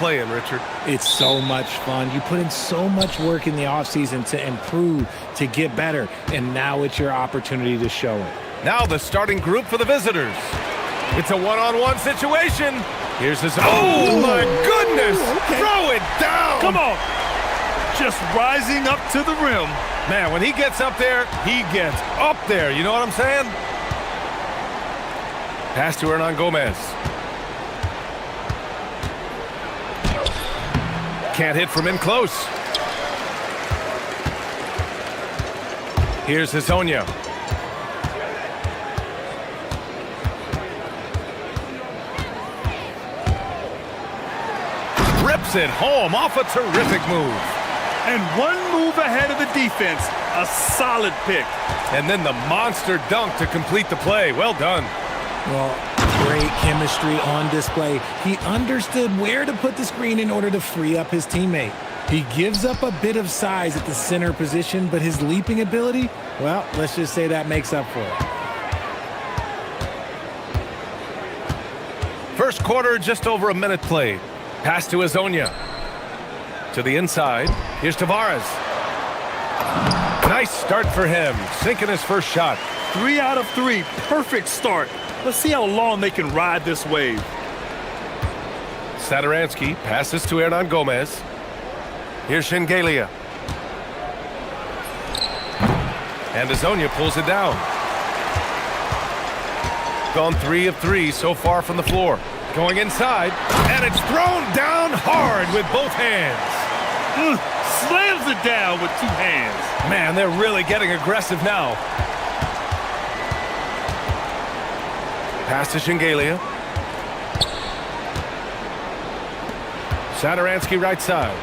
playing, Richard? It's so much fun. You put in so much work in the offseason to improve, to get better, and now it's your opportunity to show it. Now the starting group for the visitors. It's a one-on-one situation. Here's his... Oh, my goodness! Okay. Throw it down! Come on! Just rising up to the rim. Man, when he gets up there, he gets up there. You know what I'm saying? Pass to Hernan Gomez. Can't hit from in close. Here's Hazonia. Rips it home off a terrific move. And one move ahead of the defense. A solid pick. And then the monster dunk to complete the play. Well done. Well, great chemistry on display. He understood where to put the screen in order to free up his teammate. He gives up a bit of size at the center position, but his leaping ability, well, let's just say that makes up for it. First quarter, just over a minute played. Pass to Hazonia. To the inside. Here's Tavares. Nice start for him. Sinking his first shot. 3 out of 3. Perfect start. Let's see how long they can ride this wave. Satoransky passes to Hernan Gomez. Here's Shengelia. And Hazonia pulls it down. Gone 3 of 3 so far from the floor. Going inside, and it's thrown down hard with both hands. Slams it down with 2 hands. Man, they're really getting aggressive now. Pass to Shengelia. Satoransky right side.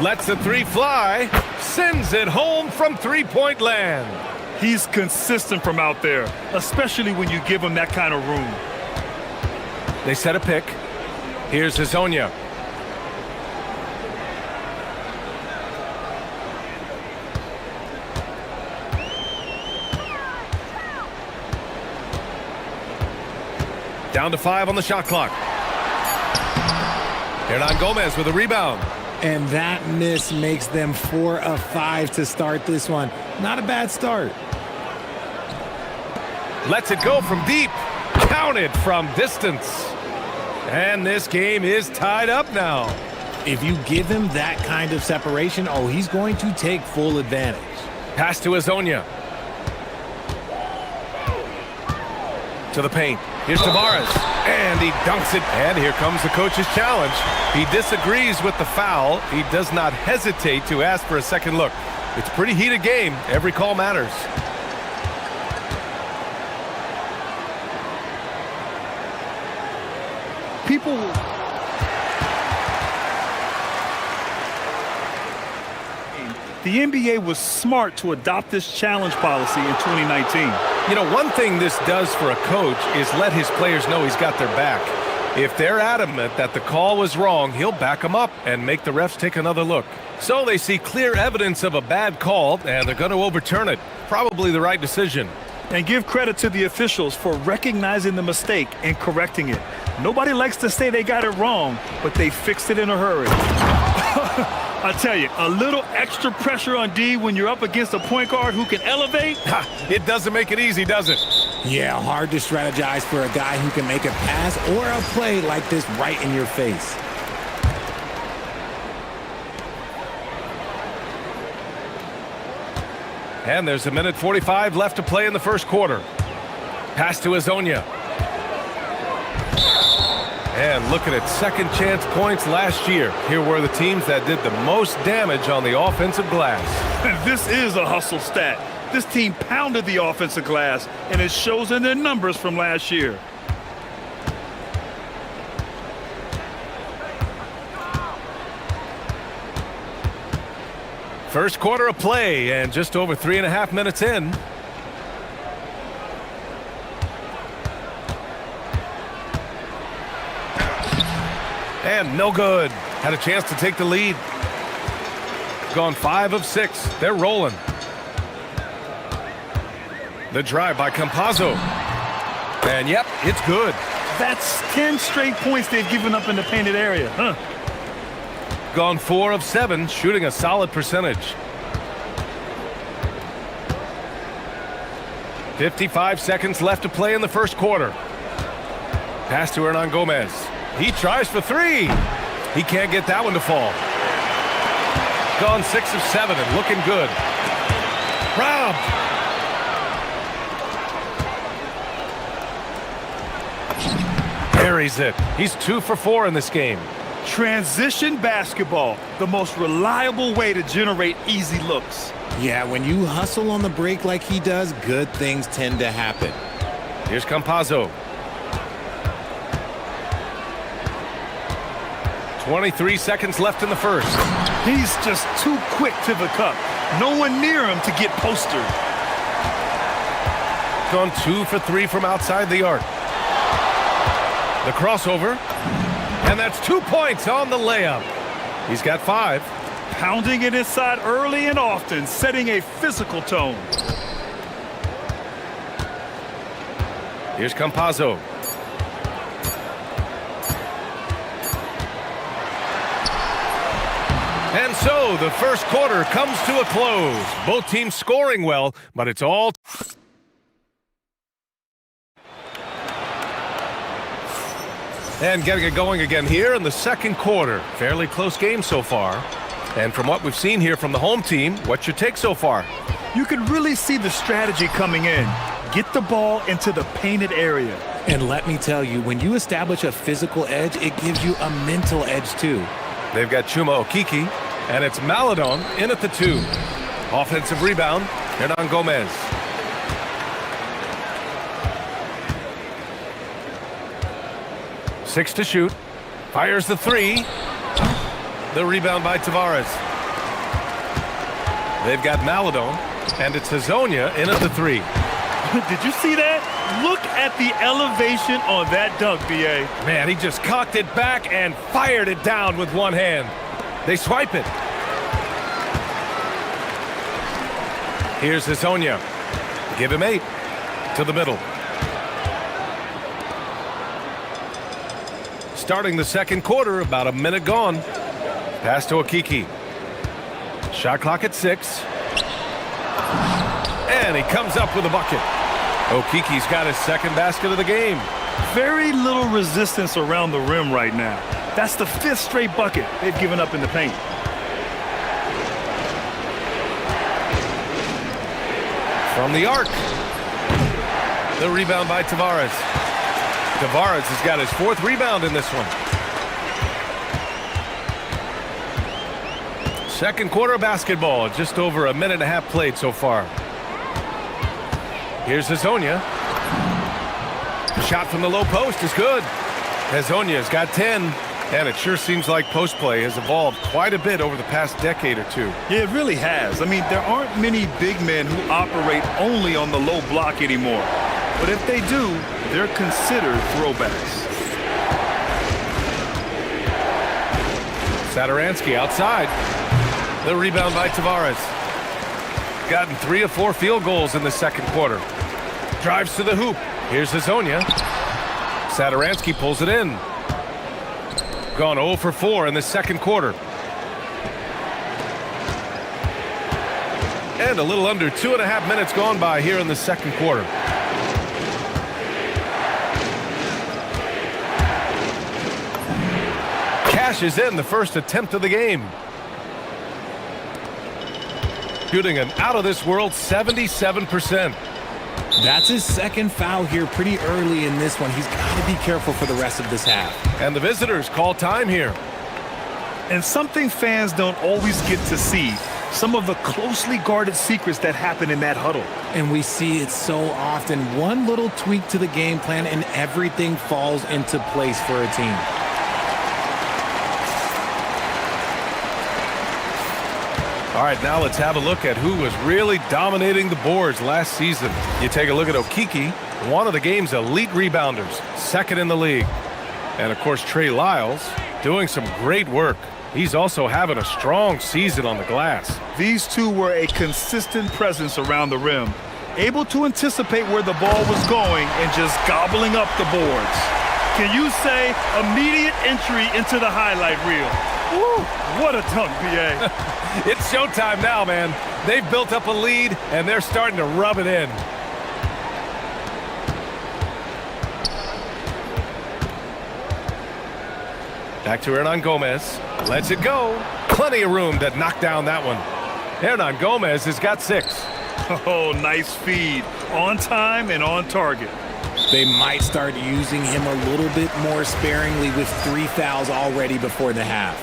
Lets the 3 fly. Sends it home from three-point land. He's consistent from out there, especially when you give him that kind of room. They set a pick. Here's Hazonia. Down to 5 on the shot clock. Hernan Gomez with a rebound. And that miss makes them 4 of 5 to start this one. Not a bad start. Lets it go from deep. Counted from distance. And this game is tied up now. If you give him that kind of separation, oh, he's going to take full advantage. Pass to Hazonia. To the paint. Here's Tavares. And he dunks it. And here comes the coach's challenge. He disagrees with the foul. He does not hesitate to ask for a second look. It's a pretty heated game. Every call matters. People... The NBA was smart to adopt this challenge policy in 2019. You know, one thing this does for a coach is let his players know he's got their back. If they're adamant that the call was wrong, he'll back them up and make the refs take another look. So they see clear evidence of a bad call, and they're going to overturn it. Probably the right decision. And give credit to the officials for recognizing the mistake and correcting it. Nobody likes to say they got it wrong, but they fixed it in a hurry. I tell you, a little extra pressure on D when you're up against a point guard who can elevate. It doesn't make it easy, does it? Yeah, hard to strategize for a guy who can make a pass or a play like this right in your face. And there's 1:45 left to play in the first quarter. Pass to Hazonia. And looking at second chance points last year. Here were the teams that did the most damage on the offensive glass. This is a hustle stat. This team pounded the offensive glass, and it shows in their numbers from last year. First quarter of play, and just over 3.5 minutes in. And no good. Had a chance to take the lead. Gone 5 of 6. They're rolling. The drive by Campazzo. And yep, it's good. That's 10 straight points they've given up in the painted area. gone 4 of 7, shooting a solid percentage. 55 seconds left to play in the first quarter. Pass to Hernan Gomez. He tries for 3. He can't get that one to fall. Gone 6 of 7 and looking good. Robbed. Buries it. He's 2 for 4 in this game. Transition basketball, the most reliable way to generate easy looks. Yeah, when you hustle on the break like he does, good things tend to happen. Here's Campazzo. 23 seconds left in the first. He's just too quick to the cup. No one near him to get postered. Gone 2 for 3 from outside the arc. The crossover. And that's 2 points on the layup. He's got 5. Pounding it inside early and often, setting a physical tone. Here's Campazzo. And so the first quarter comes to a close. Both teams scoring well, but it's all... And getting it going again here in the second quarter. Fairly close game so far. And from what we've seen here from the home team, what's your take so far? You can really see the strategy coming in. Get the ball into the painted area. And let me tell you, when you establish a physical edge, it gives you a mental edge too. They've got Chuma Okiki, and it's Maladon in at the 2. Offensive rebound, Hernan Gomez. Six to shoot. Fires the 3. The rebound by Tavares. They've got Maladon, and it's Hazonia in at the 3. Did you see that? Look at the elevation on that dunk, B.A. Man, he just cocked it back and fired it down with one hand. They swipe it. Here's Hazonia. Give him 8. To the middle. Starting the second quarter, about a minute gone. Pass to Okiki. Shot clock at 6. And he comes up with a bucket. Okiki's got his second basket of the game. Very little resistance around the rim right now. That's the 5th straight bucket they've given up in the paint. From the arc. The rebound by Tavares. Tavares has got his 4th rebound in this one. Second quarter basketball, just over a minute and a half played so far. Here's Hazonia. Shot from the low post is good. Hazonia's got 10, and it sure seems like post play has evolved quite a bit over the past decade or 2. Yeah, it really has. I mean, there aren't many big men who operate only on the low block anymore. But if they do, they're considered throwbacks. Satoransky outside. The rebound by Tavares. Gotten 3 of 4 field goals in the second quarter. Drives to the hoop. Here's Hazonia. Satoransky pulls it in. Gone 0 for 4 in the second quarter. And a little under 2.5 minutes gone by here in the second quarter. Cashes in the first attempt of the game. Shooting an out-of-this-world 77%. That's his second foul here pretty early in this one. He's got to be careful for the rest of this half. And the visitors call time here. And something fans don't always get to see, some of the closely guarded secrets that happen in that huddle. And we see it so often. One little tweak to the game plan and everything falls into place for a team. All right, now let's have a look at who was really dominating the boards last season. You take a look at Okiki, one of the game's elite rebounders, 2nd in the league. And, of course, Trey Lyles doing some great work. He's also having a strong season on the glass. These two were a consistent presence around the rim, able to anticipate where the ball was going and just gobbling up the boards. Can you say immediate entry into the highlight reel? Woo, what a dunk, BA. It's showtime now, man. They've built up a lead, and they're starting to rub it in. Back to Hernan Gomez. Lets it go. Plenty of room to knock down that one. Hernan Gomez has got 6. Oh, nice feed. On time and on target. They might start using him a little bit more sparingly with 3 fouls already before the half.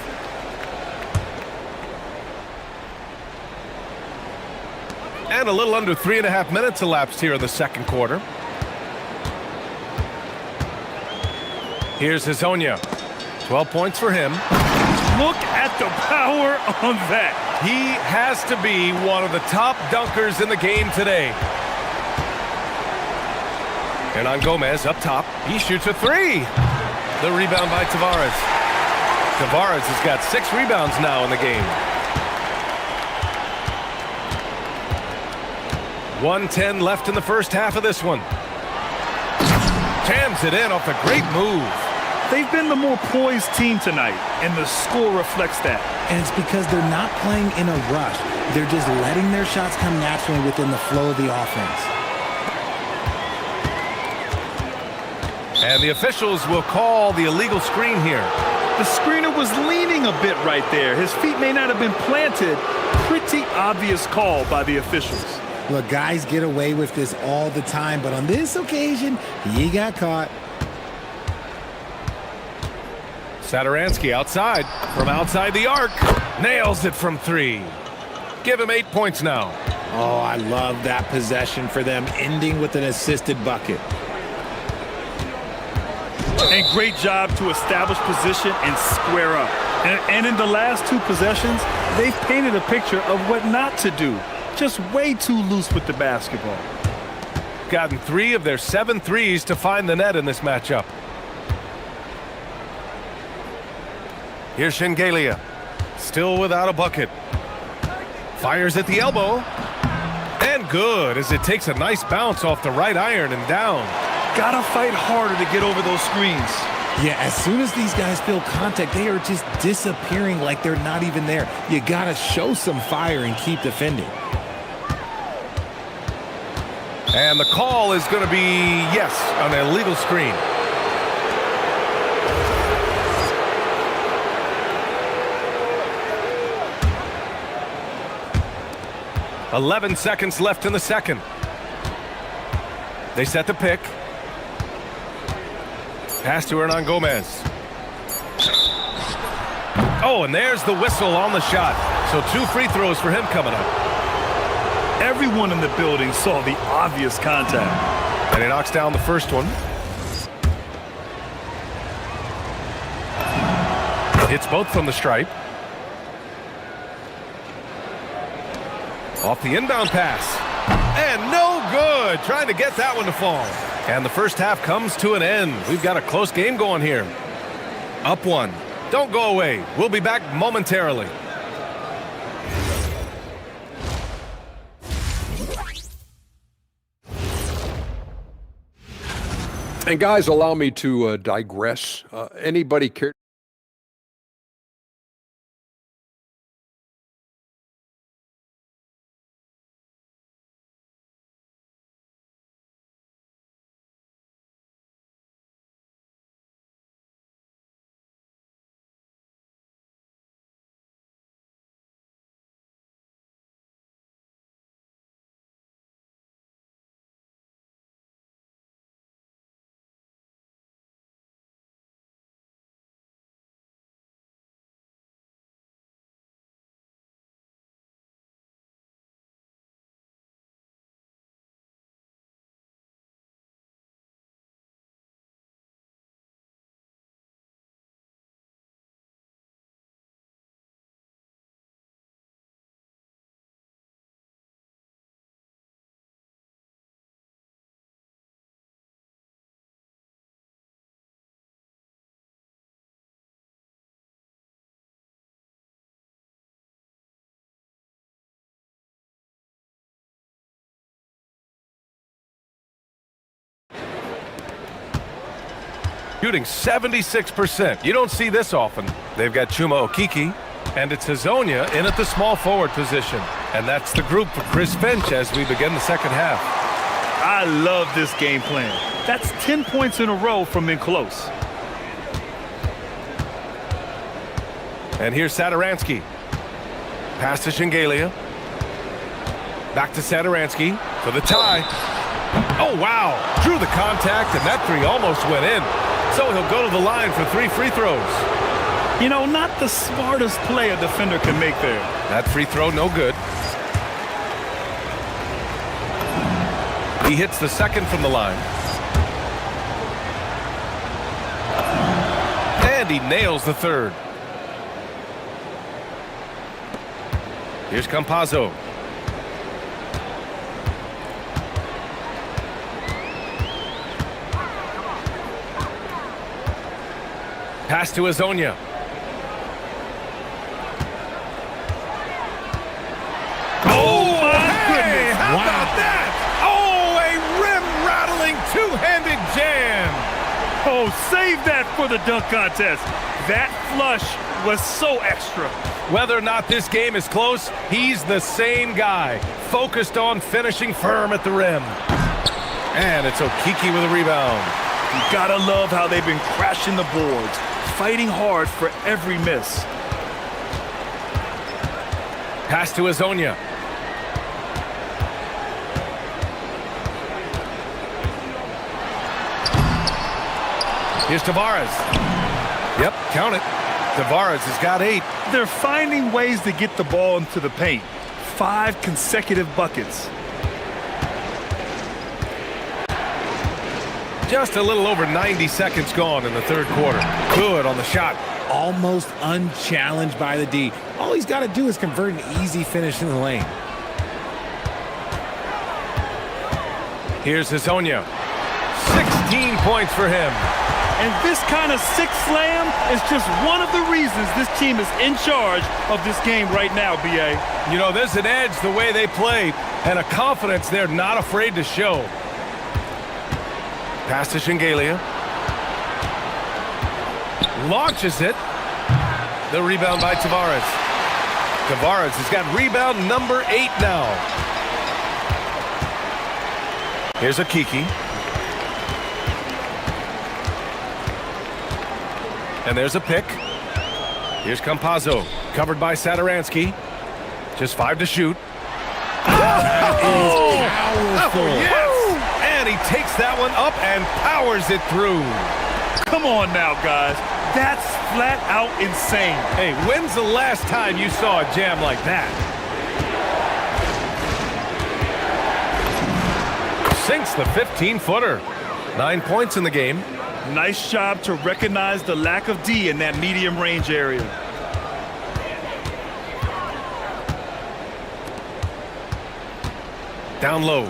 And a little under 3.5 minutes elapsed here in the second quarter. Here's Hazonia. 12 points for him. Look at the power on that. He has to be one of the top dunkers in the game today. Hernan Gomez up top. He shoots a 3. The rebound by Tavares. Tavares has got 6 rebounds now in the game. 1:10 left in the first half of this one. Jams it in off a great move. They've been the more poised team tonight, and the score reflects that. And it's because they're not playing in a rush. They're just letting their shots come naturally within the flow of the offense. And the officials will call the illegal screen here. The screener was leaning a bit right there. His feet may not have been planted. Pretty obvious call by the officials. Look, guys get away with this all the time, but on this occasion, he got caught. Satoransky outside, from outside the arc, nails it from 3. Give him 8 points now. Oh, I love that possession for them, ending with an assisted bucket. And great job to establish position and square up. And in the last 2 possessions, they've painted a picture of what not to do. Just way too loose with the basketball. Gotten 3 of their 7 threes to find the net in this matchup. Here's Shengelia. Still without a bucket. Fires at the elbow. And good, as it takes a nice bounce off the right iron and down. Gotta fight harder to get over those screens. Yeah, as soon as these guys feel contact, they are just disappearing like they're not even there. You gotta show some fire and keep defending. And the call is going to be, yes, an illegal screen. "11 seconds left in the second. They set the pick. Pass to Hernan Gomez. Oh, and there's the whistle on the shot. So 2 free throws for him coming up. Everyone in the building saw the obvious contact. And he knocks down the first one. Hits both from the stripe. Off the inbound pass. And no good. Trying to get that one to fall. And the first half comes to an end. We've got a close game going here. Up 1. Don't go away. We'll be back momentarily. And guys, allow me to digress. Anybody care? Shooting 76%. You don't see this often. They've got Chuma Okiki, and it's Hazonia in at the small forward position. And that's the group for Chris Finch as we begin the second half. I love this game plan. That's 10 points in a row from in close. And here's Sadaransky. Pass to Shingalia. Back to Sadaransky for the tie. Oh, wow. Drew the contact, and that three almost went in. So he'll go to the line for 3 free throws. You know, not the smartest play a defender can make there. That free throw, no good. He hits the second from the line. And he nails the third. Here's Campazzo. Pass to Hazonia. Oh, my goodness. How about that? Oh, a rim-rattling two-handed jam. Oh, save that for the dunk contest. That flush was so extra. Whether or not this game is close, he's the same guy, focused on finishing firm at the rim. And it's Okiki with a rebound. You gotta love how they've been crashing the boards, fighting hard for every miss. Pass to Hazonia. Here's Tavares. Yep, count it. Tavares has got 8. They're finding ways to get the ball into the paint. 5 consecutive buckets. Just a little over 90 seconds gone in the third quarter. Good on the shot. Almost unchallenged by the D. All he's got to do is convert an easy finish in the lane. Here's Hazonia. 16 points for him. And this kind of six slam is just one of the reasons this team is in charge of this game right now, B.A. You know, there's an edge the way they play and a confidence they're not afraid to show. Pass to Shingalia. Launches it. The rebound by Tavares. Tavares has got rebound number 8 now. Here's Okiki. And there's a pick. Here's Campazzo, covered by Sadaransky. Just 5 to shoot. Powerful. Yes! And he takes that one up and powers it through. Come on now, guys. That's flat out insane. Hey, when's the last time you saw a jam like that? Sinks the 15-footer. 9 points in the game. Nice job to recognize the lack of D in that medium range area. Down low.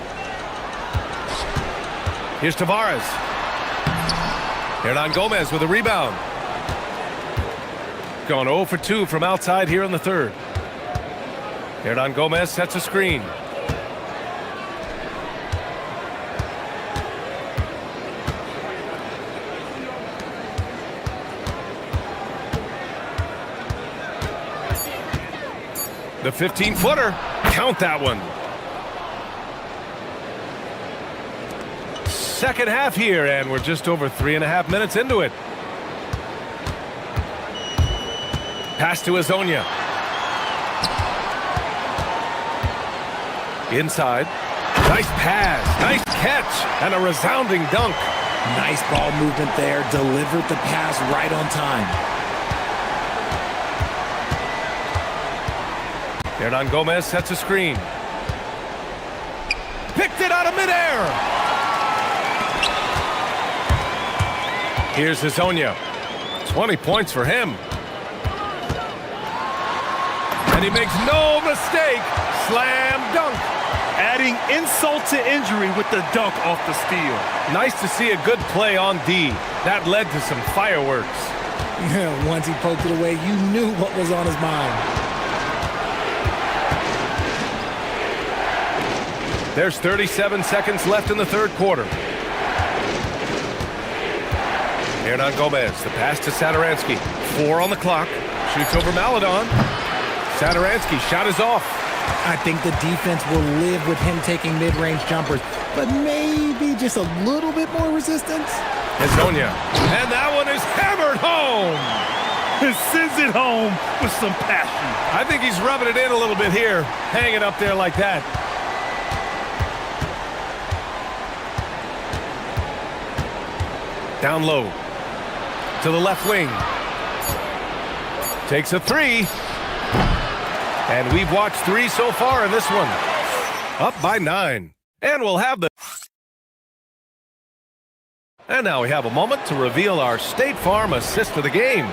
Here's Tavares. Hernan Gomez with a rebound. Gone 0 for 2 from outside here in the third. Hernan Gomez sets a screen. The 15-footer. Count that one. Second half here, and we're just over 3.5 minutes into it. Pass to Hazonia. Inside. Nice pass. Nice catch. And a resounding dunk. Nice ball movement there. Delivered the pass right on time. Hernan Gomez sets a screen. Picked it out of midair. Here's Hazonia. 20 points for him. And he makes no mistake. Slam dunk. Adding insult to injury with the dunk off the steal. Nice to see a good play on D. That led to some fireworks. Yeah, once he poked it away, you knew what was on his mind. There's 37 seconds left in the third quarter. Hernan Gomez, the pass to Sadaransky. 4 on the clock. Shoots over Maladon. Sadaransky, shot is off. I think the defense will live with him taking mid-range jumpers, but maybe just a little bit more resistance. Hezonja. And that one is hammered home. He sends it home with some passion. I think he's rubbing it in a little bit here, hanging up there like that. Down low to the left wing. Takes a 3. And we've watched 3 so far in this one. Up by 9. And we'll have the... And now we have a moment to reveal our State Farm assist of the game.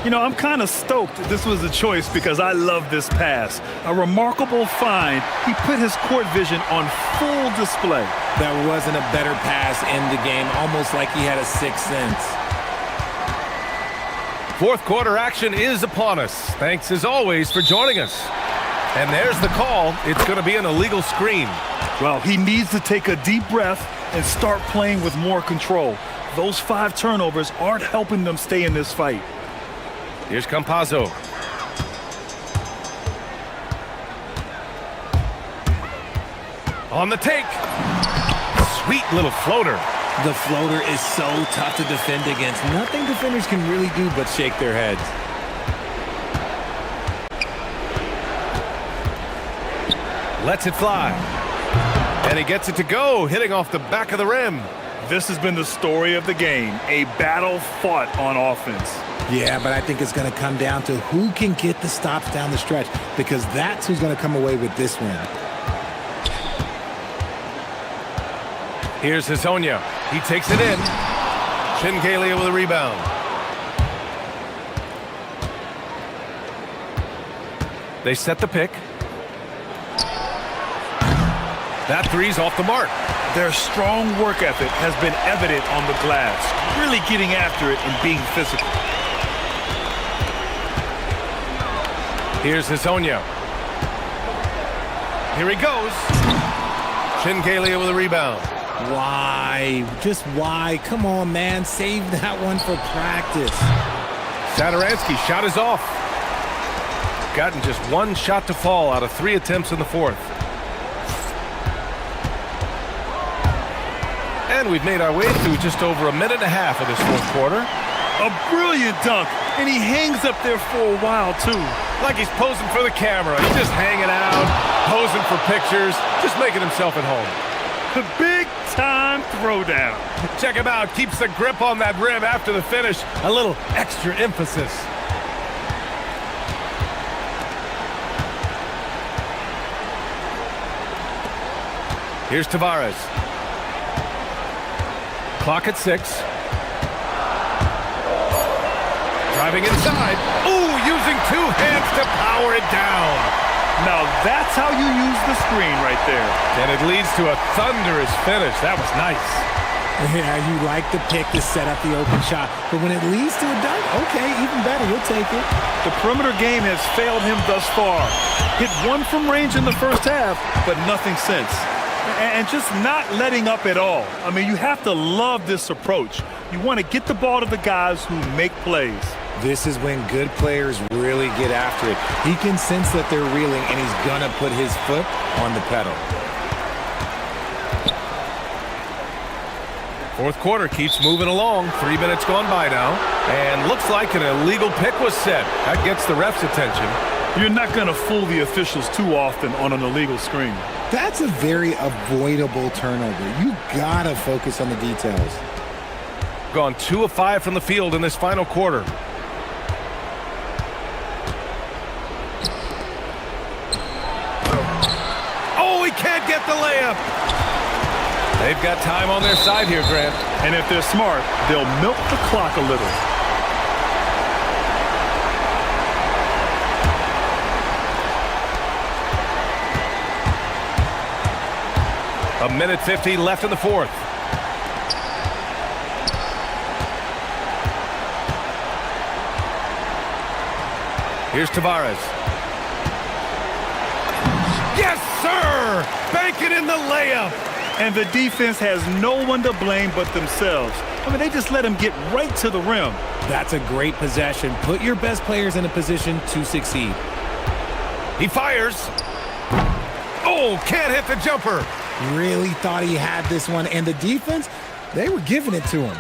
You know, I'm kind of stoked this was a choice because I love this pass. A remarkable find. He put his court vision on full display. There wasn't a better pass in the game, almost like he had a sixth sense. Fourth quarter action is upon us. Thanks as always for joining us. And there's the call. It's going to be an illegal screen. Well, he needs to take a deep breath and start playing with more control. Those 5 turnovers aren't helping them stay in this fight. Here's Campazzo. On the take. Sweet little floater. The floater is so tough to defend against. Nothing defenders can really do but shake their heads. Lets it fly. And he gets it to go, hitting off the back of the rim. This has been the story of the game, a battle fought on offense. Yeah, but I think it's going to come down to who can get the stops down the stretch, because that's who's going to come away with this win. Here's Hezonja. He takes it in. Shingalia with a rebound. They set the pick. That 3's off the mark. Their strong work ethic has been evident on the glass, really getting after it and being physical. Here's Hezonja. Here he goes. Shingalia with a rebound. Why? Just why? Come on, man. Save that one for practice. Sadaransky, shot is off. Gotten just 1 shot to fall out of 3 attempts in the fourth. And we've made our way through just over a minute and a half of this fourth quarter. A brilliant dunk, and he hangs up there for a while, too. Like he's posing for the camera. He's just hanging out, posing for pictures, just making himself at home. The big-time throwdown. Check him out. Keeps the grip on that rim after the finish. A little extra emphasis. Here's Tavares. Clock at 6. Driving inside. Ooh, using 2 hands to power it down. Now that's how you use the screen right there. And it leads to a thunderous finish. That was nice. Yeah, you like the pick to set up the open shot, but when it leads to a dunk, okay, even better, you'll take it. The perimeter game has failed him thus far. Hit 1 from range in the first half, but nothing since. And just not letting up at all. I mean, you have to love this approach. You want to get the ball to the guys who make plays. This is when good players really get after it. He can sense that they're reeling, and he's going to put his foot on the pedal. Fourth quarter keeps moving along. 3 minutes gone by now. And looks like an illegal pick was set. That gets the ref's attention. You're not going to fool the officials too often on an illegal screen. That's a very avoidable turnover. You got to focus on the details. Gone 2 of 5 from the field in this final quarter. Oh, he can't get the layup. They've got time on their side here, Grant. And if they're smart, they'll milk the clock a little. A minute 50 left in the fourth. Here's Tavares. Yes, sir! Bank it in the layup. And the defense has no one to blame but themselves. I mean, they just let him get right to the rim. That's a great possession. Put your best players in a position to succeed. He fires. Oh, can't hit the jumper. Really thought he had this one, and the defense, they were giving it to him.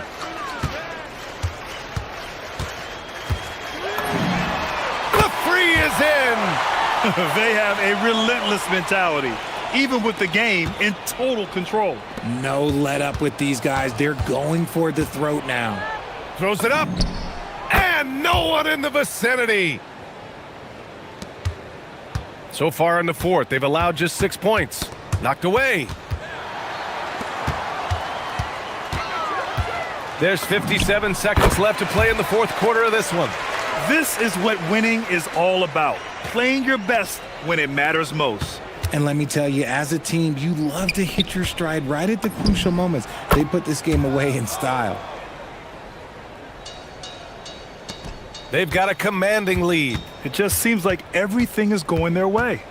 The three is in. They have a relentless mentality, even with the game in total control. No let up with these guys. They're going for the throat now. Throws it up. And no one in the vicinity. So far in the fourth, they've allowed just 6 points. Knocked away. There's 57 seconds left to play in the fourth quarter of this one. This is what winning is all about. Playing your best when it matters most. And let me tell you, as a team, you love to hit your stride right at the crucial moments. They put this game away in style. They've got a commanding lead. It just seems like everything is going their way.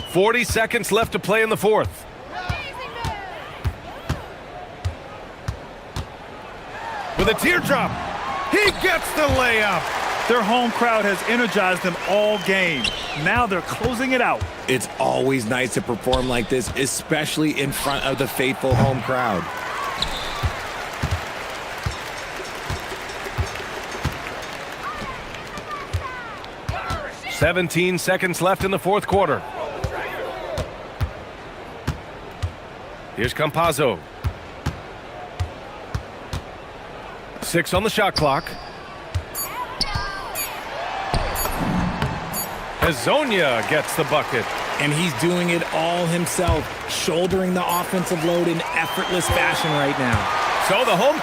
40 seconds left to play in the fourth. With a teardrop, he gets the layup. Their home crowd has energized them all game. Now they're closing it out. It's always nice to perform like this, especially in front of the faithful home crowd. "17 seconds left in the fourth quarter. Here's Campazzo. 6 on the shot clock. Hazonia gets the bucket. And he's doing it all himself, shouldering the offensive load in effortless fashion right now. So the home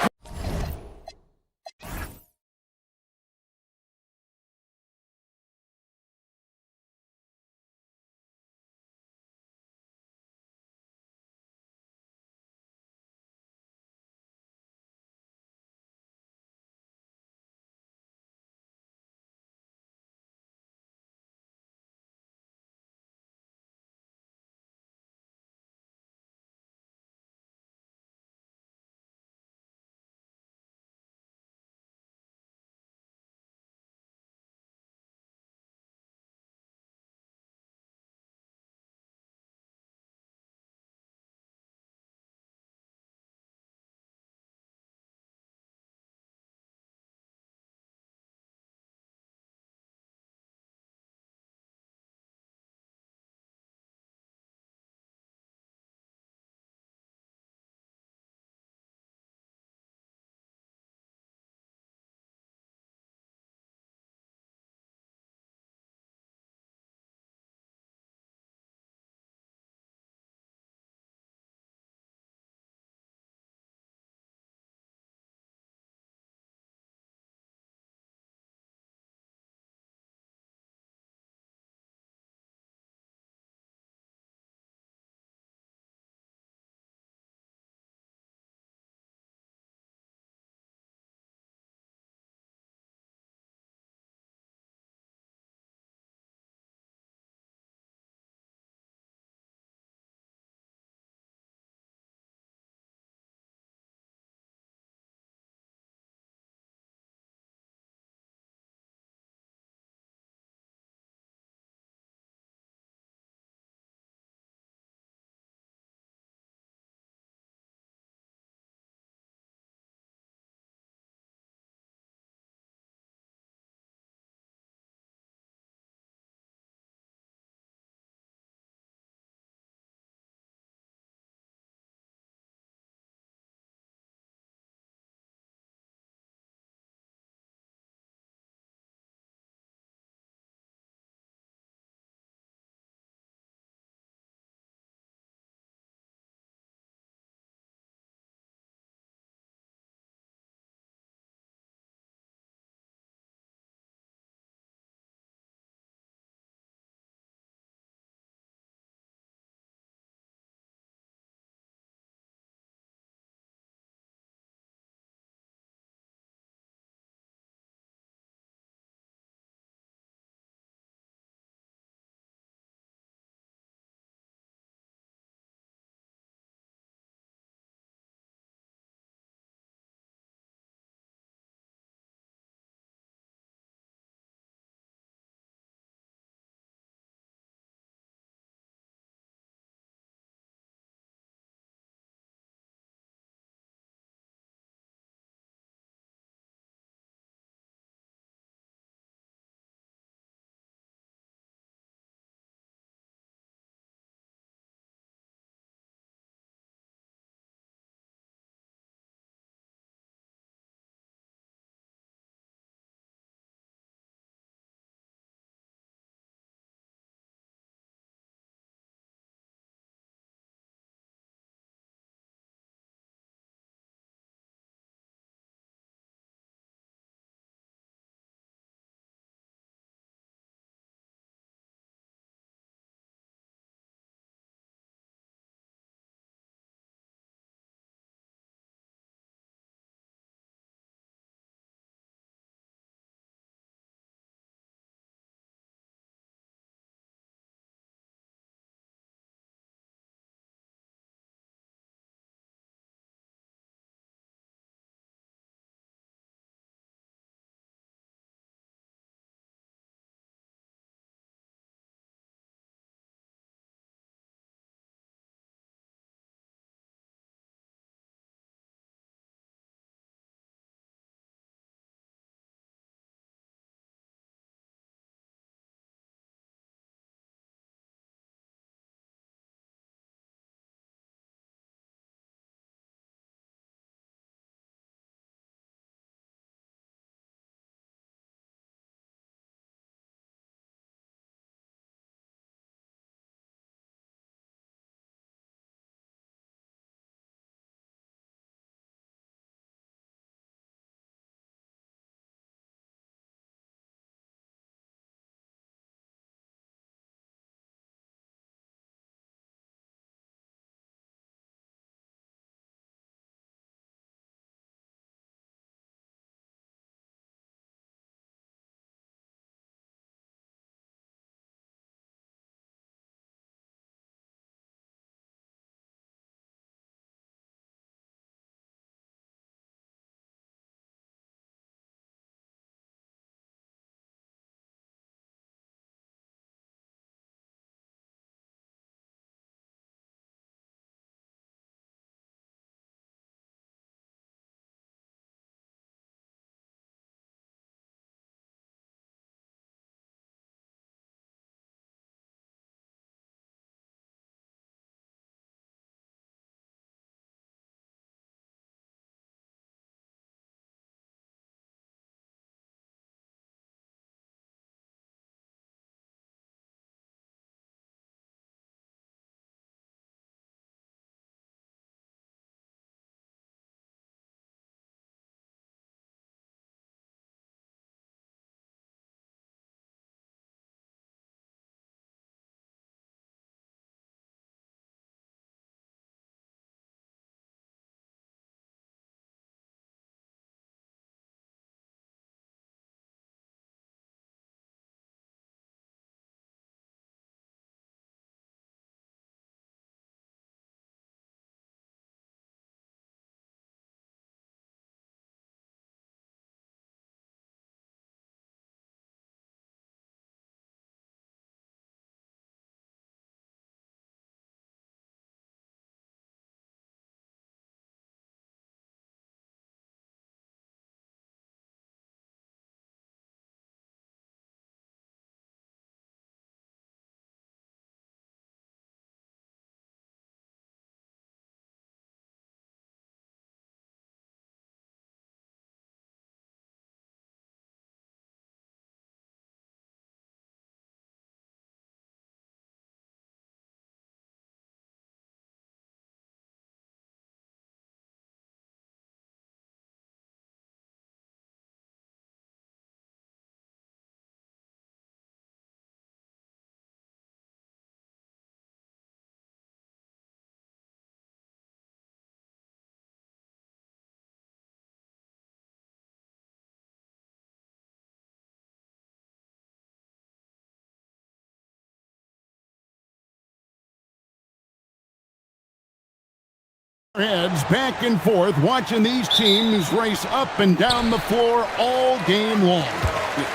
Heads back and forth, watching these teams race up and down the floor all game long.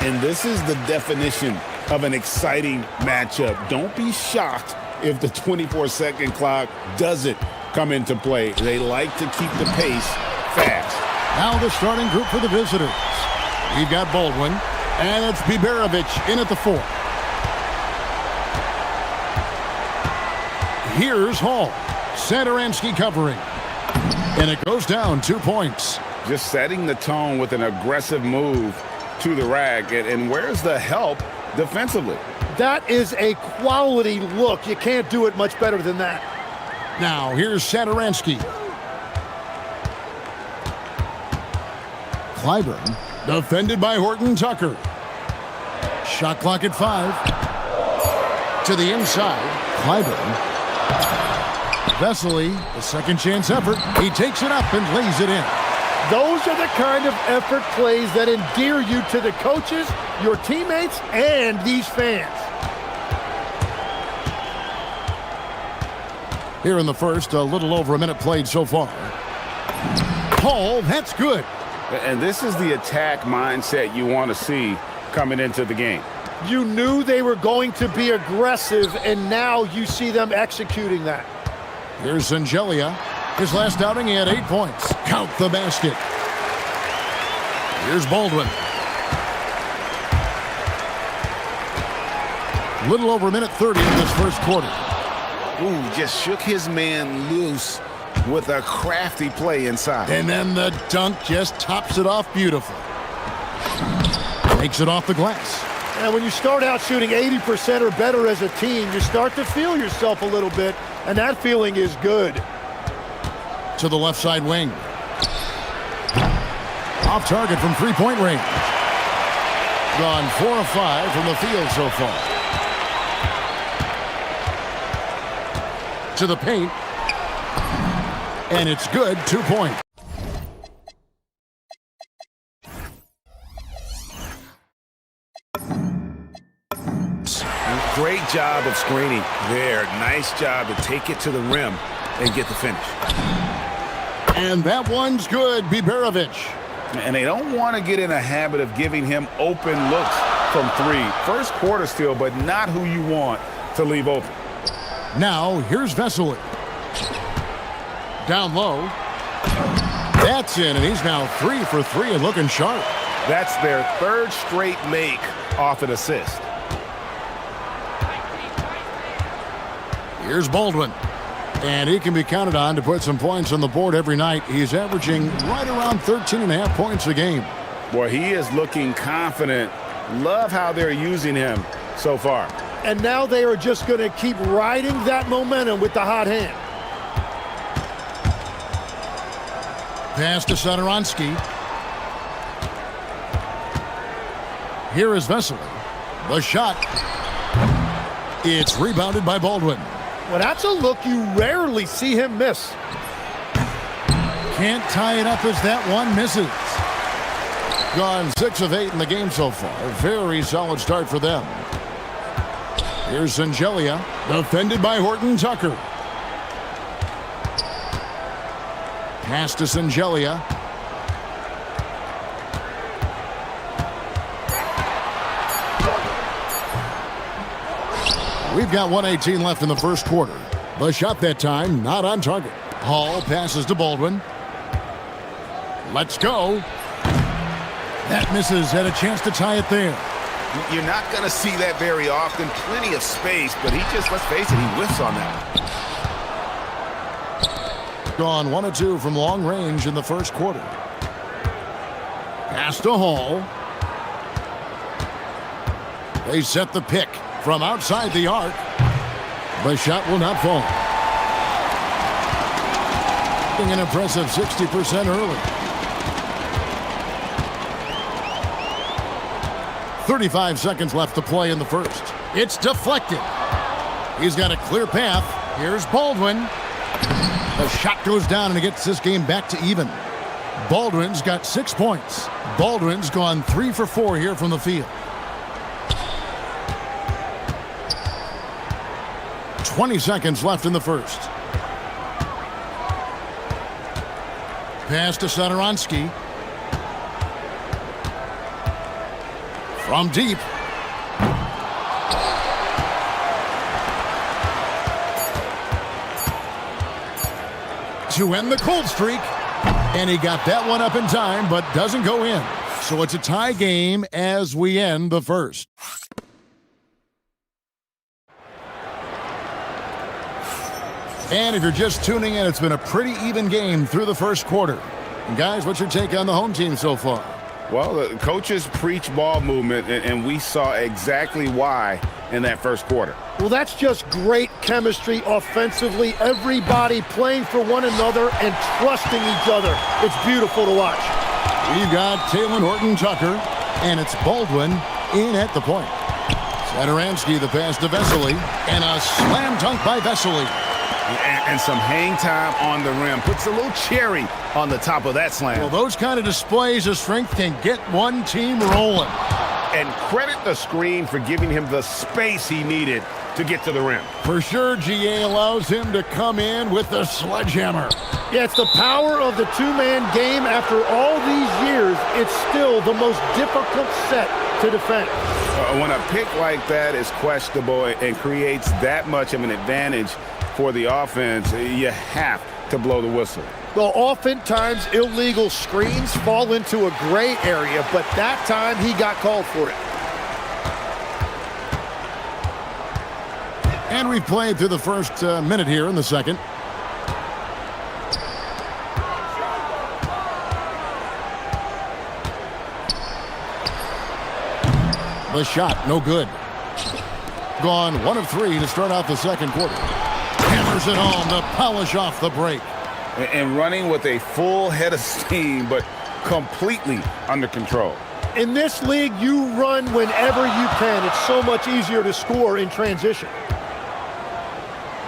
And this is the definition of an exciting matchup. Don't be shocked if the 24-second clock doesn't come into play. They like to keep the pace fast. Now the starting group for the visitors. We've got Baldwin, and it's Biberovic in at the 4. Here's Hall. Satoransky covering. And it goes down 2 points. Just setting the tone with an aggressive move to the rack. And where's the help defensively? That is a quality look. You can't do it much better than that. Now here's Satoransky. Clyburn, defended by Horton Tucker. Shot clock at 5. To the inside, Clyburn. Vesely, a second chance effort. He takes it up and lays it in. Those are the kind of effort plays that endear you to the coaches, your teammates, and these fans. Here in the first, a little over a minute played so far. Hall, that's good. And this is the attack mindset you want to see coming into the game. You knew they were going to be aggressive, and now you see them executing that. Here's Angelia. His last outing, he had 8 points. Count the basket. Here's Baldwin. Little over a minute 30 in this first quarter. Ooh, just shook his man loose with a crafty play inside. And then the dunk just tops it off beautiful. Takes it off the glass. And when you start out shooting 80% or better as a team, you start to feel yourself a little bit, and that feeling is good. To the left side wing. Off target from three-point range. Gone 4 of 5 from the field so far. To the paint. And it's good, 2 points. Great job of screening there. Nice job to take it to the rim and get the finish. And that one's good, Biberovic. And they don't want to get in a habit of giving him open looks from 3. First quarter still, but not who you want to leave open. Now, here's Vesely. Down low. That's in, and he's now 3 for 3 and looking sharp. That's their 3rd straight make off an assist. Here's Baldwin. And he can be counted on to put some points on the board every night. He's averaging right around 13.5 points a game. Boy, he is looking confident. Love how they're using him so far. And now they are just going to keep riding that momentum with the hot hand. Pass to Satoransky. Here is Vesely. The shot. It's rebounded by Baldwin. Well, that's a look you rarely see him miss. Can't tie it up as that one misses. Gone 6 of 8 in the game so far. Very solid start for them. Here's Angelia, defended by Horton Tucker. Pass to Angelia. We've got 1:18 left in the first quarter. The shot that time, not on target. Hall passes to Baldwin. Let's go. That misses, had a chance to tie it there. You're not going to see that very often. Plenty of space, but he just, let's face it, he whiffs on that. Gone 1 of 2 from long range in the first quarter. Pass to Hall. They set the pick from outside the arc. The shot will not fall. An impressive 60% early. 35 seconds left to play in the first. It's deflected. He's got a clear path. Here's Baldwin. The shot goes down and it gets this game back to even. Baldwin's got 6 points. Baldwin's gone 3 for 4 here from the field. 20 seconds left in the first. Pass to Satoransky. From deep. To end the cold streak. And he got that one up in time, but doesn't go in. So it's a tie game as we end the first. And if you're just tuning in, it's been a pretty even game through the first quarter. And guys, what's your take on the home team so far? Well, the coaches preach ball movement, and we saw exactly why in that first quarter. Well, that's just great chemistry offensively. Everybody playing for one another and trusting each other. It's beautiful to watch. We've got Taylor Horton-Tucker, and it's Baldwin in at the point. Satoransky, the pass to Vesely, and a slam dunk by Vesely. And some hang time on the rim. Puts a little cherry on the top of that slam. Well, those kind of displays of strength can get one team rolling. And credit the screen for giving him the space he needed to get to the rim. For sure, GA allows him to come in with the sledgehammer. Yeah, it's the power of the two-man game. After all these years, it's still the most difficult set to defend. When a pick like that is questionable and creates that much of an advantage for the offense, you have to blow the whistle. Well, oftentimes illegal screens fall into a gray area, but that time he got called for it. And we've played through the first minute here in the second. The shot, no good. Gone 1 of 3 to start out the second quarter. Hammers it home to polish off the break. And running with a full head of steam, but completely under control. In this league, you run whenever you can. It's so much easier to score in transition.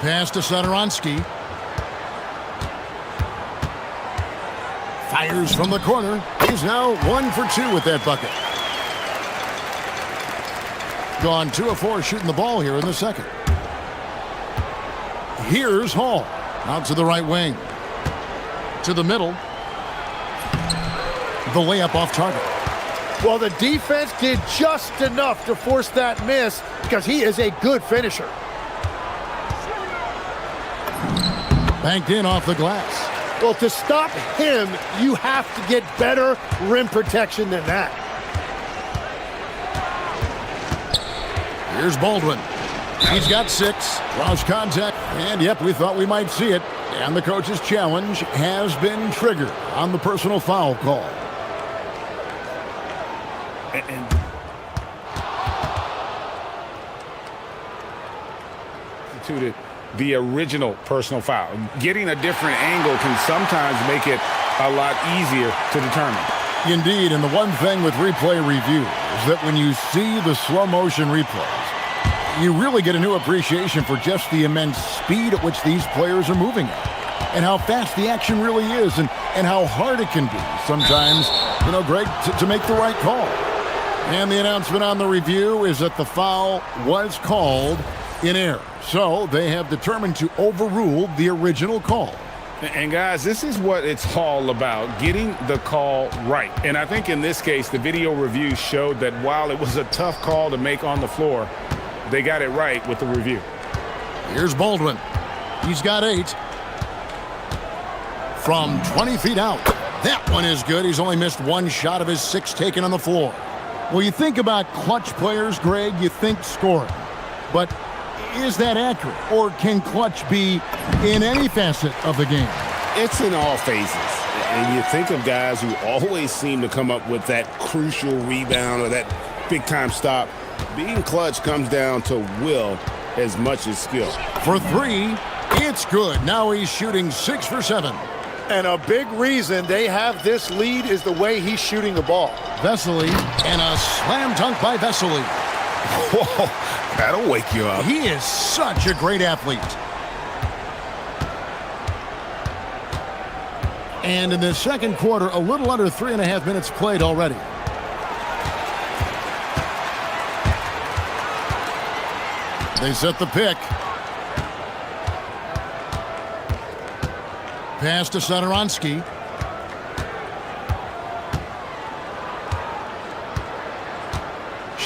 Pass to Satoransky. Fires from the corner. He's now 1 for 2 with that bucket. Gone 2 of 4 shooting the ball here in the second. Here's Hall. Out to the right wing. To the middle. The layup off target. Well, the defense did just enough to force that miss because he is a good finisher. Banked in off the glass. Well, to stop him, you have to get better rim protection than that. Here's Baldwin. He's got 6. Draws contact. And, yep, we thought we might see it. And the coach's challenge has been triggered on the personal foul call. Instituted the original personal foul. Getting a different angle can sometimes make it a lot easier to determine. Indeed, and the one thing with replay review is that when you see the slow motion replays, you really get a new appreciation for just the immense speed at which these players are moving at, and how fast the action really is, and how hard it can be sometimes, Greg, to make the right call. And the announcement on the review is that the foul was called in error. So they have determined to overrule the original call. And guys, this is what it's all about, getting the call right. And I think in this case, the video review showed that while it was a tough call to make on the floor, they got it right with the review. Here's Baldwin. He's got 8. From 20 feet out. That one is good. He's only missed 1 shot of his 6 taken on the floor. Well, you think about clutch players, Greg, you think scoring. But is that accurate? Or can clutch be in any facet of the game? It's in all phases. And you think of guys who always seem to come up with that crucial rebound or that big-time stop. Being clutch comes down to will as much as skill. For 3, it's good. Now he's shooting 6 for 7. And a big reason they have this lead is the way he's shooting the ball. Vesely, and a slam dunk by Vesely. Whoa, that'll wake you up. He is such a great athlete. And in the second quarter, a little under 3.5 minutes played already. They set the pick. Pass to Satoransky.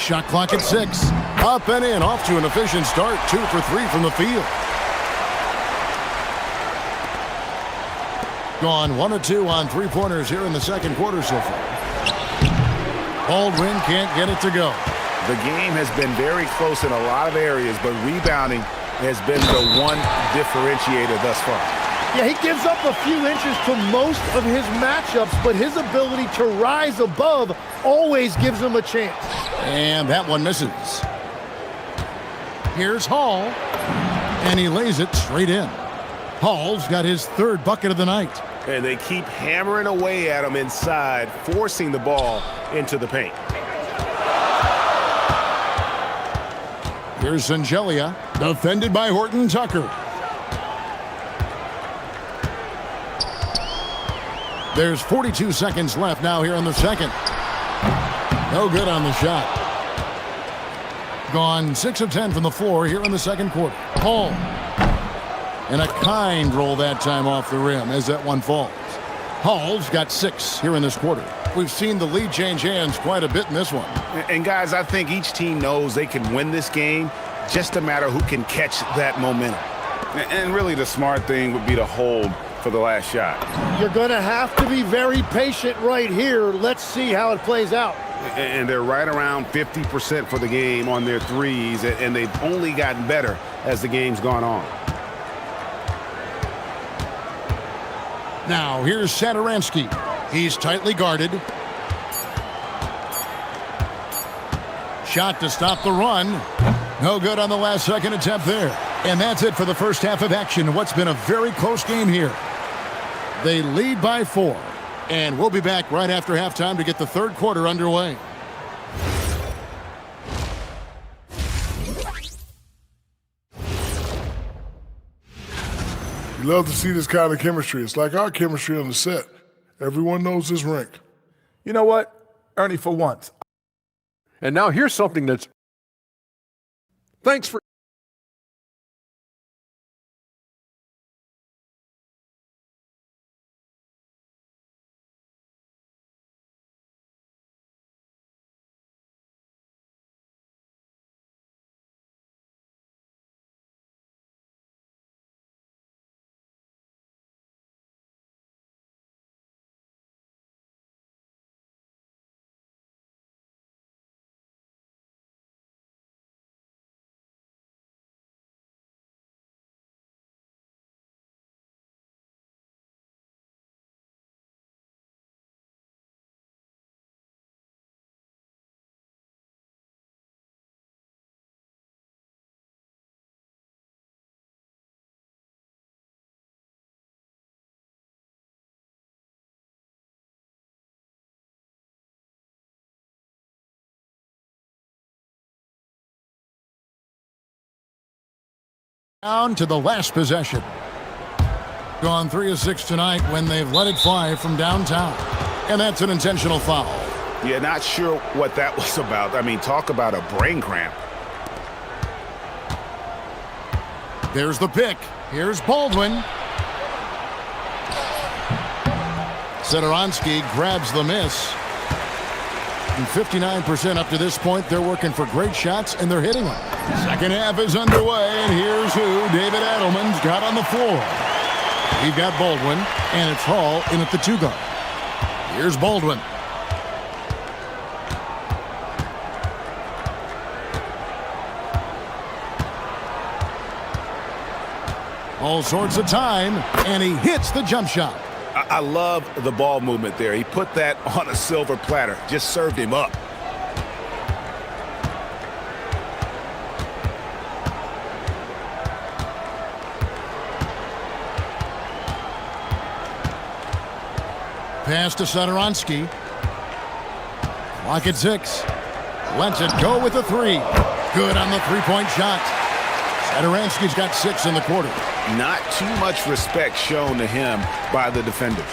Shot clock at 6. Up and in, off to an efficient start. 2 for 3 from the field. Gone 1 of 2 on three-pointers here in the second quarter so far. Baldwin can't get it to go. The game has been very close in a lot of areas, but rebounding has been the one differentiator thus far. Yeah, he gives up a few inches to most of his matchups, but his ability to rise above always gives him a chance. And that one misses. Here's Hall, and he lays it straight in. Hall's got his third bucket of the night. And they keep hammering away at him inside, forcing the ball into the paint. Here's Sangelia, defended by Horton Tucker. There's 42 seconds left now here in the second. No good on the shot. Gone 6 of 10 from the floor here in the second quarter. Hall. And a kind roll that time off the rim as that one falls. Hall's got 6 here in this quarter. We've seen the lead change hands quite a bit in this one. And guys, I think each team knows they can win this game, just a matter who can catch that momentum. And really the smart thing would be to hold for the last shot. You're going to have to be very patient right here. Let's see how it plays out. And they're right around 50% for the game on their threes, and they've only gotten better as the game's gone on. Now here's Satoransky. He's tightly guarded. Shot to stop the run. No good on the last second attempt there. And that's it for the first half of action. What's been a very close game here. They lead by 4. And we'll be back right after halftime to get the third quarter underway. You love to see this kind of chemistry. It's like our chemistry on the set. Everyone knows this rink. You know what, Ernie, for once. And now here's something that's... Thanks for... Down to the last possession. Gone 3 of 6 tonight when they've let it fly from downtown. And that's an intentional foul. Yeah, not sure what that was about. I mean, talk about a brain cramp. There's the pick. Here's Baldwin. Satoransky grabs the miss. And 59% up to this point. They're working for great shots, and they're hitting them. Second half is underway, and here's who David Adelman's got on the floor. He's got Baldwin, and it's Hall in at the 2 guard. Here's Baldwin. All sorts of time, and he hits the jump shot. I love the ball movement there. He put that on a silver platter, just served him up. Pass to Satoransky. Clock at 6. Lets it go with the 3. Good on the three-point shot. Satoransky's got 6 in the quarter. Not too much respect shown to him by the defenders.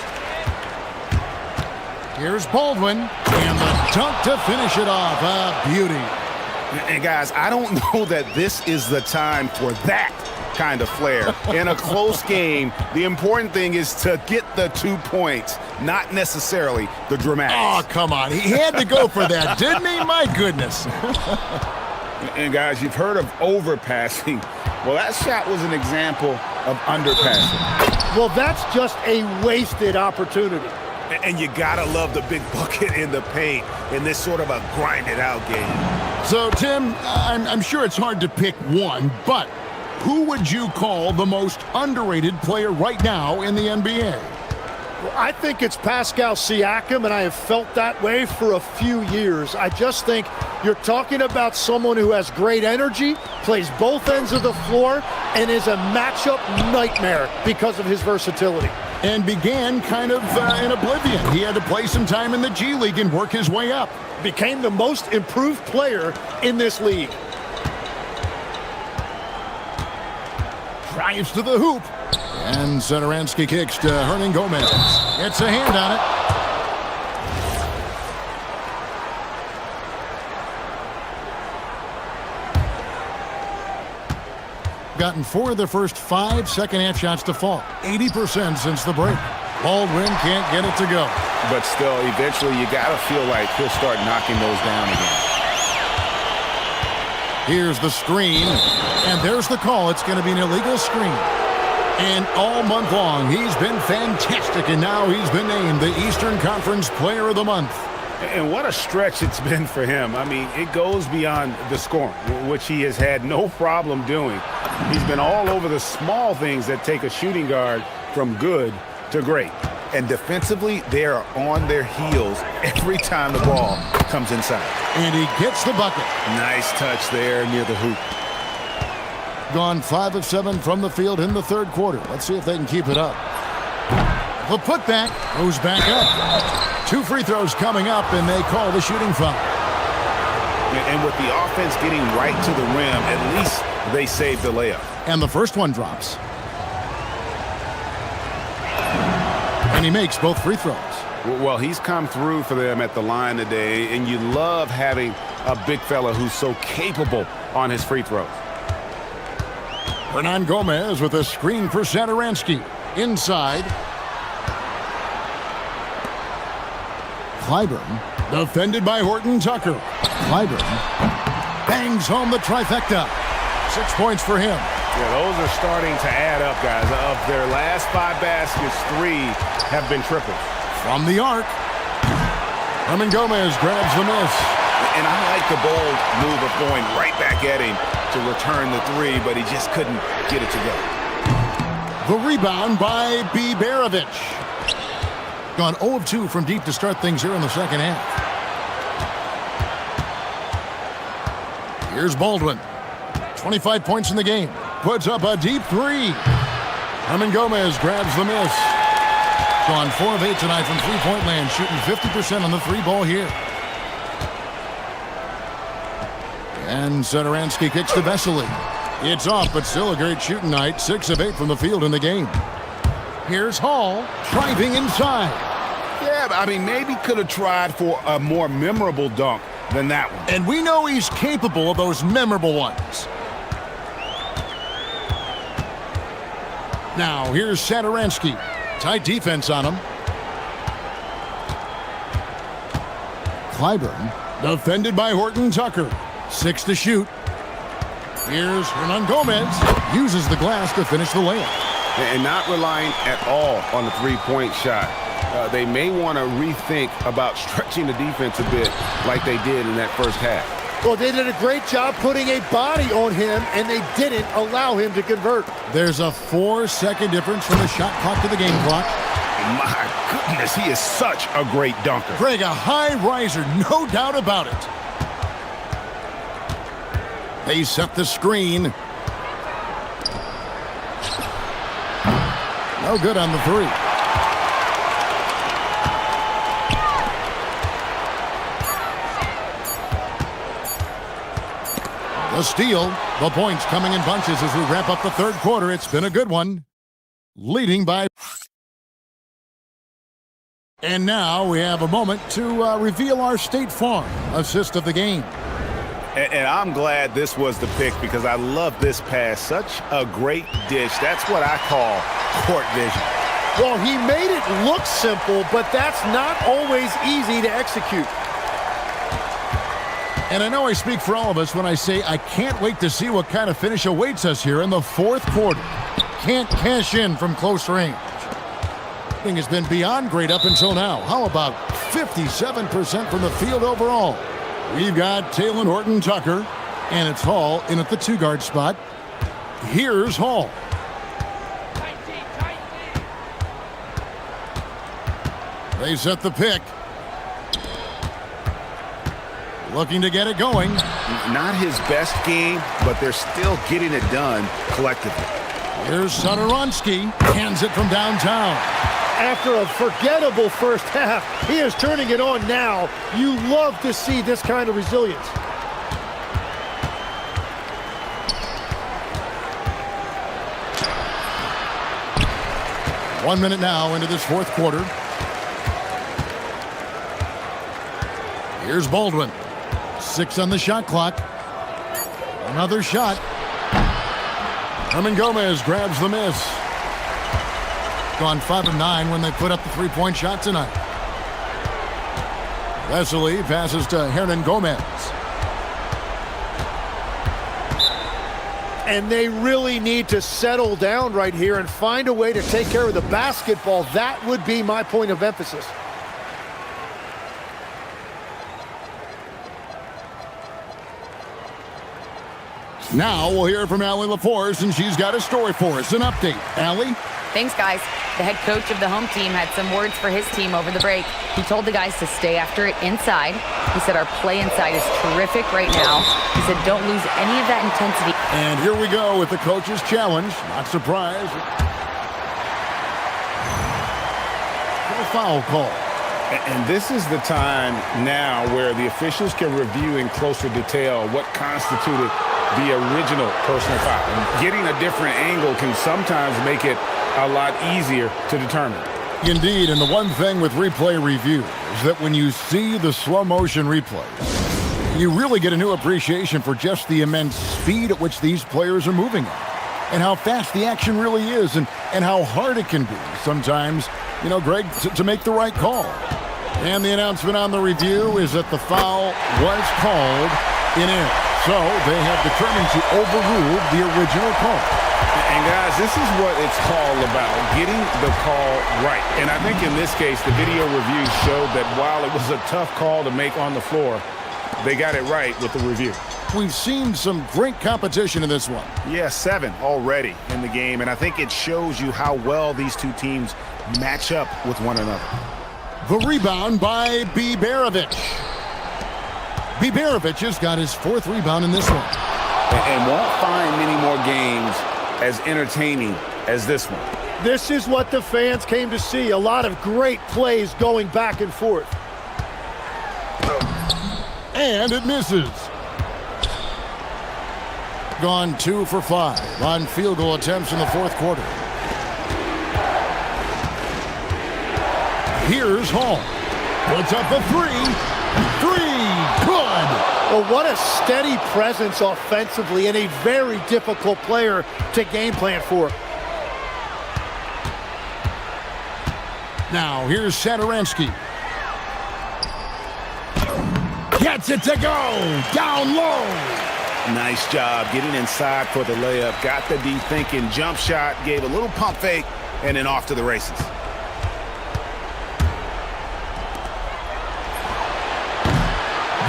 Here's Baldwin, and the dunk to finish it off. A beauty. And guys, I don't know that this is the time for that kind of flair. In a close game, the important thing is to get the 2 points, not necessarily the dramatics. Oh, come on. He had to go for that, didn't he? My goodness. And guys, you've heard of overpassing. Well, that shot was an example of underpassing. Well, that's just a wasted opportunity. And you gotta love the big bucket in the paint in this sort of a grind-it-out game. So, Tim, I'm sure it's hard to pick one, but who would you call the most underrated player right now in the NBA? Well, I think it's Pascal Siakam, and I have felt that way for a few years. I just think you're talking about someone who has great energy, plays both ends of the floor, and is a matchup nightmare because of his versatility. And began kind of in oblivion. He had to play some time in the G League and work his way up. Became the most improved player in this league. Drives to the hoop. And Satoransky kicks to Hernan Gomez. Gets a hand on it. Gotten 4 of their first 5 second-half shots to fall. 80% since the break. Baldwin can't get it to go. But still, eventually, you got to feel like he'll start knocking those down again. Here's the screen, and there's the call. It's going to be an illegal screen. And all month long, he's been fantastic, and now he's been named the Eastern Conference Player of the Month. And what a stretch it's been for him. I mean, it goes beyond the scoring, which he has had no problem doing. He's been all over the small things that take a shooting guard from good to great. And defensively, they are on their heels every time the ball comes inside. And he gets the bucket. Nice touch there near the hoop. Gone 5 of 7 from the field in the third quarter. Let's see if they can keep it up. The putback goes back up. 2 free throws coming up, and they call the shooting foul. And with the offense getting right to the rim, at least they saved the layup. And the first one drops. And he makes both free throws. Well, he's come through for them at the line today, and you love having a big fella who's so capable on his free throws. Hernan Gomez with a screen for Satoransky. Inside. Clyburn, defended by Horton Tucker. Clyburn bangs home the trifecta. 6 points for him. Yeah, those are starting to add up, guys. Of their last 5 baskets, 3 have been triples. From the arc, Hernan Gomez grabs the miss. And I like the bold move of going right back at him to return the 3, but he just couldn't get it to go. The rebound by Biberovic. Gone 0 of 2 from deep to start things here in the second half. Here's Baldwin. 25 points in the game. Puts up a deep 3. Hernan Gomez grabs the miss. Gone 4 of 8 tonight from three-point land, shooting 50% on the 3-ball here. And Satoransky kicks to Vesely. It's off, but still a great shooting night. 6 of 8 from the field in the game. Here's Hall, driving inside. Yeah, I mean, maybe could have tried for a more memorable dunk than that one. And we know he's capable of those memorable ones. Now, here's Satoransky. Tight defense on him. Clyburn, defended by Horton Tucker. 6 to shoot. Here's Hernan Gomez. Uses the glass to finish the layup. And not relying at all on the three-point shot. They may want to rethink about stretching the defense a bit like they did in that first half. Well, they did a great job putting a body on him, and they didn't allow him to convert. There's a 4-second difference from the shot clock to the game clock. My goodness, he is such a great dunker. Greg, a high riser, no doubt about it. They set the screen. No good on the 3. The steal. The points coming in bunches as we wrap up the third quarter. It's been a good one. Leading by... And now we have a moment to reveal our State Farm assist of the game. And I'm glad this was the pick because I love this pass. Such a great dish. That's what I call court vision. Well, he made it look simple, but that's not always easy to execute. And I know I speak for all of us when I say I can't wait to see what kind of finish awaits us here in the fourth quarter. Can't cash in from close range. Thing has been beyond great up until now. How about 57% from the field overall? We've got Taylor Horton-Tucker, and it's Hall in at the two-guard spot. Here's Hall. They set the pick. Looking to get it going. Not his best game, but they're still getting it done collectively. Here's Sudoronsky. Hands it from downtown. After a forgettable first half, he is turning it on now. You love to see this kind of resilience. One minute now into this fourth quarter. Here's Baldwin. 6 on the shot clock. Another shot. Herman Gomez grabs the miss. Gone 5 of 9 when they put up the three-point shot tonight. Vesely passes to Hernan Gomez. And they really need to settle down right here and find a way to take care of the basketball. That would be my point of emphasis. Now we'll hear from Allie LaForce, and she's got a story for us. An update. Allie? Thanks, guys. The head coach of the home team had some words for his team over the break. He told the guys to stay after it inside. He said our play inside is terrific right now. He said don't lose any of that intensity. And here we go with the coach's challenge. Not surprised. A foul call. And this is the time now where the officials can review in closer detail what constituted the original personal foul. And getting a different angle can sometimes make it a lot easier to determine. Indeed, and the one thing with replay review is that when you see the slow motion replay, you really get a new appreciation for just the immense speed at which these players are moving at, and how fast the action really is, and how hard it can be sometimes, you know, Greg, to make the right call. And the announcement on the review is that the foul was called in error. So they have determined to overrule the original call. And guys, this is what it's all about, getting the call right. And I think in this case, the video review showed that while it was a tough call to make on the floor, they got it right with the review. We've seen some great competition in this one. Yeah, 7 already in the game, and I think it shows you how well these two teams match up with one another. The rebound by Biberovic. Biberovic has got his 4th rebound in this one. And won't find many more games as entertaining as this one. This is what the fans came to see. A lot of great plays going back and forth. And it misses. Gone 2 for 5 on field goal attempts in the fourth quarter. Here's Hall. Puts up a 3. Good. Well, what a steady presence offensively and a very difficult player to game plan for. Now, here's Satoransky. Gets it to go. Down low. Nice job getting inside for the layup. Got the D thinking. Jump shot. Gave a little pump fake. And then off to the races.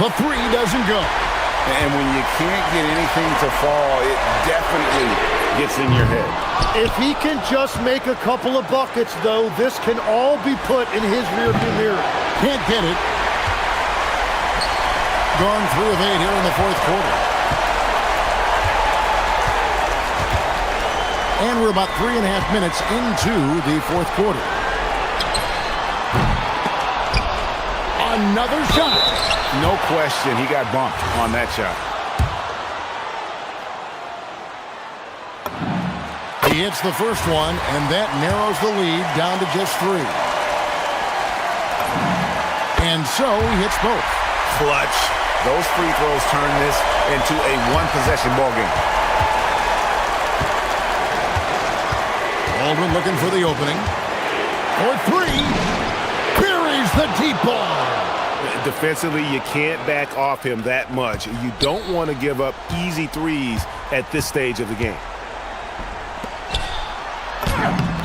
The 3 doesn't go. And when you can't get anything to fall, it definitely gets in your head. If he can just make a couple of buckets, though, this can all be put in his rearview mirror. Can't get it. Gone 3 of 8 here in the fourth quarter. And we're about 3.5 minutes into the fourth quarter. Another shot. No question, he got bumped on that shot. He hits the first one, and that narrows the lead down to just 3. And so he hits both. Clutch. Those free throws turn this into a one-possession ball game. Baldwin looking for the opening. For three. Buries the deep ball. Defensively, you can't back off him that much. You don't want to give up easy threes at this stage of the game.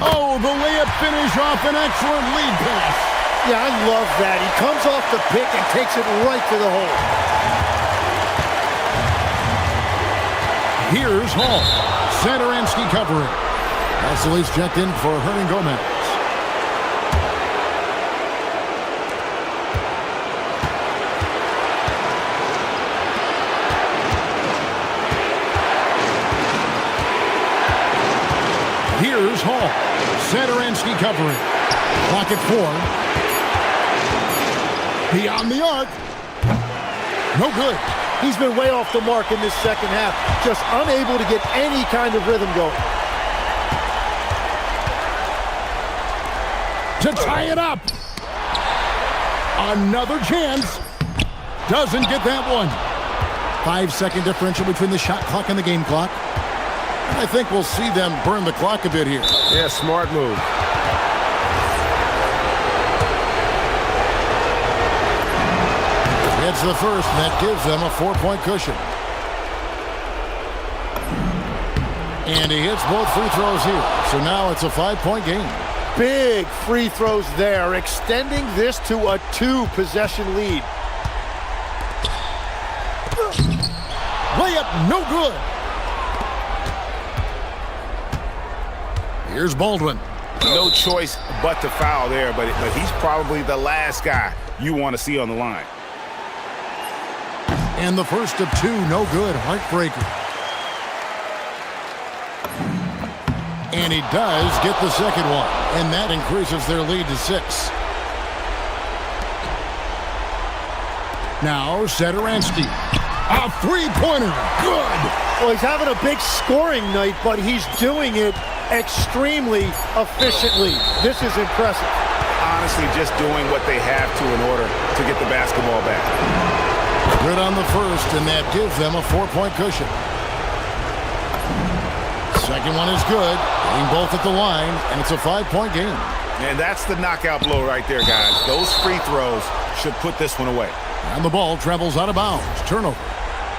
Oh, the layup finish off an excellent lead pass. Yeah, I love that. He comes off the pick and takes it right to the hole. Here's Hall. Satoransky covering. Vassili's checked in for Hernan Gomez. Here's Hall. Satoransky covering. Clock at 4. Beyond the arc. No good. He's been way off the mark in this second half. Just unable to get any kind of rhythm going. To tie it up. Another chance. Doesn't get that one. 5-second differential between the shot clock and the game clock. I think we'll see them burn the clock a bit here. Yeah, smart move. It's the first, and that gives them a 4-point cushion. And he hits both free throws here. So now it's a 5-point game. Big free throws there, extending this to a 2-possession lead. Layup, no good. Here's Baldwin. No choice but to foul there, but he's probably the last guy you want to see on the line. And the first of 2, no good. Heartbreaker. And he does get the second one. And that increases their lead to 6. Now, Satoransky. A 3-pointer. Good. Well, he's having a big scoring night, but he's doing it extremely efficiently. This is impressive. Honestly, just doing what they have to in order to get the basketball back. Good on the first, and that gives them a 4-point cushion. Second one is good. Getting both at the line, and it's a 5-point game. And that's the knockout blow right there, guys. Those free throws should put this one away. And the ball travels out of bounds. Turnover.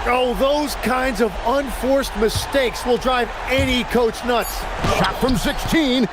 Oh, those kinds of unforced mistakes will drive any coach nuts. Shot from 16.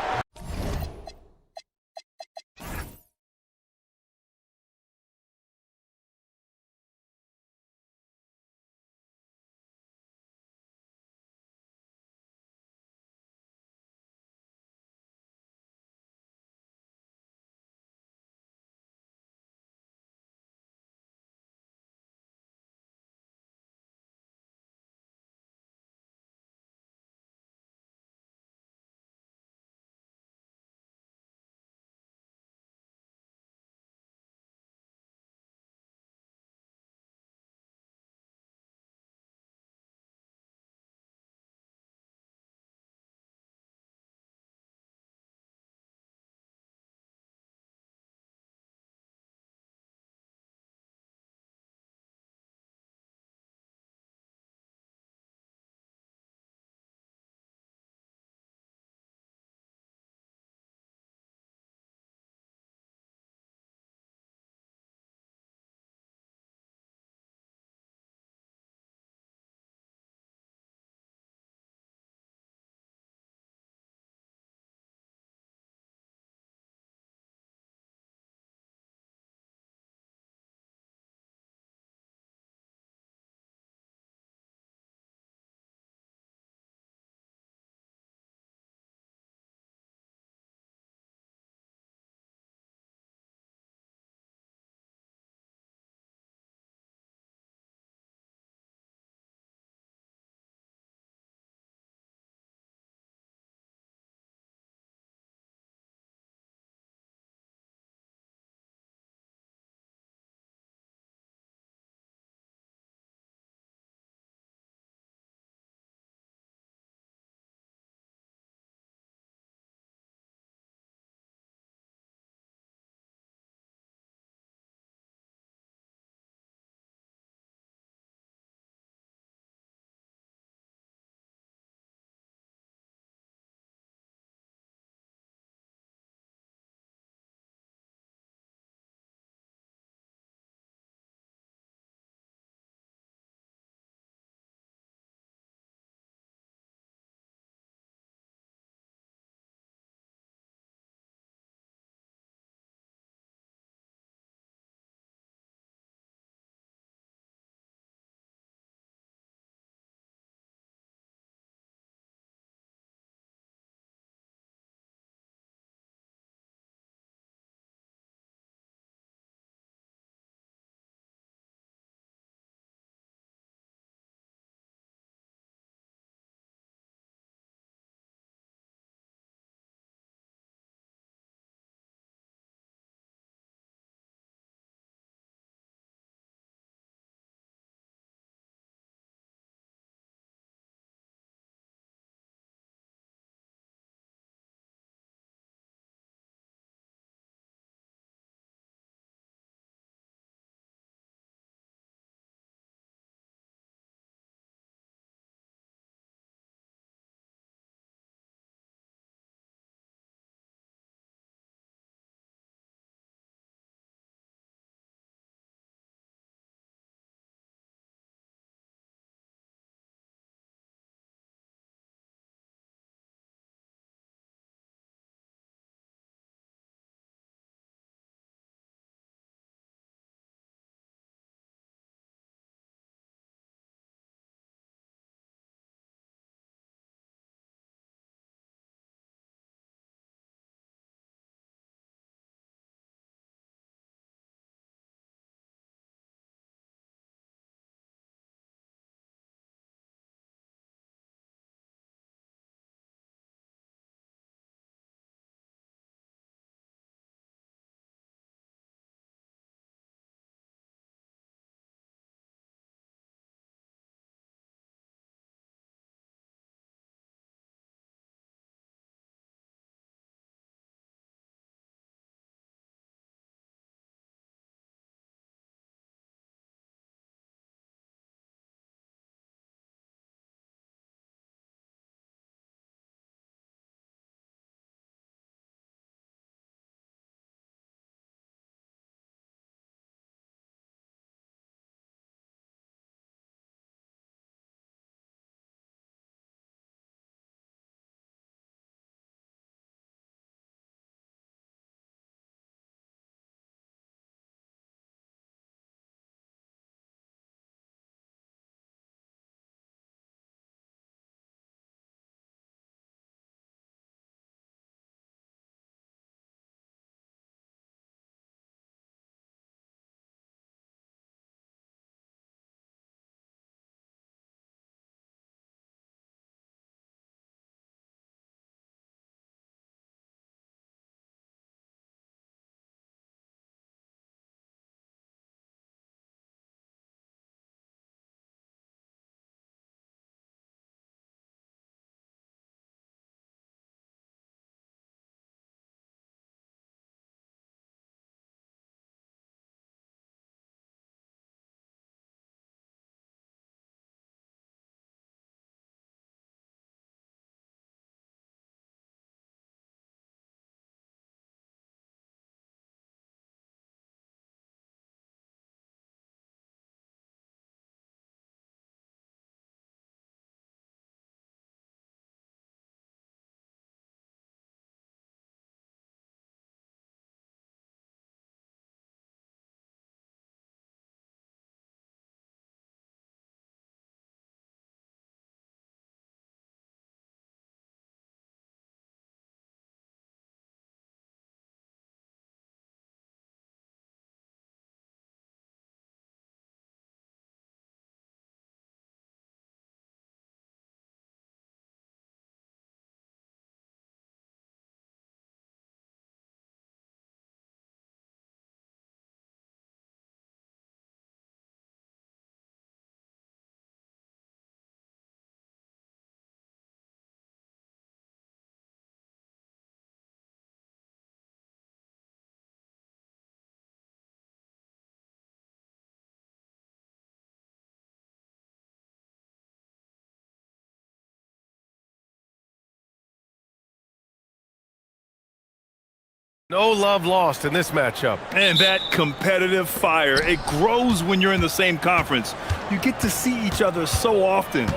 No love lost in this matchup. And that competitive fire, it grows when you're in the same conference. You get to see each other so often.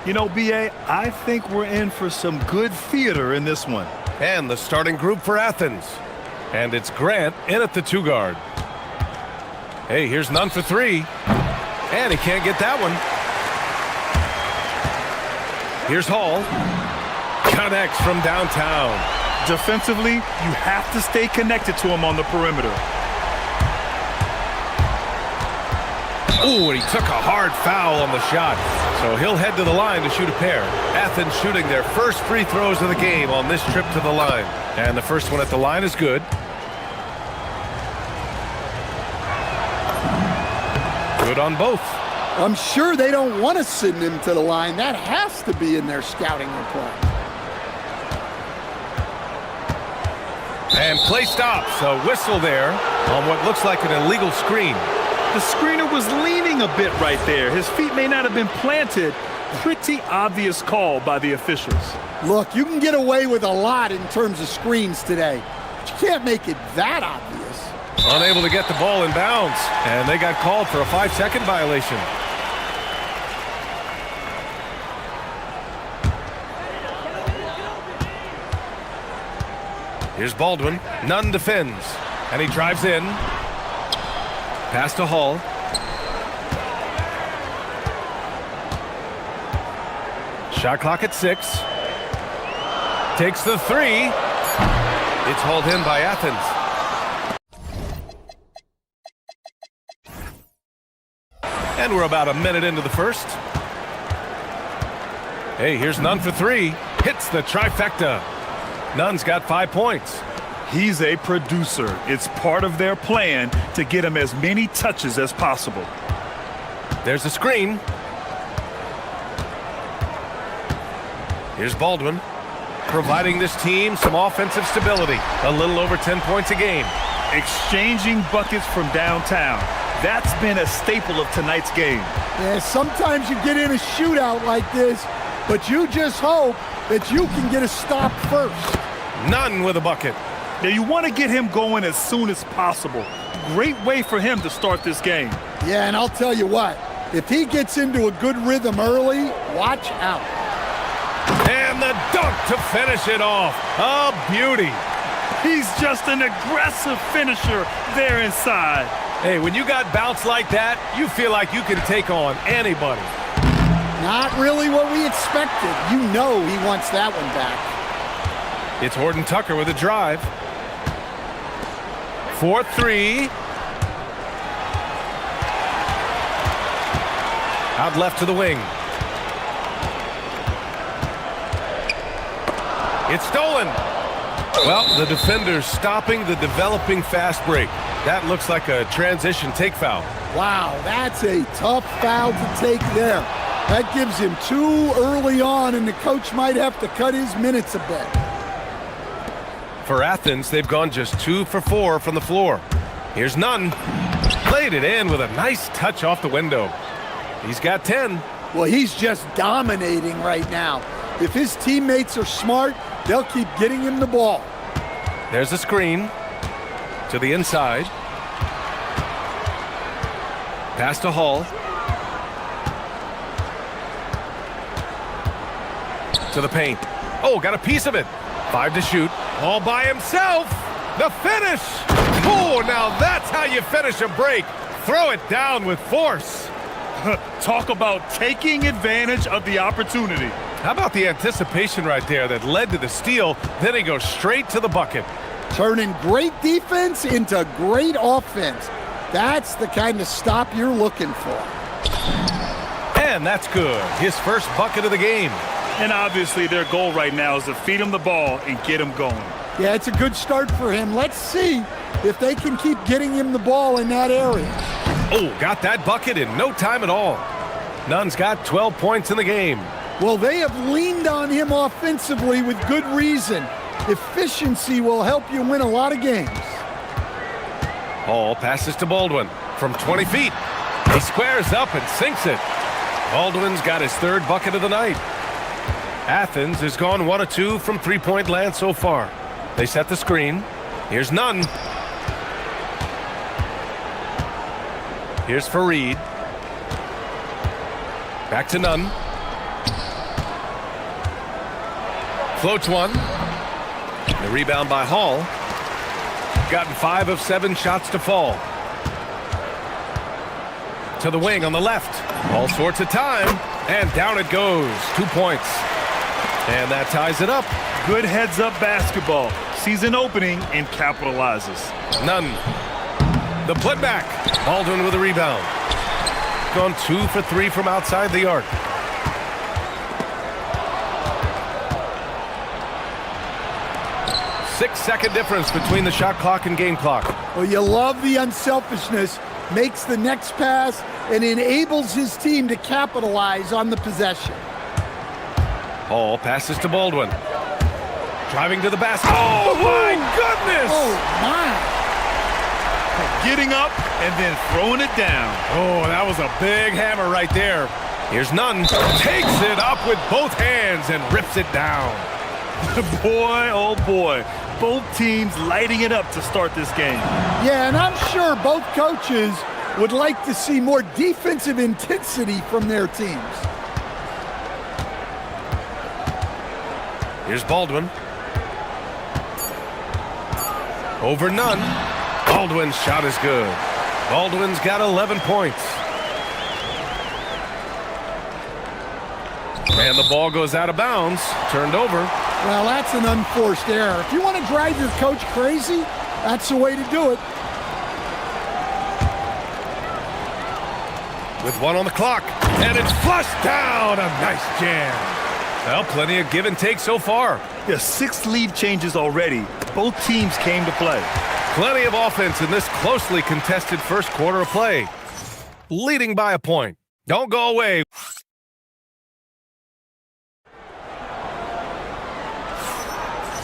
You know, BA, I think we're in for some good theater in this one. And the starting group for Athens. And it's Grant in at the 2 guard. Hey, here's none for 3. And he can't get that one. Here's Hall. Connects from downtown. Defensively, you have to stay connected to him on the perimeter. Ooh, and he took a hard foul on the shot. So he'll head to the line to shoot a pair. Athens shooting their first free throws of the game on this trip to the line. And the first one at the line is good. Good on both. I'm sure they don't want to send him to the line. That has to be in their scouting report. And play stops. A whistle there on what looks like an illegal screen. The screener was leaning a bit right there. His feet may not have been planted. Pretty obvious call by the officials. Look, you can get away with a lot in terms of screens today, but you can't make it that obvious. Unable to get the ball in bounds, and they got called for a 5-second violation. Here's Baldwin. Nunn defends, and he drives in. Pass to Hall. Shot clock at 6. Takes the 3. It's hauled in by Athens. And we're about a minute into the first. Hey, here's Nunn for 3. Hits the trifecta. Nunn's got 5 points. He's a producer. It's part of their plan to get him as many touches as possible. There's a screen. Here's Baldwin, providing this team some offensive stability. A little over 10 points a game. Exchanging buckets from downtown. That's been a staple of tonight's game. Yeah, sometimes you get in a shootout like this, but you just hope that you can get a stop first. Nunn with a bucket. Now, you want to get him going as soon as possible. Great way for him to start this game. Yeah, and I'll tell you what, if he gets into a good rhythm early, watch out. And the dunk to finish it off. A beauty. He's just an aggressive finisher there inside. Hey, when you got bounce like that, you feel like you can take on anybody. Not really what we expected. You know he wants that one back. It's Horton Tucker with a drive. 4-3. Out left to the wing. It's stolen. Well, the defender's stopping the developing fast break. That looks like a transition take foul. Wow, that's a tough foul to take there. That gives him 2 early on, and the coach might have to cut his minutes a bit. For Athens, they've gone just 2 for 4 from the floor. Here's Nunn. Played it in with a nice touch off the window. He's got 10. Well, he's just dominating right now. If his teammates are smart, they'll keep getting him the ball. There's a screen to the inside. Pass to Hall. To the paint. Oh, got a piece of it. 5 to shoot. All by himself. The finish. Oh, now that's how you finish a break. Throw it down with force. Talk about taking advantage of the opportunity. How about the anticipation right there that led to the steal? Then he goes straight to the bucket. Turning great defense into great offense. That's the kind of stop you're looking for. And that's good. His first bucket of the game. And obviously their goal right now is to feed him the ball and get him going. Yeah, it's a good start for him. Let's see if they can keep getting him the ball in that area. Oh, got that bucket in no time at all. Nunn's got 12 points in the game. Well, they have leaned on him offensively with good reason. Efficiency will help you win a lot of games. Hall passes to Baldwin from 20 feet. He squares up and sinks it. Baldwin's got his 3rd bucket of the night. Athens has gone 1 of 2 from 3-point land so far. They set the screen. Here's none. Here's Fareed. Back to none. Floats one. The rebound by Hall. Gotten 5 of 7 shots to fall. To the wing on the left. All sorts of time. And down it goes. 2 points. And that ties it up. Good heads-up basketball. Sees an opening and capitalizes. None. The putback. Baldwin with a rebound. Gone 2 for 3 from outside the arc. Six-second difference between the shot clock and game clock. Well, you love the unselfishness. Makes the next pass and enables his team to capitalize on the possession. Hall passes to Baldwin. Driving to the basket. Oh, my goodness! Oh, my. Getting up and then throwing it down. Oh, that was a big hammer right there. Here's none. Takes it up with both hands and rips it down. Boy, oh boy. Both teams lighting it up to start this game. Yeah, and I'm sure both coaches would like to see more defensive intensity from their teams. Here's Baldwin. Over none. Baldwin's shot is good. Baldwin's got 11 points. And the ball goes out of bounds. Turned over. Well, that's an unforced error. If you want to drive your coach crazy, that's the way to do it. With 1 on the clock. And it's flushed down. A nice jam. Well, plenty of give and take so far. Yeah, 6 lead changes already. Both teams came to play. Plenty of offense in this closely contested first quarter of play. Leading by a point. Don't go away.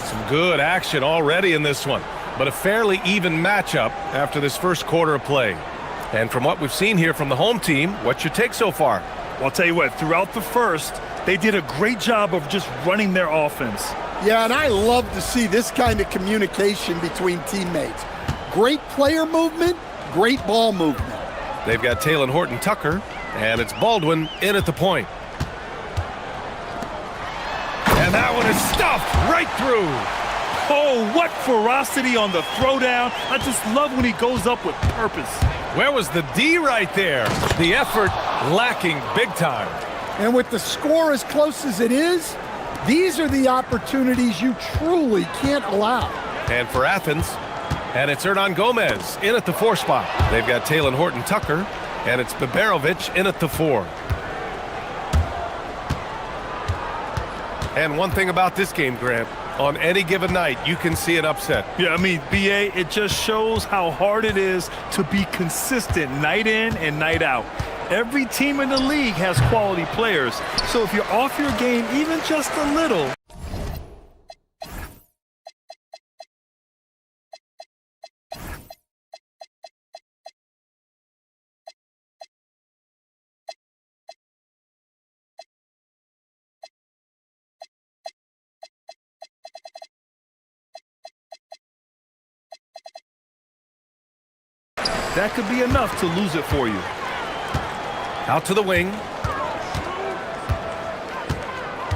Some good action already in this one, but a fairly even matchup after this first quarter of play. And from what we've seen here from the home team, what's your take so far? Well, I'll tell you what, throughout the first, they did a great job of just running their offense. Yeah, and I love to see this kind of communication between teammates. Great player movement, great ball movement. They've got Taylor Horton-Tucker, and it's Baldwin in at the point. And that one is stuffed right through. Oh, what ferocity on the throwdown. I just love when he goes up with purpose. Where was the D right there? The effort lacking big time. And with the score as close as it is, these are the opportunities you truly can't allow. And for Athens, and it's Hernan Gomez in at the 4 spot. They've got Taylor Horton-Tucker, and it's Beberovic in at the 4. And one thing about this game, Grant, on any given night, you can see an upset. Yeah, I mean, BA, it just shows how hard it is to be consistent night in and night out. Every team in the league has quality players, so if you're off your game even just a little, that could be enough to lose it for you. Out to the wing.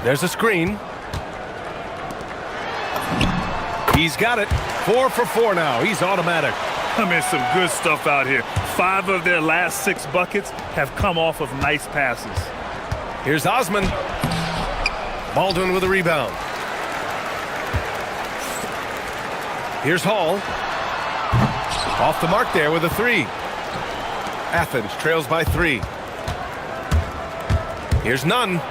There's a screen. He's got it. 4 for 4 now. He's automatic. I mean, some good stuff out here. 5 of their last 6 buckets have come off of nice passes. Here's Osman. Baldwin with a rebound. Here's Hall. Off the mark there with a 3. Athens trails by 3. Here's none.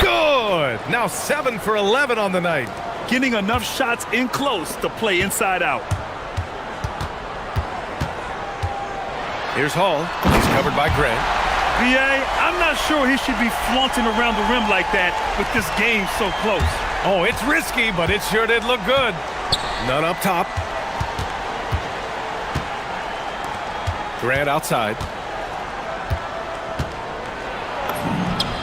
Good! Now 7 for 11 on the night. Getting enough shots in close to play inside out. Here's Hall. He's covered by Grant. BA, I'm not sure he should be flaunting around the rim like that with this game so close. Oh, it's risky, but it sure did look good. None up top. Grant outside.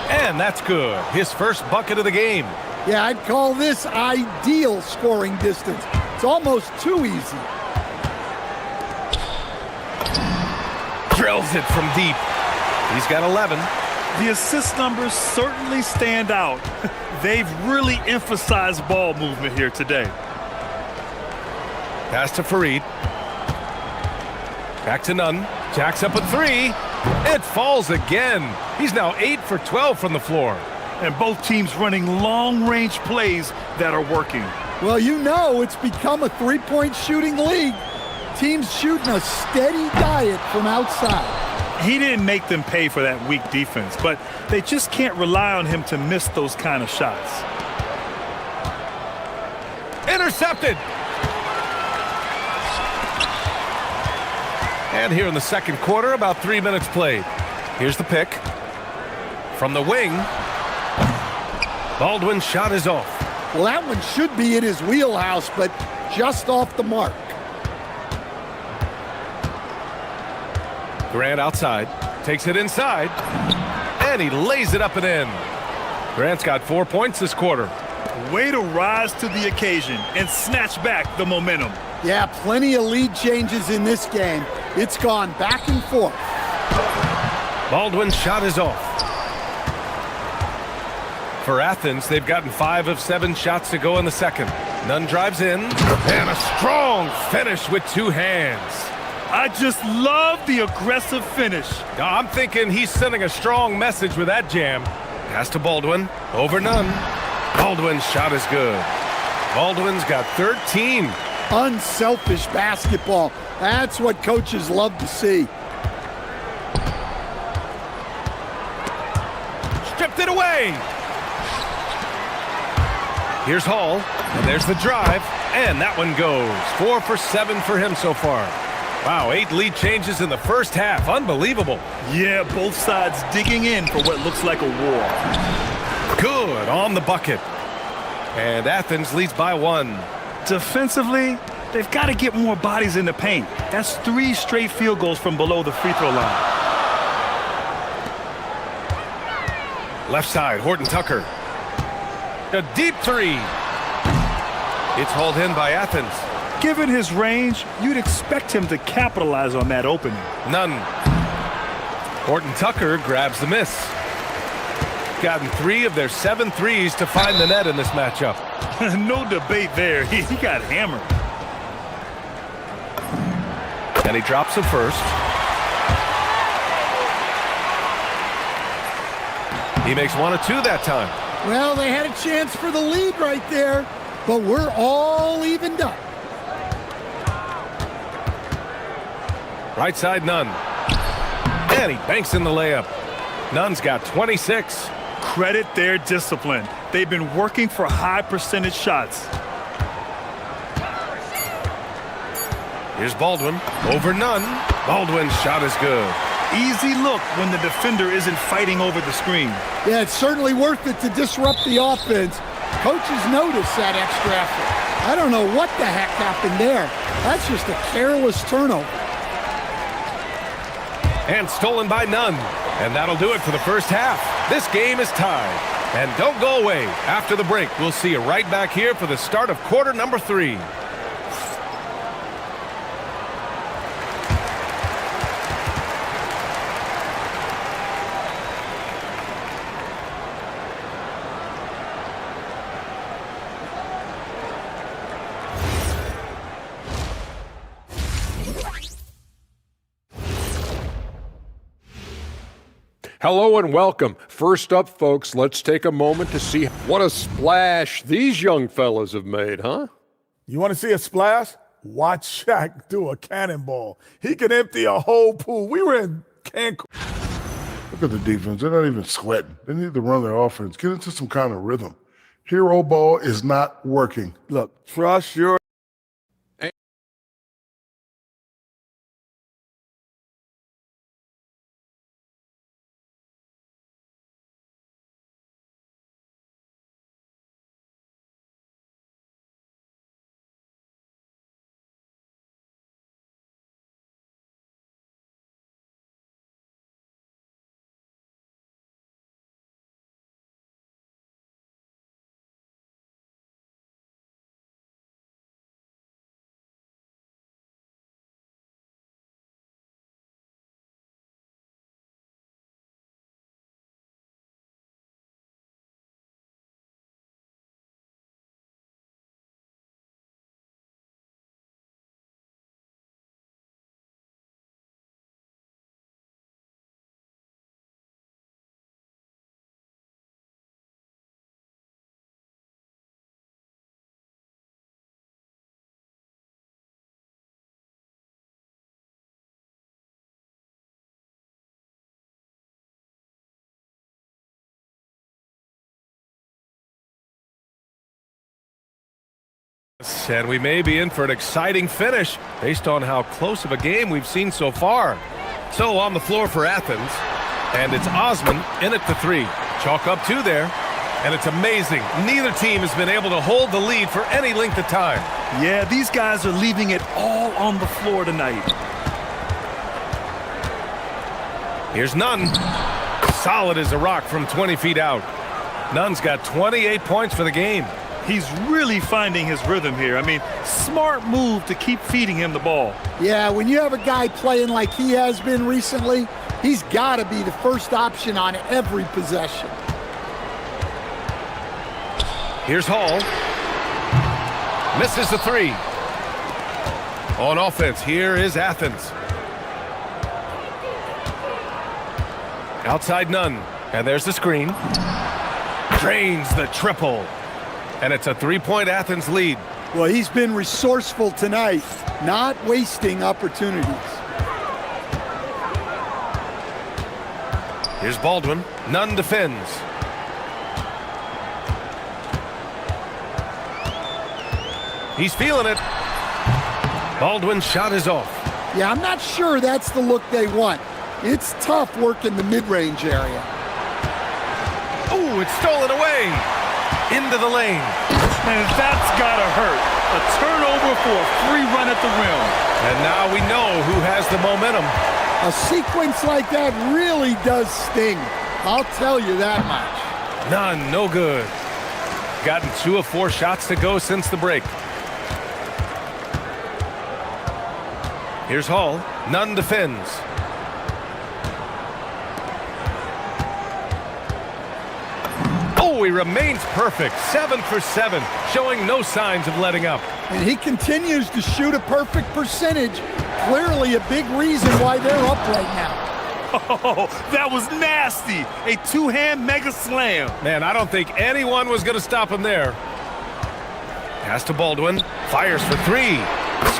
And that's good. His first bucket of the game. Yeah, I'd call this ideal scoring distance. It's almost too easy. Drills it from deep. He's got 11. The assist numbers certainly stand out. They've really emphasized ball movement here today. Pass to Fareed. Back to Nunn. Jacks up a three. It falls again. He's now 8 for 12 from the floor. And both teams running long-range plays that are working. Well, you know it's become a three-point shooting league. Teams shooting a steady diet from outside. He didn't make them pay for that weak defense, but they just can't rely on him to miss those kind of shots. Intercepted. And here in the second quarter, about 3 minutes played. Here's the pick. From the wing. Baldwin's shot is off. Well, that one should be in his wheelhouse, but just off the mark. Grant outside. Takes it inside. And he lays it up and in. Grant's got 4 points this quarter. Way to rise to the occasion and snatch back the momentum. Yeah, plenty of lead changes in this game. It's gone back and forth. Baldwin's shot is off. For Athens, they've gotten 5 of 7 shots to go in the second. Nunn drives in, and a strong finish with 2 hands. I just love the aggressive finish. Now, I'm thinking he's sending a strong message with that jam. Pass to Baldwin, over Nunn. Baldwin's shot is good. Baldwin's got 13. Unselfish basketball. That's what coaches love to see. Stripped it away. Here's Hall, and there's the drive, and that one goes. 4 for 7 for him so far. Wow, 8 lead changes in the first half. Unbelievable. Yeah, both sides digging in for what looks like a war. Good on the bucket. And Athens leads by 1. Defensively, they've got to get more bodies in the paint. That's 3 straight field goals from below the free throw line. Left side, Horton Tucker. A deep 3. It's hauled in by Athens. Given his range, you'd expect him to capitalize on that opening. None. Horton Tucker grabs the miss. Gotten 3 of their 7 threes to find the net in this matchup. No debate there. He got hammered. And he drops the first. He makes 1 of 2 that time. Well, they had a chance for the lead right there, but we're all evened up. Right side, Nunn. And he banks in the layup. Nunn's got 26. Credit their discipline. They've been working for high percentage shots. Here's Baldwin. Over Nunn. Baldwin's shot is good. Easy look when the defender isn't fighting over the screen. Yeah, it's certainly worth it to disrupt the offense. Coaches notice that extra effort. I don't know what the heck happened there. That's just a careless turnover. And stolen by Nunn. And that'll do it for the first half. This game is tied. And don't go away. After the break, we'll see you right back here for the start of quarter number 3. Hello and welcome. First up, folks, let's take a moment to see what a splash these young fellas have made, huh? You want to see a splash? Watch Shaq do a cannonball. He can empty a whole pool. We were in Cancun. Look at the defense. They're not even sweating. They need to run their offense. Get into some kind of rhythm. Hero ball is not working. Look, trust your And we may be in for an exciting finish based on how close of a game we've seen so far. So on the floor for Athens, and it's Osman in at the 3. Chalk up 2 there, and it's amazing. Neither team has been able to hold the lead for any length of time. Yeah, these guys are leaving it all on the floor tonight. Here's Nunn. Solid as a rock from 20 feet out. Nunn's got 28 points for the game. He's really finding his rhythm here. I mean, smart move to keep feeding him the ball. Yeah, when you have a guy playing like he has been recently, he's got to be the first option on every possession. Here's Hall. Misses the 3. On offense, here is Athens. Outside Nunn. And there's the screen. Drains the triple. And it's a 3-point Athens lead. Well, he's been resourceful tonight, not wasting opportunities. Here's Baldwin. Nunn defends. He's feeling it. Baldwin's shot is off. Yeah, I'm not sure that's the look they want. It's tough working the mid-range area. Oh, it's stolen away. Into the lane. And that's gotta hurt. A turnover for a free run at the rim. And now we know who has the momentum. A sequence like that really does sting. I'll tell you that much. None, no good. Gotten 2 of 4 shots to go since the break. Here's Hall. Nunn defends. Oh, he remains perfect. 7 for 7, showing no signs of letting up. And he continues to shoot a perfect percentage. Clearly a big reason why they're up right now. Oh, that was nasty. A 2-hand mega slam. Man, I don't think anyone was going to stop him there. Pass to Baldwin. Fires for 3.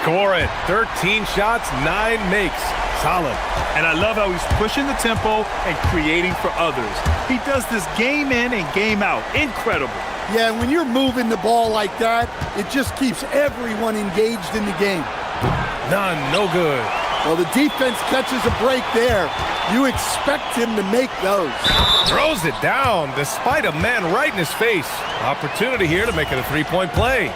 Score it. 13 shots, 9 makes. Solid. And I love how he's pushing the tempo and creating for others. He does this game in and game out. Incredible. Yeah, when you're moving the ball like that, it just keeps everyone engaged in the game. None, no good. Well, the defense catches a break there. You expect him to make those. Throws it down despite a man right in his face. Opportunity here to make it a 3-point play.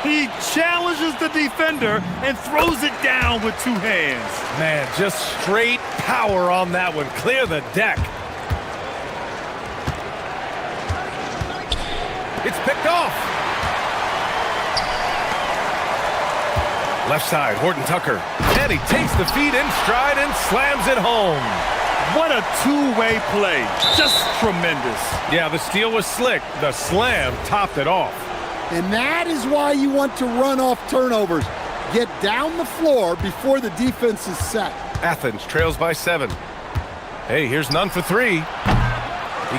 He challenges the defender and throws it down with 2 hands. Man, just straight power on that one. Clear the deck. It's picked off. Left side, Horton Tucker. And he takes the feed in stride and slams it home. What a 2-way play. Just tremendous. Yeah, the steal was slick. The slam topped it off. And that is why you want to run off turnovers. Get down the floor before the defense is set. Athens trails by 7. Hey, here's Nunn for 3. He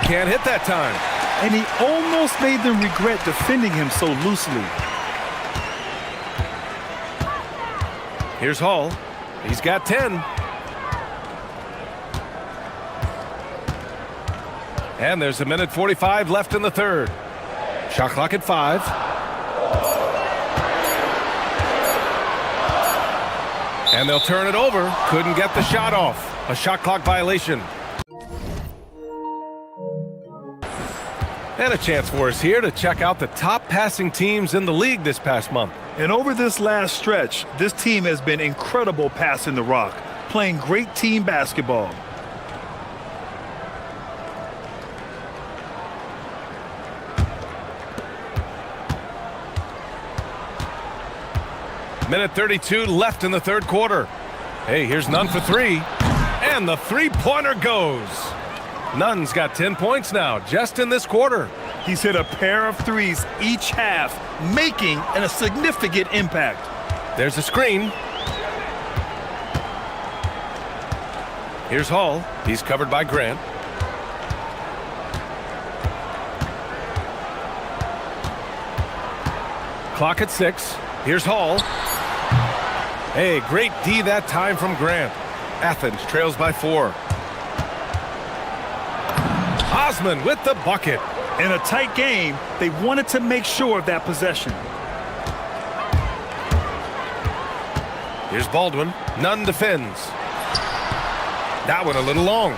can't hit that time. And he almost made them regret defending him so loosely. Here's Hall. He's got 10. And there's 1:45 left in the third. Shot clock at 5. And they'll turn it over. Couldn't get the shot off. A shot clock violation. And a chance for us here to check out the top passing teams in the league this past month. And over this last stretch, this team has been incredible passing the rock, playing great team basketball. Minute 32 left in the third quarter. Hey, here's Nunn for 3. And the 3-pointer goes. Nunn's got 10 points now, just in this quarter. He's hit a pair of 3s each half, making a significant impact. There's a screen. Here's Hall. He's covered by Grant. Clock at 6. Here's Hall. Hey, great D that time from Grant. Athens trails by 4. Osman with the bucket. In a tight game, they wanted to make sure of that possession. Here's Baldwin. Nunn defends. That one a little long.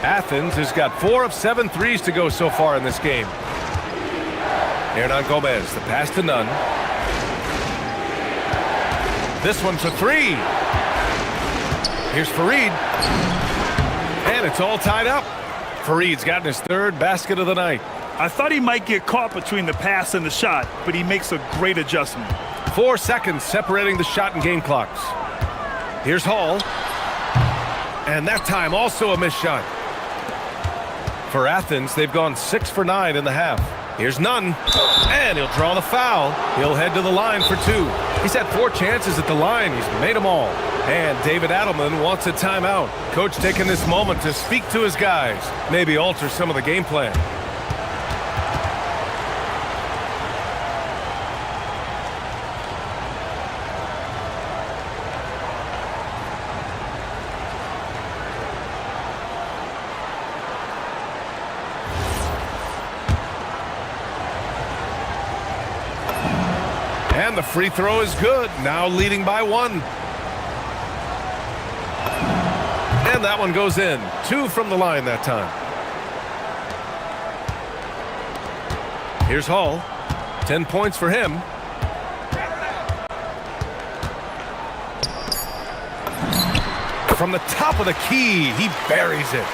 Athens has got 4 of 7 threes to go so far in this game. Hernan Gomez, the pass to Nunn. This one's a 3. Here's Fareed. And it's all tied up. Fareed's gotten his 3rd basket of the night. I thought he might get caught between the pass and the shot, but he makes a great adjustment. 4 seconds separating the shot and game clocks. Here's Hall. And that time also a missed shot. For Athens, they've gone 6 for 9 in the half. Here's Nunn. And he'll draw the foul. He'll head to the line for 2. He's had 4 chances at the line. He's made them all. And David Adelman wants a timeout. Coach taking this moment to speak to his guys. Maybe alter some of the game plan. And the free throw is good. Now leading by 1. And that one goes in. 2 from the line that time. Here's Hall. 10 points for him. From the top of the key, he buries it.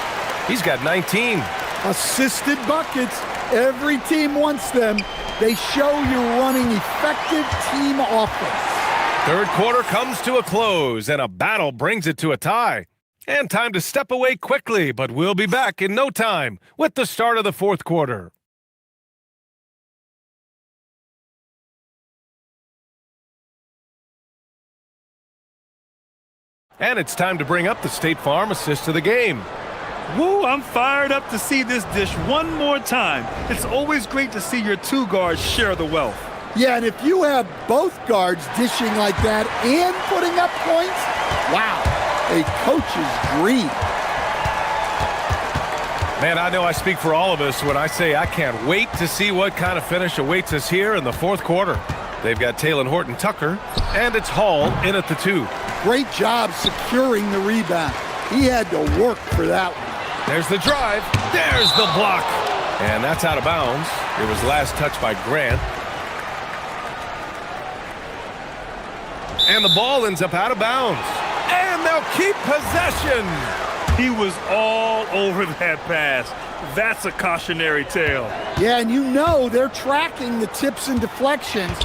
He's got 19. Assisted buckets. Every team wants them. They show you're running effective team offense. 3rd quarter comes to a close, and a battle brings it to a tie. And time to step away quickly, but we'll be back in no time with the start of the 4th quarter. And it's time to bring up the State Farm assist to the game. Woo, I'm fired up to see this dish one more time. It's always great to see your 2 guards share the wealth. Yeah, and if you have both guards dishing like that and putting up points, wow, a coach's dream. Man, I know I speak for all of us when I say I can't wait to see what kind of finish awaits us here in the 4th quarter. They've got Talon Horton-Tucker, and it's Hall in at the 2. Great job securing the rebound. He had to work for that one. There's the drive. There's the block. And that's out of bounds. It was last touched by Grant. And the ball ends up out of bounds. And they'll keep possession. He was all over that pass. That's a cautionary tale. Yeah, and you know they're tracking the tips and deflections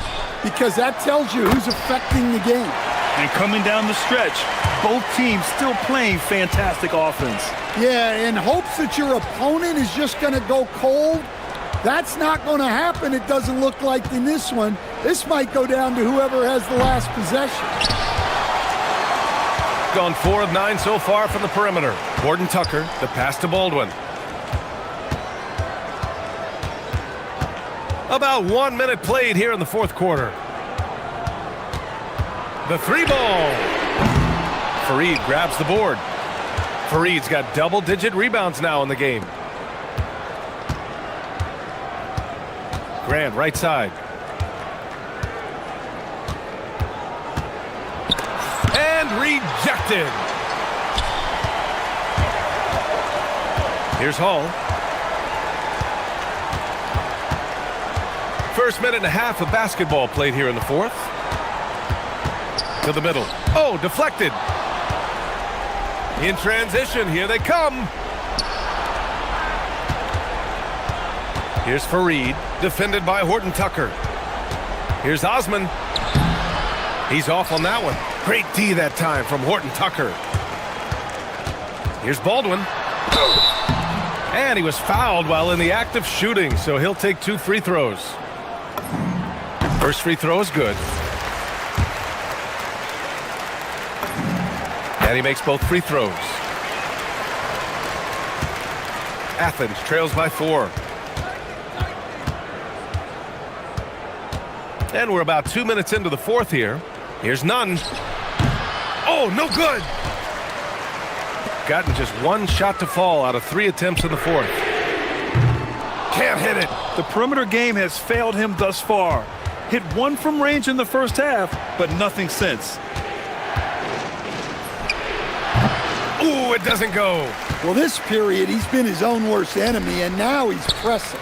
because that tells you who's affecting the game. And coming down the stretch, both teams still playing fantastic offense. Yeah, in hopes that your opponent is just going to go cold. That's not going to happen, it doesn't look like in this one. This might go down to whoever has the last possession. Gone 4 of 9 so far from the perimeter. Horton-Tucker, the pass to Baldwin. About 1 minute played here in the 4th quarter. The 3 ball. Fareed grabs the board. Fareed's got double-digit rebounds now in the game. Grant, right side. And rejected. Here's Hall. First minute and a half of basketball played here in the 4th. To the middle. Oh, deflected. In transition, here they come. Here's Fareed, defended by Horton-Tucker. Here's Osman. He's off on that one. Great D that time from Horton-Tucker. Here's Baldwin. And he was fouled while in the act of shooting, so he'll take 2 free throws. First free throw is good. And he makes both free throws. Athens trails by 4. And we're about 2 minutes into the 4th here. Here's Nunn. Oh, no good. Gotten just 1 shot to fall out of 3 attempts in the 4th. Can't hit it. The perimeter game has failed him thus far. Hit one from range in the first half, but nothing since. Ooh, it doesn't go. Well, this period, he's been his own worst enemy, and now he's pressing.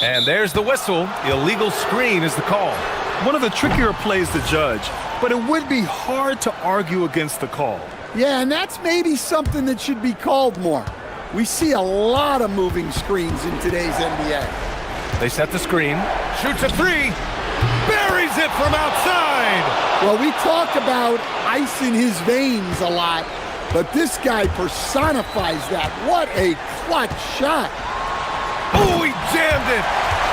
And there's the whistle. Illegal screen is the call. One of the trickier plays to judge, but it would be hard to argue against the call. Yeah, and that's maybe something that should be called more. We see a lot of moving screens in today's NBA. They set the screen. Shoots a three. Buries it from outside. Well, we talk about ice in his veins a lot, but this guy personifies that. What a clutch shot. Oh, he jammed it.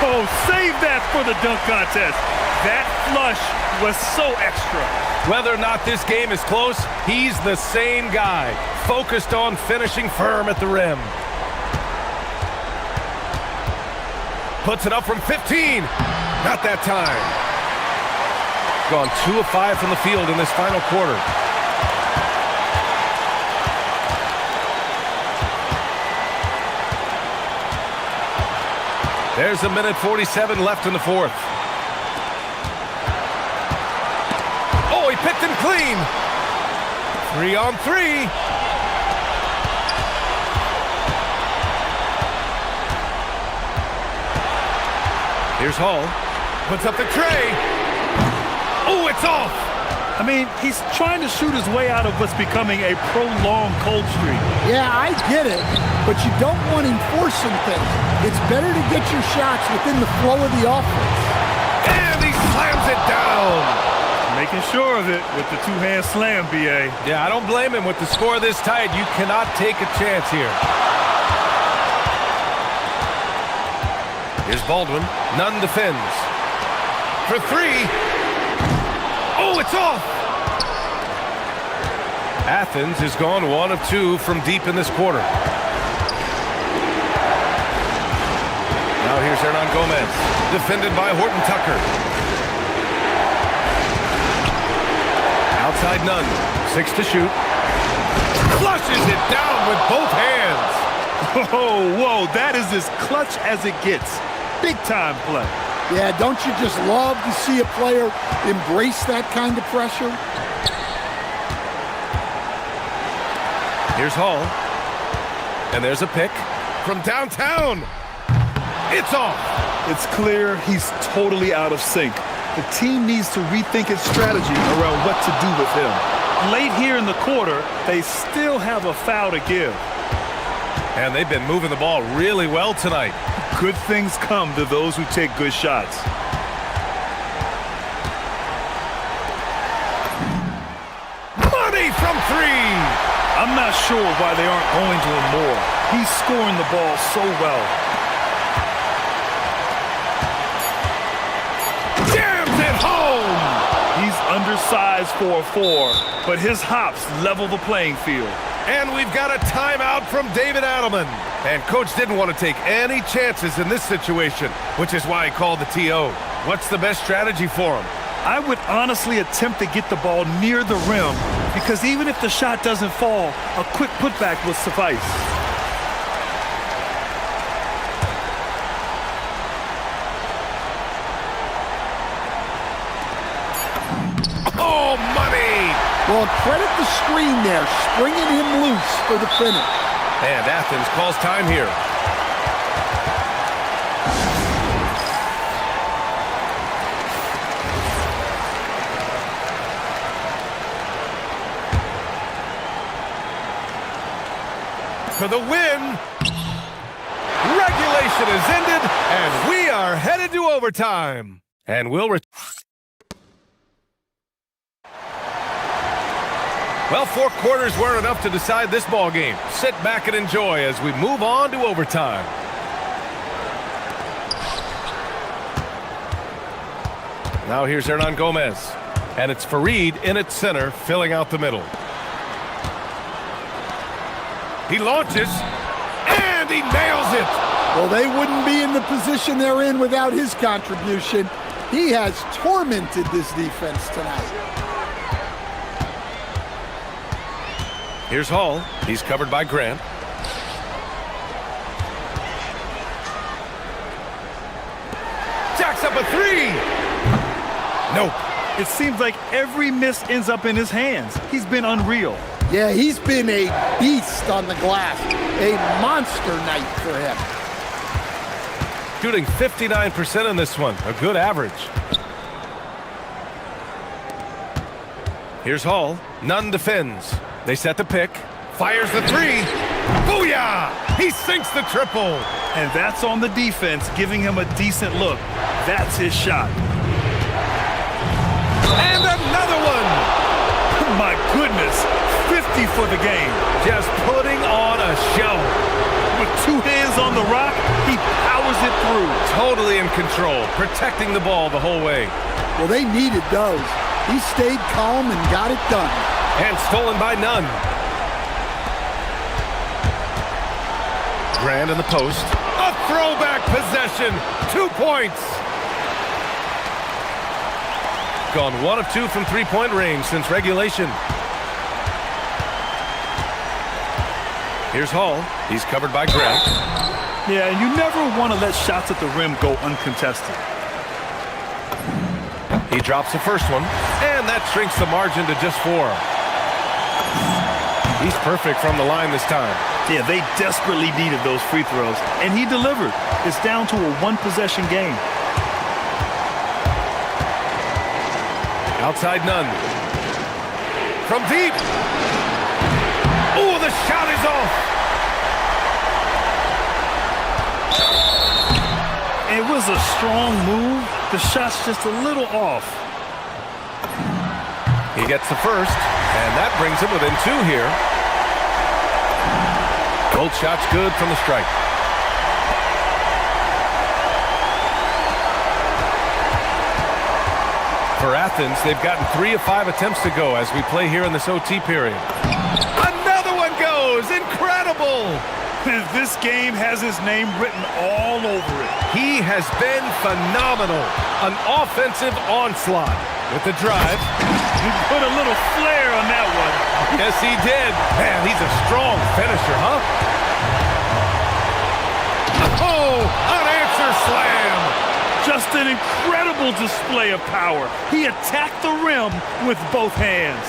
Oh, save that for the dunk contest. That flush was so extra. Whether or not this game is close, he's the same guy, focused on finishing firm at the rim. Puts it up from 15. Not that time. Gone 2 of 5 from the field in this final quarter. There's a minute 47 left in the fourth. Oh, he picked him clean. 3 on 3. Here's Hall. Puts up the tray. Oh, it's off. I mean, he's trying to shoot his way out of what's becoming a prolonged cold streak. Yeah, I get it, but you don't want him forcing things. It's better to get your shots within the flow of the offense. And he slams it down. Making sure of it with the two-hand slam, B.A. Yeah, I don't blame him. With the score this tight, you cannot take a chance here. Here's Baldwin. Nunn defends. For 3. Oh, it's off! Athens has gone 1 of 2 from deep in this quarter. Now here's Hernan Gomez, defended by Horton Tucker. Outside Nunn, 6 to shoot. Flushes it down with both hands. Oh, whoa, that is as clutch as it gets. Big time play. Yeah, don't you just love to see a player embrace that kind of pressure? Here's Hall. And there's a pick from downtown. It's off. It's clear he's totally out of sync. The team needs to rethink its strategy around what to do with him. Late here in the quarter, they still have a foul to give. And they've been moving the ball really well tonight. Good things come to those who take good shots. Money from 3. I'm not sure why they aren't going to him more. He's scoring the ball so well. Jams it home. He's undersized for a 4, but his hops level the playing field. And we've got a timeout from David Adelman. And coach didn't want to take any chances in this situation, which is why he called the TO. What's the best strategy for him? I would honestly attempt to get the ball near the rim, because even if the shot doesn't fall, a quick putback will suffice. Oh, money! Well, credit the screen there, springing him loose for the finish. And Athens calls time here. For the win. Regulation is ended, and we are headed to overtime. And we'll Well, 4 quarters weren't enough to decide this ball game. Sit back and enjoy as we move on to overtime. Now here's Hernan Gomez. And it's Fareed in at center, filling out the middle. He launches, and he nails it. Well, they wouldn't be in the position they're in without his contribution. He has tormented this defense tonight. Here's Hall. He's covered by Grant. a three. Nope. It seems like every miss ends up in his hands. He's been unreal. Yeah, he's been a beast on the glass. A monster night for him. Shooting 59% in this one. A good average. Here's Hall. Nunn defends. They set the pick. Fires the three. Booyah! He sinks the triple. And that's on the defense, giving him a decent look. That's his shot. And another one! My goodness, 50 for the game. Just putting on a show. With two hands on the rock, he powers it through. Totally in control, protecting the ball the whole way. Well, they needed those. He stayed calm and got it done. And stolen by Nunn. Grand in the post. A throwback possession. 2 points. Gone 1 of 2 from three-point range since regulation. Here's Hall. He's covered by Grant. Yeah, you never want to let shots at the rim go uncontested. He drops the first one, and that shrinks the margin to just 4. He's perfect from the line this time. Yeah, they desperately needed those free throws, and he delivered. It's down to a one-possession game. Outside Nunn. From deep. Oh, the shot is off. It was a strong move. The shot's just a little off. He gets the first, and that brings him within 2 here. Both shots good from the strike. For Athens, they've gotten 3 of 5 attempts to go as we play here in this OT period. Another one goes! Incredible! This game has his name written all over it. He has been phenomenal. An offensive onslaught. With the drive. He put a little flair on that one. Yes, he did. Man, he's a strong finisher, huh? Oh, an answer slam. Just an incredible display of power. He attacked the rim with both hands.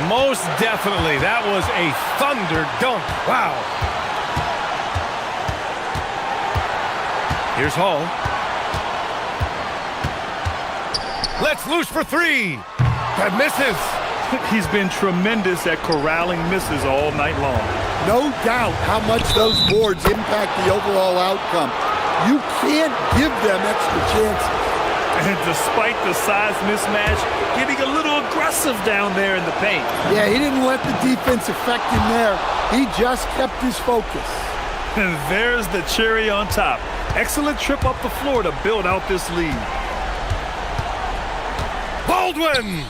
Most definitely. That was a thunder dunk. Wow. Here's Hall. Let's loose for 3. That misses. He's been tremendous at corralling misses all night long. No doubt how much those boards impact the overall outcome. You can't give them extra chances. And despite the size mismatch, getting a little aggressive down there in the paint. Yeah, he didn't let the defense affect him there. He just kept his focus. And there's the cherry on top. Excellent trip up the floor to build out this lead. Baldwin!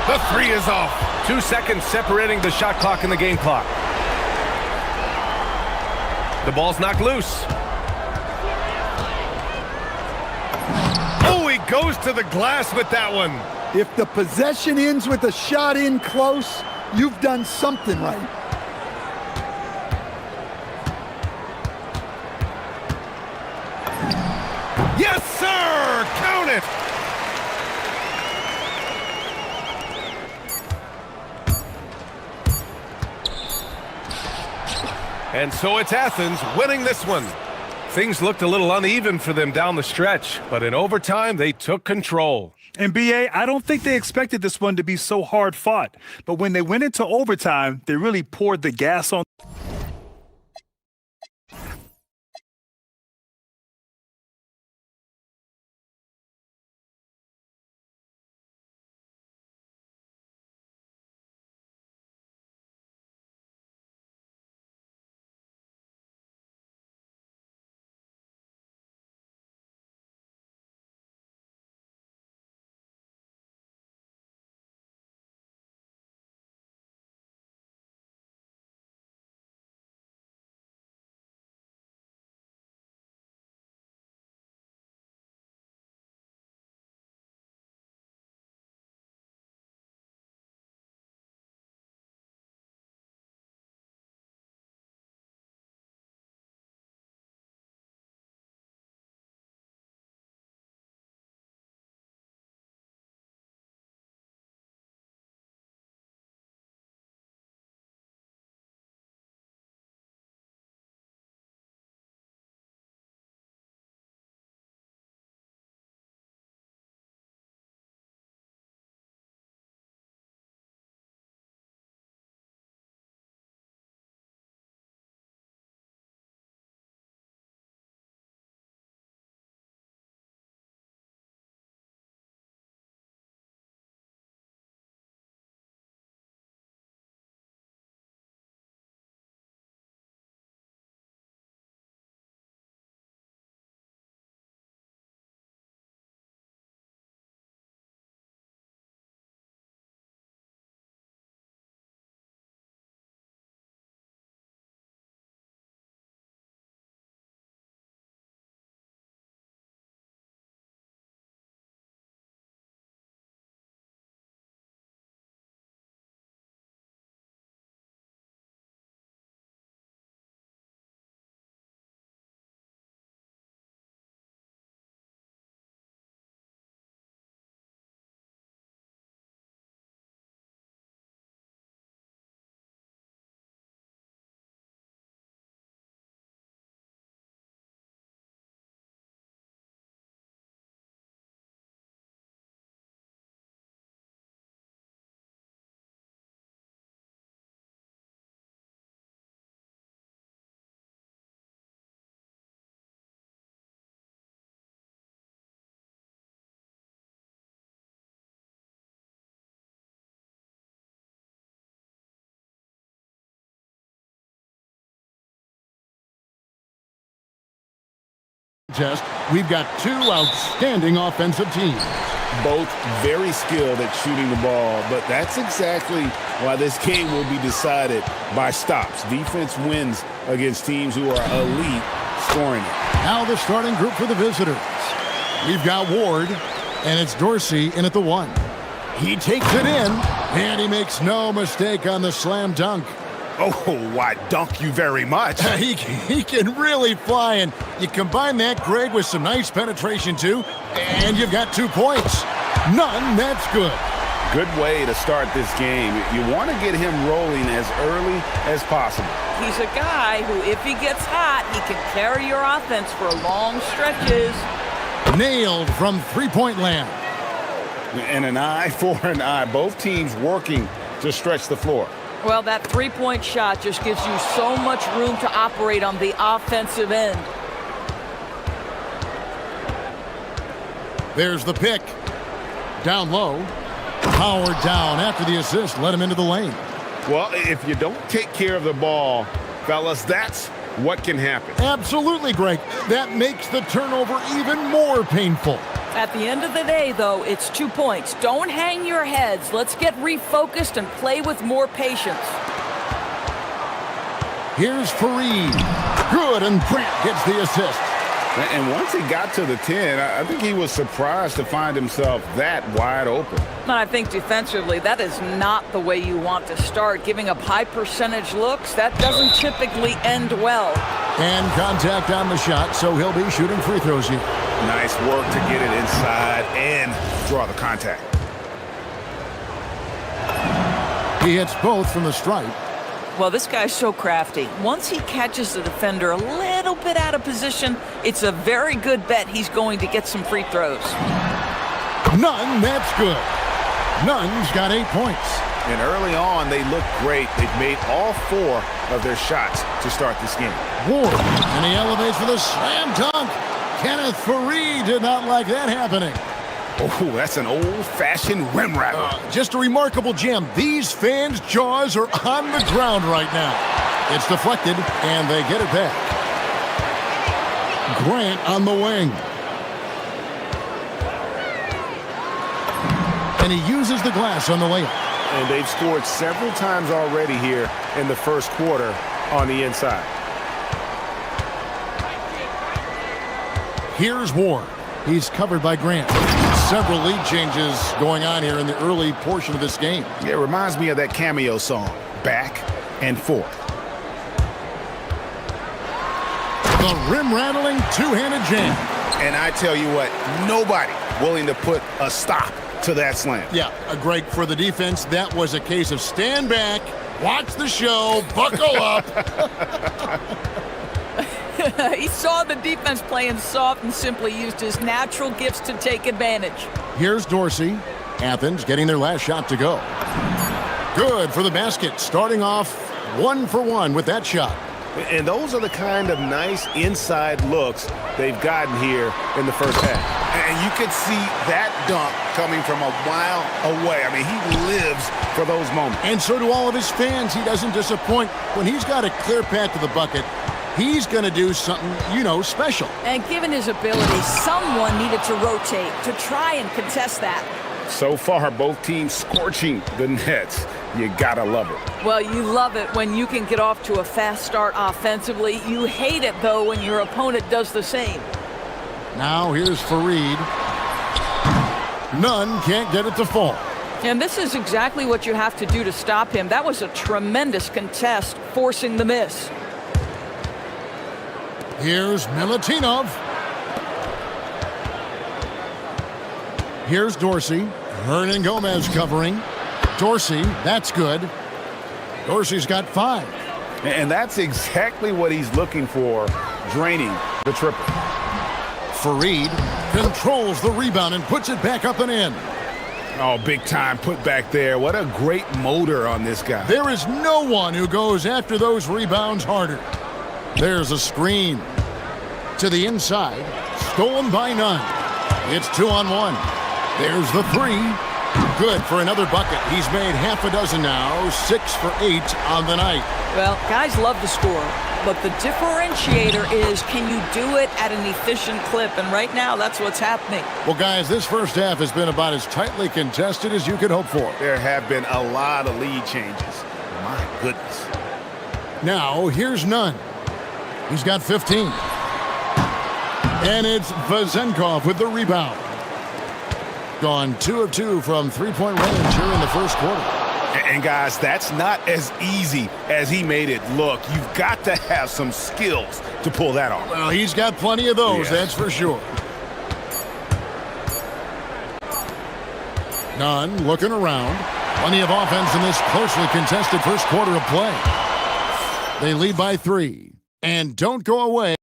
The 3 is off. 2 seconds separating the shot clock and the game clock. The ball's knocked loose. Oh, he goes to the glass with that one. If the possession ends with a shot in close, you've done something right. Yes, sir! Count it! And so it's Athens winning this one. Things looked a little uneven for them down the stretch, but in overtime, they took control. And BA, I don't think they expected this one to be so hard fought. But when they went into overtime, they really poured the gas on. We've got two outstanding offensive teams. Both very skilled at shooting the ball, but that's exactly why this game will be decided by stops. Defense wins against teams who are elite scoring it. Now the starting group for the visitors. We've got Ward, and it's Dorsey in at the 1. He takes it in, and he makes no mistake on the slam dunk. Oh, why, dunk you very much. He can really fly, and you combine that, Greg, with some nice penetration, too, and you've got 2 points. None, that's good. Good way to start this game. You want to get him rolling as early as possible. He's a guy who, if he gets hot, he can carry your offense for long stretches. Nailed from three-point land. And an eye for an eye. Both teams working to stretch the floor. Well, that three-point shot just gives you so much room to operate on the offensive end. There's the pick. Down low. Powered down after the assist. Let him into the lane. Well, if you don't take care of the ball, fellas, that's what can happen. Absolutely, Greg. That makes the turnover even more painful. At the end of the day, though, it's 2 points. Don't hang your heads. Let's get refocused and play with more patience. Here's Fareed. Good, and Grant gets the assist. And once he got to the 10, I think he was surprised to find himself that wide open. And I think defensively, that is not the way you want to start. Giving up high percentage looks, that doesn't typically end well. And contact on the shot, so he'll be shooting free throws here. Nice work to get it inside and draw the contact. He hits both from the stripe. Well, this guy's so crafty. Once he catches the defender a little bit out of position, it's a very good bet he's going to get some free throws. None, that's good. None's got 8 points. And early on, they look great. They've made all 4 of their shots to start this game. Ward, and he elevates for the slam dunk. Kenneth Fareed did not like that happening. Oh, that's an old-fashioned rim rattler. Just a remarkable jam. These fans' jaws are on the ground right now. It's deflected, and they get it back. Grant on the wing. And he uses the glass on the layup. And they've scored several times already here in the first quarter on the inside. Here's Ward. He's covered by Grant. Several lead changes going on here in the early portion of this game. Yeah, it reminds me of that cameo song, Back and Forth. The rim-rattling two-handed jam. And I tell you what, nobody willing to put a stop to that slam. Yeah, Greg, for the defense, that was a case of stand back, watch the show, buckle up. He saw the defense playing soft and simply used his natural gifts to take advantage. Here's Dorsey. Athens getting their last shot to go. Good for the basket, starting off 1 for 1 with that shot. And those are the kind of nice inside looks they've gotten here in the first half. And you could see that dunk coming from a mile away. I mean, he lives for those moments. And so do all of his fans. He doesn't disappoint. When he's got a clear path to the bucket, he's going to do something, special. And given his ability, someone needed to rotate to try and contest that. So far, both teams scorching the nets. You gotta love it. Well, you love it when you can get off to a fast start offensively. You hate it, though, when your opponent does the same. Now here's Fareed. None can't get it to fall. And this is exactly what you have to do to stop him. That was a tremendous contest, forcing the miss. Here's Milutinov. Here's Dorsey. Hernan Gomez covering. Dorsey, that's good. Dorsey's got 5. And that's exactly what he's looking for, draining the triple. Fareed controls the rebound and puts it back up and in. Oh, big time put back there. What a great motor on this guy. There is no one who goes after those rebounds harder. There's a screen to the inside, stolen by Nunn. It's 2-on-1. There's the 3. Good for another bucket. He's made half a dozen now, 6 for 8 on the night. Well, guys love to score, but the differentiator is, can you do it at an efficient clip? And right now, that's what's happening. Well, guys, this first half has been about as tightly contested as you could hope for. There have been a lot of lead changes. My goodness. Now, here's Nunn. He's got 15. And it's Vezenkov with the rebound. Gone 2 of 2 from three-point range here in the first quarter. And guys, that's not as easy as he made it look. You've got to have some skills to pull that off. Well, he's got plenty of those, that's for sure. Nunn looking around. Plenty of offense in this closely contested first quarter of play. They lead by 3. And don't go away.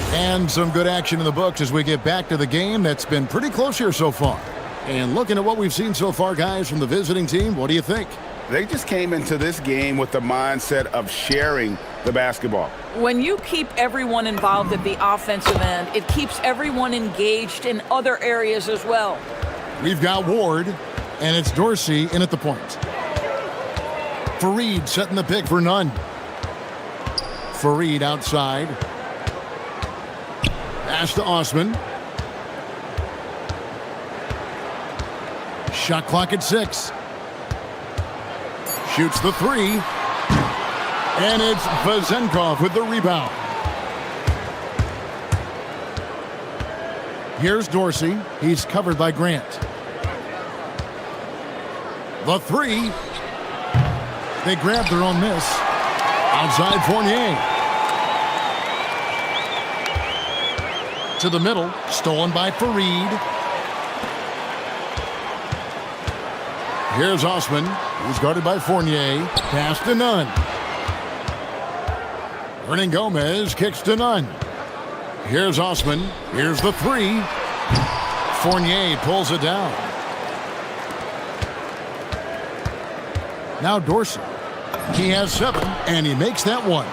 And some good action in the books as we get back to the game that's been pretty close here so far. And looking at what we've seen so far, guys, from the visiting team, what do you think? They just came into this game with the mindset of sharing the basketball. When you keep everyone involved at the offensive end, it keeps everyone engaged in other areas as well. We've got Ward, and it's Dorsey in at the point. Fareed setting the pick for Nunn. Fareed outside. Pass to Osman. Shot clock at 6. Shoots the 3. And it's Vezenkov with the rebound. Here's Dorsey. He's covered by Grant. The 3. They grab their own miss. Outside Fournier. To the middle, stolen by Fareed. Here's Osman, who's guarded by Fournier. Pass to Nunn. Hernan Gomez kicks to Nunn. Here's Osman. Here's the 3. Fournier pulls it down. Now Dorsey. He has 7, and he makes that one.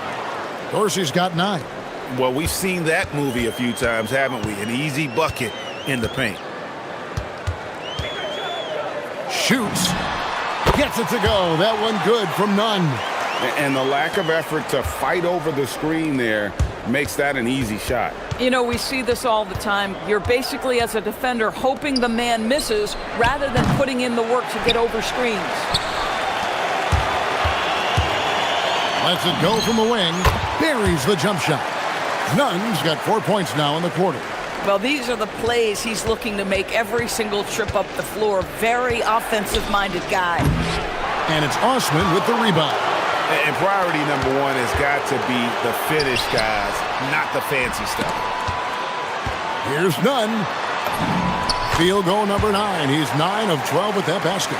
Dorsey's got 9. Well, we've seen that movie a few times, haven't we? An easy bucket in the paint. Shoots. Gets it to go. That one good from Nunn. And the lack of effort to fight over the screen there makes that an easy shot. You know, we see this all the time. You're basically, as a defender, hoping the man misses rather than putting in the work to get over screens. Lets it go from the wing. Buries the jump shot. Nunn's got 4 points now in the quarter. Well, these are the plays he's looking to make every single trip up the floor. Very offensive-minded guy. And it's Osman with the rebound. And priority number 1 has got to be the finish, guys, not the fancy stuff. Here's Nunn. Field goal number 9. He's 9 of 12 with that basket.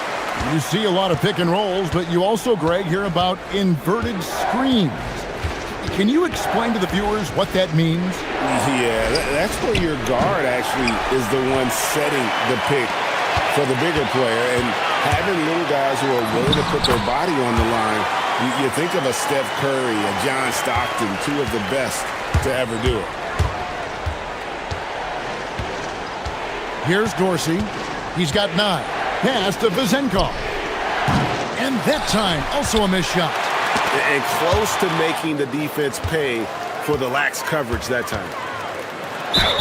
You see a lot of pick and rolls, but you also, Greg, hear about inverted screens. Can you explain to the viewers what that means? Yeah, that's where your guard actually is the one setting the pick for the bigger player. And having little guys who are willing to put their body on the line, you think of a Steph Curry, a John Stockton, 2 of the best to ever do it. Here's Dorsey. He's got 9. Pass to Vezenkov. And that time, also a missed shot. And close to making the defense pay for the lax coverage that time.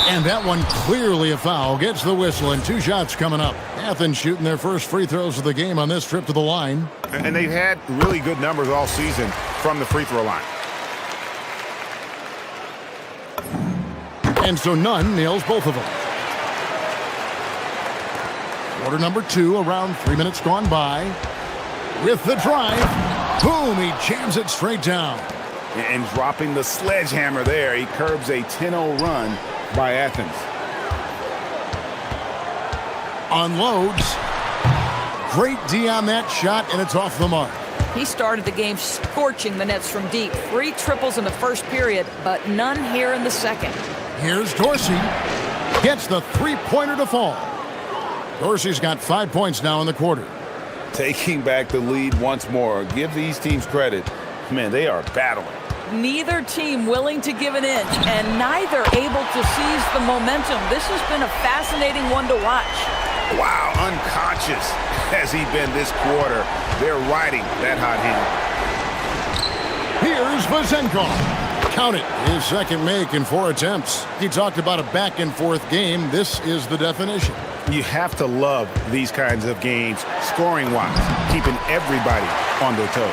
And that one clearly a foul. Gets the whistle, and 2 shots coming up. Athens shooting their first free throws of the game on this trip to the line. And they've had really good numbers all season from the free throw line. And so Nunn nails both of them. Quarter number 2, around 3 minutes gone by. With the drive. Boom, he jams it straight down. And dropping the sledgehammer there, he curbs a 10-0 run by Athens. Unloads. Great D on that shot, and it's off the mark. He started the game scorching the nets from deep. 3 triples in the first period, but none here in the second. Here's Dorsey. Gets the 3-pointer to fall. Dorsey's got 5 points now in the quarter. Taking back the lead once more. Give these teams credit. Man, they are battling. Neither team willing to give an inch and neither able to seize the momentum. This has been a fascinating one to watch. Wow, unconscious has he been this quarter. They're riding that hot hand. Here's Vazenkov. Count it. His second make in 4 attempts. He talked about a back-and-forth game. This is the definition. You have to love these kinds of games, scoring-wise, keeping everybody on their toes.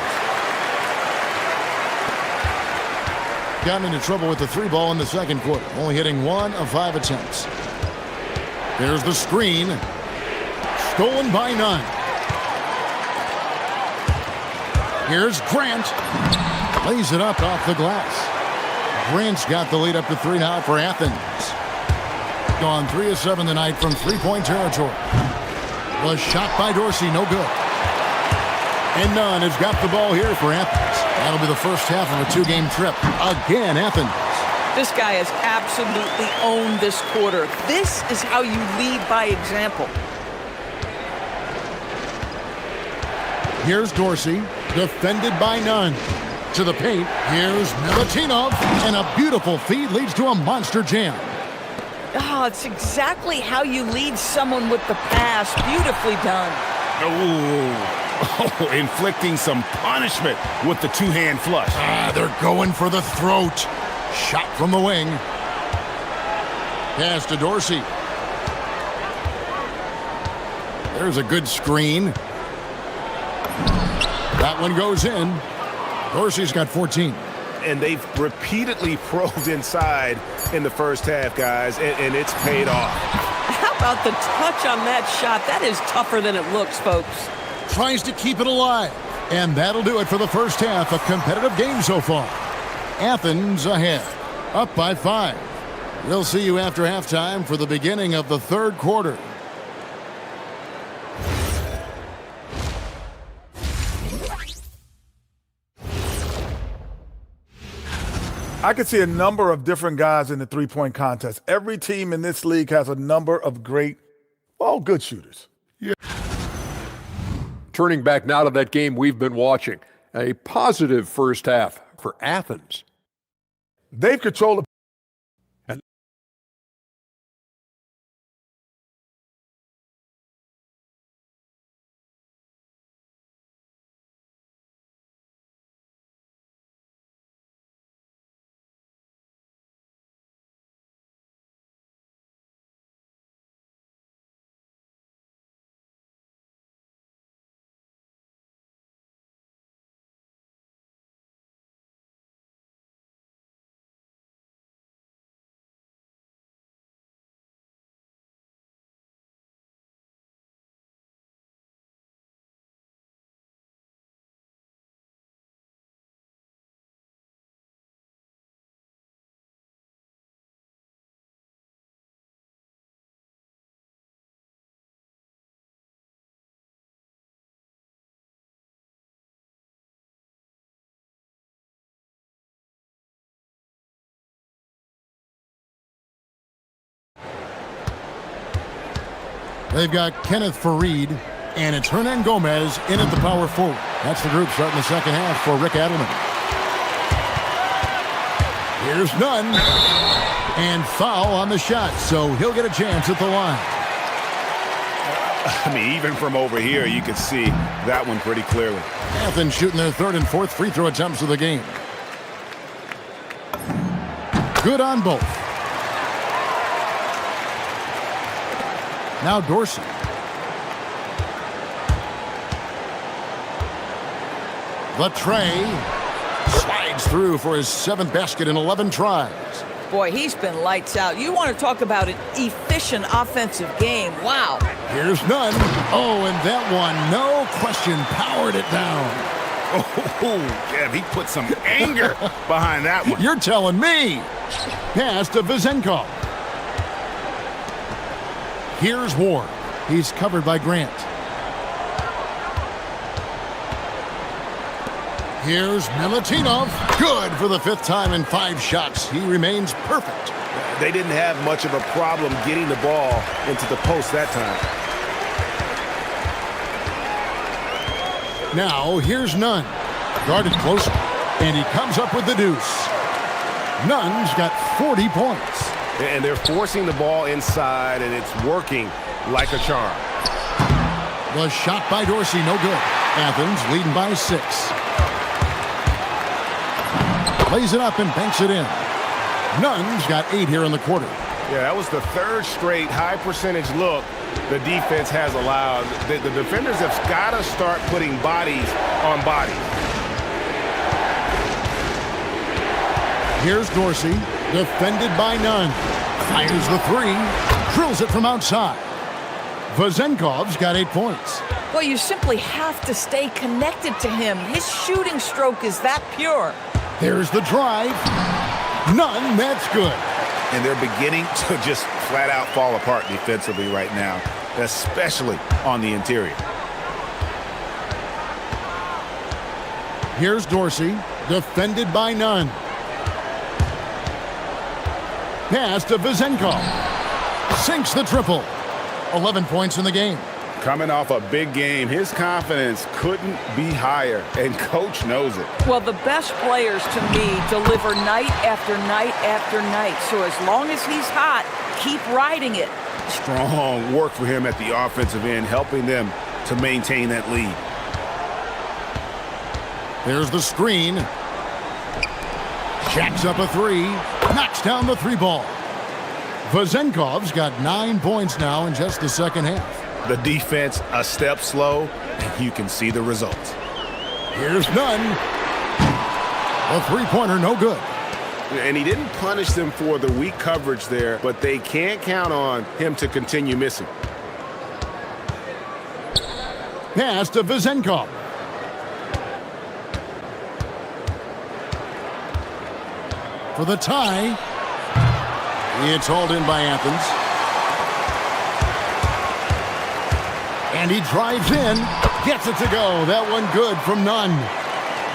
Got into trouble with the 3-ball in the second quarter, only hitting 1 of 5 attempts. There's the screen. Stolen by none. Here's Grant. Lays it up off the glass. Grant's got the lead up to 3 now for Athens. Gone 3 of 7 tonight from three-point territory. The shot by Dorsey, no good. And Nunn has got the ball here for Athens. That'll be the first half of a 2-game trip. Again, Athens. This guy has absolutely owned this quarter. This is how you lead by example. Here's Dorsey, defended by Nunn. To the paint, here's Milutinov, and a beautiful feed leads to a monster jam. Oh, it's exactly how you lead someone with the pass. Beautifully done. Oh, inflicting some punishment with the two-hand flush. They're going for the throat. Shot from the wing. Pass to Dorsey. There's a good screen. That one goes in. Dorsey's got 14. And they've repeatedly probed inside in the first half, guys, and it's paid off. How about the touch on that shot? That is tougher than it looks, folks. Tries to keep it alive. And that'll do it for the first half. A competitive game so far. Athens ahead, up by 5. We'll see you after halftime for the beginning of the third quarter. I could see a number of different guys in the three-point contest. Every team in this league has a number of great, good shooters. Yeah. Turning back now to that game we've been watching. A positive first half for Athens. They've controlled the They've got Kenneth Fareed, and it's Hernan Gomez in at the power forward. That's the group starting the second half for Rick Adelman. Here's Nunn, and foul on the shot, so he'll get a chance at the line. I mean, even from over here, you can see that one pretty clearly. Athens shooting their third and fourth free throw attempts of the game. Good on both. Now Dorsey. The tray slides through for his 7th basket in 11 tries. Boy, he's been lights out. You want to talk about an efficient offensive game. Wow. Here's Nunn. Oh, and that one, no question, powered it down. Oh, yeah, he put some anger behind that one. You're telling me. Pass to Vazenkov. Here's Ward. He's covered by Grant. Here's Milutinov. Good for the 5th time in 5 shots. He remains perfect. They didn't have much of a problem getting the ball into the post that time. Now, here's Nunn. Guarded closer. And he comes up with the deuce. Nunn's got 40 points. And they're forcing the ball inside, and it's working like a charm. The shot by Dorsey, no good. Athens leading by 6. Lays it up and banks it in. Nunn's got 8 here in the quarter. Yeah, that was the third straight high percentage look the defense has allowed. The defenders have got to start putting bodies on bodies. Here's Dorsey, defended by Nunn. Fires the 3, drills it from outside. Vazenkov's got 8 points. Well, you simply have to stay connected to him. His shooting stroke is that pure. There's the drive. Nunn, that's good. And they're beginning to just flat out fall apart defensively right now, especially on the interior. Here's Dorsey, defended by Nunn. Pass to Vazenkov. Sinks the triple. 11 points in the game. Coming off a big game, his confidence couldn't be higher, and coach knows it. Well, the best players, to me, deliver night after night after night. So as long as he's hot, keep riding it. Strong work for him at the offensive end, helping them to maintain that lead. There's the screen. Jacks up a 3. Knocks down the 3 ball. Vazenkov's got 9 points now in just the second half. The defense a step slow, and you can see the results. Here's Nunn. A 3-pointer, no good. And he didn't punish them for the weak coverage there, but they can't count on him to continue missing. Pass to Vazenkov. For the tie. It's hauled in by Athens. And he drives in. Gets it to go. That one good from Nunn.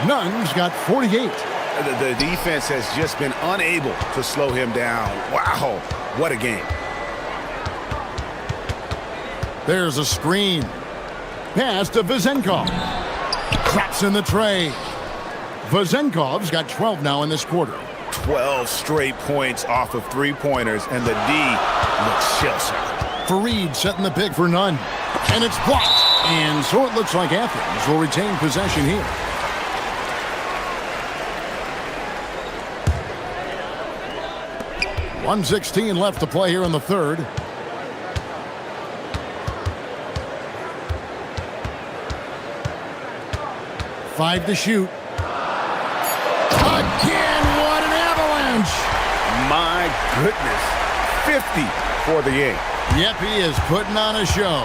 Nunn's got 48. The defense has just been unable to slow him down. Wow, what a game. There's a screen. Pass to Vazenkov. Traps in the tray. Vazenkov's got 12 now in this quarter. 12 straight points off of 3-pointers, and the D looks shell-shocked. Fareed setting the pick for Nunn. And it's blocked. And so it looks like Athens will retain possession here. .116 left to play here in the third. Five to shoot. Again, what an avalanche! My goodness, 50 for the game. Yep, he is putting on a show.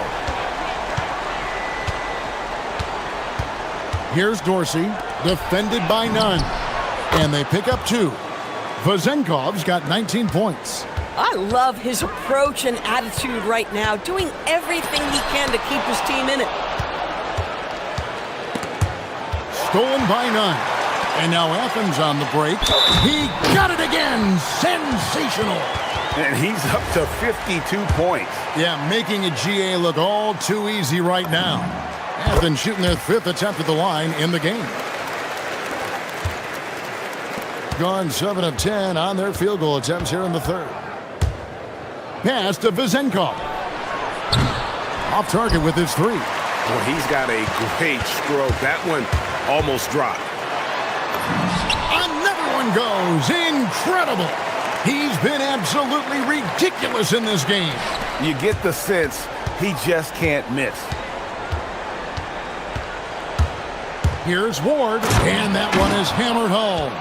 Here's Dorsey, defended by Nunn. And they pick up 2. Vazenkov's got 19 points. I love his approach and attitude right now, doing everything he can to keep his team in it. Stolen by Nunn. And now Athens on the break. He got it again! Sensational! And he's up to 52 points. Yeah, making a GA look all too easy right now. Athens shooting their 5th attempt at the line in the game. Gone 7 of 10 on their field goal attempts here in the third. Pass to Vazenkov. Off target with his 3. Well, he's got a great stroke. That one almost dropped. Another one goes. Incredible. He's been absolutely ridiculous in this game. You get the sense he just can't miss. Here's Ward, and that one is hammered home.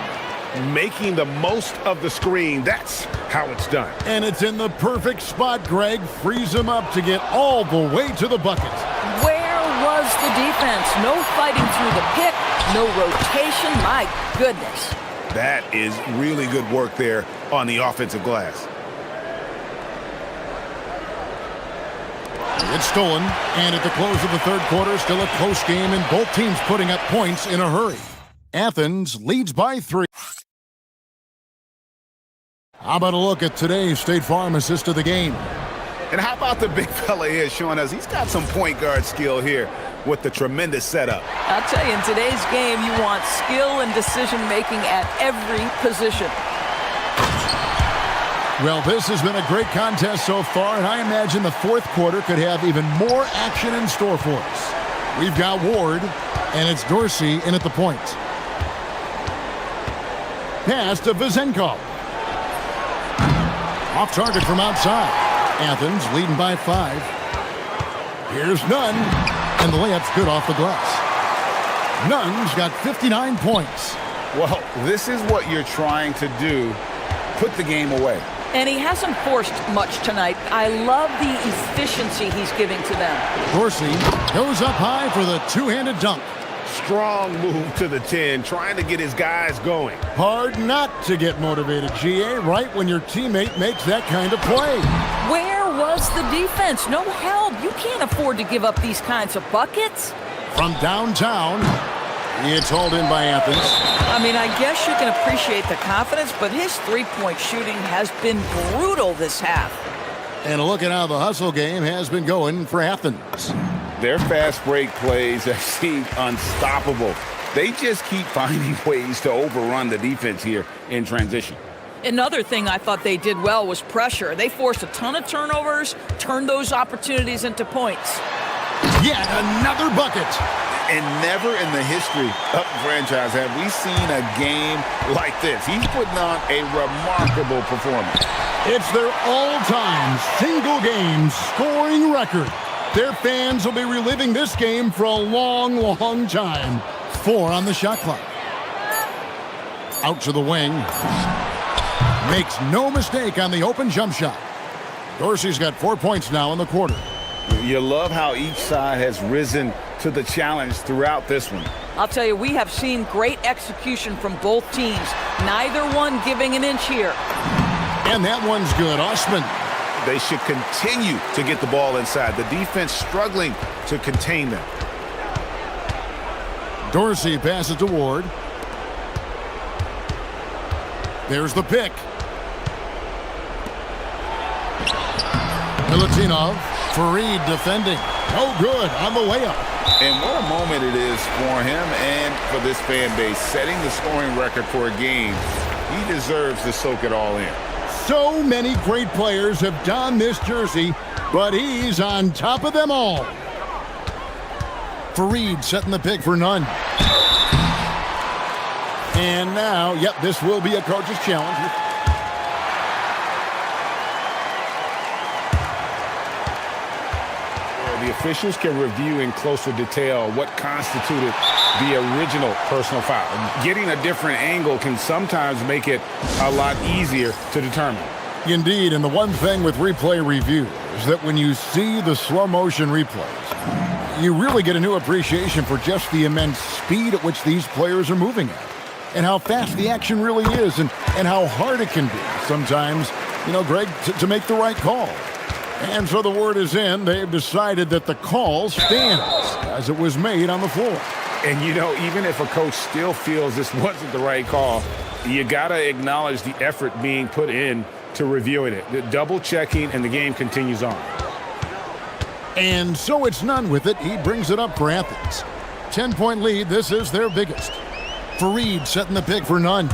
Making the most of the screen. That's how it's done. And it's in the perfect spot, Greg. Frees him up to get all the way to the bucket. Where was the defense? No fighting through the pick, no rotation. My goodness. That is really good work there on the offensive glass. It's stolen, and at the close of the third quarter, still a close game, and both teams putting up points in a hurry. Athens leads by 3. How about a look at today's State Farm assist of the game? And how about the big fella here showing us he's got some point guard skill here with the tremendous setup. I'll tell you, in today's game, you want skill and decision-making at every position. Well, this has been a great contest so far, and I imagine the fourth quarter could have even more action in store for us. We've got Ward, and it's Dorsey in at the point. Pass to Vezenkov. Off target from outside. Athens leading by 5. Here's Nunn, and the layup's good off the glass. Nunn's got 59 points. Well, this is what you're trying to do. Put the game away. And he hasn't forced much tonight. I love the efficiency he's giving to them. Dorsey goes up high for the two-handed dunk. Strong move to the 10, trying to get his guys going. Hard not to get motivated, GA, right when your teammate makes that kind of play. Where was the defense? No help. You can't afford to give up these kinds of buckets. From downtown, it's hauled in by Athens. I mean, I guess you can appreciate the confidence, but his three-point shooting has been brutal this half. And look at how the hustle game has been going for Athens. Their fast break plays have seemed unstoppable. They just keep finding ways to overrun the defense here in transition. Another thing I thought they did well was pressure. They forced a ton of turnovers, turned those opportunities into points. Yet another bucket. And never in the history of the franchise have we seen a game like this. He's putting on a remarkable performance. It's their all-time single-game scoring record. Their fans will be reliving this game for a long, long time. 4 on the shot clock. Out to the wing. Makes no mistake on the open jump shot. Dorsey's got 4 points now in the quarter. You love how each side has risen to the challenge throughout this one. I'll tell you, we have seen great execution from both teams. Neither one giving an inch here. And that one's good. Osman. They should continue to get the ball inside. The defense struggling to contain them. Dorsey passes to Ward. There's the pick. Milutinov. Fareed defending. No good on the layup. And what a moment it is for him and for this fan base. Setting the scoring record for a game. He deserves to soak it all in. So many great players have donned this jersey, but he's on top of them all. Fareed setting the pick for Nunn. And now, yep, this will be a coach's challenge. The officials can review in closer detail what constituted the original personal foul. Getting a different angle can sometimes make it a lot easier to determine. Indeed, and the one thing with replay review is that when you see the slow motion replays, you really get a new appreciation for just the immense speed at which these players are moving at, and how fast the action really is, and how hard it can be sometimes, you know, Greg, to make the right call. And so the word is in. They've decided that the call stands as it was made on the floor. And, you know, even if a coach still feels this wasn't the right call, you got to acknowledge the effort being put in to reviewing it. The double checking, and the game continues on. And so it's Nunn with it. He brings it up for Athens. 10-point lead. This is their biggest. Fareed setting the pick for Nunn.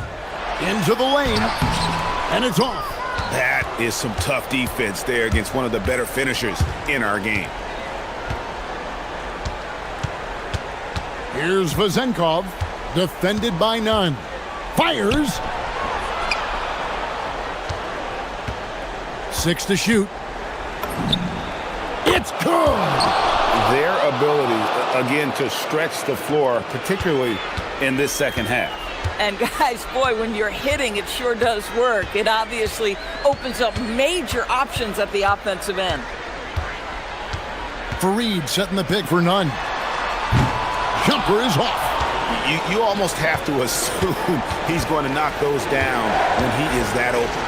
Into the lane. And it's off. That is some tough defense there against one of the better finishers in our game. Here's Vezenkov, defended by Nunn. Fires. 6 to shoot. It's good. Their ability, again, to stretch the floor, particularly in this second half. And guys, boy, when you're hitting, it sure does work. It obviously opens up major options at the offensive end. Fareed setting the pick for Nunn. Jumper is off. You almost have to assume he's going to knock those down when he is that open.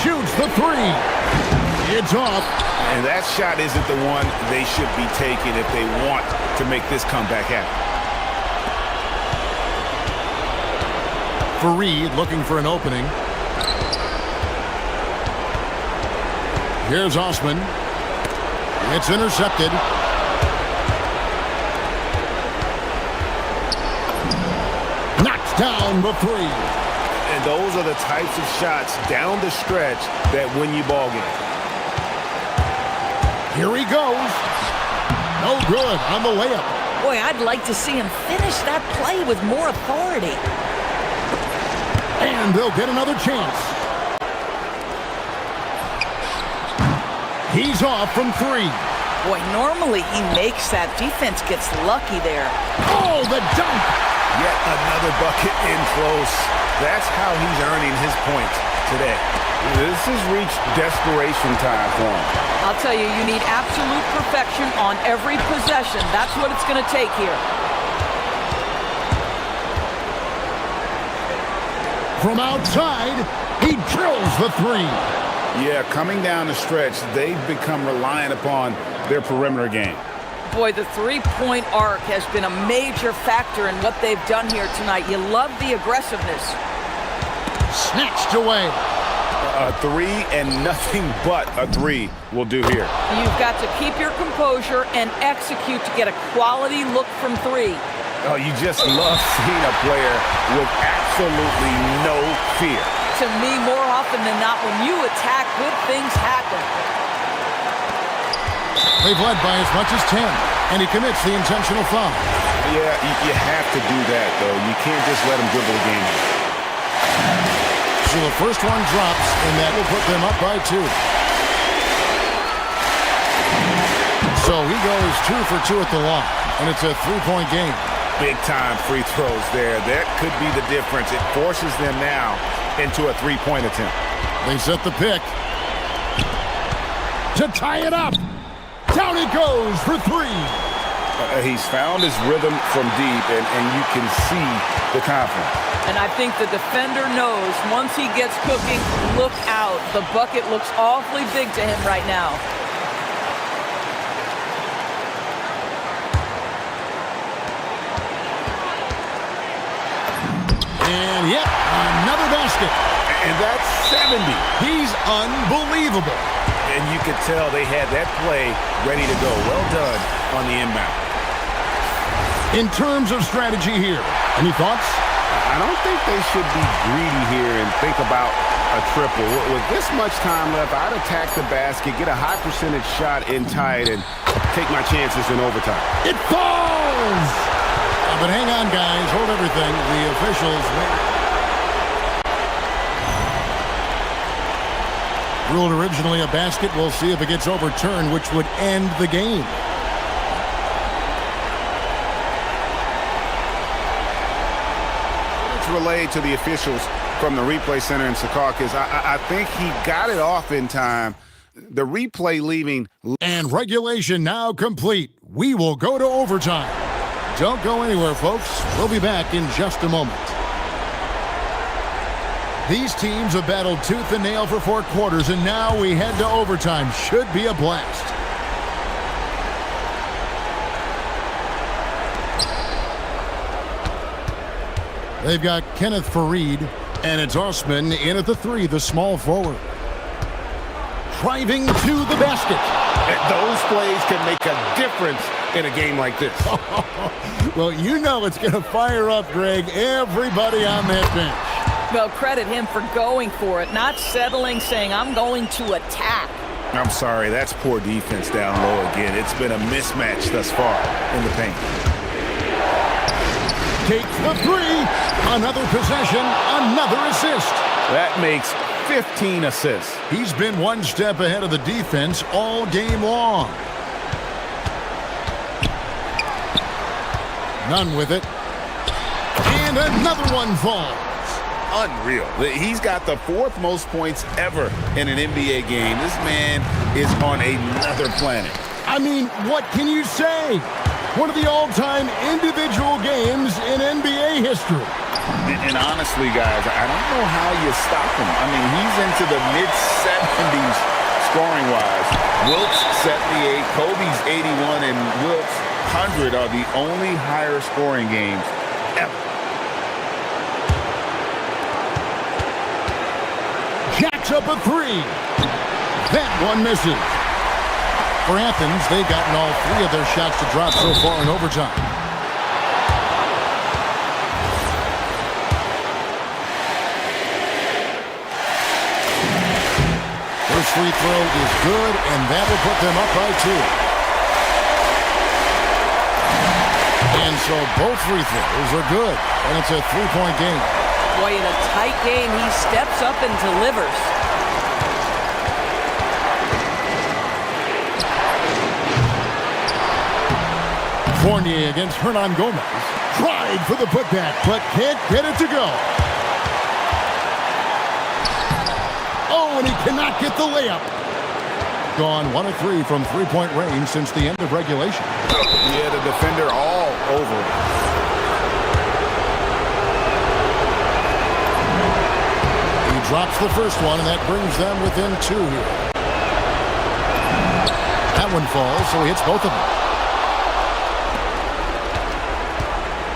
Shoots the 3. It's off. And that shot isn't the one they should be taking if they want to make this comeback happen. Fareed looking for an opening. Here's Osman. It's intercepted. Knocks down the three. And those are the types of shots down the stretch that win you ball games. Here he goes. No good on the layup. Boy, I'd like to see him finish that play with more authority. And they'll get another chance. He's off from three. Boy, normally he makes that. Defense gets lucky there. Oh, the dunk! Yet another bucket in close. That's how he's earning his points today. This has reached desperation time for him. I'll tell you, you need absolute perfection on every possession. That's what it's going to take here. From outside, he drills the three. Yeah, coming down the stretch, they've become reliant upon their perimeter game. Boy, the three-point arc has been a major factor in what they've done here tonight. You love the aggressiveness. Snatched away. A three and nothing but a three will do here. You've got to keep your composure and execute to get a quality look from three. Oh, you just love seeing a player with absolutely no fear. To me, more often than not, when you attack, good things happen. They've led by as much as 10, and he commits the intentional foul. Yeah, you have to do that, though. You can't just let him dribble the game. So the first one drops, and that will put them up by 2. So he goes 2 for 2 at the line, and it's a 3-point game. Big-time free throws there. That could be the difference. It forces them now into a 3-point attempt. They set the pick. To tie it up. Down it goes for 3. He's found his rhythm from deep, and you can see the confidence. And I think the defender knows once he gets cooking, look out. The bucket looks awfully big to him right now. And yep, another basket. And that's 70. He's unbelievable. And you could tell they had that play ready to go. Well done on the inbound. In terms of strategy here, any thoughts? I don't think they should be greedy here and think about a triple. With this much time left, I'd attack the basket, get a high percentage shot in tight, and take my chances in overtime. It falls! But hang on, guys. Hold everything. The officials... Ruled originally a basket. We'll see if it gets overturned, which would end the game. It's relayed to the officials from the replay center in Secaucus. I think he got it off in time. The replay leaving. And regulation now complete. We will go to overtime. Don't go anywhere, folks. We'll be back in just a moment. These teams have battled tooth and nail for 4 quarters, and now we head to overtime. Should be a blast. They've got Kenneth Fareed, and it's Osman in at the 3, the small forward. Driving to the basket. Those plays can make a difference in a game like this. Well, you know it's going to fire up, Greg, everybody on that bench. Well, credit him for going for it, not settling, saying, I'm going to attack. I'm sorry, that's poor defense down low again. It's been a mismatch thus far in the paint. Takes the 3. Another possession, another assist. That makes 15 assists. He's been one step ahead of the defense all game long. None with it. And another one falls. Unreal. He's got the 4th most points ever in an NBA game. This man is on another planet. I mean, what can you say? One of the all-time individual games in NBA history. And honestly, guys, I don't know how you stop him. I mean, he's into the mid-70s scoring-wise. Wilt's 78, Kobe's 81, and Wilt's 100 are the only higher scoring games ever. Jacks up a 3. That one misses. For Athens, they've gotten all three of their shots to drop so far in overtime. First free throw is good, and that will put them up by 2. And so both free throws are good, and it's a 3-point game. Boy, in a tight game, he steps up and delivers. Fournier against Hernan Gomez. Tried for the putback, but can't get it to go. Oh, and he cannot get the layup. Gone 1 of 3 from three-point range since the end of regulation. Yeah, the defender all over it. He drops the first one, and that brings them within 2 here. That one falls, so he hits both of them.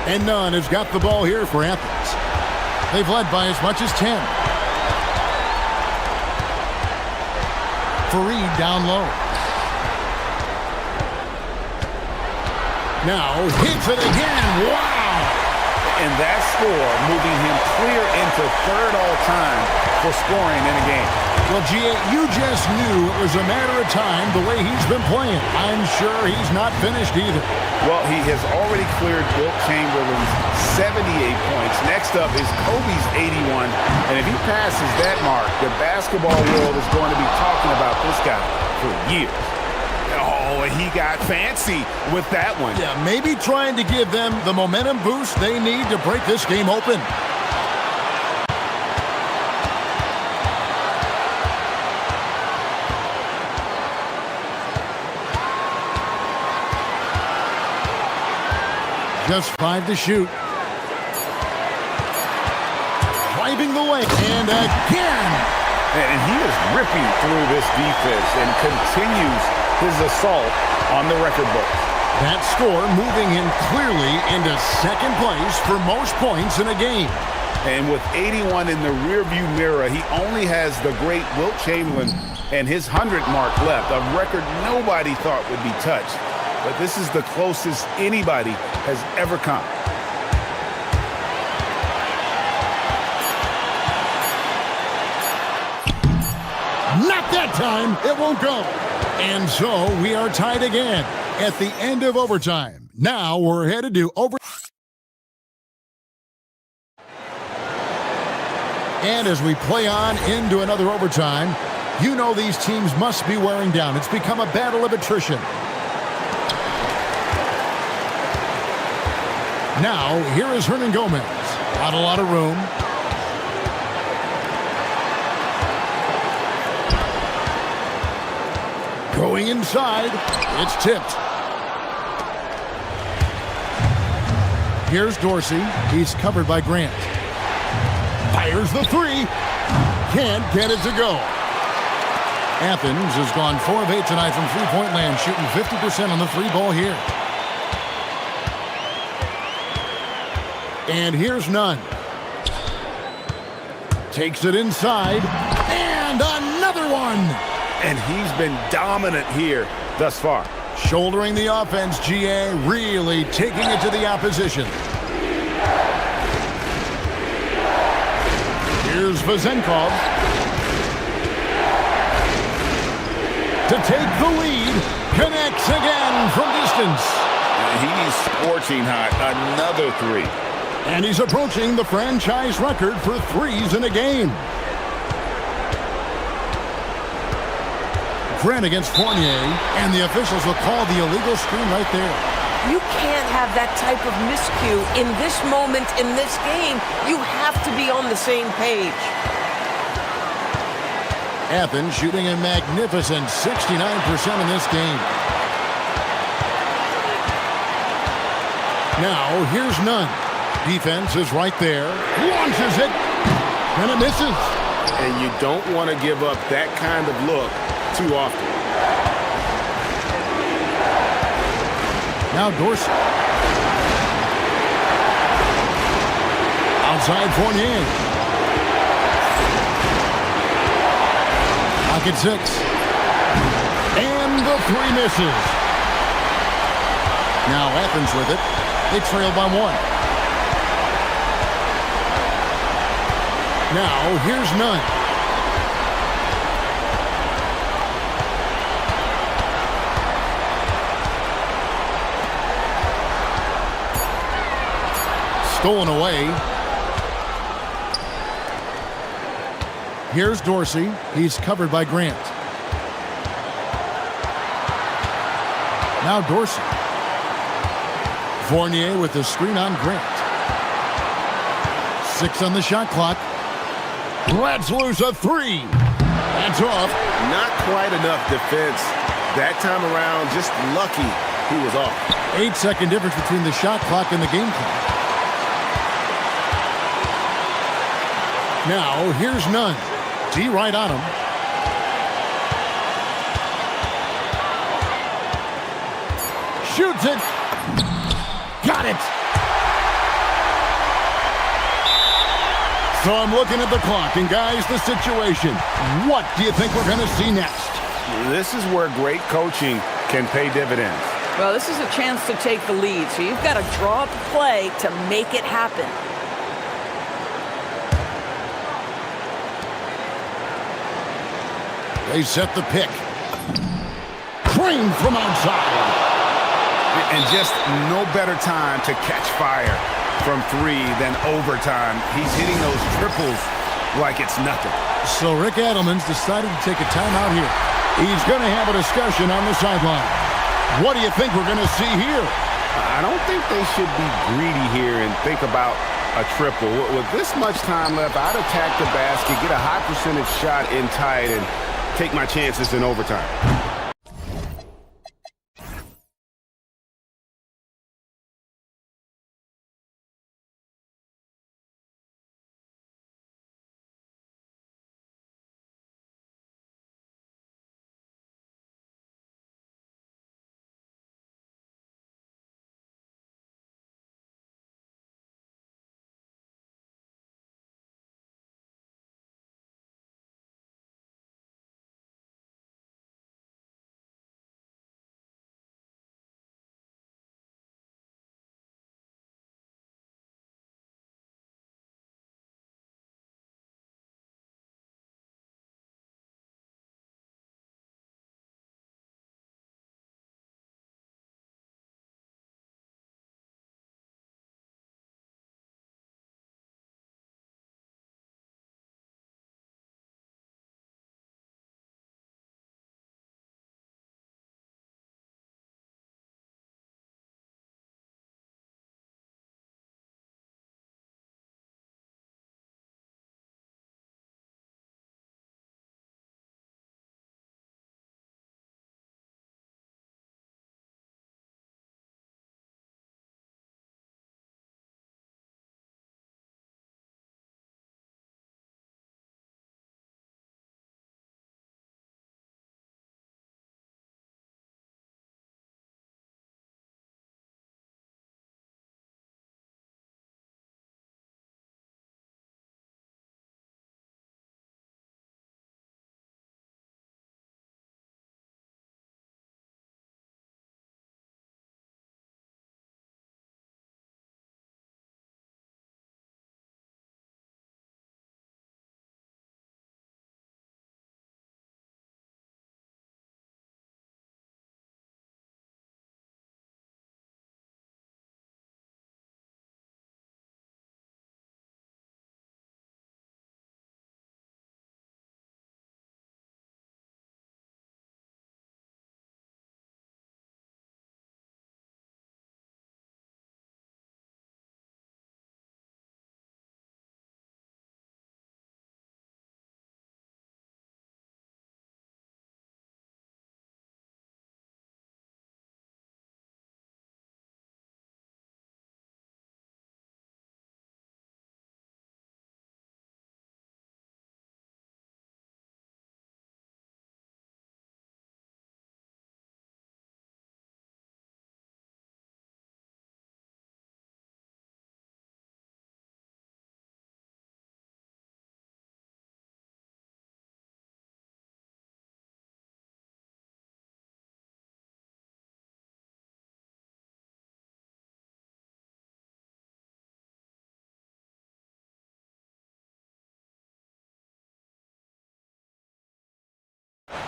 And Nunn has got the ball here for Athens. They've led by as much as 10. Fareed down low. Now hits it again. Wow! And that score moving him clear into third all-time for scoring in a game. Well, G.A., you just knew it was a matter of time the way he's been playing. I'm sure he's not finished either. Well, he has already cleared Wilt Chamberlain's 78 points. Next up is Kobe's 81. And if he passes that mark, the basketball world is going to be talking about this guy for years. Oh, and he got fancy with that one. Yeah, maybe trying to give them the momentum boost they need to break this game open. Just 5 to shoot. Driving the lane, and again! And he is ripping through this defense and continues his assault on the record book. That score moving him clearly into second place for most points in a game. And with 81 in the rearview mirror, he only has the great Wilt Chamberlain and his 100 mark left, a record nobody thought would be touched. But this is the closest anybody has ever come. Not that time. It won't go. And so we are tied again at the end of overtime. Now we're headed to And as we play on into another overtime, you know these teams must be wearing down. It's become a battle of attrition. Now, here is Hernan Gomez. Not a lot of room. Going inside. It's tipped. Here's Dorsey. He's covered by Grant. Fires the three. Can't get it to go. Athens has gone 4 of 8 tonight from three-point land, shooting 50% on the three ball here. And here's Nunn. Takes it inside. And another one. And he's been dominant here thus far. Shouldering the offense, GA, really taking it to the opposition. Here's Vazenkov. To take the lead. Connects again from distance. And he's scorching hot. Another three. And he's approaching the franchise record for threes in a game. Grant against Fournier, and the officials will call the illegal screen right there. You can't have that type of miscue in this moment in this game. You have to be on the same page. Athens shooting a magnificent 69% in this game. Now, here's Nunn. Defense is right there. Launches it. And it misses. And you don't want to give up that kind of look too often. Now Dorsey. Outside Fournier. Pocket 6. And the three misses. Now Athens with it. They trail by one. Now here's Nunn. Stolen away. Here's Dorsey. He's covered by Grant. Now Dorsey. Fournier with the screen on Grant. 6 on the shot clock. Lets loose a three. That's off. Not quite enough defense. That time around, just lucky he was off. 8-second difference between the shot clock and the game clock. Now, here's Nunn. D right on him. Shoots it. Got it. So I'm looking at the clock, and guys, the situation. What do you think we're going to see next? This is where great coaching can pay dividends. Well, this is a chance to take the lead, so you've got to draw up a play to make it happen. They set the pick. Crane from outside. And just no better time to catch fire from three than overtime. He's hitting those triples like it's nothing. So Rick Adelman's decided to take a timeout here. He's going to have a discussion on the sideline. What do you think we're going to see here? I don't think they should be greedy here and think about a triple. With this much time left, I'd attack the basket, get a high percentage shot in tight, and take my chances in overtime.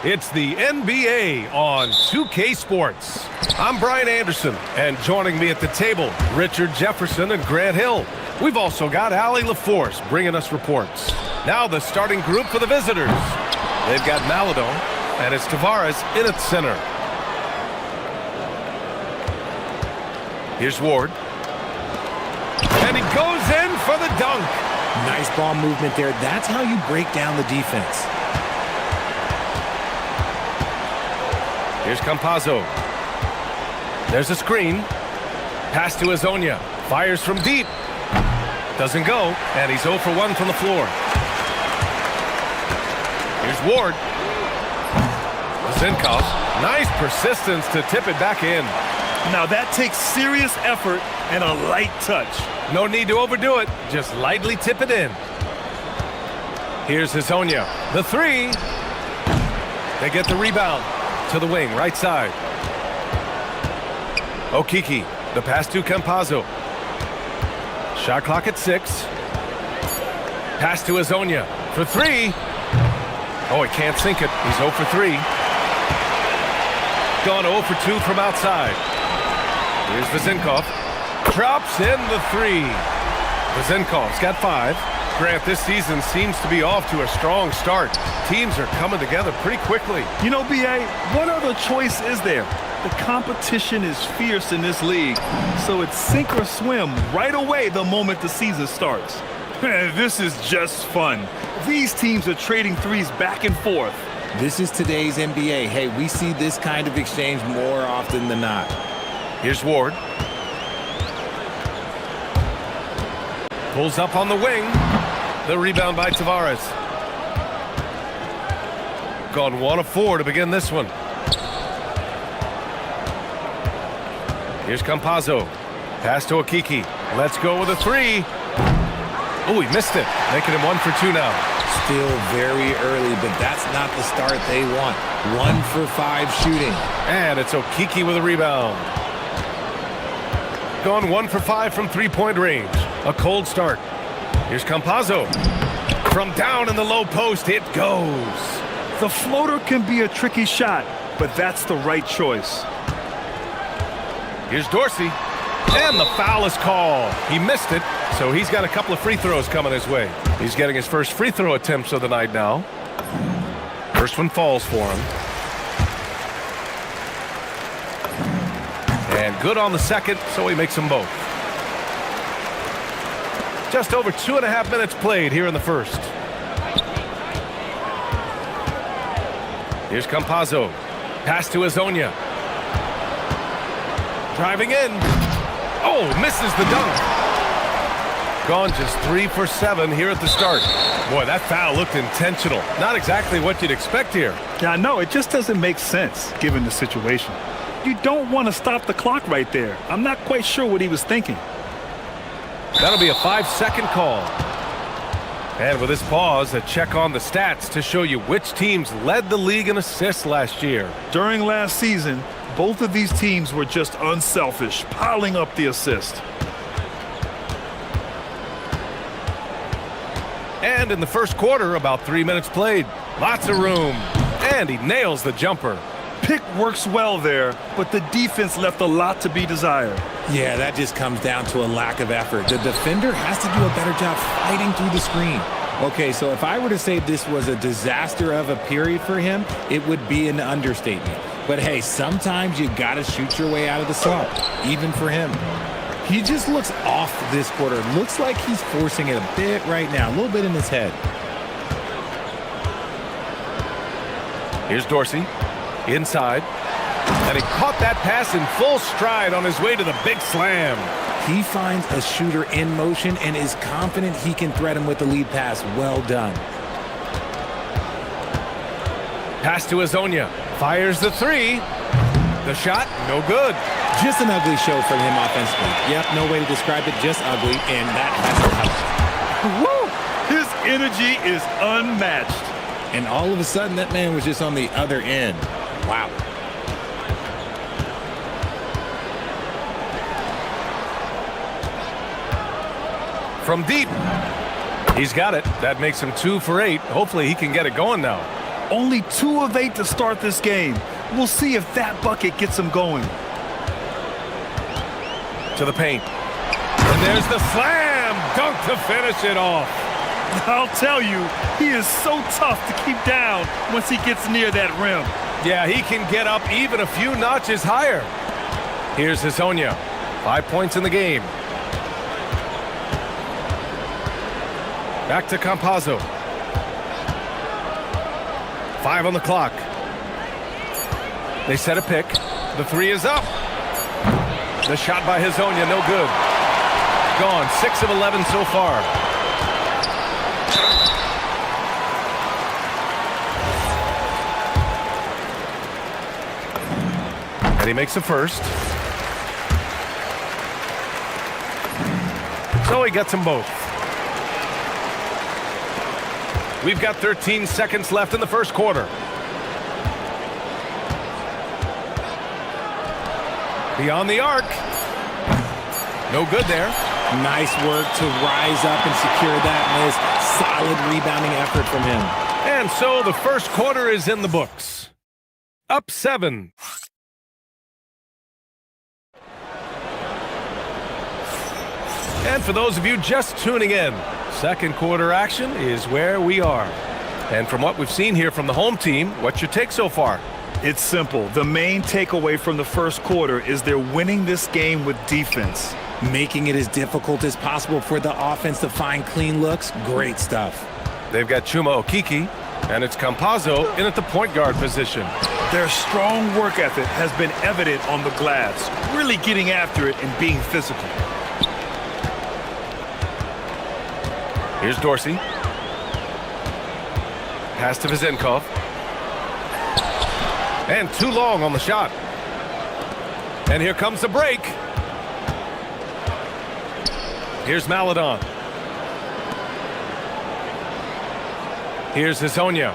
It's the NBA on 2K Sports. I'm Brian Anderson, and joining me at the table, Richard Jefferson and Grant Hill. We've also got Allie LaForce bringing us reports. Now the starting group for the visitors. They've got Maladon, and it's Tavares in at center. Here's Ward. And he goes in for the dunk. Nice ball movement there. That's how you break down the defense. Here's Campazzo. There's a screen. Pass to Azonia. Fires from deep. Doesn't go, and he's 0 for 1 from the floor. Here's Ward. Zinkov. Nice persistence to tip it back in. Now that takes serious effort and a light touch. No need to overdo it. Just lightly tip it in. Here's Azonia. The three. They get the rebound. To the wing, right side. Okiki, the pass to Campazzo. Shot clock at 6. Pass to Azonia for 3. Oh, he can't sink it. He's 0 for 3. Gone 0 for 2 from outside. Here's Vazinkov. Drops in the 3. Vazinkov's got 5. Grant, this season seems to be off to a strong start. Teams are coming together pretty quickly. You know, B.A., what other choice is there? The competition is fierce in this league, so it's sink or swim right away the moment the season starts. This is just fun. These teams are trading threes back and forth. This is today's NBA. Hey, we see this kind of exchange more often than not. Here's Ward. Pulls up on the wing. The rebound by Tavares. Gone 1 of 4 to begin this one. Here's Campazzo. Pass to Okiki. Let's go with a 3. Oh, he missed it. Making him 1 for 2 now. Still very early, but that's not the start they want. 1 for 5 shooting. And it's Okiki with a rebound. Gone 1 for 5 from three-point range. A cold start. Here's Campazzo. From down in the low post, it goes. The floater can be a tricky shot, but that's the right choice. Here's Dorsey. And the foul is called. He missed it, so he's got a couple of free throws coming his way. He's getting his first free throw attempts of the night now. First one falls for him. And good on the second, so he makes them both. Just over 2.5 minutes played here in the first. Here's Campazzo. Pass to Azonia. Driving in. Oh, misses the dunk. Gone just 3 for 7 here at the start. Boy, that foul looked intentional. Not exactly what you'd expect here. Yeah, I know. It just doesn't make sense given the situation. You don't want to stop the clock right there. I'm not quite sure what he was thinking. That'll be a 5-second call. And with this pause, a check on the stats to show you which teams led the league in assists last year. During last season, both of these teams were just unselfish, piling up the assist. And in the first quarter, about 3 minutes played. Lots of room. And he nails the jumper. Pick works well there, but the defense left a lot to be desired. Yeah, that just comes down to a lack of effort. The defender has to do a better job fighting through the screen. Okay, so if I were to say this was a disaster of a period for him, it would be an understatement. But hey, sometimes you gotta shoot your way out of the slump, even for him. He just looks off this quarter. Looks like he's forcing it a bit right now, a little bit in his head. Here's Dorsey. Inside. And he caught that pass in full stride on his way to the big slam. He finds a shooter in motion and is confident he can threat him with the lead pass. Well done. Pass to Azonia. Fires the 3. The shot, no good. Just an ugly show for him offensively. Yep, no way to describe it, just ugly, and that has to help. Woo! His energy is unmatched. And all of a sudden, that man was just on the other end. Wow. From deep. He's got it. That makes him 2 for 8. Hopefully he can get it going now. Only 2 of 8 to start this game. We'll see if that bucket gets them going. To the paint. And there's the slam dunk to finish it off. I'll tell you, he is so tough to keep down once he gets near that rim. Yeah, he can get up even a few notches higher. Here's Hazonia. 5 points in the game. Back to Campazzo. 5 on the clock. They set a pick. The 3 is up. The shot by Hazonia, no good. Gone, 6 of 11 so far. And he makes the first. So he gets them both. We've got 13 seconds left in the first quarter. Beyond the arc. No good there. Nice work to rise up and secure that miss. Solid rebounding effort from him. And so the first quarter is in the books. Up 7. And for those of you just tuning in, second quarter action is where we are. And from what we've seen here from the home team, what's your take so far? It's simple. The main takeaway from the first quarter is they're winning this game with defense. Making it as difficult as possible for the offense to find clean looks. Great stuff. They've got Chuma Okiki, and it's Campazzo in at the point guard position. Their strong work ethic has been evident on the glass, really getting after it and being physical. Here's Dorsey. Pass to Vizenkov. And too long on the shot. And here comes the break. Here's Maladon. Here's Hazonia.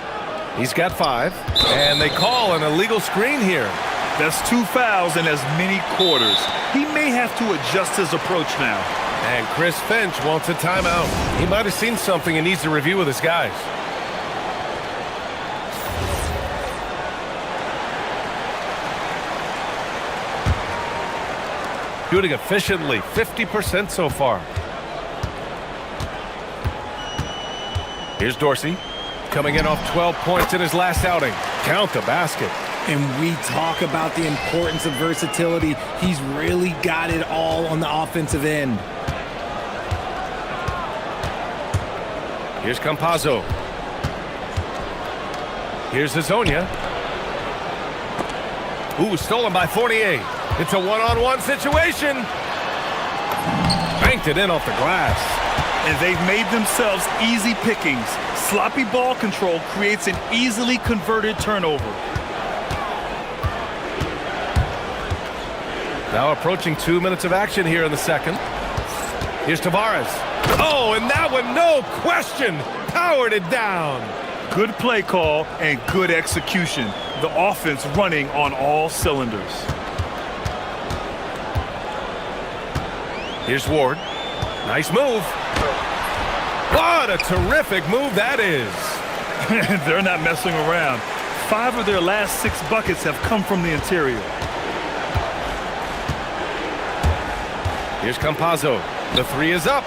He's got 5. And they call an illegal screen here. That's 2 fouls in as many quarters. He may have to adjust his approach now. And Chris Finch wants a timeout. He might have seen something and needs to review with his guys. Shooting efficiently, 50% so far. Here's Dorsey, coming in off 12 points in his last outing. Count the basket. And we talk about the importance of versatility. He's really got it all on the offensive end. Here's Campazzo. Here's Hazonia. Ooh, stolen by Fournier. It's a one-on-one situation. Banked it in off the glass. And they've made themselves easy pickings. Sloppy ball control creates an easily converted turnover. Now approaching 2 minutes of action here in the second. Here's Tavares. Oh, and that one, no question, powered it down. Good play call and good execution. The offense running on all cylinders. Here's Ward. Nice move. What a terrific move that is. They're not messing around. 5 of their last 6 buckets have come from the interior. Here's Campazzo. The 3 is up.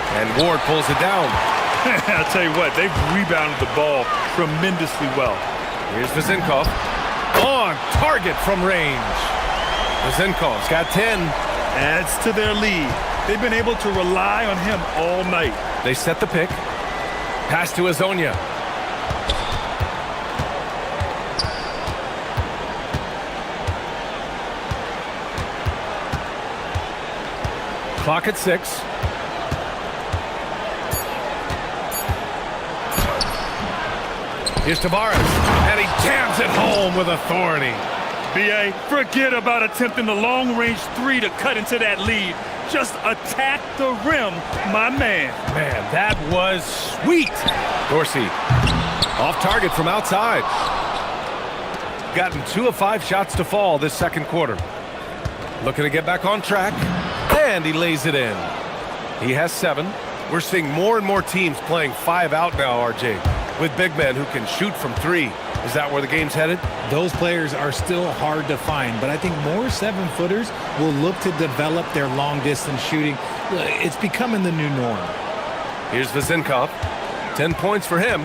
And Ward pulls it down. I'll tell you what, they've rebounded the ball tremendously well. Here's Vizenkov. On target from range. Vizenkov's got 10. Adds to their lead. They've been able to rely on him all night. They set the pick. Pass to Hazonia. Clock at 6. Here's Tavares, and he jams it home with authority. B.A., forget about attempting the long-range 3 to cut into that lead. Just attack the rim, my man. Man, that was sweet. Dorsey, off target from outside. Gotten 2 of 5 shots to fall this second quarter. Looking to get back on track, and he lays it in. He has 7. We're seeing more and more teams playing 5 out now, RJ. with big men who can shoot from three. Is that where the game's headed? Those players are still hard to find, but I think more 7-footers will look to develop their long-distance shooting. It's becoming the new norm. Here's Vezinkov. 10 points for him.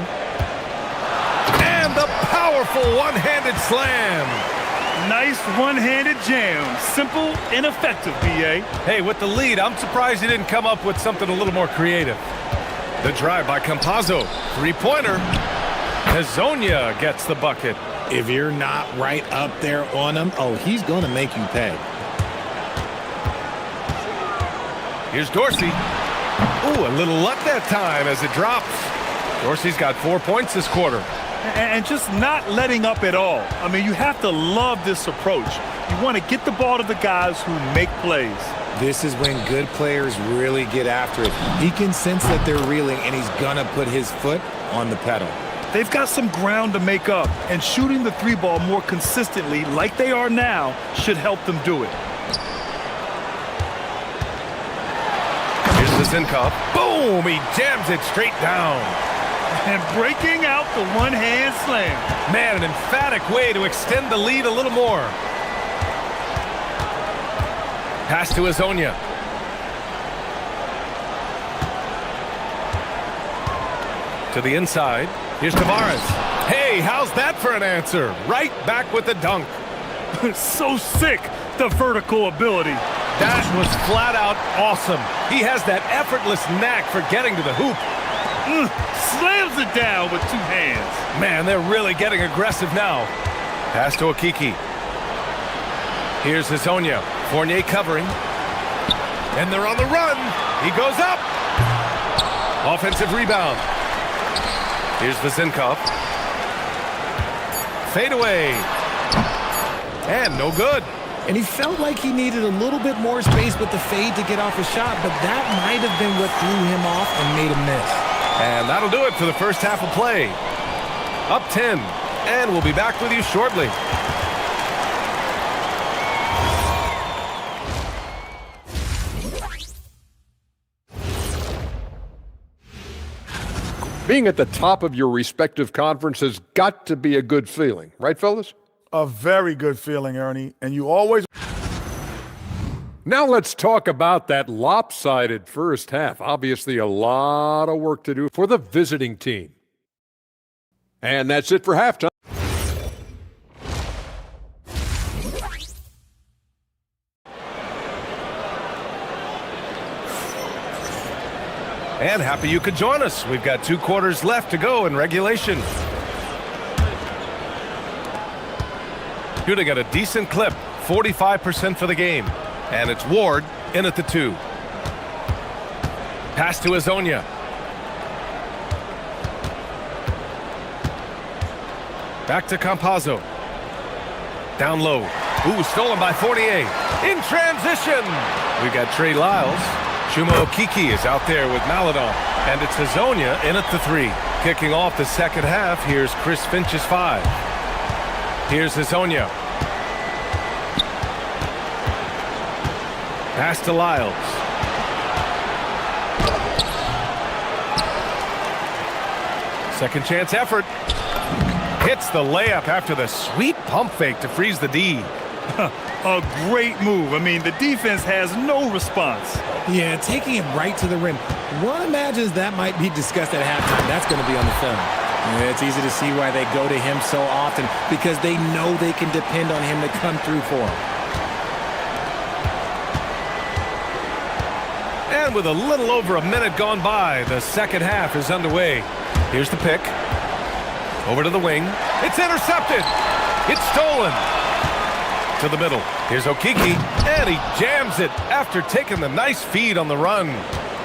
And the powerful one-handed slam. Nice one-handed jam. Simple and effective, B.A. Hey, with the lead, I'm surprised he didn't come up with something a little more creative. The drive by Campazzo. Three-pointer. Hezonja gets the bucket. If you're not right up there on him, oh, he's going to make you pay. Here's Dorsey. Ooh, a little luck that time as it drops. Dorsey's got 4 points this quarter. And just not letting up at all. I mean, you have to love this approach. You want to get the ball to the guys who make plays. This is when good players really get after it. He can sense that they're reeling, and he's going to put his foot on the pedal. They've got some ground to make up, and shooting the three ball more consistently like they are now should help them do it. Here's Vezinkov. Boom! He jams it straight down. And breaking out the one-hand slam. Man, an emphatic way to extend the lead a little more. Pass to Hezonja. To the inside. Here's Tavares. Hey, how's that for an answer? Right back with the dunk. So sick, the vertical ability. That was flat out awesome. He has that effortless knack for getting to the hoop. Slams it down with two hands. Man, they're really getting aggressive now. Pass to Okiki. Here's Hezonja. Fournier covering. And they're on the run. He goes up. Offensive rebound. Here's Vezinkov. Fade away. And no good. And he felt like he needed a little bit more space with the fade to get off a shot, but that might have been what threw him off and made him miss. And that'll do it for the first half of play. Up 10. And we'll be back with you shortly. Being at the top of your respective conference has got to be a good feeling. Right, fellas? A very good feeling, Ernie. And you always... Now let's talk about that lopsided first half. Obviously, a lot of work to do for the visiting team. And that's it for halftime. And happy you could join us. We've got 2 quarters left to go in regulation. Shooting at a decent clip, 45% for the game. And it's Ward in at the 2. Pass to Hezonja. Back to Campazzo. Down low. Ooh, stolen by Fournier. In transition. We got Trey Lyles. Chuma Okiki is out there with Maladon. And it's Hezonja in at the 3. Kicking off the second half, here's Chris Finch's 5. Here's Hezonja. Pass to Lyles. Second chance effort. Hits the layup after the sweet pump fake to freeze the D. A great move. I mean, the defense has no response. Yeah, taking it right to the rim. One imagines that might be discussed at halftime. That's going to be on the film. Yeah, it's easy to see why they go to him so often, because they know they can depend on him to come through for them. And with a little over a minute gone by, the second half is underway. Here's the pick. Over to the wing. It's intercepted. It's stolen. To the middle. Here's Okiki. And he jams it after taking the nice feed on the run.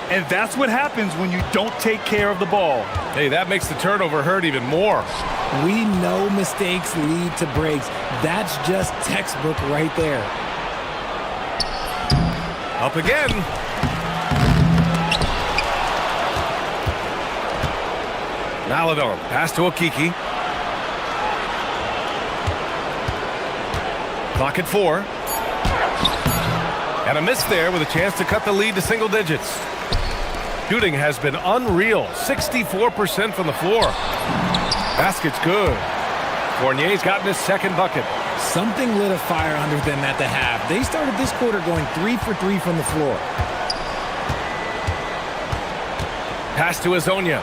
And that's what happens when you don't take care of the ball. Hey, that makes the turnover hurt even more. We know mistakes lead to breaks. That's just textbook right there. Up again. Maladon, pass to Okiki. Clock at 4. And a miss there with a chance to cut the lead to single digits. Shooting has been unreal. 64% from the floor. Basket's good. Fournier's gotten his second bucket. Something lit a fire under them at the half. They started this quarter going 3 for 3 from the floor. Pass to Azonia.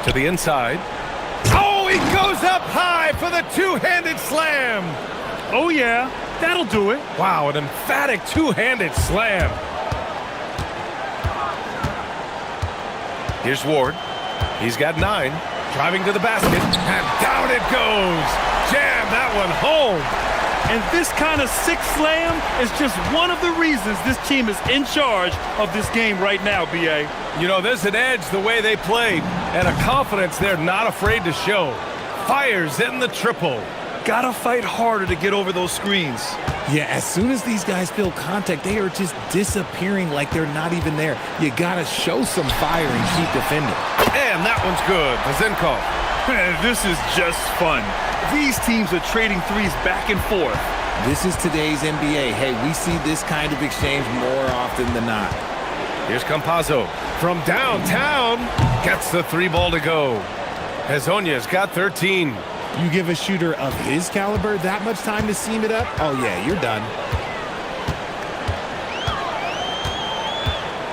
To the inside. Oh, he goes up high for the two-handed slam. Oh, yeah, that'll do it. Wow, an emphatic two-handed slam. Here's Ward. He's got 9. Driving to the basket. And down it goes. Jam that one home. And this kind of sick slam is just one of the reasons this team is in charge of this game right now, B.A. You know, there's an edge the way they played and a confidence they're not afraid to show. Fires in the triple. Gotta fight harder to get over those screens. Yeah, as soon as these guys feel contact, they are just disappearing like they're not even there. You gotta show some fire and keep defending. And that one's good. Pazenkov. This is just fun. These teams are trading threes back and forth. This is today's NBA. Hey, we see this kind of exchange more often than not. Here's Campazzo. From downtown, gets the 3 ball to go. Azonia's got 13. You give a shooter of his caliber that much time to seam it up? Oh, yeah, you're done.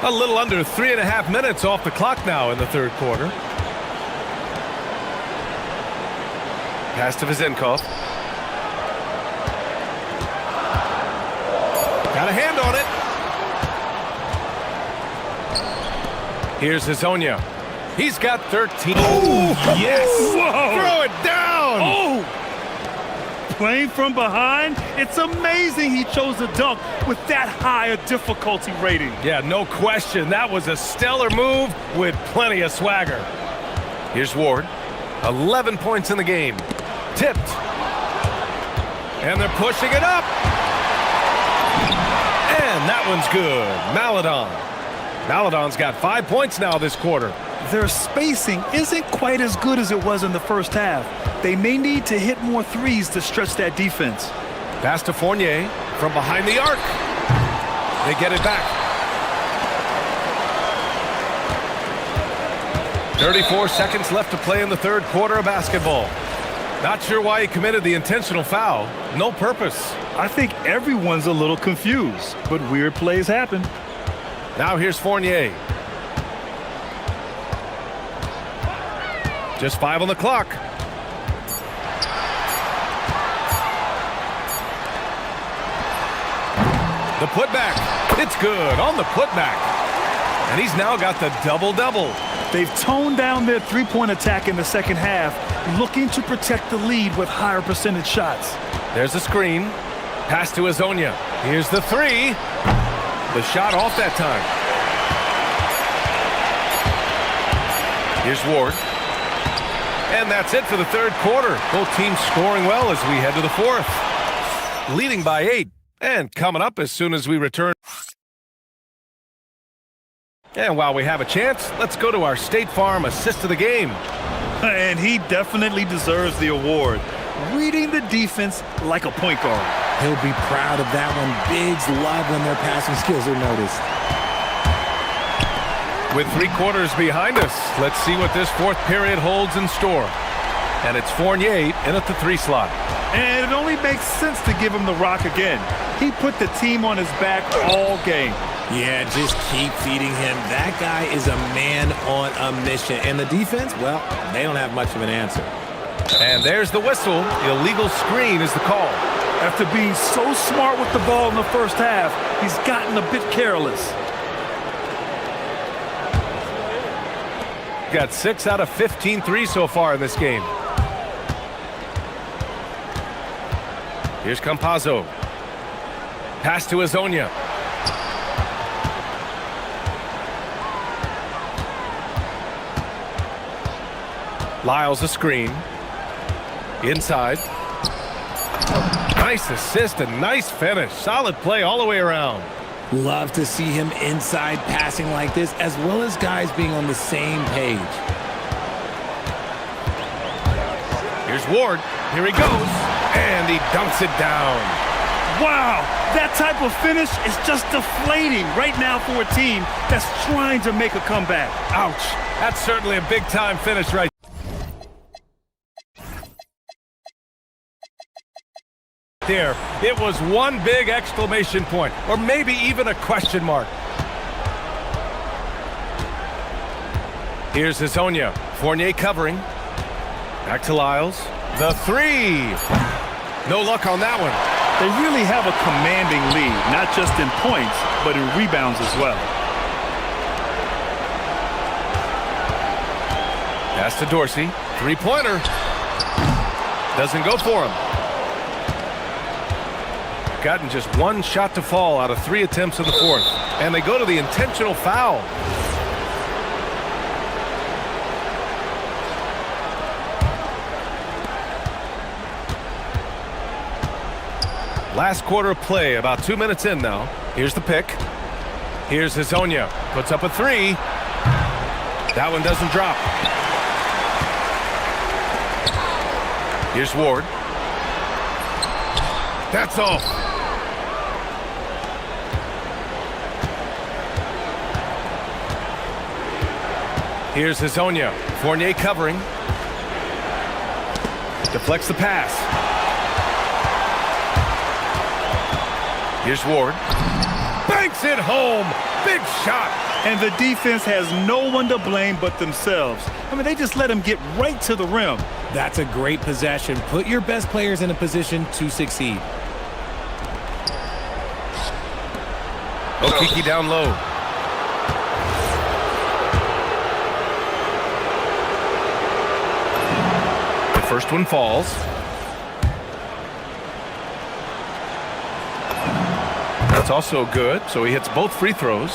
A little under 3.5 minutes off the clock now in the third quarter. Pass to Vazenkov. Got a hand on it. Here's Azonia. He's got 13. Oh, yes! Whoa. Throw it down! Oh! Playing from behind, it's amazing he chose a dunk with that high a difficulty rating. Yeah, no question. That was a stellar move with plenty of swagger. Here's Ward. 11 points in the game. Tipped. And they're pushing it up. And that one's good. Maladon. Maladon's got 5 points now this quarter. Their spacing isn't quite as good as it was in the first half. They may need to hit more threes to stretch that defense. Pass to Fournier from behind the arc. They get it back. 34 seconds left to play in the third quarter of basketball. Not sure why he committed the intentional foul. No purpose. I think everyone's a little confused, but weird plays happen. Now here's Fournier. Just 5 on the clock. The putback. It's good on the putback. And he's now got the double-double. They've toned down their three-point attack in the second half, looking to protect the lead with higher percentage shots. There's the screen. Pass to Azonia. Here's the 3. The shot off that time. Here's Ward. And that's it for the third quarter. Both teams scoring well as we head to the fourth. Leading by 8. And coming up as soon as we return. And while we have a chance, let's go to our State Farm assist of the game. And he definitely deserves the award. Reading the defense like a point guard. He'll be proud of that one. Bigs love when their passing skills are noticed. With 3 quarters behind us, let's see what this fourth period holds in store. And it's Fournier in at the 3 slot. And it only makes sense to give him the rock again. He put the team on his back all game. Yeah, just keep feeding him. That guy is a man on a mission. And the defense, well, they don't have much of an answer. And there's the whistle. Illegal screen is the call. After being so smart with the ball in the first half, he's gotten a bit careless. Got 6 out of 15 threes so far in this game. Here's Campazzo. Pass to Azonia. Lyles a screen. Inside. Nice assist and nice finish. Solid play all the way around. Love to see him inside passing like this, as well as guys being on the same page. Here's Ward. Here he goes. And he dunks it down. Wow, that type of finish is just deflating right now for a team that's trying to make a comeback. Ouch. That's certainly a big-time finish right there. It was one big exclamation point, or maybe even a question mark. Here's Hazonia. Fournier covering. Back to Lyles. The three. No luck on that one. They really have a commanding lead, not just in points, but in rebounds as well. Pass to Dorsey. Three-pointer. Doesn't go for him. Gotten just one shot to fall out of 3 attempts in the fourth. And they go to the intentional foul. Last quarter of play, about 2 minutes in now. Here's the pick. Here's Hazonia. Puts up a three. That one doesn't drop. Here's Ward. That's off. Here's Hazonia. Fournier covering. Deflects the pass. Here's Ward. Banks it home. Big shot. And the defense has no one to blame but themselves. I mean, they just let him get right to the rim. That's a great possession. Put your best players in a position to succeed. Okiki down low. The first one falls. That's also good, so he hits both free throws.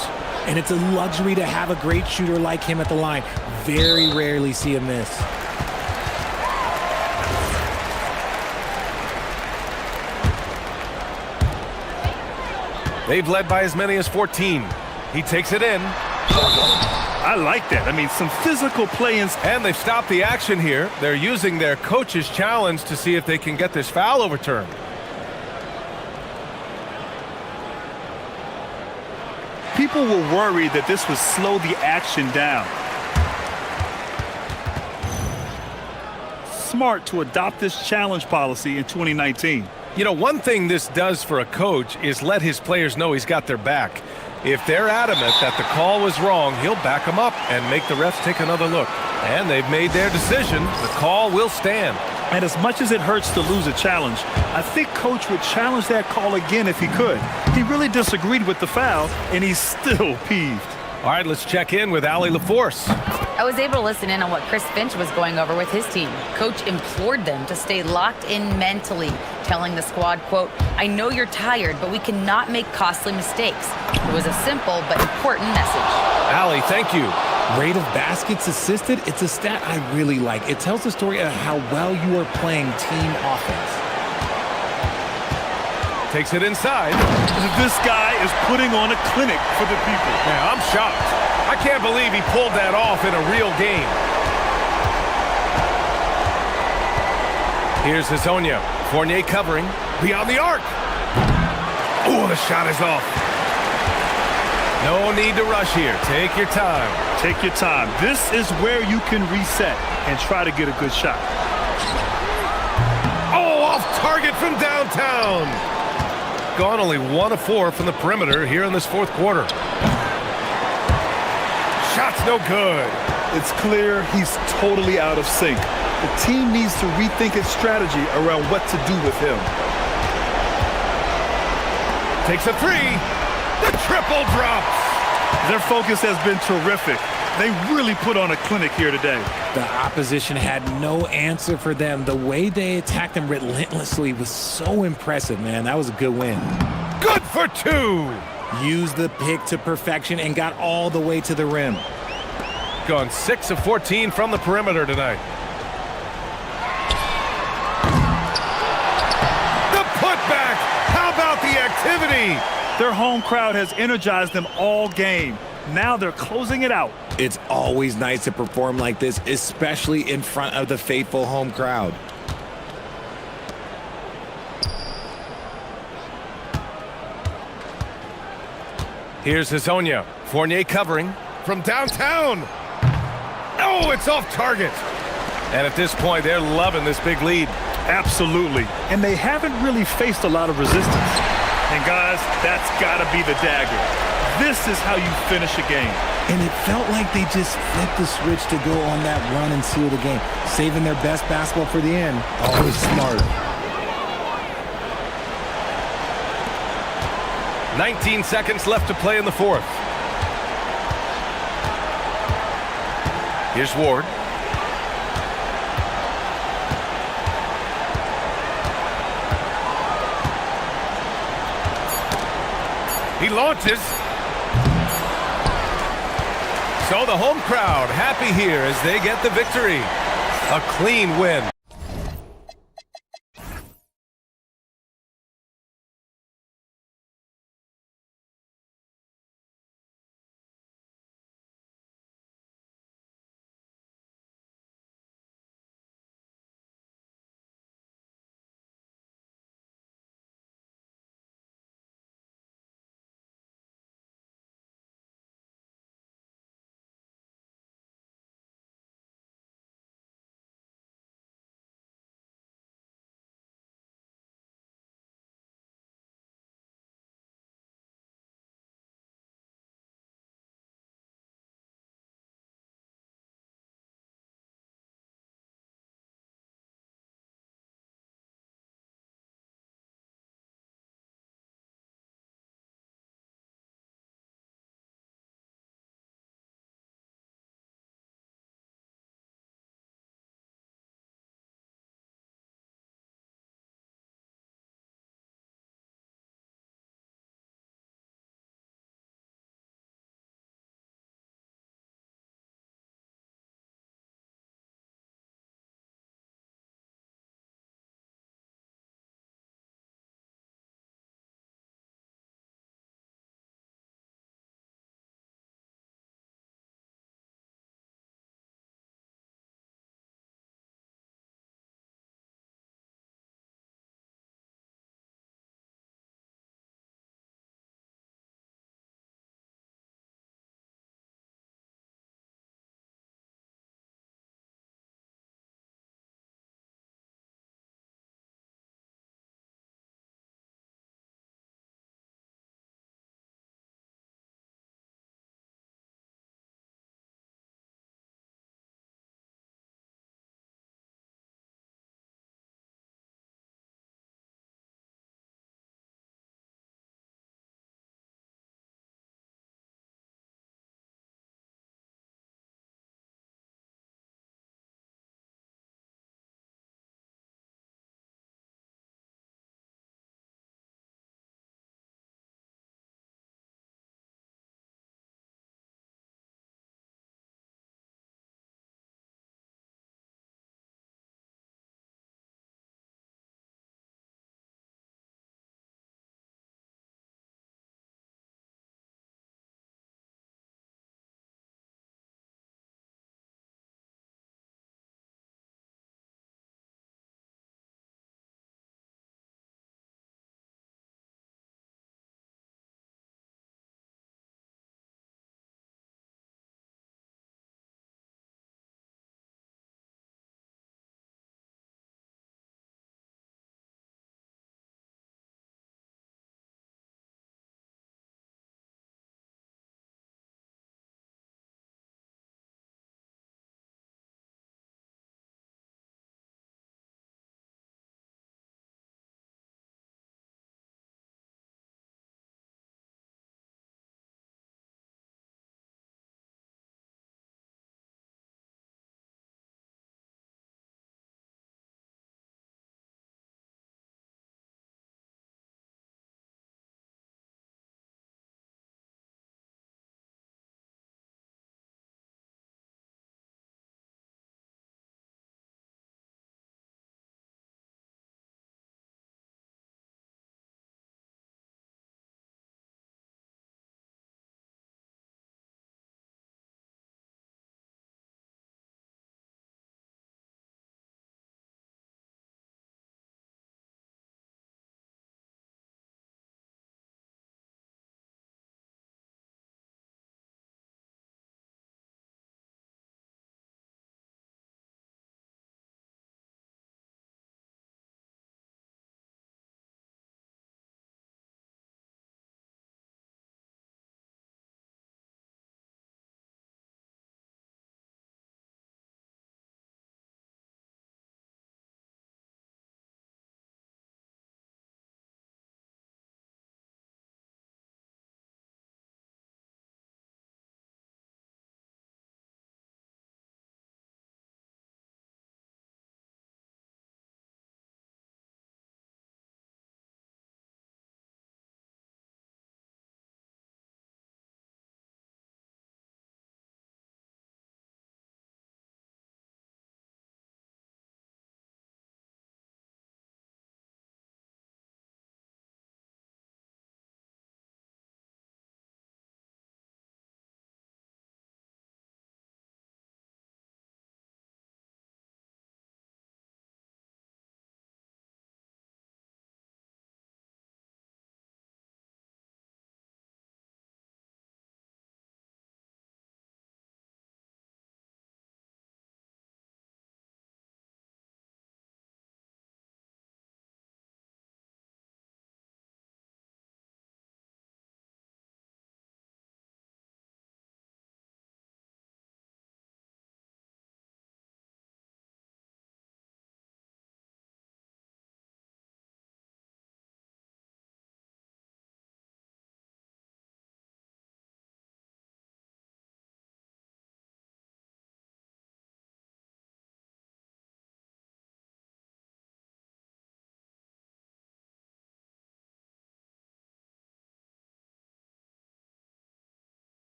And it's a luxury to have a great shooter like him at the line. Very rarely see him miss. They've led by as many as 14. He takes it in. I like that. I mean, some physical play. And they've stopped the action here. They're using their coach's challenge to see if they can get this foul overturned. People were worried that this would slow the action down. Smart to adopt this challenge policy in 2019. You know, one thing this does for a coach is let his players know he's got their back. If they're adamant that the call was wrong, he'll back them up and make the refs take another look. And they've made their decision. The call will stand. And as much as it hurts to lose a challenge, I think Coach would challenge that call again if he could. He really disagreed with the foul, and he's still peeved. All right, let's check in with Allie LaForce. I was able to listen in on what Chris Finch was going over with his team. Coach implored them to stay locked in mentally, telling the squad, quote, "I know you're tired, but we cannot make costly mistakes." It was a simple but important message. Allie, thank you. Rate of baskets assisted, it's a stat I really like. It tells the story of how well you are playing team offense. Takes it inside. This guy is putting on a clinic for the people. Yeah, I'm shocked. I can't believe he pulled that off in a real game. Here's Hazonia. Fournier covering. Beyond the arc. Oh, the shot is off. No need to rush here. Take your time. Take your time. This is where you can reset and try to get a good shot. Oh, off target from downtown. Gone only 1 of 4 from the perimeter here in this fourth quarter. Shot's no good. It's clear he's totally out of sync. The team needs to rethink its strategy around what to do with him. Takes a three. The triple drops. Their focus has been terrific. They really put on a clinic here today. The opposition had no answer for them. The way they attacked them relentlessly was so impressive, man. That was a good win. Good for 2. Used the pick to perfection and got all the way to the rim. Gone 6 of 14 from the perimeter tonight. The putback. How about the activity? Their home crowd has energized them all game. Now they're closing it out. It's always nice to perform like this, especially in front of the faithful home crowd. Here's Hazonia. Fournier covering from downtown. Oh, it's off target. And at this point, they're loving this big lead. Absolutely. And they haven't really faced a lot of resistance. And guys, that's got to be the dagger. This is how you finish a game. And it felt like they just flipped the switch to go on that run and seal the game, saving their best basketball for the end. Always smart. 19 seconds left to play in the fourth. Here's Ward. He launches. So the home crowd happy here as they get the victory. A clean win.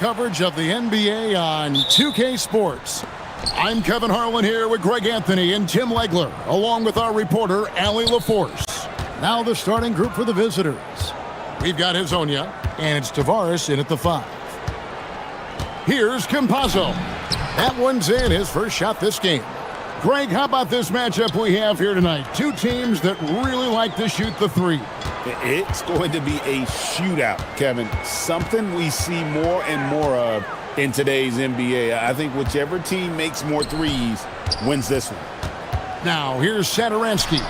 coverage of the NBA on 2K Sports. I'm Kevin Harlan here with Greg Anthony and Tim Legler, along with our reporter, Allie LaForce. Now the starting group for the visitors. We've got Hezonja, and it's Tavares in at the 5. Here's Campazzo. That one's in, his first shot this game. Greg, how about this matchup we have here tonight? Two teams that really like to shoot the three. It's going to be a shootout, Kevin. Something we see more and more of in today's NBA. I think whichever team makes more threes wins this one. Now, here's Satoransky.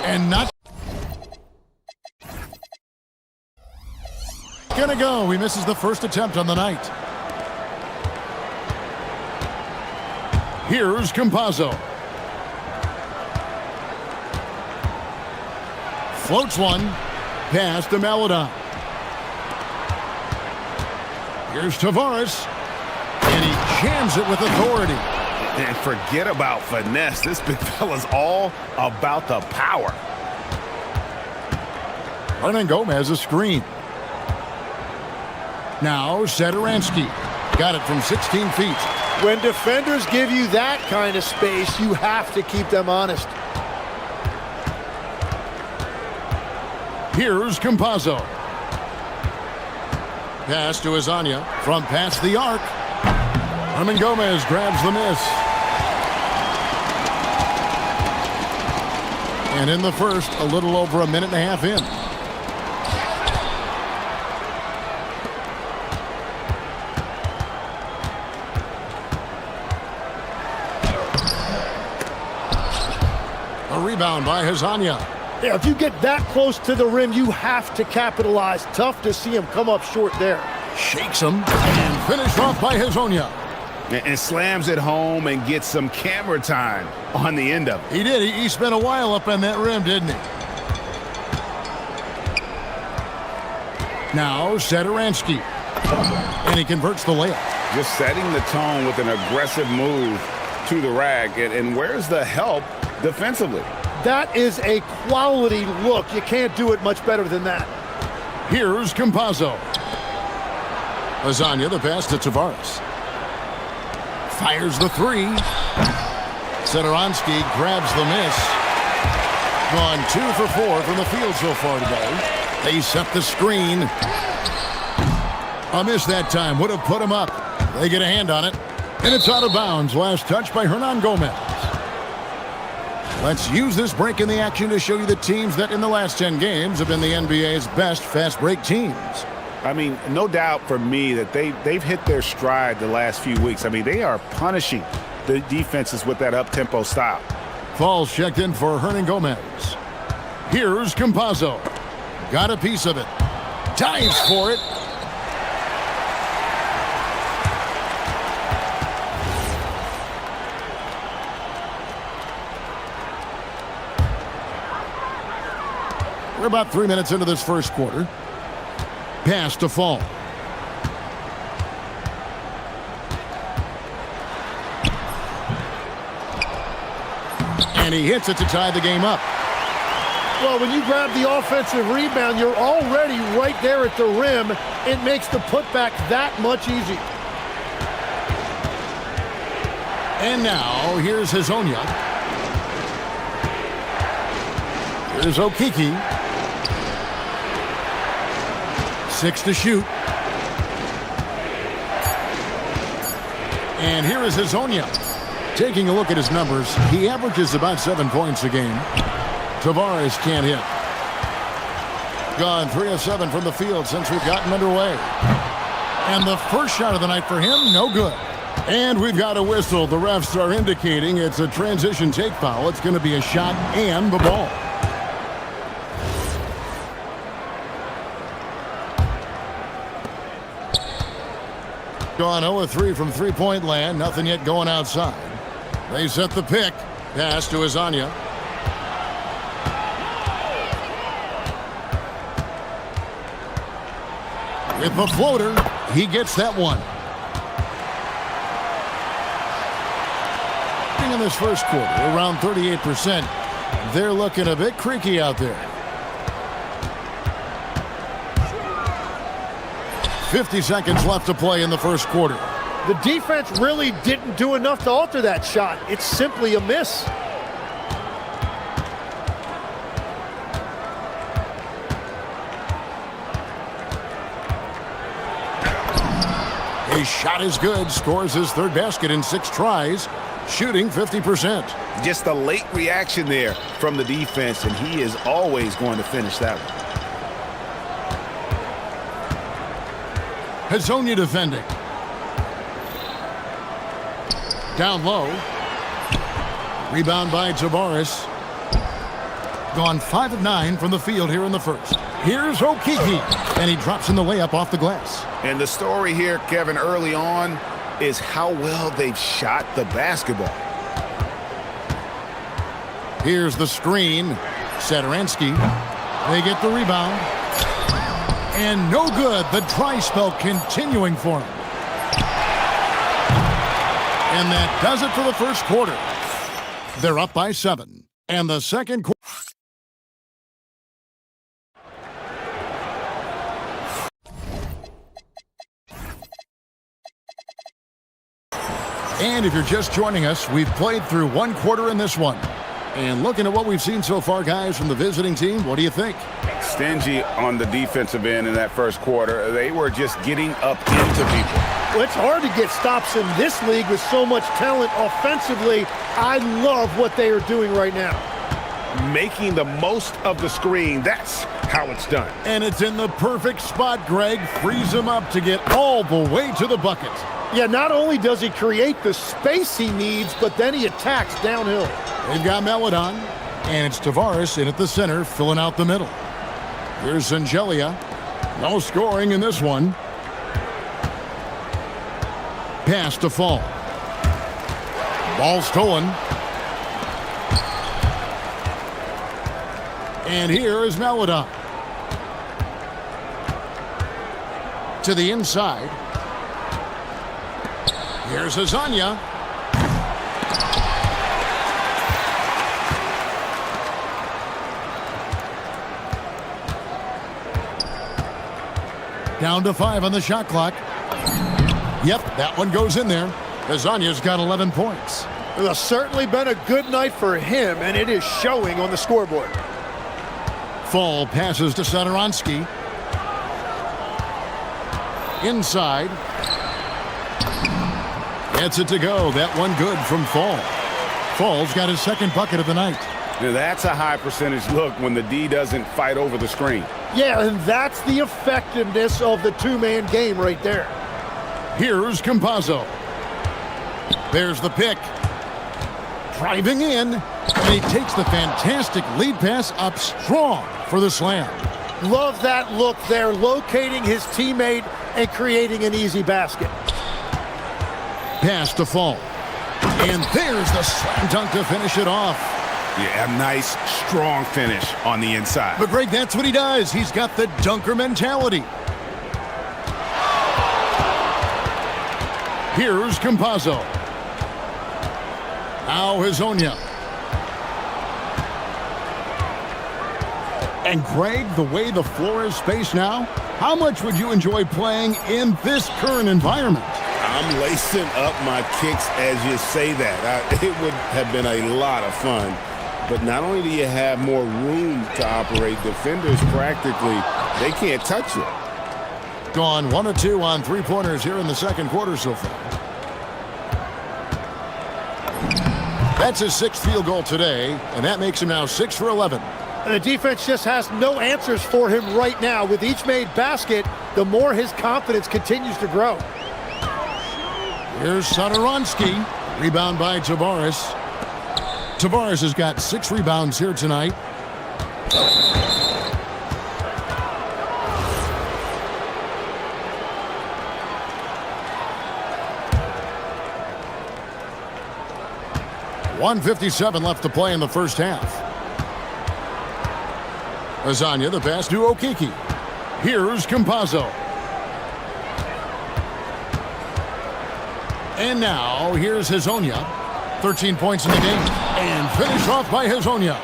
And not gonna go. He misses the first attempt on the night. Here's Campazzo. Floats one. Pass to Maladon. Here's Tavares. And he jams it with authority. And forget about finesse. This big fella's all about the power. Hernan Gomez a screen. Now Satoransky. Got it from 16 feet. When defenders give you that kind of space, you have to keep them honest. Here's Campazzo. Pass to Hezonja from past the arc. Hernan Gomez grabs the miss. And in the first, a little over a minute and a half in. A rebound by Hezonja. Yeah, if you get that close to the rim, you have to capitalize. Tough to see him come up short there. Shakes him and finished off by Hezonja. And slams it home and gets some camera time on the end of it. He did. He spent a while up on that rim, didn't he? Now Satoransky. And he converts the layup. Just setting the tone with an aggressive move to the rack. And where's the help defensively? That is a quality look. You can't do it much better than that. Here's Campazzo. Hezonja, the pass to Tavares. Fires the three. Satoransky grabs the miss. Gone 2 for 4 from the field so far today. They set the screen. A miss that time. Would have put him up. They get a hand on it. And it's out of bounds. Last touch by Hernan Gomez. Let's use this break in the action to show you the teams that in the last 10 games have been the NBA's best fast break teams. I mean, no doubt for me that they've hit their stride the last few weeks. I mean, they are punishing the defenses with that up-tempo style. Falls checked in for Hernan Gomez. Here's Campazzo. Got a piece of it. Dives for it. We're about 3 minutes into this first quarter. Pass to Fall. And he hits it to tie the game up. Well, when you grab the offensive rebound, you're already right there at the rim. It makes the putback that much easier. And now, here's Hezonja. Here's Okiki. 6 to shoot. And here is Hezonja. Taking a look at his numbers, he averages about 7 points a game. Tavares can't hit. Gone 3 of 7 from the field since we've gotten underway. And the first shot of the night for him, no good. And we've got a whistle. The refs are indicating it's a transition take foul. It's going to be a shot and the ball. Gone 0-3 from three-point land. Nothing yet going outside. They set the pick. Pass to Hezonja. With the floater, he gets that one. In this first quarter, around 38%. They're looking a bit creaky out there. 50 seconds left to play in the first quarter. The defense really didn't do enough to alter that shot. It's simply a miss. His shot is good, scores his third basket in 6 tries, shooting 50%. Just a late reaction there from the defense, and he is always going to finish that one. Hazonia defending. Down low. Rebound by Tavares. Gone 5 of 9 from the field here in the first. Here's Okiki, and he drops in the layup off the glass. And the story here, Kevin, early on is how well they've shot the basketball. Here's the screen. Sadaransky. They get the rebound. And no good. The dry spell continuing for him. And that does it for the first quarter. They're up by 7. And the second quarter. And if you're just joining us, we've played through 1 quarter in this one. And looking at what we've seen so far, guys, from the visiting team, what do you think? Stingy on the defensive end in that first quarter. They were just getting up into people. Well, it's hard to get stops in this league with so much talent offensively. I love what they are doing right now. Making the most of the screen. That's how it's done. And it's in the perfect spot, Greg. Frees him up to get all the way to the bucket. Yeah, not only does he create the space he needs, but then he attacks downhill. They've got Meladon, and it's Tavares in at the center, filling out the middle. Here's Zangelia. No scoring in this one. Pass to Fall. Ball stolen. And here is Meladon. To the inside. Here's Azania. Down to 5 on the shot clock. Yep, that one goes in there. Azania's got 11 points. It's certainly been a good night for him, and it is showing on the scoreboard. Fall passes to Sadaransky. Inside. Gets it to go. That one good from Fall. Fall's got his second bucket of the night. Now that's a high percentage look when the D doesn't fight over the screen. Yeah, and that's the effectiveness of the two-man game right there. Here's Campazzo. There's the pick. Driving in, and he takes the fantastic lead pass up strong for the slam. Love that look there, locating his teammate and creating an easy basket. Pass to Fall. And there's the slam dunk to finish it off. Yeah, a nice, strong finish on the inside. But Greg, that's what he does. He's got the dunker mentality. Here's Campazzo. Now Hazonia. And Greg, the way the floor is spaced now, how much would you enjoy playing in this current environment? I'm lacing up my kicks as you say that. It would have been a lot of fun. But not only do you have more room to operate, defenders practically, they can't touch you. Gone 1 of 2 on three-pointers here in the second quarter so far. That's his 6th field goal today, and that makes him now 6 for 11. And the defense just has no answers for him right now. With each made basket, the more his confidence continues to grow. Here's Sadaransky. Rebound by Tavares. Tavares has got 6 rebounds here tonight. .157 left to play in the first half. Azania, the pass to Okiki. Here's Campazzo. And now, here's Hazonia. 13 points in the game. And finished off by Hazonia.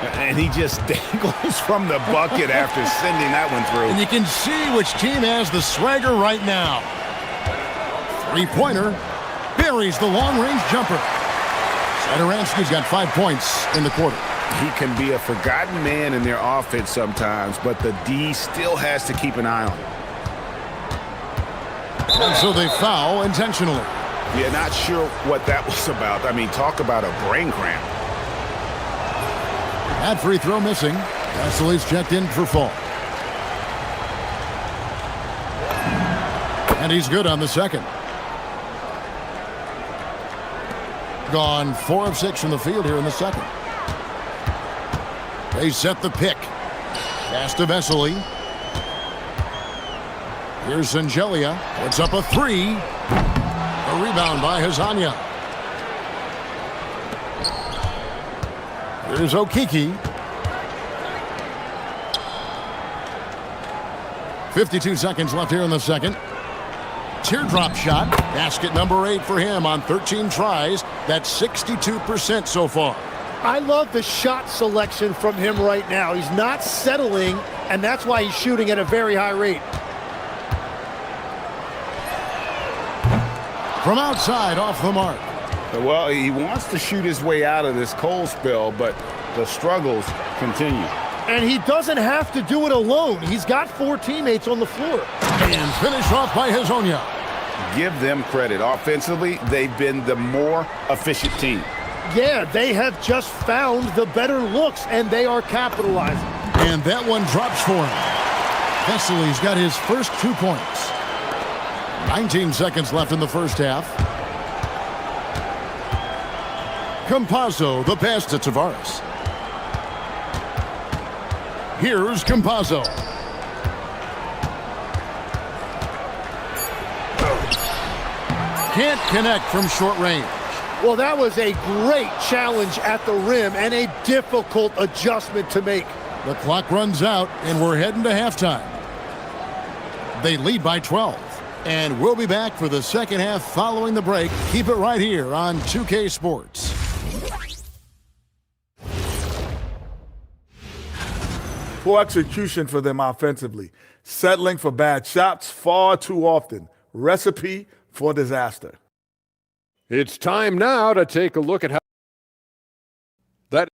And he just dangles from the bucket after sending that one through. And you can see which team has the swagger right now. Three-pointer buries the long-range jumper. Sadaransky's got 5 points in the quarter. He can be a forgotten man in their offense sometimes, but the D still has to keep an eye on him. And so they foul intentionally. Yeah, not sure what that was about. I mean, talk about a brain cramp. That free throw missing. Vassili's checked in for fall. And he's good on the second. Gone 4 of 6 from the field here in the second. They set the pick. Pass to Vesely. Here's Angelia. Puts up a 3. A rebound by Hazania. Here's Okiki. 52 seconds left here in the second. Teardrop shot. Basket number 8 for him on 13 tries. That's 62% so far. I love the shot selection from him right now. He's not settling, and that's why he's shooting at a very high rate. From outside, off the mark. Well, he wants to shoot his way out of this cold spell, but the struggles continue. And he doesn't have to do it alone. He's got 4 teammates on the floor. And finished off by Hazonia. Give them credit. Offensively, they've been the more efficient team. Yeah, they have just found the better looks, and they are capitalizing. And that one drops for him. Vesely's got his first 2 points. 19 seconds left in the first half. Campazzo, the pass to Tavares. Here's Campazzo. Can't connect from short range. Well, that was a great challenge at the rim and a difficult adjustment to make. The clock runs out, and we're heading to halftime. They lead by 12. And we'll be back for the second half following the break. Keep it right here on 2K Sports. Poor execution for them offensively. Settling for bad shots far too often. Recipe for disaster. It's time now to take a look at how that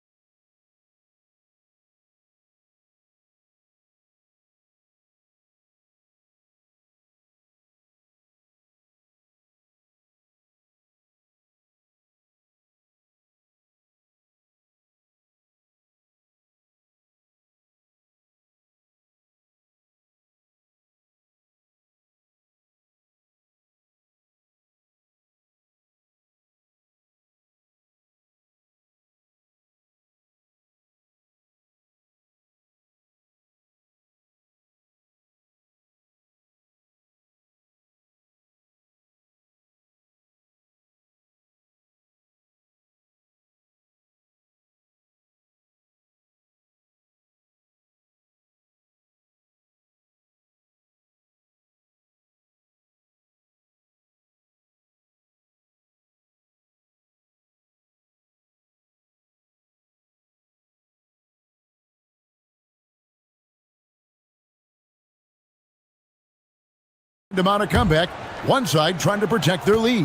amount of comeback. One side trying to protect their lead.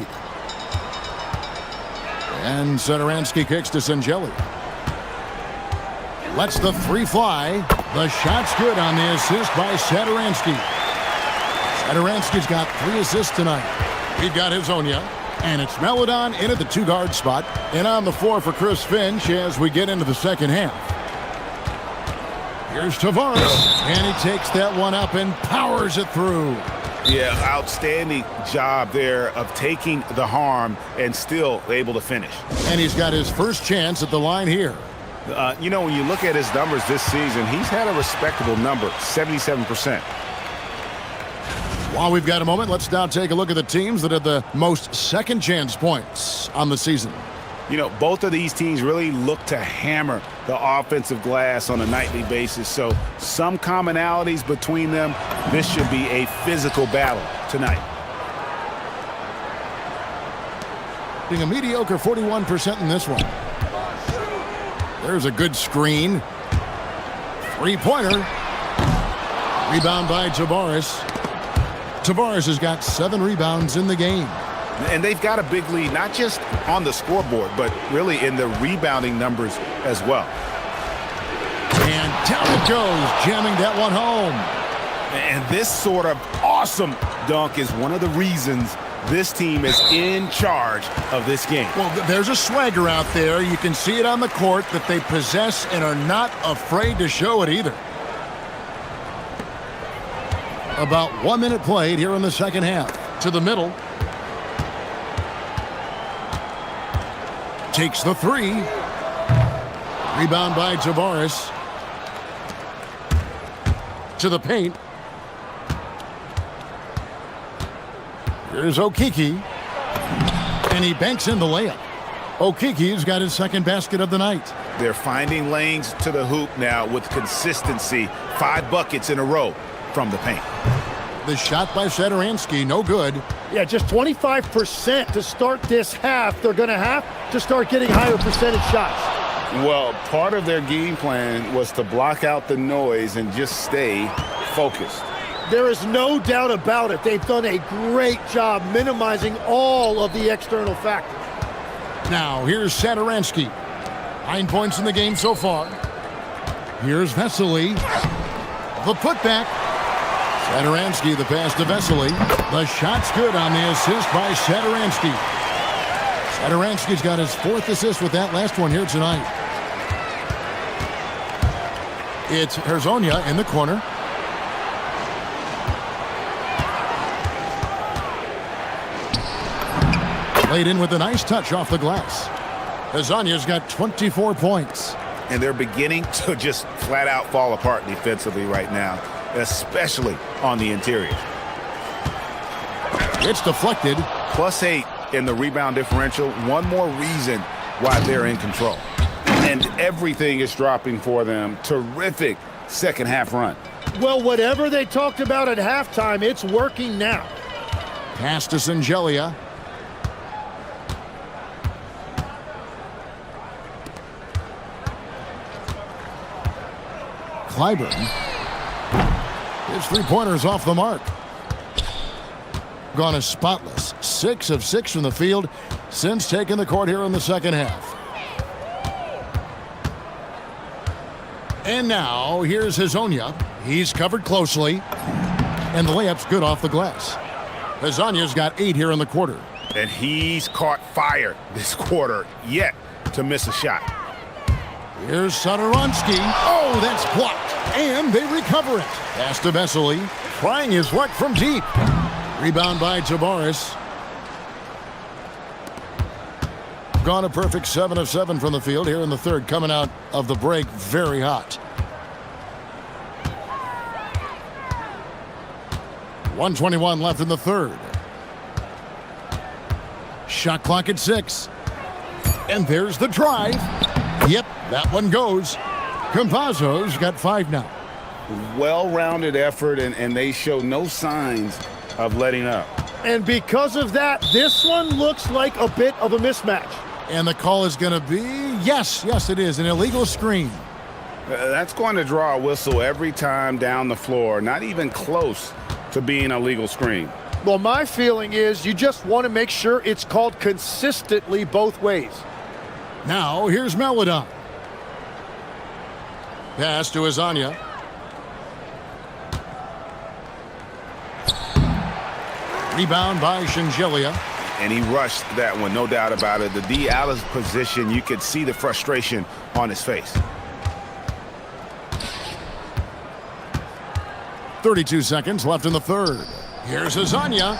And Sadaransky kicks to Sangeli. Lets the 3 fly. The shot's good on the assist by Sadaransky. Sadaransky's got 3 assists tonight. We've got Hazonia. And it's Melodon in at the 2-guard spot. And on the floor for Chris Finch as we get into the second half. Here's Tavares. And he takes that one up and powers it through. Yeah, outstanding job there of taking the harm and still able to finish. And he's got his first chance at the line here. You know, when you look at his numbers this season, he's had a respectable number, 77%. While we've got a moment, let's now take a look at the teams that had the most second chance points on the season. You know, both of these teams really look to hammer the offensive glass on a nightly basis. So some commonalities between them. This should be a physical battle tonight. Being a mediocre 41% in this one. There's a good screen. Three-pointer. Rebound by Tavares. Tavares has got 7 rebounds in the game. And they've got a big lead, not just on the scoreboard, but really in the rebounding numbers as well. And down it goes, jamming that one home. And this sort of awesome dunk is one of the reasons this team is in charge of this game. Well, there's a swagger out there. You can see it on the court that they possess and are not afraid to show it either. About 1 minute played here in the second half. To the middle. Takes the three. Rebound by Tavares. To the paint. Here's Okiki. And he banks in the layup. Okiki's got his second basket of the night. They're finding lanes to the hoop now with consistency. 5 buckets in a row from the paint. The shot by Satoransky, no good. Yeah, just 25% to start this half. They're going to have to start getting higher percentage shots. Well, part of their game plan was to block out the noise and just stay focused. There is no doubt about it. They've done a great job minimizing all of the external factors. Now, here's Satoransky. 9 points in the game so far. Here's Vesely. The putback. Satoransky, the pass to Vesely. The shot's good on the assist by Satoransky. Satoransky's got his 4th assist with that last one here tonight. It's Herzonia in the corner. Laid in with a nice touch off the glass. Herzonia's got 24 points. And they're beginning to just flat out fall apart defensively right now, especially on the interior. It's deflected. +8 in the rebound differential. One more reason why they're in control. And everything is dropping for them. Terrific second half run. Well, whatever they talked about at halftime, it's working now. Pass to Singelia. Clyburn. His three-pointer's off the mark. Gone as spotless. 6 of 6 from the field since taking the court here in the second half. And now, here's Herzonia. He's covered closely. And the layup's good off the glass. Hezonia's got 8 here in the quarter. And he's caught fire this quarter, yet to miss a shot. Here's Satoransky. Oh, that's blocked. And they recover it. Pass to Vesely. Trying his luck from deep. Rebound by Tavares. Gone a perfect 7 of 7 from the field here in the third. Coming out of the break very hot. 1:21 left in the third. Shot clock at 6. And there's the drive. Yep, that one goes. Campazzo's got 5 now. Well-rounded effort, and they show no signs of letting up. And because of that, this one looks like a bit of a mismatch. And the call is going to be, yes, it is, an illegal screen. That's going to draw a whistle every time down the floor, not even close to being a legal screen. Well, my feeling is you just want to make sure it's called consistently both ways. Now, here's Melodon. Pass to Hezzonia. Rebound by Singelia. And he rushed that one, no doubt about it. The D out of position, you could see the frustration on his face. 32 seconds left in the third. Here's Hezzonia,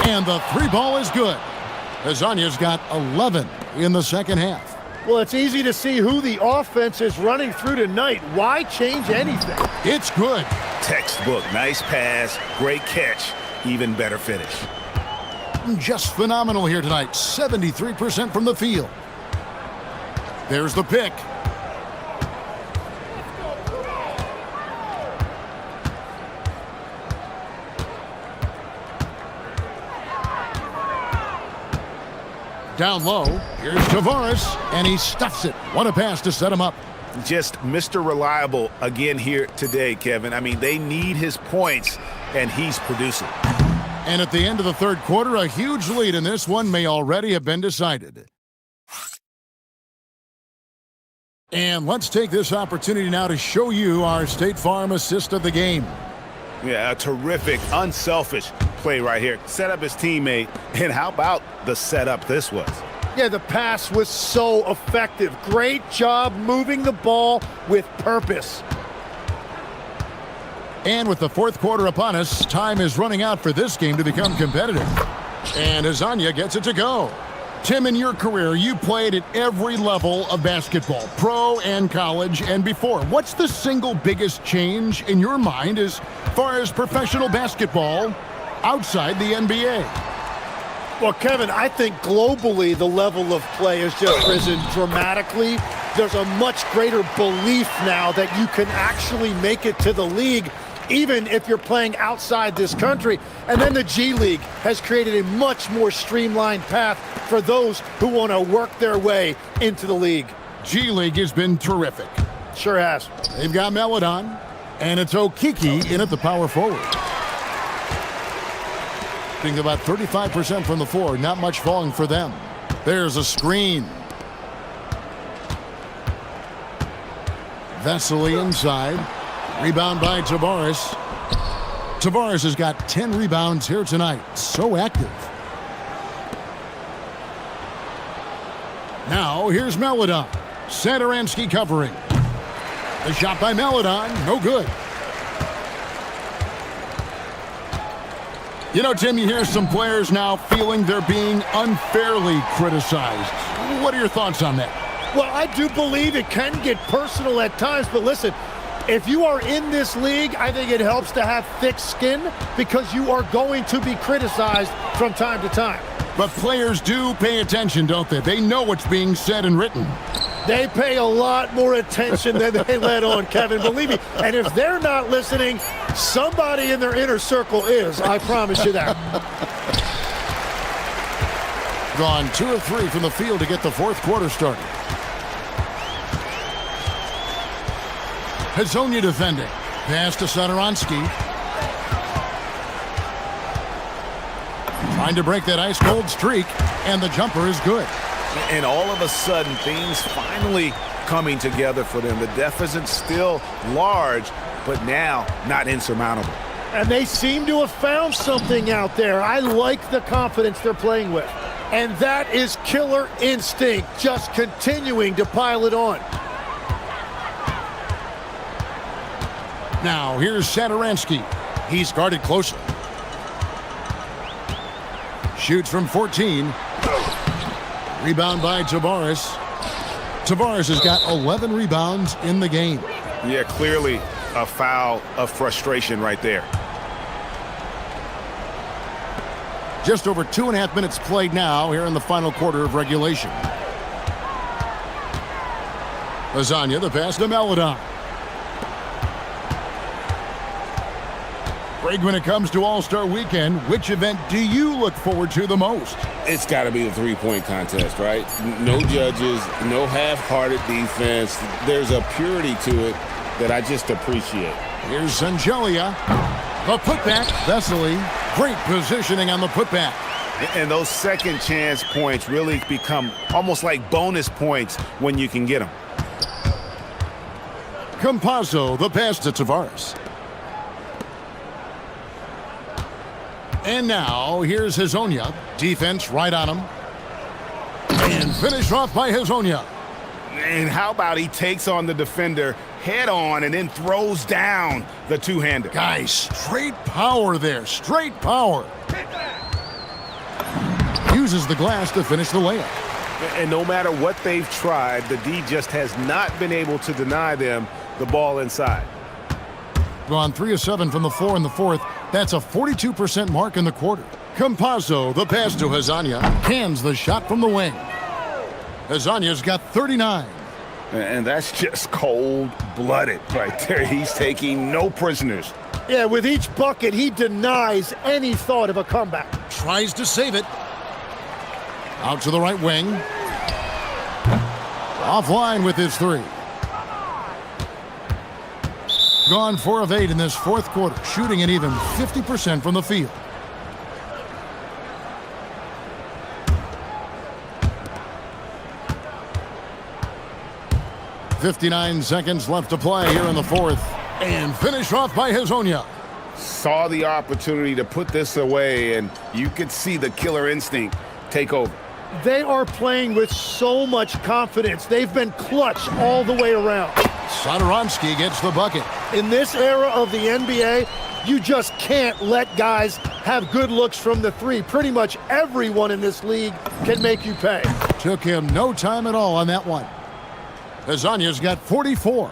and the 3-ball is good. Hezonia's got 11 in the second half. Well, it's easy to see who the offense is running through tonight. Why change anything? It's good. Textbook, nice pass, great catch, even better finish. Just phenomenal here tonight. 73% from the field. There's the pick. Down low, here's Tavares, and he stuffs it. What a pass to set him up. just Mr. Reliable again here today, Kevin. I mean, they need his points, and he's producing. And at the end of the third quarter, a huge lead in this one may already have been decided. And let's take this opportunity now to show you our State Farm assist of the game. Yeah, a terrific, unselfish play right here. Set up his teammate, and how about the setup this was? Yeah, the pass was so effective. Great job moving the ball with purpose. And with the fourth quarter upon us, time is running out for this game to become competitive. And Azania gets it to go. Tim, in your career, you played at every level of basketball, pro and college and before. What's the single biggest change in your mind as far as professional basketball outside the NBA? Well, Kevin, I think globally the level of play has just risen dramatically. There's a much greater belief now that you can actually make it to the league, even if you're playing outside this country. And then the G League has created a much more streamlined path for those who want to work their way into the league. G League has been terrific. Sure has. They've got Melodon, and it's Okiki in at the power forward. Shooting about 35% from the floor, not much falling for them. There's a screen. Vesely inside. Rebound by Tavares. Tavares has got 10 rebounds here tonight. So active. Now here's Melodon. Satoransky covering. The shot by Melodon, no good. You know, Tim, you hear some players now feeling they're being unfairly criticized. What are your thoughts on that? Well, I do believe it can get personal at times, but listen, if you are in this league, I think it helps to have thick skin because you are going to be criticized from time to time. But players do pay attention, don't they? They know what's being said and written. They pay a lot more attention than they let on, Kevin, believe me. And if they're not listening, somebody in their inner circle is. I promise you that. Gone 2 of 3 from the field to get the fourth quarter started. Hazonia defending. Pass to Satoransky. Trying to break that ice-cold streak, and the jumper is good. And all of a sudden, things finally coming together for them. The deficit's still large, but now not insurmountable. And they seem to have found something out there. I like the confidence they're playing with. And that is killer instinct, just continuing to pile it on. Now, here's Satoransky. He's guarded closer. Shoots from 14. Rebound by Tavares. Tavares has got 11 rebounds in the game. Yeah, clearly a foul of frustration right there. Just over 2.5 minutes played now here in the final quarter of regulation. Lasagna, the pass to Melodon. Greg, when it comes to All-Star Weekend, which event do you look forward to the most? It's got to be the three-point contest, right? No judges, no half-hearted defense. There's a purity to it that I just appreciate. Here's Sangelia. The putback. Vesely. Great positioning on the putback. And those second chance points really become almost like bonus points when you can get them. Campazzo, the pass to Tavares. And now, here's Hazonia. Defense right on him. And finished off by Hazonia. And how about he takes on the defender head on and then throws down the two-hander. Guys, straight power there. Straight power. Uses the glass to finish the layup. And no matter what they've tried, the D just has not been able to deny them the ball inside. Gone 3 of 7 from the floor in the fourth. That's a 42% mark in the quarter. Campazzo, the pass to Hazonia. Cans the shot from the wing. Hazania's got 39. And that's just cold-blooded right there. He's taking no prisoners. Yeah, with each bucket, he denies any thought of a comeback. Tries to save it. Out to the right wing. Offline with his three. Gone 4 of 8 in this fourth quarter, shooting an even 50% from the field. .59 seconds left to play here in the fourth. And finished off by Hezonja. Saw the opportunity to put this away, and you could see the killer instinct take over. They are playing with so much confidence. They've been clutch all the way around. Satoransky gets the bucket. In this era of the NBA, you just can't let guys have good looks from the three. Pretty much everyone in this league can make you pay. Took him no time at all on that one. Hezonja's got 44.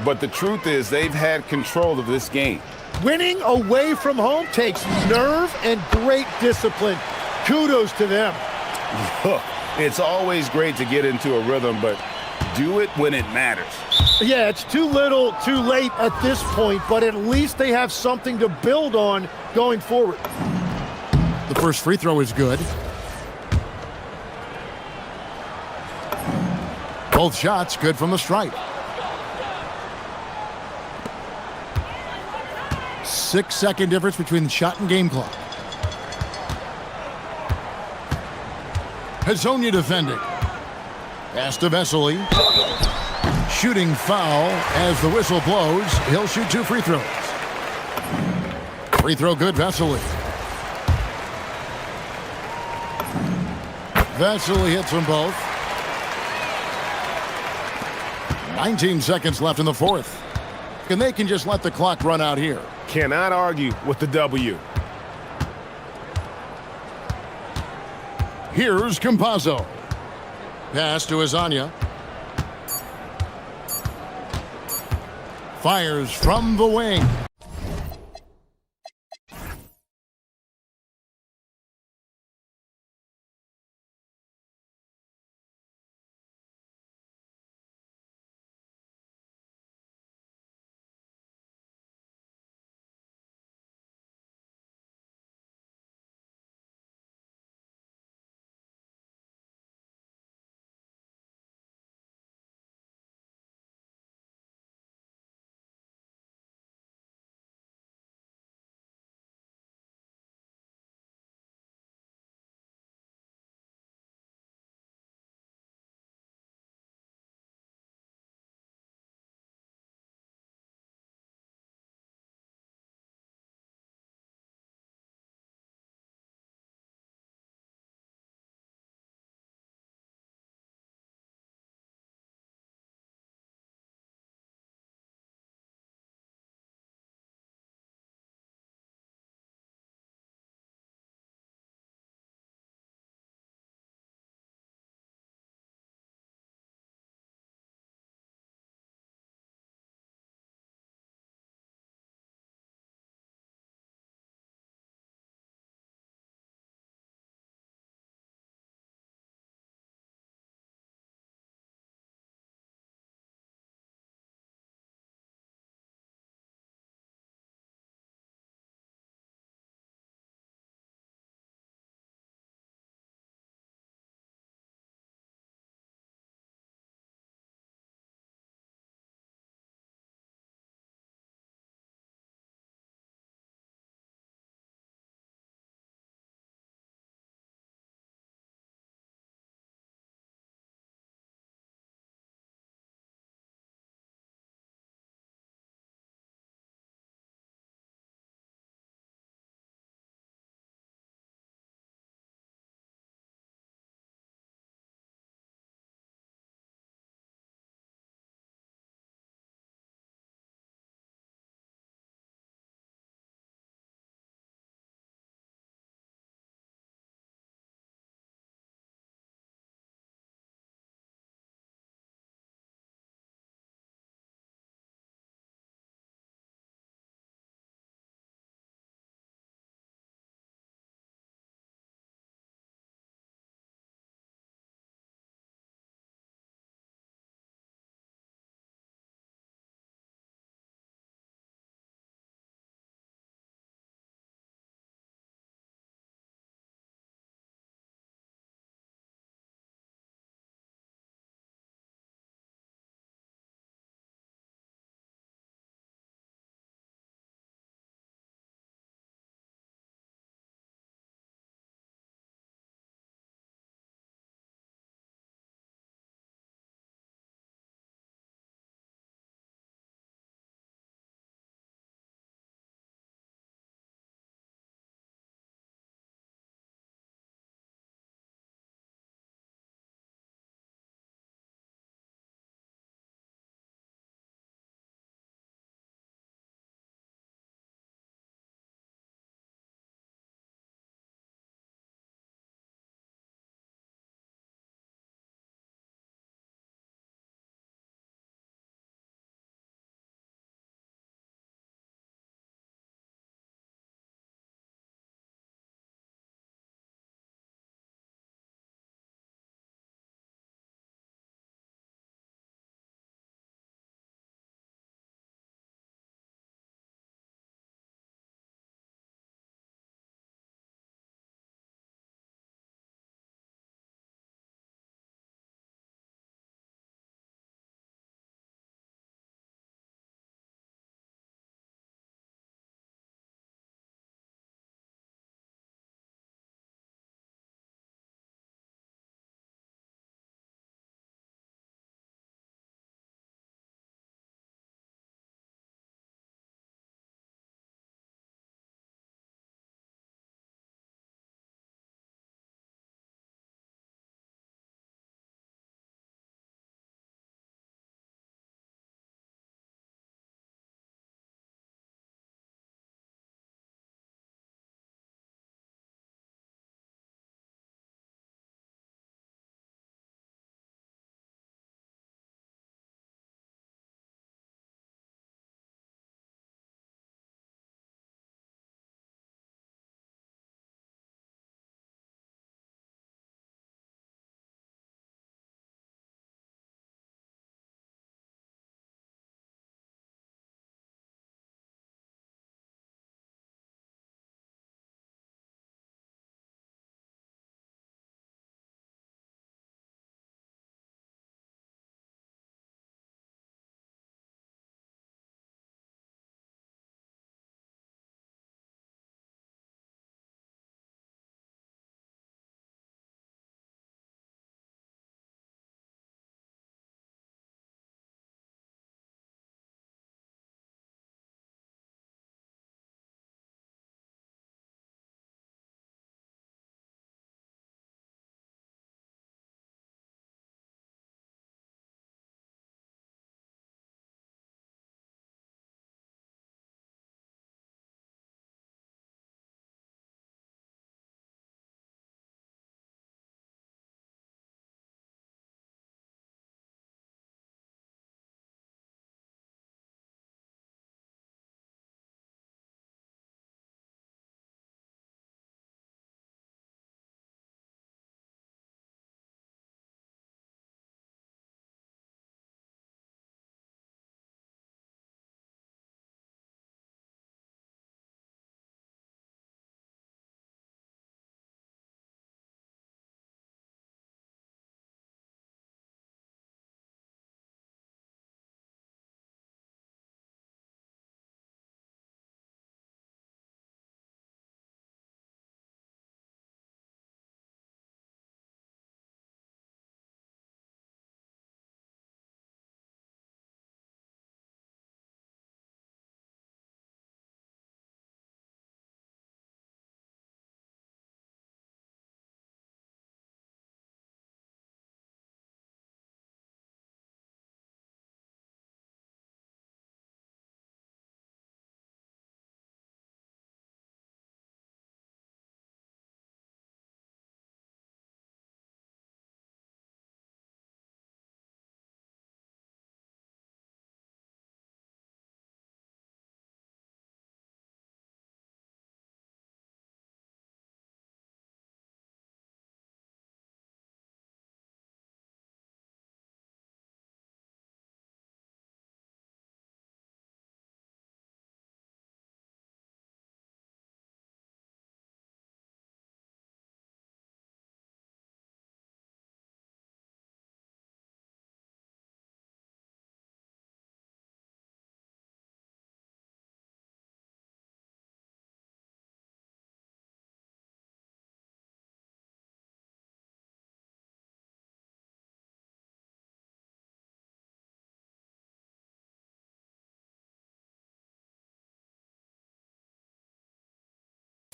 But the truth is they've had control of this game. Winning away from home takes nerve and great discipline. Kudos to them. Look, it's always great to get into a rhythm, but do it when it matters. Yeah, it's too little, too late at this point, but at least they have something to build on going forward. The first free throw is good. Both shots good from the stripe. 6-second difference between the shot and game clock. Hezonja defending. Pass to Vesely. Shooting foul as the whistle blows. He'll shoot 2 free throws. Free throw good, Vesely. Vesely hits them both. 19 seconds left in the fourth. And they can just let the clock run out here. Cannot argue with the W. Here's Campazzo. Pass to Hezonja. Fires from the wing.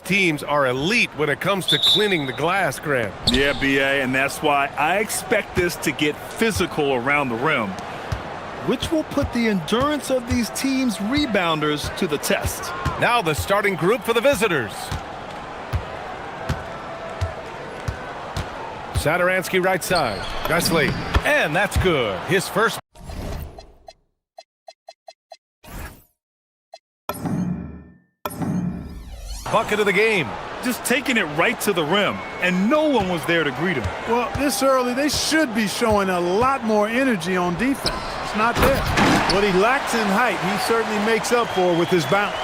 Teams are elite when it comes to cleaning the glass, Grant. Yeah, BA, and that's why I expect this to get physical around the rim, which will put the endurance of these teams' rebounders to the test. Now the starting group for the visitors. Sadaransky right side. Gusley. And that's good. His first. Bucket of the game. Just taking it right to the rim, and no one was there to greet him. Well, this early, they should be showing a lot more energy on defense. It's not there. What he lacks in height, he certainly makes up for with his bounce.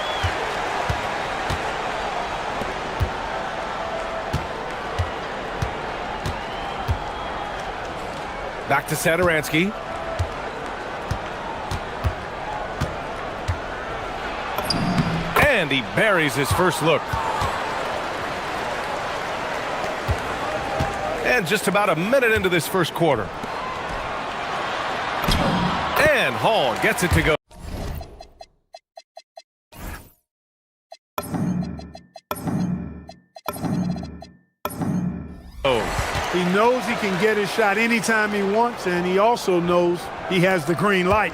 Back to Sadaransky. And he buries his first look. And just about a minute into this first quarter. And Hall gets it to go. He knows he can get his shot anytime he wants, and he also knows he has the green light.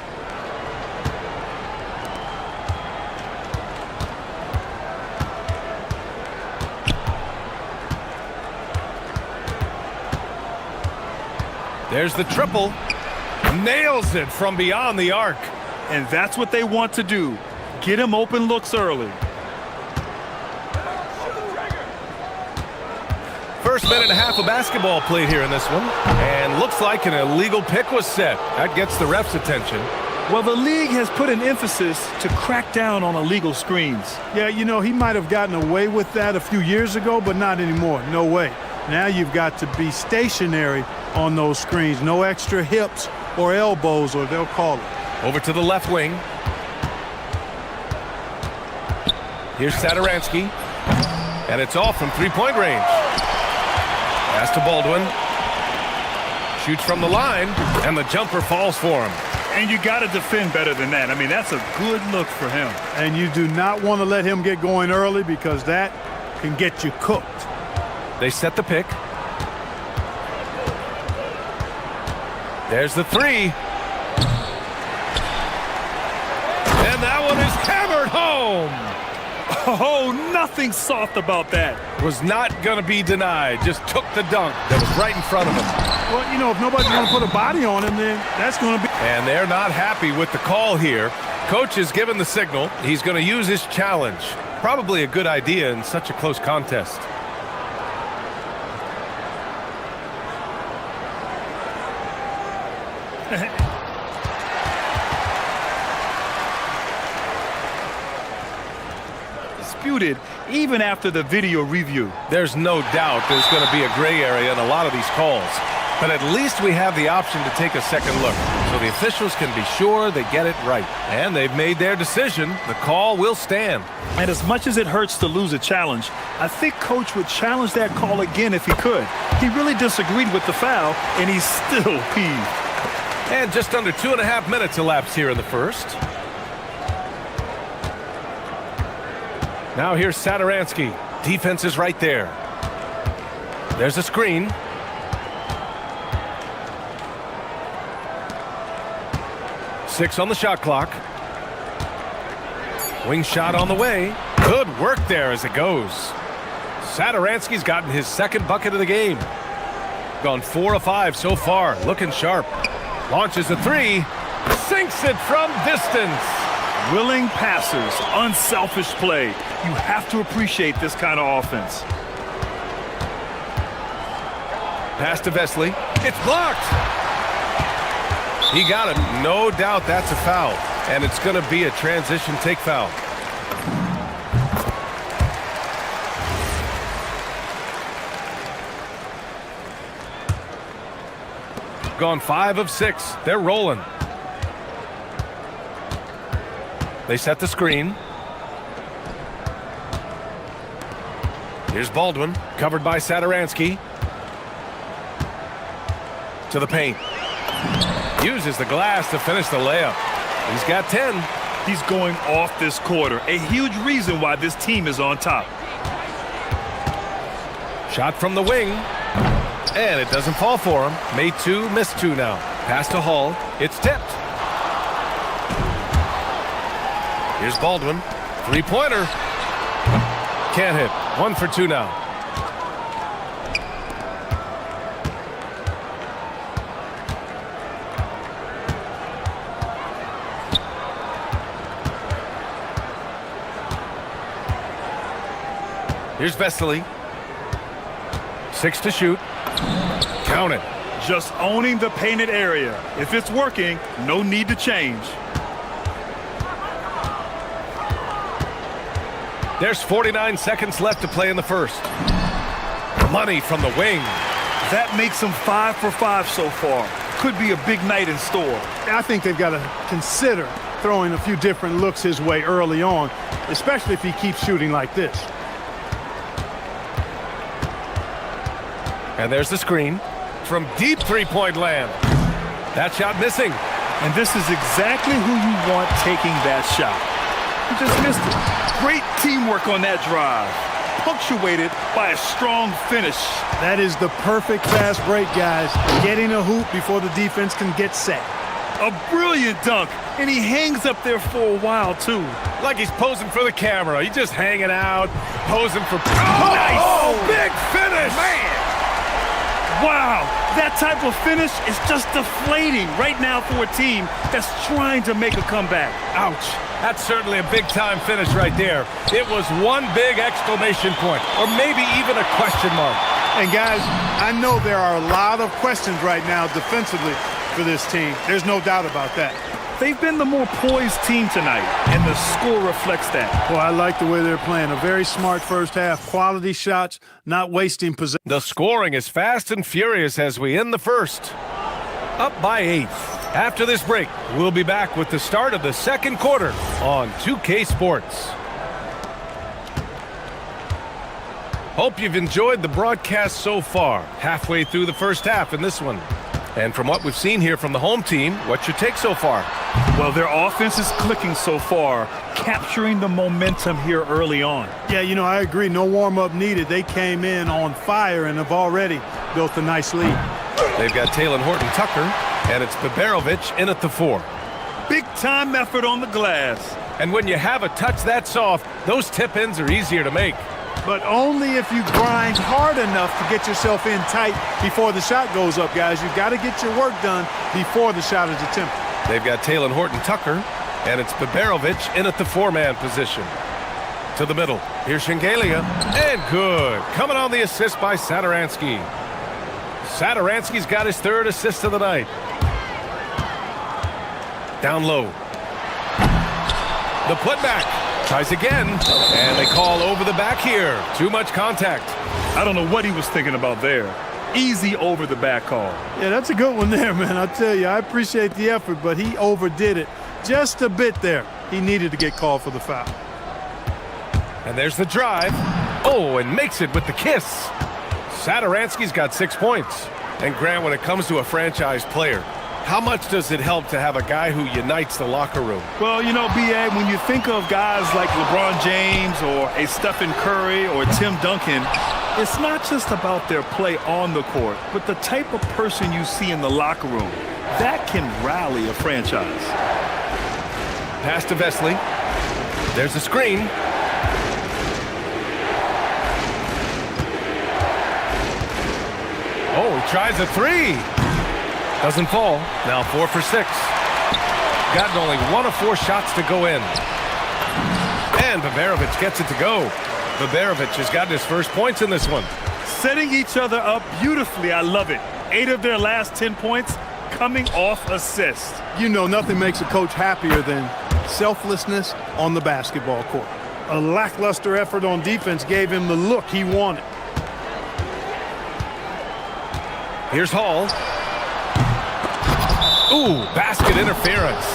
There's the triple. Nails it from beyond the arc. And that's what they want to do. Get him open looks early. First minute and a half of basketball played here in this one. And looks like an illegal pick was set. That gets the ref's attention. Well, the league has put an emphasis to crack down on illegal screens. Yeah, you know, he might have gotten away with that a few years ago, but not anymore. No way. Now you've got to be stationary on those screens. No extra hips or elbows, or they'll call it. Over to the left wing. Here's Sadaransky. And it's off from three-point range. Pass to Baldwin. Shoots from the line, and the jumper falls for him. And you got to defend better than that. I mean, that's a good look for him. And you do not want to let him get going early, because that can get you cooked. They set the pick. There's the three. And that one is hammered home. Oh, nothing soft about that. Was not going to be denied. Just took the dunk that was right in front of him. Well, you know, if nobody's going to put a body on him, then that's going to be... And they're not happy with the call here. Coach has given the signal. He's going to use his challenge. Probably a good idea in such a close contest. Disputed even after the video review. There's no doubt there's going to be a gray area in a lot of these calls, but at least we have the option to take a second look, so the officials can be sure they get it right. And they've made their decision. The call will stand. And as much as it hurts to lose a challenge, I think Coach would challenge that call again if he could. He really disagreed with the foul, and he's still peeved. And just under 2.5 minutes elapsed here in the first. Now here's Sadaransky. Defense is right there. There's a screen. Six on the shot clock. Wing shot on the way. Good work there as it goes. Sadaransky's gotten his second bucket of the game. Gone 4 of 5 so far. Looking sharp. Launches a three. Sinks it from distance. Willing passers, unselfish play. You have to appreciate this kind of offense. Pass to Vesley. It's blocked. He got it. No doubt that's a foul. And it's going to be a transition take foul. Gone 5 of 6. They're rolling. They set the screen. Here's Baldwin, covered by Sadaransky. To the paint. Uses the glass to finish the layup. He's got 10. He's going off this quarter. A huge reason why this team is on top. Shot from the wing. And it doesn't fall for him. Made two, missed two now. Pass to Hall. It's tipped. Here's Baldwin. Three-pointer. Can't hit. 1 for 2 now. Here's Vesely. 6 to shoot. Count it. Just owning the painted area. If it's working, no need to change. There's 49 seconds left to play in the first. Money from the wing. That makes him 5 for 5 so far. Could be a big night in store. I think they've got to consider throwing a few different looks his way early on, especially if he keeps shooting like this. And there's the screen from deep three-point land. That shot missing. And this is exactly who you want taking that shot. He just missed it. Great teamwork on that drive. Punctuated by a strong finish. That is the perfect fast break, guys. Getting a hoop before the defense can get set. A brilliant dunk. And he hangs up there for a while, too. Like he's posing for the camera. He's just hanging out, posing for... Oh, nice! Oh, big finish! Man! Wow, that type of finish is just deflating right now for a team that's trying to make a comeback. Ouch. That's certainly a big-time finish right there. It was one big exclamation point, or maybe even a question mark. And guys, I know there are a lot of questions right now defensively for this team. There's no doubt about that. They've been the more poised team tonight, and the score reflects that. Well, I like the way they're playing. A very smart first half. Quality shots, not wasting possession. The scoring is fast and furious as we end the first. Up by 8. After this break, we'll be back with the start of the second quarter on 2K Sports. Hope you've enjoyed the broadcast so far. Halfway through the first half in this one. And from what we've seen here from the home team, what's your take so far? Well, their offense is clicking so far, capturing the momentum here early on. Yeah, you know, I agree. No warm-up needed. They came in on fire and have already built a nice lead. They've got Taylor Horton-Tucker, and it's Baberovic in at the 4. Big-time effort on the glass. And when you have a touch that soft, those tip-ins are easier to make. But only if you grind hard enough to get yourself in tight before the shot goes up, guys. You've got to get your work done before the shot is attempted. They've got Taylor Horton-Tucker, and it's Baberovic in at the 4-man position. To the middle. Here's Shengelia. And good. Coming on the assist by Saturansky. Saturansky's got his 3rd assist of the night. Down low. The putback. Tries again, and they call over the back here. Too much contact. I don't know what he was thinking about there. Easy over the back call. Yeah, that's a good one there, man. I tell you, I appreciate the effort, but he overdid it just a bit there. He needed to get called for the foul. And there's the drive. Oh, and makes it with the kiss. Saturansky's got 6 points. And Grant, when it comes to a franchise player, how much does it help to have a guy who unites the locker room? Well, you know, B.A., when you think of guys like LeBron James or a Stephen Curry or Tim Duncan, it's not just about their play on the court, but the type of person you see in the locker room. That can rally a franchise. Pass to Vesely. There's a screen. Oh, he tries a 3. Doesn't fall. Now 4 for 6. Gotten only 1 of 4 shots to go in. And Baberovic gets it to go. Baberovic has gotten his first points in this one. Setting each other up beautifully. I love it. 8 of their last 10 points coming off assist. You know, nothing makes a coach happier than selflessness on the basketball court. A lackluster effort on defense gave him the look he wanted. Here's Hall. Ooh, basket interference.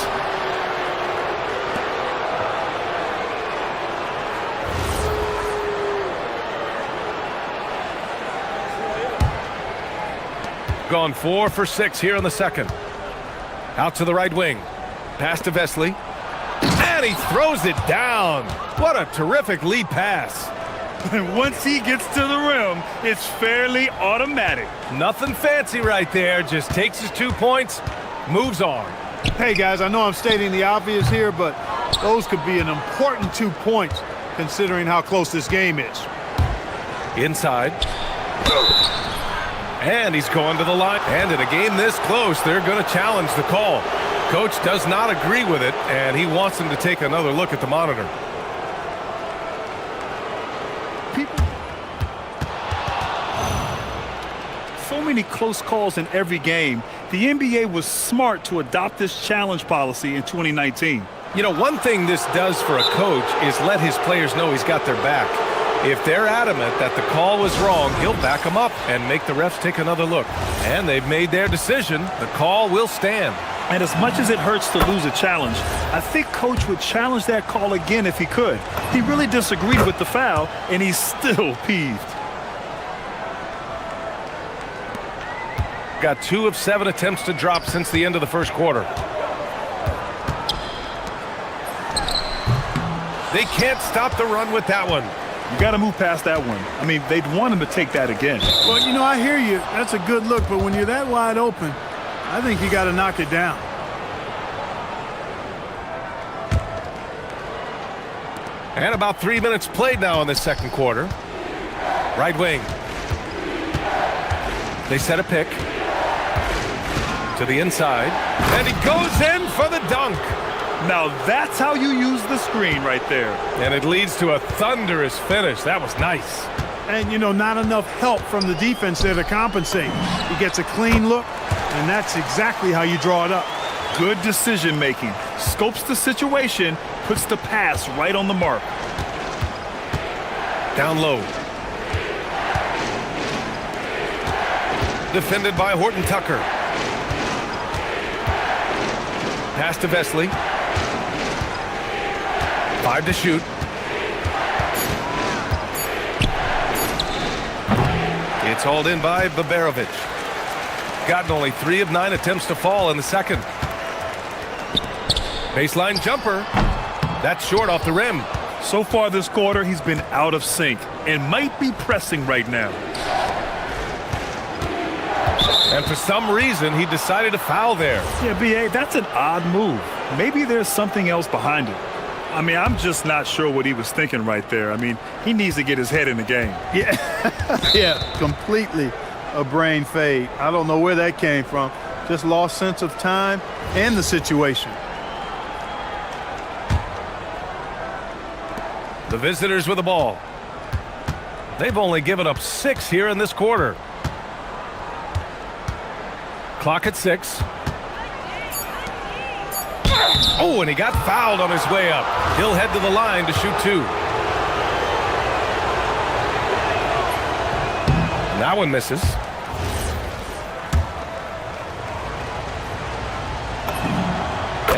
Gone 4 for 6 here in the second. Out to the right wing. Pass to Vesely. And he throws it down. What a terrific lead pass. Once he gets to the rim, it's fairly automatic. Nothing fancy right there. Just takes his 2 points, moves on. Hey, guys, I know I'm stating the obvious here, but those could be an important 2 points considering how close this game is. Inside. And he's going to the line. And in a game this close, they're going to challenge the call. Coach does not agree with it, and he wants him to take another look at the monitor. So many close calls in every game. The NBA was smart to adopt this challenge policy in 2019. You know, one thing this does for a coach is let his players know he's got their back. If they're adamant that the call was wrong, he'll back them up and make the refs take another look. And they've made their decision. The call will stand. And as much as it hurts to lose a challenge, I think Coach would challenge that call again if he could. He really disagreed with the foul, and he's still peeved. Got 2 of 7 attempts to drop since the end of the first quarter. They can't stop the run with that one. You got to move past that one. I mean, they'd want him to take that again. Well, you know, I hear you. That's a good look, but when you're that wide open, I think you got to knock it down. And about 3 minutes played now in the second quarter. Right wing. They set a pick. To the inside. And he goes in for the dunk. Now that's how you use the screen right there. And it leads to a thunderous finish. That was nice. And, you know, not enough help from the defense there to compensate. He gets a clean look, and that's exactly how you draw it up. Good decision making. Scopes the situation, puts the pass right on the mark. Down low. Defended by Horton Tucker. Pass to Vesley. 5 to shoot. It's hauled in by Baberovic. Gotten only 3 of 9 attempts to fall in the second. Baseline jumper. That's short off the rim. So far this quarter, he's been out of sync and might be pressing right now. And for some reason, he decided to foul there. Yeah, B.A., that's an odd move. Maybe there's something else behind it. I mean, I'm just not sure what he was thinking right there. I mean, he needs to get his head in the game. Yeah, yeah, completely a brain fade. I don't know where that came from. Just lost sense of time and the situation. The visitors with the ball. They've only given up 6 here in this quarter. Clock at 6. Oh, and he got fouled on his way up. He'll head to the line to shoot 2. That one misses.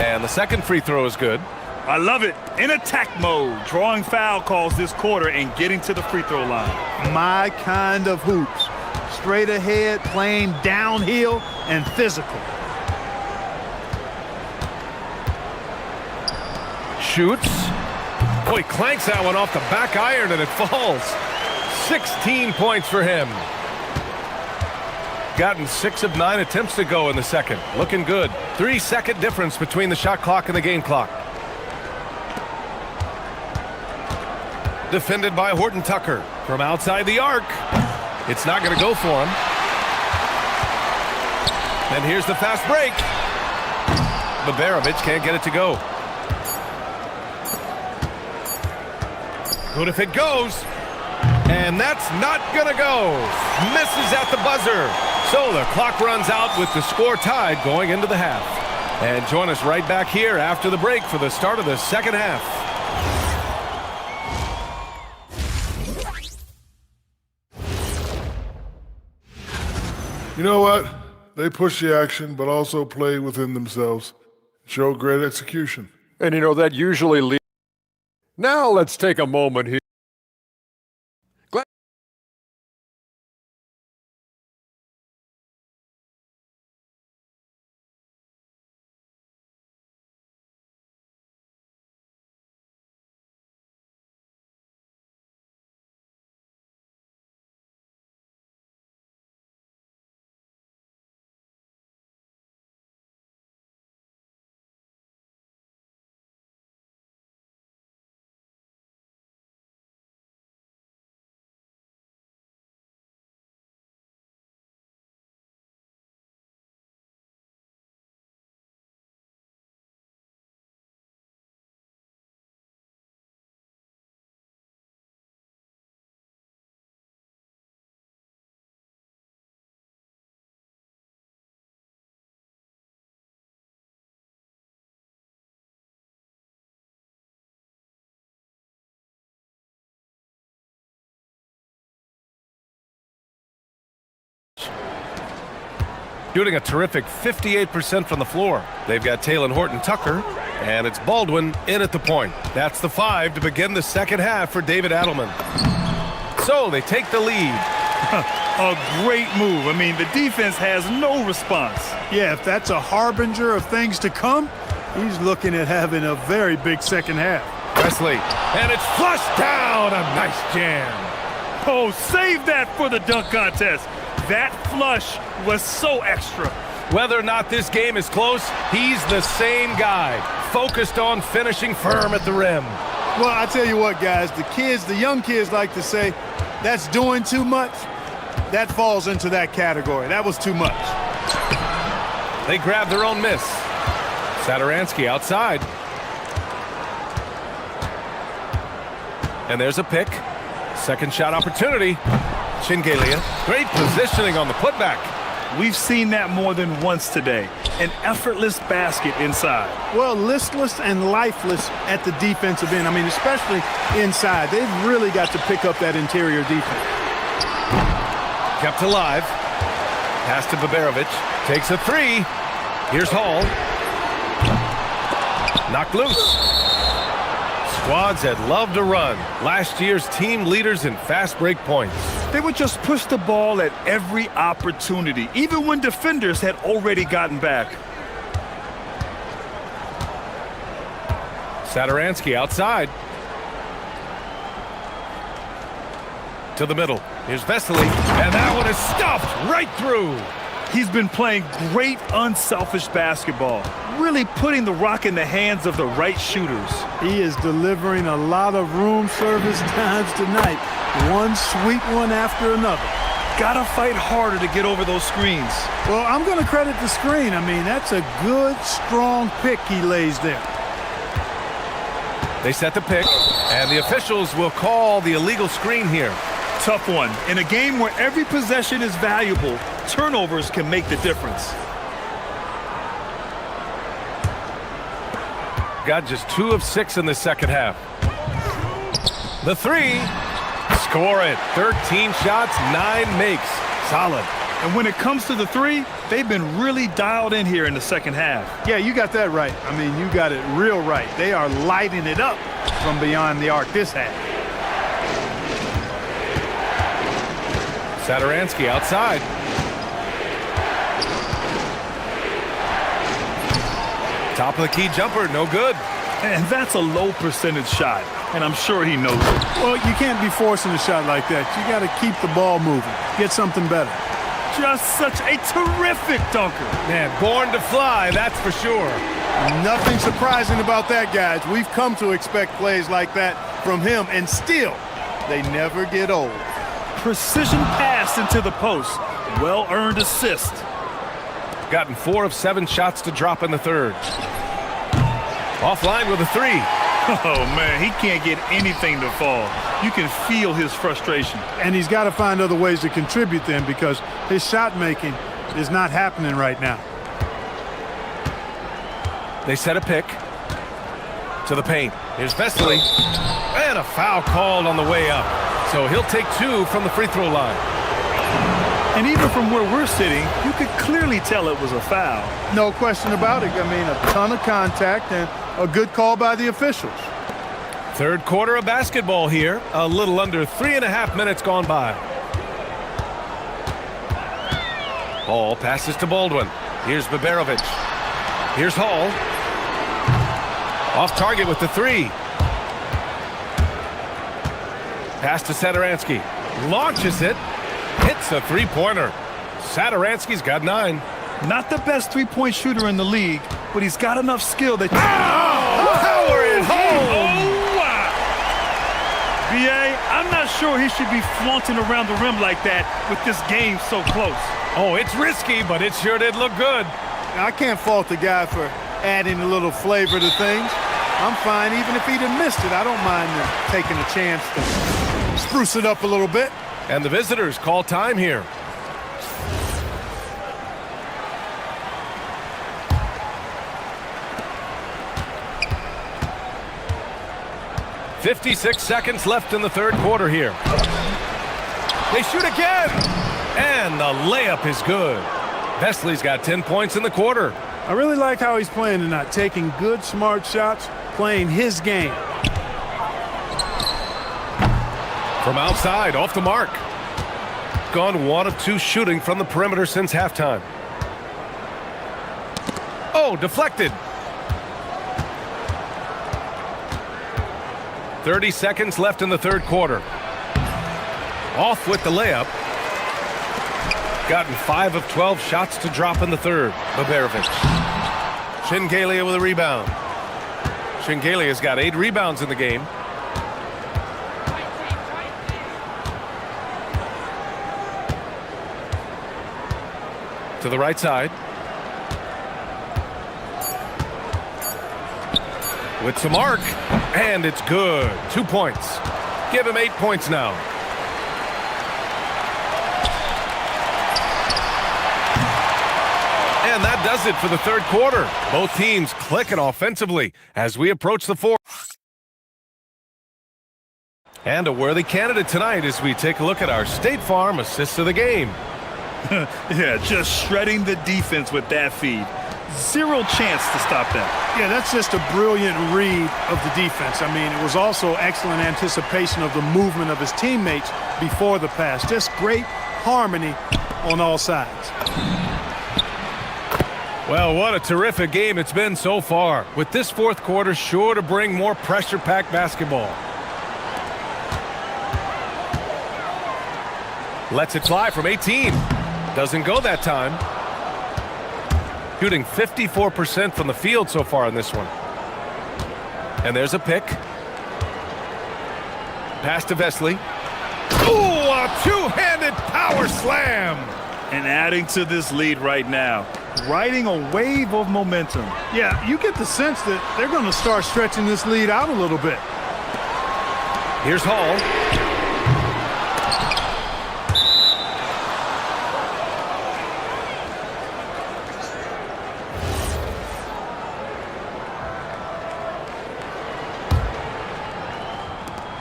And the second free throw is good. I love it. In attack mode, drawing foul calls this quarter and getting to the free throw line. My kind of hoops. Straight ahead, playing downhill, and physical. Shoots. Boy, clanks that one off the back iron and it falls. 16 points for him. Gotten 6 of 9 attempts to go in the second. Looking good. 3-second difference between the shot clock and the game clock. Defended by Horton Tucker from outside the arc. It's not going to go for him. And here's the fast break. Baberovic can't get it to go. Good if it goes. And that's not going to go. Misses at the buzzer. So the clock runs out with the score tied going into the half. And join us right back here after the break for the start of the second half. You know what? They push the action, but also play within themselves. Show great execution. And you know, that usually leads. Now let's take a moment here. shooting a terrific 58% from the floor. They've got Taylor Horton-Tucker, and it's Baldwin in at the point. That's the 5 to begin the second half for David Adelman. So they take the lead. A great move. I mean, the defense has no response. Yeah, if that's a harbinger of things to come, he's looking at having a very big second half. Wesley, and it's flushed down. A nice jam. Oh, save that for the dunk contest. That flush was so extra. Whether or not this game is close, he's the same guy, focused on finishing firm at the rim. Well, I tell you what, guys, the young kids like to say, that's doing too much. That falls into that category. That was too much. They grab their own miss. Satoransky outside. And there's a pick. Second shot opportunity. Chingalia. Great positioning on the putback. We've seen that more than once today. An effortless basket inside. Well, listless and lifeless at the defensive end. I mean, especially inside. They've really got to pick up that interior defense. Kept alive. Pass to Baberovic. Takes a 3. Here's Hall. Knocked loose. Squads that love to run. Last year's team leaders in fast break points. They would just push the ball at every opportunity, even when defenders had already gotten back. Satoransky outside. To the middle. Here's Vesely. And that one is stuffed right through. He's been playing great unselfish basketball, really putting the rock in the hands of the right shooters. He is delivering a lot of room service times tonight. One sweet one after another. Gotta fight harder to get over those screens. Well, I'm going to credit the screen. I mean, that's a good, strong pick he lays there. They set the pick, and the officials will call the illegal screen here. Tough one. In a game where every possession is valuable, turnovers can make the difference. Got just 2 of 6 in the second half. The 3. Score it. 13 shots, 9 makes. Solid. And when it comes to the 3, they've been really dialed in here in the second half. Yeah, you got that right. I mean, you got it real right. They are lighting it up from beyond the arc this half. Satoransky outside. Top of the key jumper, no good. And that's a low percentage shot, and I'm sure he knows it. Well, you can't be forcing a shot like that. You got to keep the ball moving. Get something better. Just such a terrific dunker. Man, born to fly, that's for sure. Nothing surprising about that, guys. We've come to expect plays like that from him, and still, they never get old. Precision pass into the post. Well-earned assist. Gotten 4 of 7 shots to drop in the third. Offline with a 3. Oh, man, he can't get anything to fall. You can feel his frustration. And he's got to find other ways to contribute then, because his shot making is not happening right now. They set a pick to the paint. Here's Vesely. And a foul called on the way up. So he'll take 2 from the free throw line. And even from where we're sitting, you could clearly tell it was a foul. No question about it. I mean, a ton of contact and a good call by the officials. Third quarter of basketball here. A little under 3.5 minutes gone by. Hall passes to Baldwin. Here's Baberovic. Here's Hall. Off target with the 3. Pass to Satoransky. Launches it. Hits a 3-pointer. Satoransky's got 9. Not the best three-point shooter in the league, but he's got enough skill that... Power is home! Oh, wow! B.A., I'm not sure he should be flaunting around the rim like that with this game so close. Oh, it's risky, but it sure did look good. I can't fault the guy for adding a little flavor to things. I'm fine even if he'd have missed it. I don't mind taking a chance to spruce it up a little bit. And the visitors call time here. .56 seconds left in the third quarter here. They shoot again! And the layup is good. Vesley's got 10 points in the quarter. I really like how he's playing tonight, taking good, smart shots, playing his game. From outside, off the mark. Gone 1 of 2 shooting from the perimeter since halftime. Oh, deflected. 30 seconds left in the third quarter. Off with the layup. Gotten 5 of 12 shots to drop in the third. Baberovic. Shingalia with a rebound. Shingalia's got 8 rebounds in the game. To the right side. With some arc. And it's good. 2 points. Give him 8 points now. And that does it for the third quarter. Both teams clicking offensively as we approach the fourth. And a worthy candidate tonight as we take a look at our State Farm assists of the game. Yeah, just shredding the defense with that feed. Zero chance to stop that. Yeah, that's just a brilliant read of the defense. I mean, it was also excellent anticipation of the movement of his teammates before the pass. Just great harmony on all sides. Well, what a terrific game it's been so far, with this fourth quarter sure to bring more pressure-packed basketball. Lets it fly from 18. Doesn't go that time. Shooting 54% from the field so far in this one. And there's a pick. Pass to Vesley. Ooh, a two-handed power slam! And adding to this lead right now. Riding a wave of momentum. Yeah, you get the sense that they're going to start stretching this lead out a little bit. Here's Hall.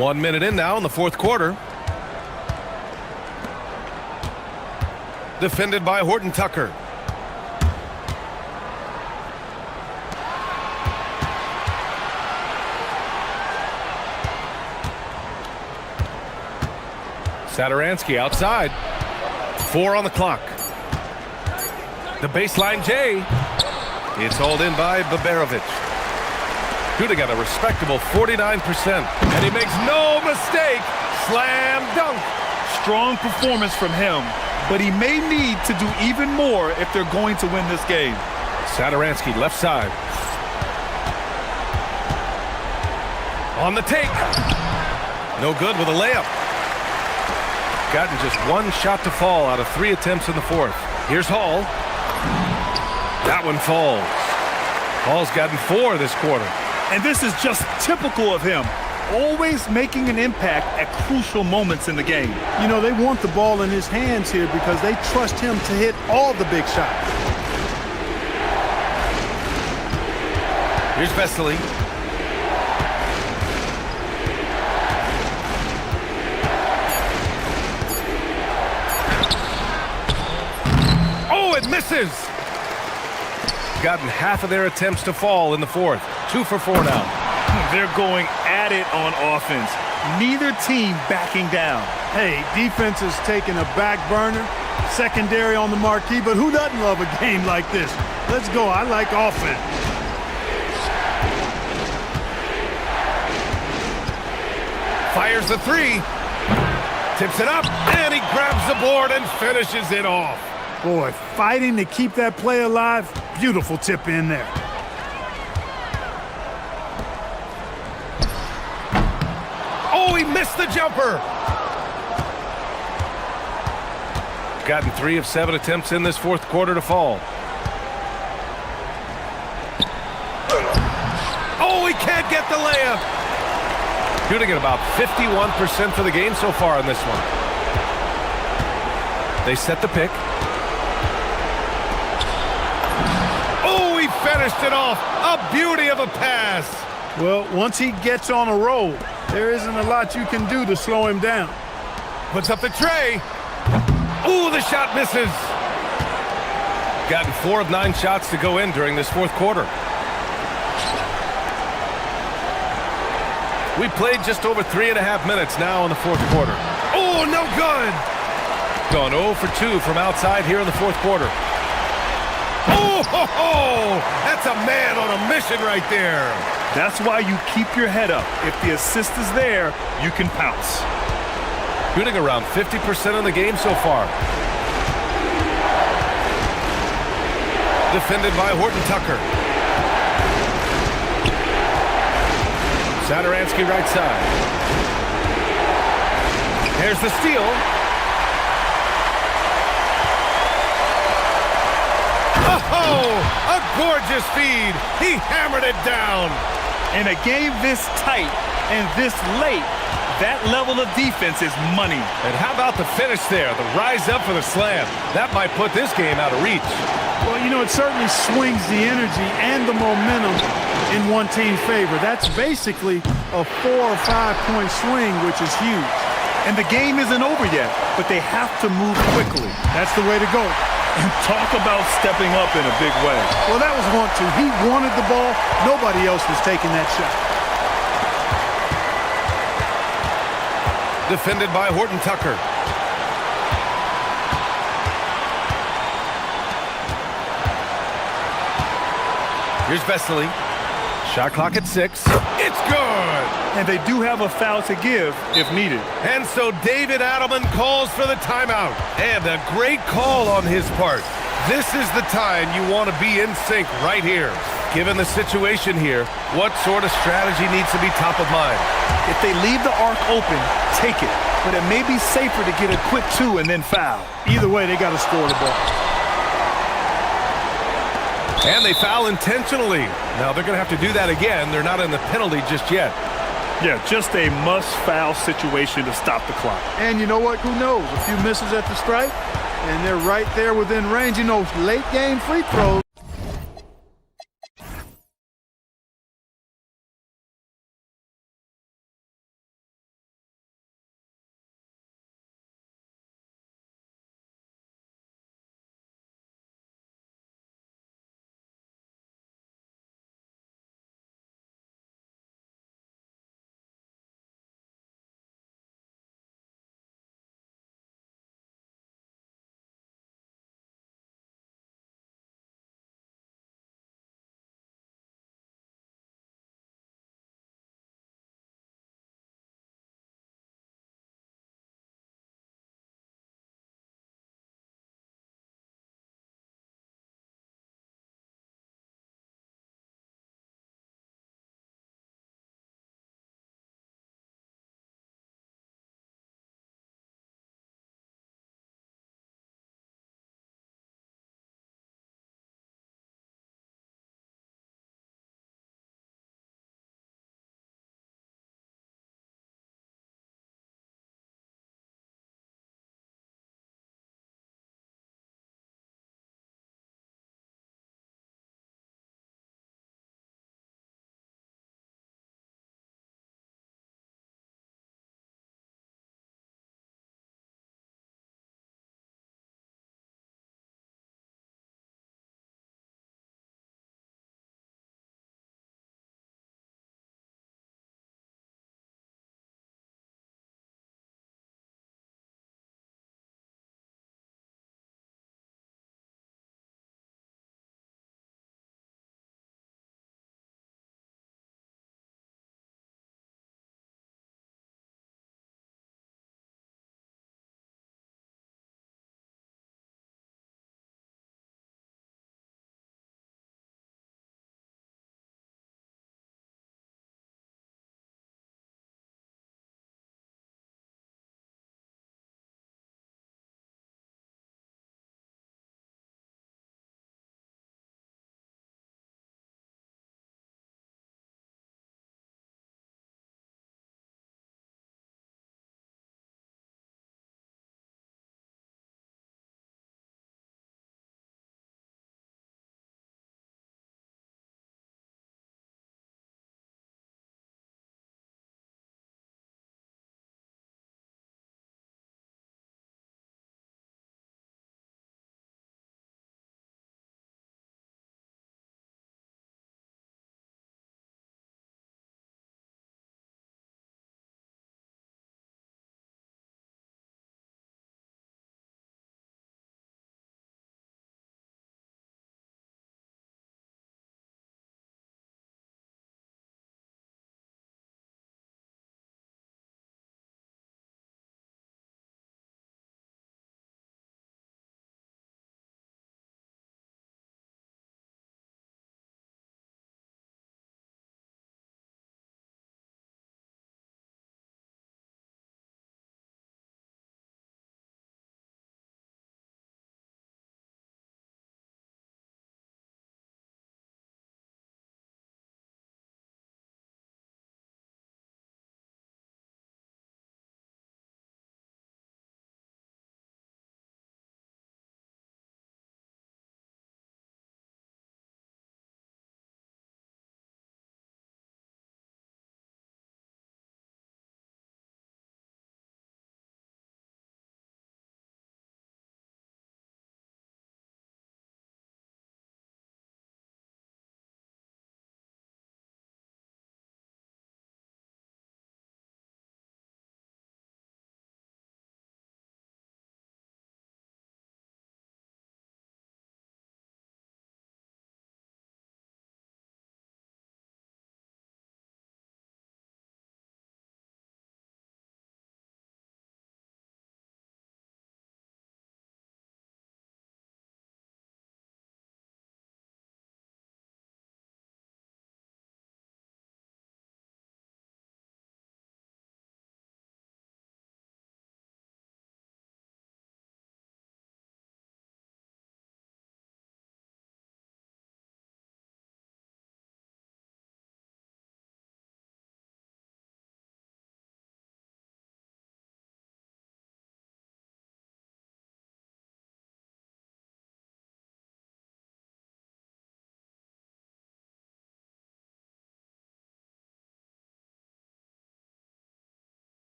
One minute in now in the fourth quarter. Defended by Horton Tucker. Saturansky outside. 4 on the clock. The baseline J. It's hauled in by Baberovic. Shooting at a respectable 49%. And he makes no mistake. Slam dunk. Strong performance from him, but he may need to do even more if they're going to win this game. Saturansky left side. On the take. No good with a layup. Gotten just 1 shot to fall out of 3 attempts in the fourth. Here's Hall. That one falls. Hall's gotten 4 this quarter. And this is just typical of him. Always making an impact at crucial moments in the game. You know, they want the ball in his hands here because they trust him to hit all the big shots. Here's Vesley. Oh, it misses! Gotten half of their attempts to fall in the fourth. 2 for 4 now. They're going at it on offense. Neither team backing down. Hey, defense is taking a back burner, secondary on the marquee, but who doesn't love a game like this? Let's go. I like offense. Fires the 3. Tips it up, and he grabs the board and finishes it off. Boy, fighting to keep that play alive. Beautiful tip in there. Oh, he missed the jumper. Gotten 3 of 7 attempts in this fourth quarter to fall. Oh, he can't get the layup. Shooting at about 51% for the game so far in this one. They set the pick. Oh, he finished it off. A beauty of a pass. Well, once he gets on a roll, there isn't a lot you can do to slow him down. Puts up the tray. Ooh, the shot misses. Gotten 4 of 9 shots to go in during this fourth quarter. We played just over 3.5 minutes now in the fourth quarter. Oh, no good! Gone 0 for 2 from outside here in the fourth quarter. Oh, ho, ho! That's a man on a mission right there. That's why you keep your head up. If the assist is there, you can pounce. Shooting around 50% of the game so far. Defended by Horton Tucker. Sadaransky right side. Here's the steal. Oh, a gorgeous feed. He hammered it down. In a game this tight and this late, that level of defense is money. And how about the finish there? The rise up for the slam. That might put this game out of reach. Well, you know, it certainly swings the energy and the momentum in one team's favor. That's basically a 4 or 5 point swing, which is huge. And the game isn't over yet, but they have to move quickly. That's the way to go. And talk about stepping up in a big way. Well, that was 1-2. He wanted the ball. Nobody else was taking that shot. Defended by Horton Tucker. Here's Vesely. Shot clock at 6. It's good! And they do have a foul to give if needed. And so David Adelman calls for the timeout. And a great call on his part. This is the time you want to be in sync right here. Given the situation here, what sort of strategy needs to be top of mind? If they leave the arc open, take it. But it may be safer to get a quick 2 and then foul. Either way, they got to score the ball. And they foul intentionally. Now they're going to have to do that again. They're not in the penalty just yet. Yeah, just a must-foul situation to stop the clock. And you know what? Who knows? A few misses at the stripe, and they're right there within range. You know, late game free throws.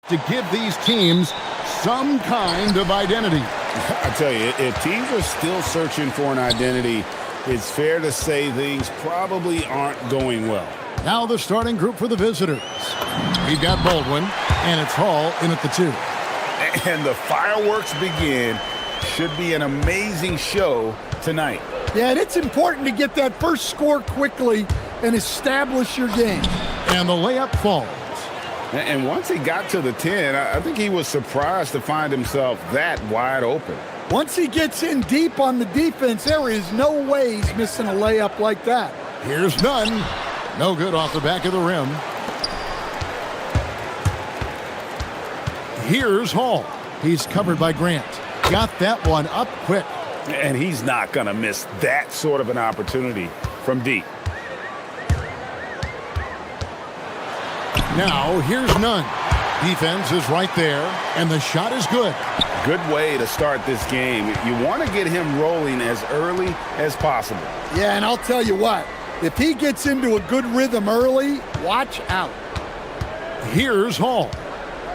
to give these teams some kind of identity. I tell you, if teams are still searching for an identity, it's fair to say things probably aren't going well. Now the starting group for the visitors. We've got Baldwin, and it's Hall in at the 2. And the fireworks begin. Should be an amazing show tonight. Yeah, and it's important to get that first score quickly and establish your game. And the layup falls. And once he got to the 10, I think he was surprised to find himself that wide open. Once he gets in deep on the defense, there is no way he's missing a layup like that. Here's none. No good off the back of the rim. Here's Hall. He's covered by Grant. Got that one up quick. And he's not going to miss that sort of an opportunity from deep. Now, here's none. Defense is right there, and the shot is good. Good way to start this game. You want to get him rolling as early as possible. Yeah, and I'll tell you what, if he gets into a good rhythm early, watch out. Here's Hall.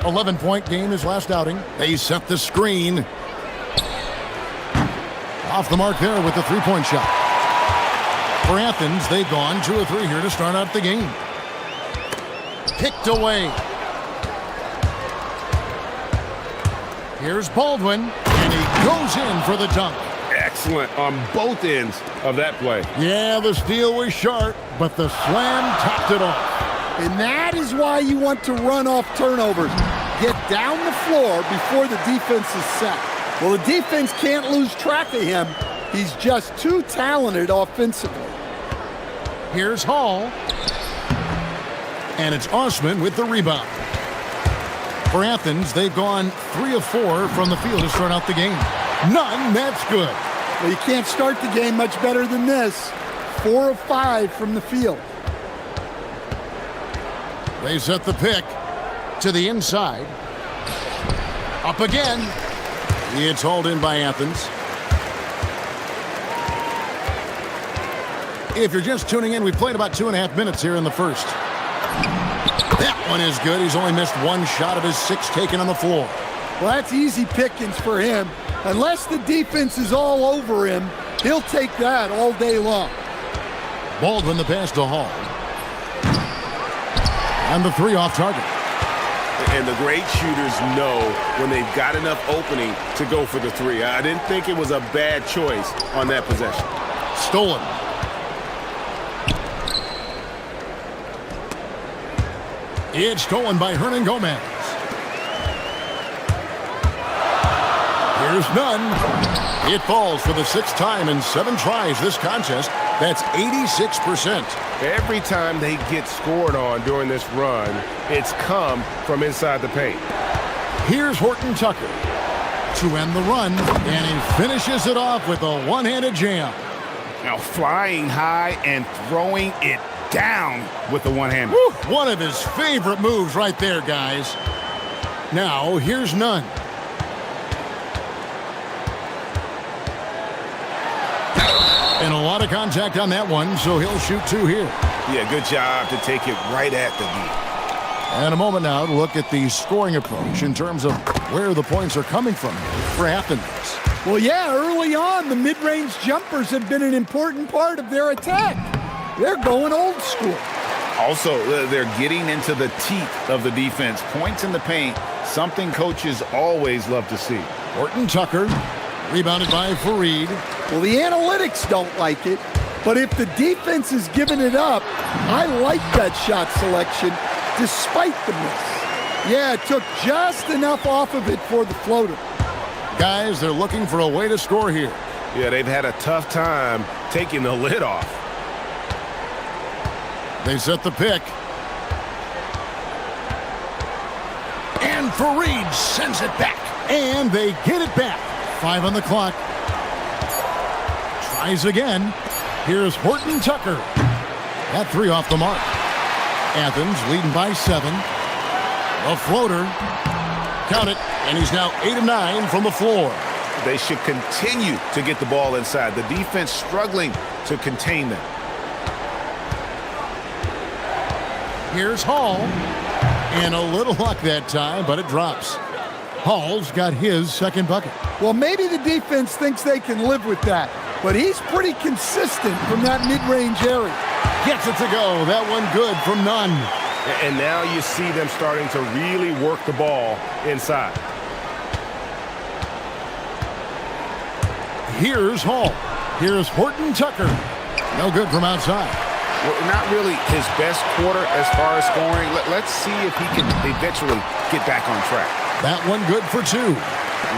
11-point game his last outing. They set the screen. Off the mark there with the three-point shot. For Athens, they've gone 2 of 3 here to start out the game. Picked away. Here's Baldwin, and he goes in for the dunk. Excellent on both ends of that play. Yeah, the steal was sharp, but the slam topped it off. And that is why you want to run off turnovers. Get down the floor before the defense is set. Well, the defense can't lose track of him. He's just too talented offensively. Here's Hall. And it's Osman with the rebound. For Athens, they've gone 3 of 4 from the field to start out the game. None, that's good. Well, you can't start the game much better than this. 4 of 5 from the field. They set the pick to the inside. Up again. It's hauled in by Athens. If you're just tuning in, we played about 2.5 minutes here in the first. That one is good. He's only missed 1 shot of his 6 taken on the floor. Well, that's easy pickings for him. Unless the defense is all over him, he'll take that all day long. Baldwin the pass to Hall. And the 3 off target. And the great shooters know when they've got enough opening to go for the 3. I didn't think it was a bad choice on that possession. Stolen. It's stolen by Hernan Gomez. Here's none. It falls for the 6th time in 7 tries this contest. That's 86%. Every time they get scored on during this run, it's come from inside the paint. Here's Horton Tucker to end the run, and he finishes it off with a one-handed jam. Now flying high and throwing it down with the one-hander. One of his favorite moves right there, guys. Now, here's none. And a lot of contact on that one, so he'll shoot 2 here. Yeah, good job to take it right at the knee. And a moment now to look at the scoring approach in terms of where the points are coming from for Athens. Well, yeah, early on, the mid-range jumpers have been an important part of their attack. They're going old school. Also, they're getting into the teeth of the defense. Points in the paint, something coaches always love to see. Horton Tucker, rebounded by Fareed. Well, the analytics don't like it, but if the defense is giving it up, I like that shot selection despite the miss. Yeah, it took just enough off of it for the floater. Guys, they're looking for a way to score here. Yeah, they've had a tough time taking the lid off. They set the pick. And Fareed sends it back. And they get it back. 5 on the clock. Tries again. Here's Horton Tucker. That 3 off the mark. Athens leading by 7. A floater. Count it. And he's now 8 of 9 from the floor. They should continue to get the ball inside. The defense struggling to contain them. Here's Hall. And a little luck that time, but it drops. Hall's got his second bucket. Well, maybe the defense thinks they can live with that, but he's pretty consistent from that mid-range area. Gets it to go. That one good from Nunn. And now you see them starting to really work the ball inside. Here's Hall. Here's Horton Tucker. No good from outside. Well, not really his best quarter as far as scoring. Let's see if he can eventually get back on track. That one good for 2.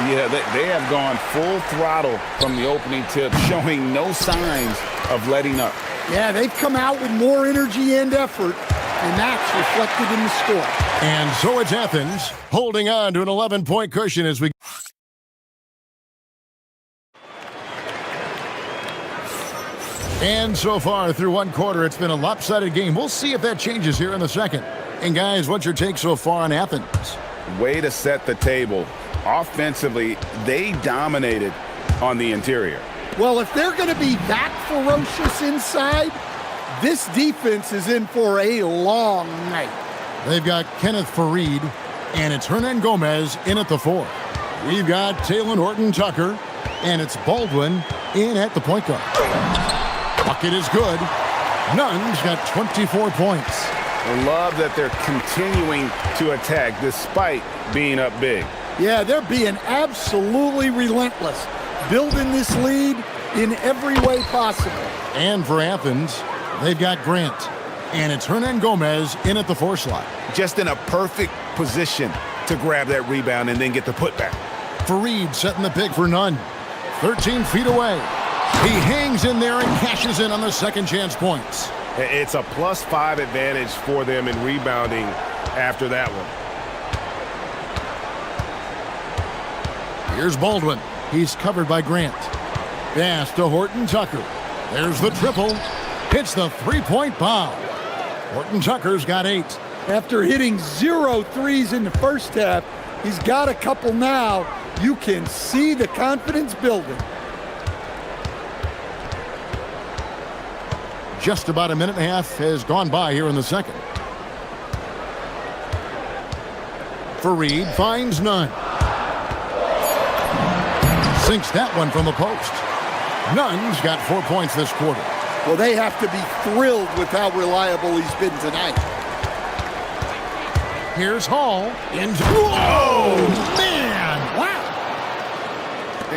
Yeah, they have gone full throttle from the opening tip, showing no signs of letting up. Yeah, they've come out with more energy and effort, and that's reflected in the score. And so it's Athens holding on to an 11-point cushion as we... And so far through one quarter, it's been a lopsided game. We'll see if that changes here in the second. And guys, what's your take so far on Athens? Way to set the table. Offensively, they dominated on the interior. Well, if they're going to be that ferocious inside, this defense is in for a long night. They've got Kenneth Fareed, and it's Hernan Gomez in at the 4. We've got Taylor Horton Tucker, and it's Baldwin in at the point guard. Bucket is good. Nunn's got 24 points. I love that they're continuing to attack despite being up big. Yeah, they're being absolutely relentless, building this lead in every way possible. And for Athens, they've got Grant, and it's Hernan Gomez in at the 4 slot. Just in a perfect position to grab that rebound and then get the putback. Fareed setting the pick for Nunn. 13 feet away. He hangs in there and cashes in on the second chance points. It's a +5 advantage for them in rebounding after that one. Here's Baldwin. He's covered by Grant. Pass to Horton Tucker. There's the triple. Hits the three-point bomb. Horton Tucker's got 8. After hitting 0 threes in the first half, he's got a couple now. You can see the confidence building. Just about a minute and a half has gone by here in the second. Fareed finds Nunn. Sinks that one from the post. Nunn's got 4 points this quarter. Well, they have to be thrilled with how reliable he's been tonight. Here's Hall. Whoa! Man! Wow!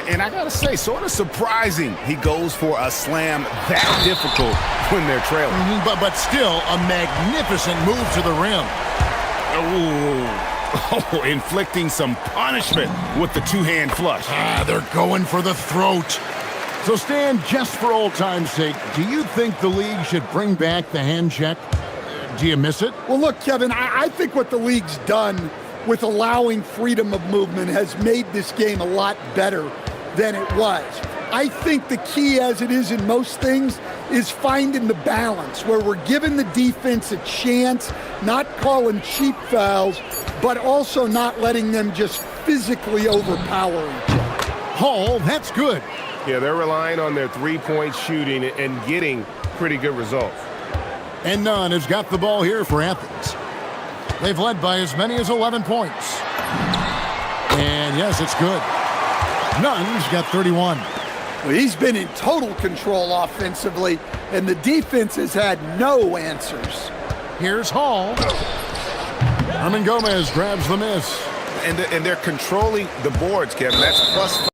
And I gotta say, sort of surprising he goes for a slam that difficult when they're trailing. But still a magnificent move to the rim. Oh, inflicting some punishment with the two-hand flush. They're going for the throat. So Stan, just for old time's sake, do you think the league should bring back the hand check? Do you miss it? Well, look, Kevin, I think what the league's done with allowing freedom of movement has made this game a lot better than it was. I think the key, as it is in most things, is finding the balance where we're giving the defense a chance, not calling cheap fouls, but also not letting them just physically overpower each other. Hall, that's good. Yeah, they're relying on their three-point shooting and getting pretty good results. And Nunn has got the ball here for Athens. They've led by as many as 11 points. And yes, it's good. Nunn's got 31. Well, he's been in total control offensively, and the defense has had no answers. Here's Hall. Hernan Gomez grabs the miss. And they're controlling the boards, Kevin. That's +5.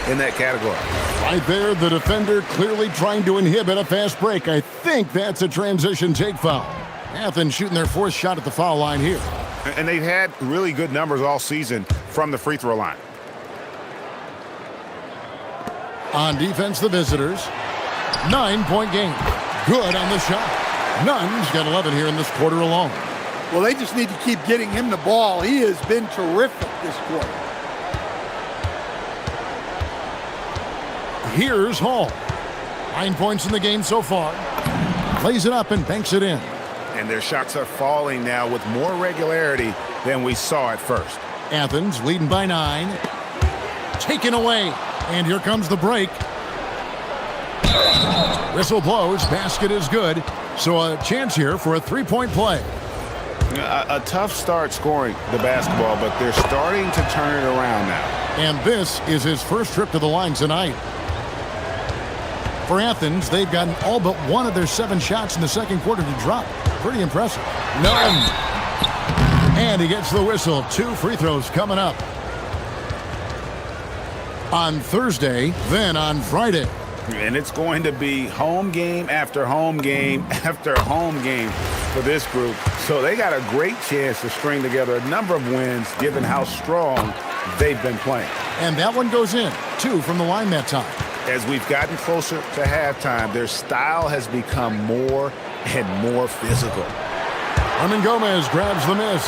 In that category. Right there, the defender clearly trying to inhibit a fast break. I think that's a transition take foul. Athens shooting their 4th shot at the foul line here. And they've had really good numbers all season from the free throw line. On defense, the visitors. 9-point game. Good on the shot. Nunn's got 11 here in this quarter alone. Well, they just need to keep getting him the ball. He has been terrific this quarter. Here's Hall. 9 points in the game so far. Plays it up and banks it in. And their shots are falling now with more regularity than we saw at first. Athens leading by 9. Taken away. And here comes the break. Whistle blows, basket is good. So a chance here for a three-point play. A tough start scoring the basketball, but they're starting to turn it around now. And this is his first trip to the line tonight. For Athens, they've gotten all but one of their 7 shots in the second quarter to drop. Pretty impressive. None. And he gets the whistle. 2 free throws coming up on Thursday, then on Friday. And it's going to be home game after home game after home game for this group. So they got a great chance to string together a number of wins given how strong they've been playing. And that one goes in. 2 from the line that time. As we've gotten closer to halftime, their style has become more and more physical. Hernan Gomez grabs the miss.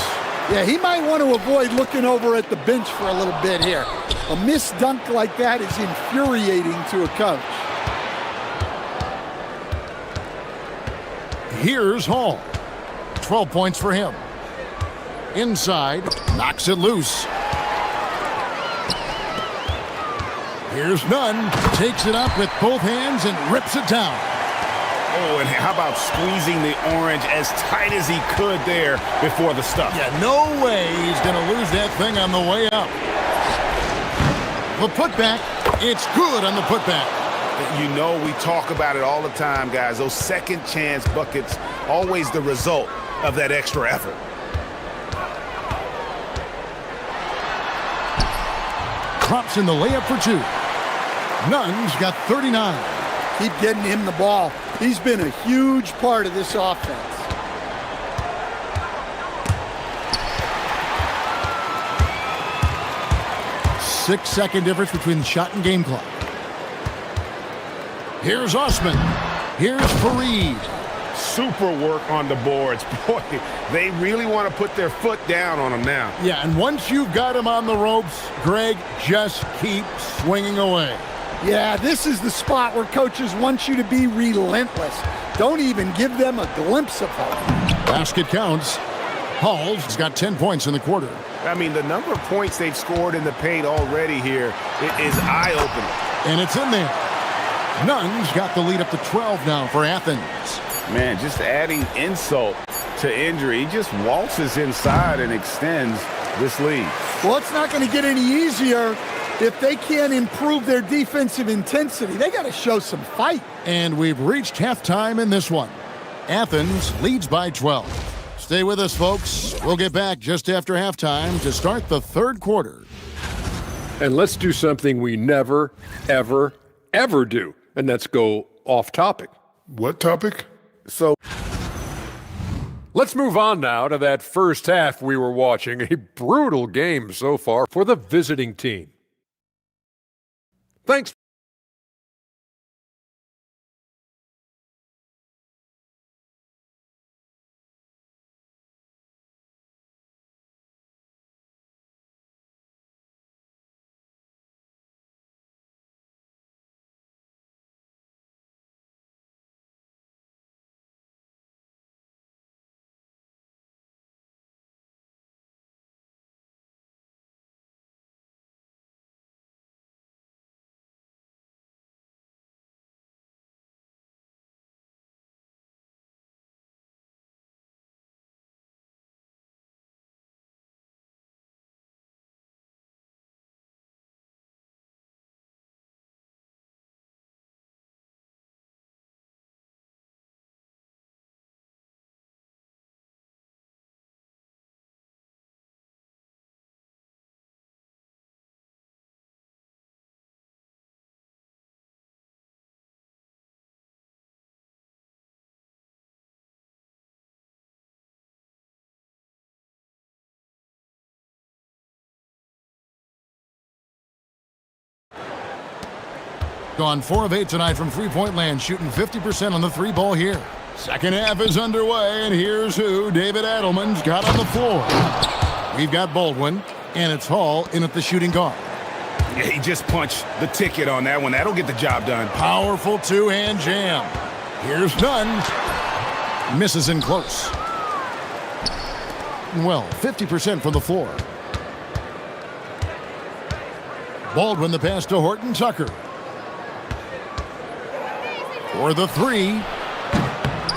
Yeah, he might want to avoid looking over at the bench for a little bit here. A missed dunk like that is infuriating to a coach. Here's Hall. 12 points for him. Inside, knocks it loose. Here's Nunn. Takes it up with both hands and rips it down. Oh, and how about squeezing the orange as tight as he could there before the stuff? Yeah, no way he's going to lose that thing on the way up. The putback, it's good on the putback. You know, we talk about it all the time, guys. Those second chance buckets, always the result of that extra effort. Drops in the layup for 2. Nunn's got 39. Keep getting him the ball. He's been a huge part of this offense. Six-second difference between the shot and game clock. Here's Osman. Here's Fareed. Super work on the boards. Boy, they really want to put their foot down on them now. Yeah, and once you've got him on the ropes, Greg, just keep swinging away. Yeah, this is the spot where coaches want you to be relentless. Don't even give them a glimpse of hope. Basket counts. Hall's got 10 points in the quarter. I mean, the number of points they've scored in the paint already here is eye-opening. And it's in there. Nunn's got the lead up to 12 now for Athens. Man, just adding insult to injury. He just waltzes inside and extends this lead. Well, it's not going to get any easier if they can't improve their defensive intensity. They got to show some fight. And we've reached halftime in this one. Athens leads by 12. Stay with us, folks. We'll get back just after halftime to start the third quarter. And let's do something we never, ever, ever do. And that's go off topic. What topic? So let's move on now to that first half we were watching. A brutal game so far for the visiting team. Thanks. Gone 4 of 8 tonight from three-point land, shooting 50% on the 3 ball here. Second half is underway, and here's who David Adelman's got on the floor. We've got Baldwin, and it's Hall in at the shooting guard. Yeah, he just punched the ticket on that one. That'll get the job done. Powerful two-hand jam. Here's Nunn. Misses in close. Well, 50% from the floor. Baldwin the pass to Horton Tucker. For the three.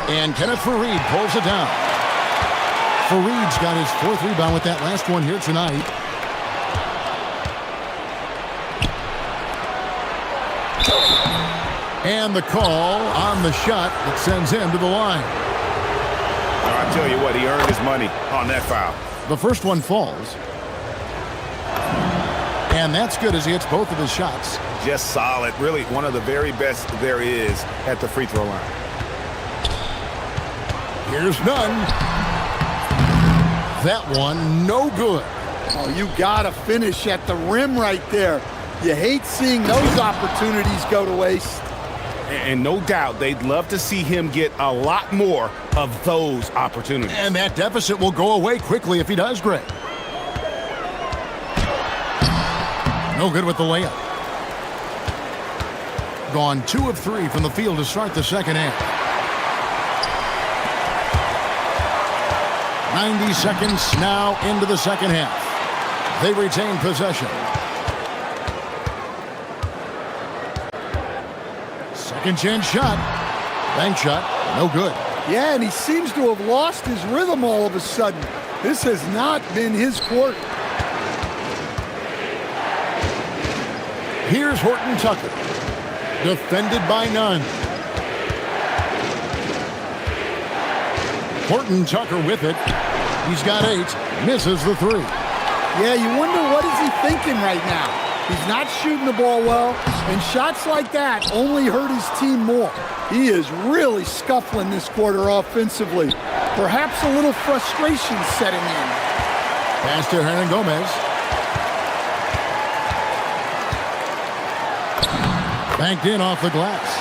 And Kenneth Fareed pulls it down. Fareed's got his 4th rebound with that last one here tonight. And the call on the shot that sends him to the line. I tell you what, he earned his money on that foul. The first one falls. And that's good as he hits both of his shots. Just solid. Really one of the very best there is at the free throw line. Here's Nunn. That one, no good. Oh, you got to finish at the rim right there. You hate seeing those opportunities go to waste. And no doubt they'd love to see him get a lot more of those opportunities. And that deficit will go away quickly if he does, Greg. No good with the layup. Gone 2 of 3 from the field to start the second half. 90 seconds now into the second half. They retain possession. Second chance shot. Bank shot. No good. Yeah, and he seems to have lost his rhythm all of a sudden. This has not been his quarter. Here's Horton Tucker. Defended by Nunn. Horton Tucker with it. He's got 8. Misses the 3. Yeah, you wonder what is he thinking right now. He's not shooting the ball well, and shots like that only hurt his team more. He is really scuffling this quarter offensively. Perhaps a little frustration setting in. Pass to Hernan Gomez. Banked in off the glass.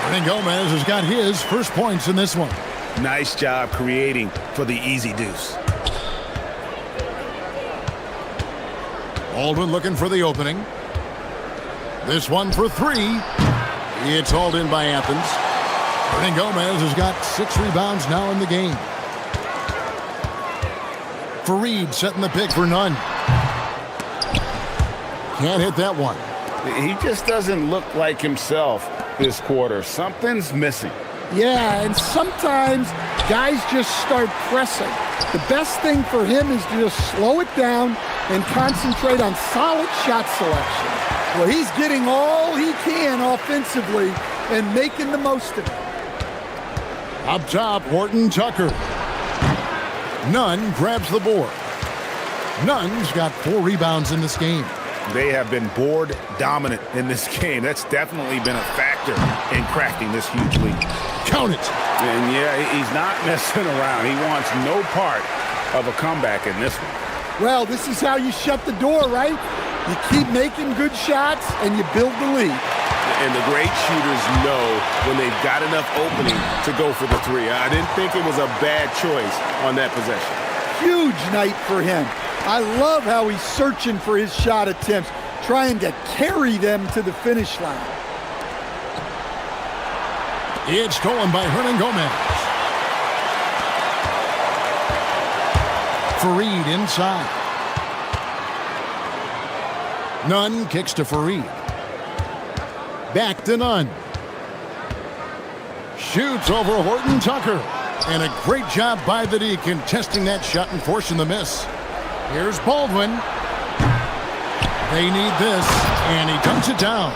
Hernan Gomez has got his first points in this one. Nice job creating for the easy deuce. Baldwin looking for the opening. This one for 3. It's hauled in by Athens. Hernan Gomez has got 6 rebounds now in the game. Fareed setting the pick for Nunn. Can't hit that one. He just doesn't look like himself this quarter. Something's missing. Yeah, and sometimes guys just start pressing. The best thing for him is to just slow it down and concentrate on solid shot selection. Well, he's getting all he can offensively and making the most of it. Up top, Horton Tucker. Nunn grabs the board. Nunn's got 4 rebounds in this game. They have been board dominant in this game. That's definitely been a factor in cracking this huge lead. Count it. And yeah, he's not messing around. He wants no part of a comeback in this one. Well, this is how you shut the door, right? You keep making good shots and you build the lead. And the great shooters know when they've got enough opening to go for the 3. I didn't think it was a bad choice on that possession. Huge night for him. I love how he's searching for his shot attempts, trying to carry them to the finish line. It's stolen by Hernan Gomez. Fareed inside. Nunn kicks to Fareed. Back to Nunn. Shoots over Horton Tucker. And a great job by the D contesting that shot and forcing the miss. Here's Baldwin. They need this, and he dunks it down.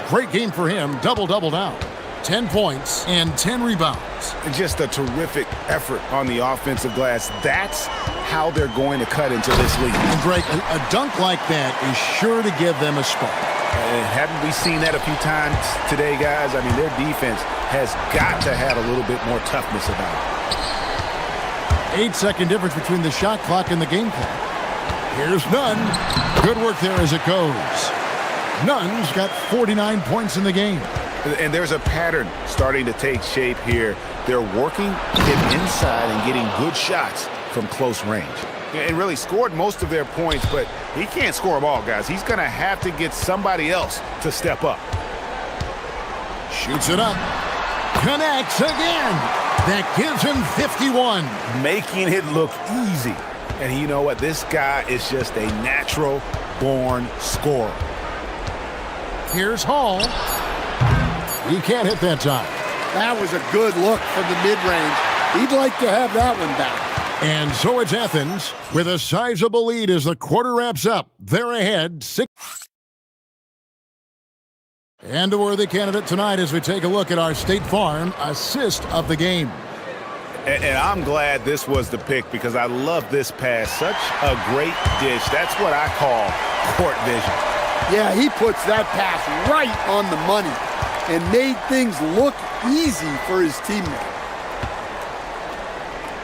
Great game for him. Double-double now. 10 points and 10 rebounds. Just a terrific effort on the offensive glass. That's how they're going to cut into this league. And Greg, a dunk like that is sure to give them a spark. Haven't we seen that a few times today, guys? I mean, their defense has got to have a little bit more toughness about it. 8-second difference between the shot clock and the game clock. Here's Nunn. Good work there as it goes. Nunn's got 49 points in the game. And there's a pattern starting to take shape here. They're working him inside and getting good shots from close range. And really scored most of their points, but he can't score them all, guys. He's going to have to get somebody else to step up. Shoots it up. Connects again. That gives him 51. Making it look easy. And you know what? This guy is just a natural-born scorer. Here's Hall. He can't hit that time. That was a good look from the mid-range. He'd like to have that one back. And so it's Athens with a sizable lead as the quarter wraps up. They're ahead 6. And a worthy candidate tonight as we take a look at our State Farm assist of the game. And I'm glad this was the pick because I love this pass. Such a great dish. That's what I call court vision. Yeah, he puts that pass right on the money and made things look easy for his teammate.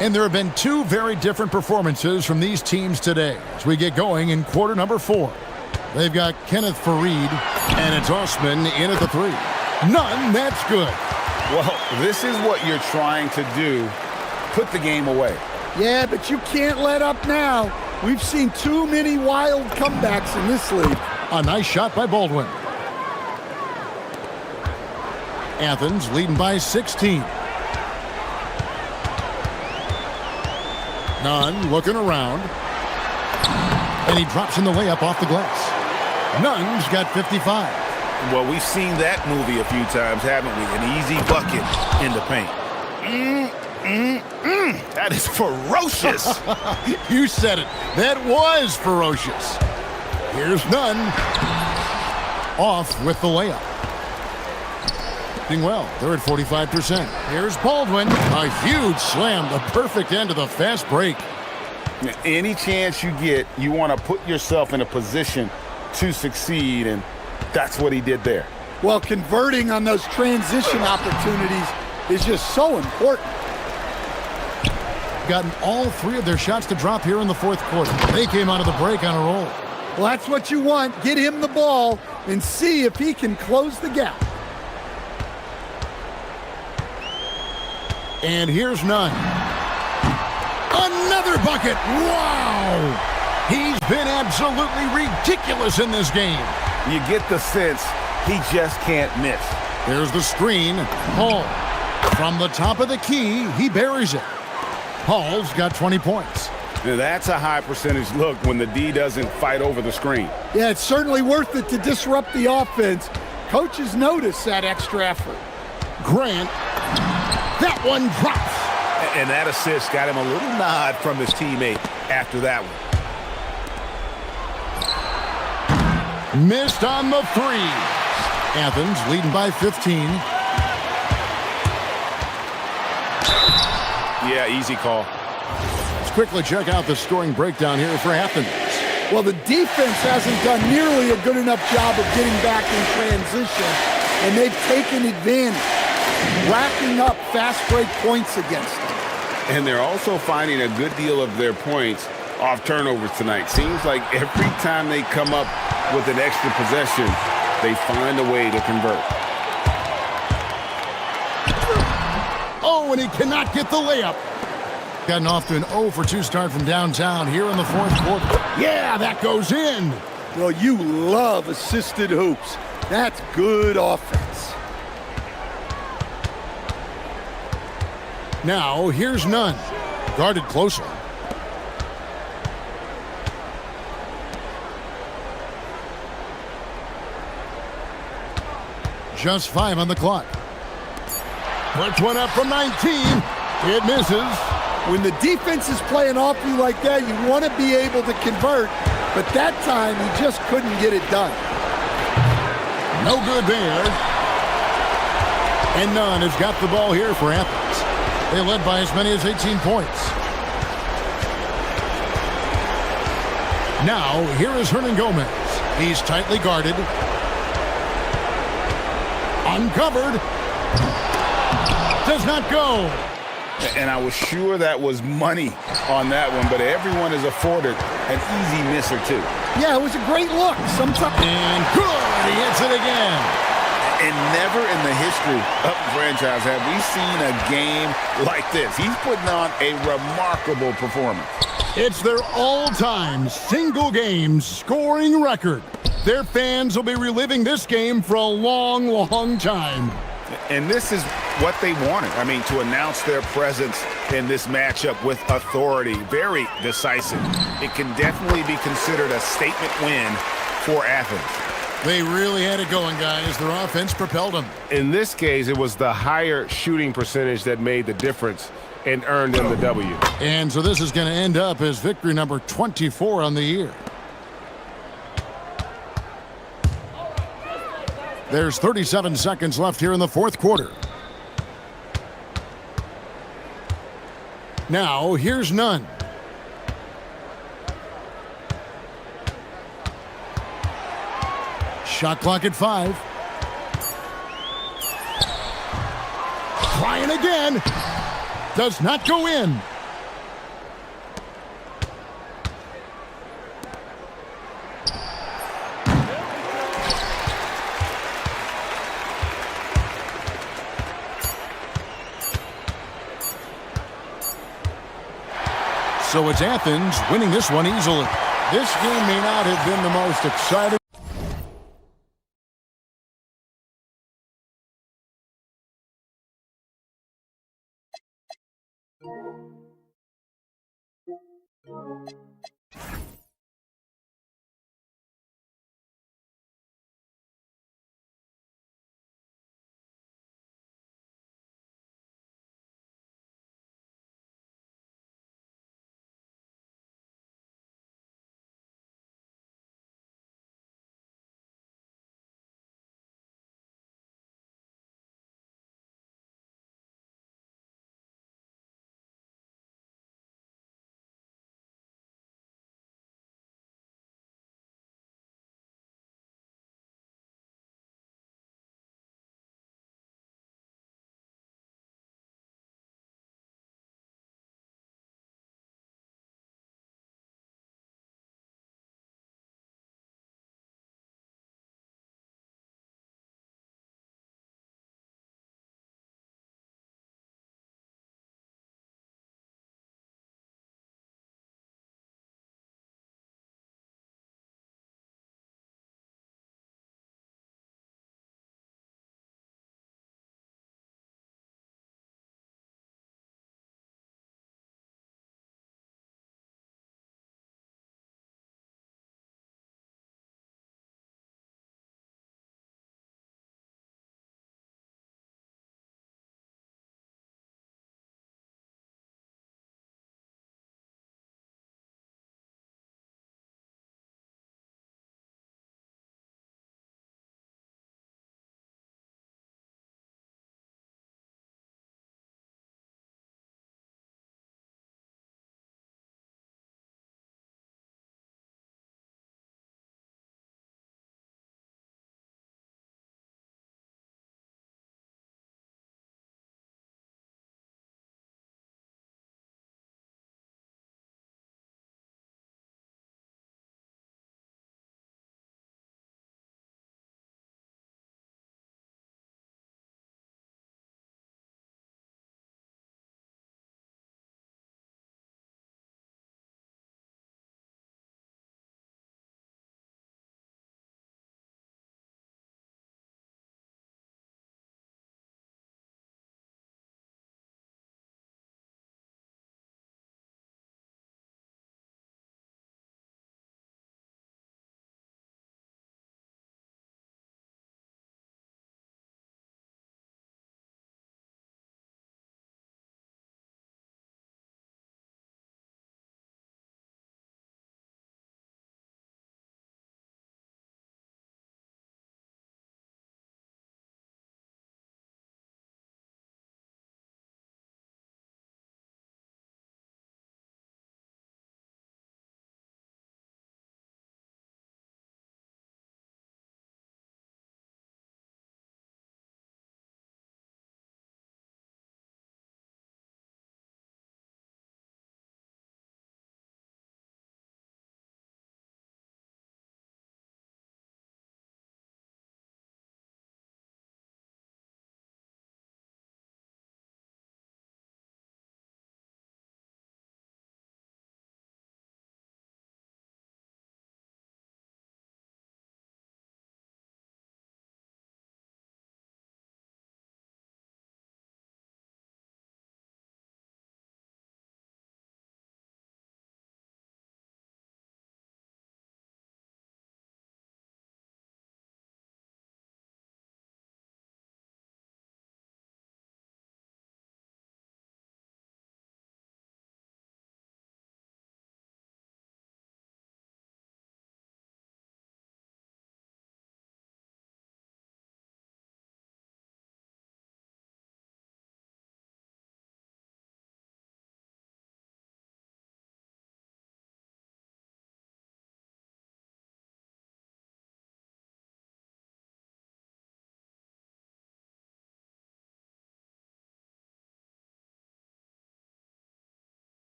And there have been two very different performances from these teams today as we get going in quarter number 4. They've got Kenneth Fareed, and it's Osman in at the 3. None, that's good. Well, this is what you're trying to do. Put the game away. Yeah, but you can't let up now. We've seen too many wild comebacks in this league. A nice shot by Baldwin. Athens leading by 16. Nunn looking around. And he drops in the layup off the glass. Nunn's got 55. Well, we've seen that movie a few times, haven't we? An easy bucket in the paint. That is ferocious. You said it. That was ferocious. Here's Nunn. Off with the layup. Doing well. They're at 45%. Here's Baldwin. A huge slam. The perfect end of the fast break. Any chance you get, you want to put yourself in a position to succeed, and that's what he did there. Well, converting on those transition opportunities is just so important. Gotten all 3 of their shots to drop here in the 4th quarter. They came out of the break on a roll. Well, that's what you want. Get him the ball and see if he can close the gap. And here's Nunn. Another bucket. Wow! He's been absolutely ridiculous in this game. You get the sense he just can't miss. There's the screen. Hall. From the top of the key, he buries it. Hall's got 20 points. Now that's a high percentage look when the D doesn't fight over the screen. Yeah, it's certainly worth it to disrupt the offense. Coaches notice that extra effort. Grant. That one drops. And that assist got him a little nod from his teammate after that one. Missed on the 3. Athens leading by 15. Yeah, easy call. Let's quickly check out the scoring breakdown here for Athens. Well, the defense hasn't done nearly a good enough job of getting back in transition, and they've taken advantage, racking up fast break points against them. And they're also finding a good deal of their points off turnovers tonight. Seems like every time they come up with an extra possession, they find a way to convert. Oh, and he cannot get the layup. Gotten off to an 0 for 2 start from downtown here in the 4th quarter. Yeah, that goes in. Well, you love assisted hoops. That's good offense. Now, here's Nunn. Guarded closely. Just 5 on the clock. Puts one up from 19. It misses. When the defense is playing off you like that, you want to be able to convert. But that time, he just couldn't get it done. No good there. And Nunn has got the ball here for Athens. They led by as many as 18 points. Now, here is Hernan Gomez. He's tightly guarded. Uncovered. Does not go. And I was sure that was money on that one, but everyone is afforded an easy miss or two. Yeah, it was a great look. Sometimes. And good. He hits it again. And never in the history of the franchise have we seen a game like this. He's putting on a remarkable performance. It's their all-time single-game scoring record. Their fans will be reliving this game for a long, long time. And this is what they wanted. I mean, to announce their presence in this matchup with authority. Very decisive. It can definitely be considered a statement win for Athens. They really had it going, guys. Their offense propelled them. In this case, it was the higher shooting percentage that made the difference and earned them the W. And so this is going to end up as victory number 24 on the year. There's 37 seconds left here in the fourth quarter. Now, here's Nunn. Shot clock at 5. Trying again. Does not go in. So it's Athens winning this one easily. This game may not have been the most exciting.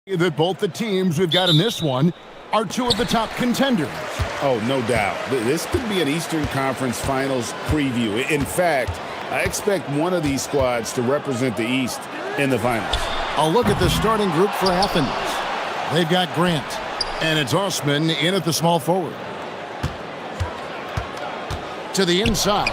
That both the teams we've got in this one are two of the top contenders. Oh, no doubt. This could be an Eastern Conference Finals preview. In fact, I expect one of these squads to represent the East in the finals. A look at the starting group for Athens. They've got Grant, and it's Osman in at the small forward. To the inside.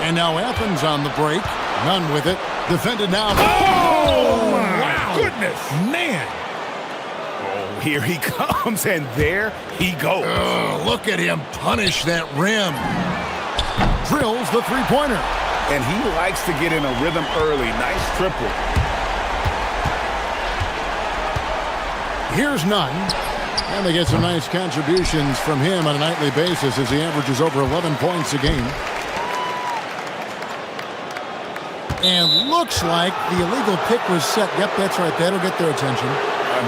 And now Athens on the break. None with it. Defended now. Oh, my goodness. Man. Oh, here he comes, and there he goes. Oh, look at him punish that rim. Drills the three-pointer. And he likes to get in a rhythm early. Nice triple. Here's Nunn. And they get some nice contributions from him on a nightly basis as he averages over 11 points a game. And looks like the illegal pick was set. Yep, that's right. That'll get their attention.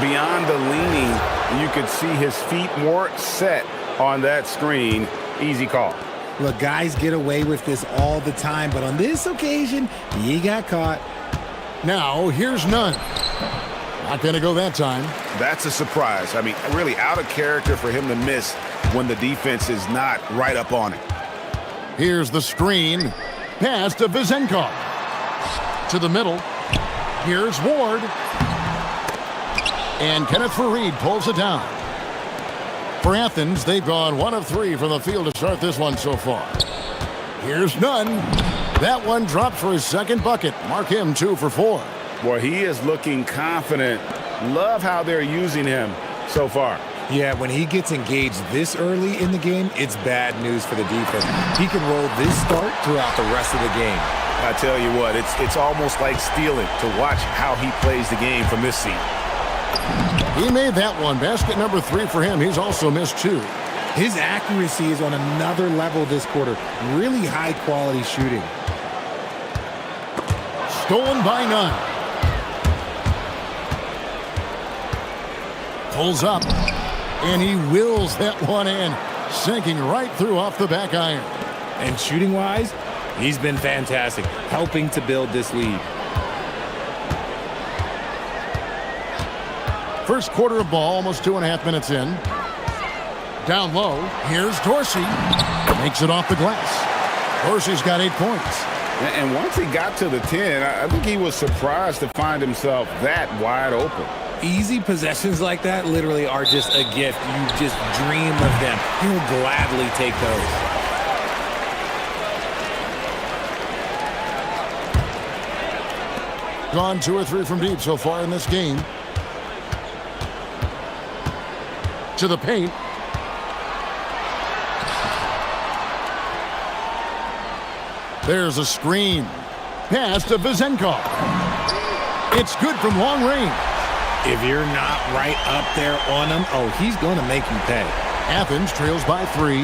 Beyond the leaning, you could see his feet more set on that screen. Easy call. Look, guys get away with this all the time, but on this occasion, he got caught. Now, here's Nunn. Not going to go that time. That's a surprise. I mean, really out of character for him to miss when the defense is not right up on it. Here's the screen. Pass to Vizenkov. To the middle. Here's Ward. And Kenneth Fareed pulls it down. For Athens, they've gone 1 of 3 from the field to start this one so far. Here's Nunn. That one dropped for his second bucket. Mark him 2 for 4. Boy, he is looking confident. Love how they're using him so far. Yeah, when he gets engaged this early in the game, it's bad news for the defense. He can roll this start throughout the rest of the game. I tell you what, it's almost like stealing to watch how he plays the game from this seat. He made that one. Basket number 3 for him. He's also missed 2. His accuracy is on another level this quarter. Really high-quality shooting. Stolen by Nunn. Pulls up. And he wills that one in. Sinking right through off the back iron. And shooting-wise, he's been fantastic, helping to build this lead. First quarter of ball, almost 2.5 minutes in. Down low, here's Dorsey. Makes it off the glass. Dorsey's got 8 points. And once he got to the 10, I think he was surprised to find himself that wide open. Easy possessions like that literally are just a gift. You just dream of them. He'll gladly take those. Gone 2 or 3 from deep so far in this game. To the paint. There's a screen. Pass to Vizenkov. It's good from long range. If you're not right up there on him, oh, he's going to make you pay. Athens trails by 3.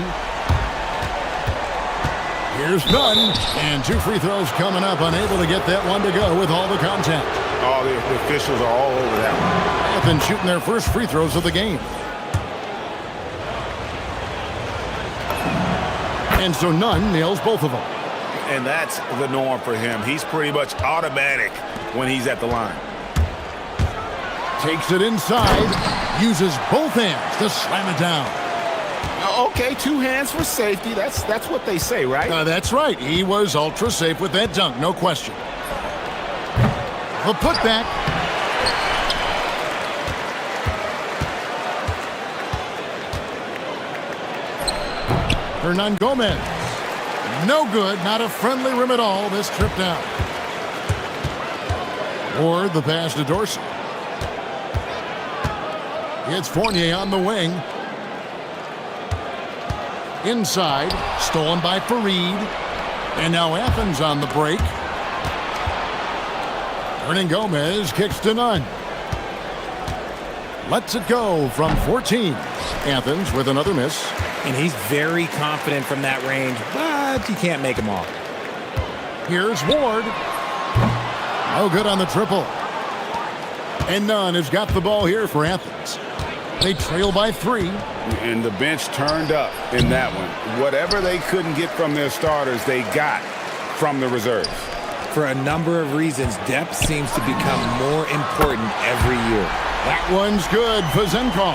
Here's Nunn. And 2 free throws coming up. Unable to get that one to go with all the contact. Oh, the officials are all over that one. Athens shooting their first free throws of the game. And so Nunn nails both of them. And that's the norm for him. He's pretty much automatic when he's at the line. Takes it inside. Uses both hands to slam it down. Okay, 2 hands for safety. That's what they say, right? That's right. He was ultra safe with that dunk, no question. The putback. Hernan Gomez. No good. Not a friendly rim at all. This trip down. Or the pass to Dorsey. It's Fournier on the wing. Inside. Stolen by Fareed. And now Athens on the break. Hernan Gomez kicks to Nunn. Lets it go from 14. Athens with another miss. And he's very confident from that range, but you can't make him all. Here's Ward. No good on the triple. And Nunn has got the ball here for Athens. They trail by 3. And the bench turned up in that one. Whatever they couldn't get from their starters, they got from the reserves. For a number of reasons, depth seems to become more important every year. That one's good. Vezenkov.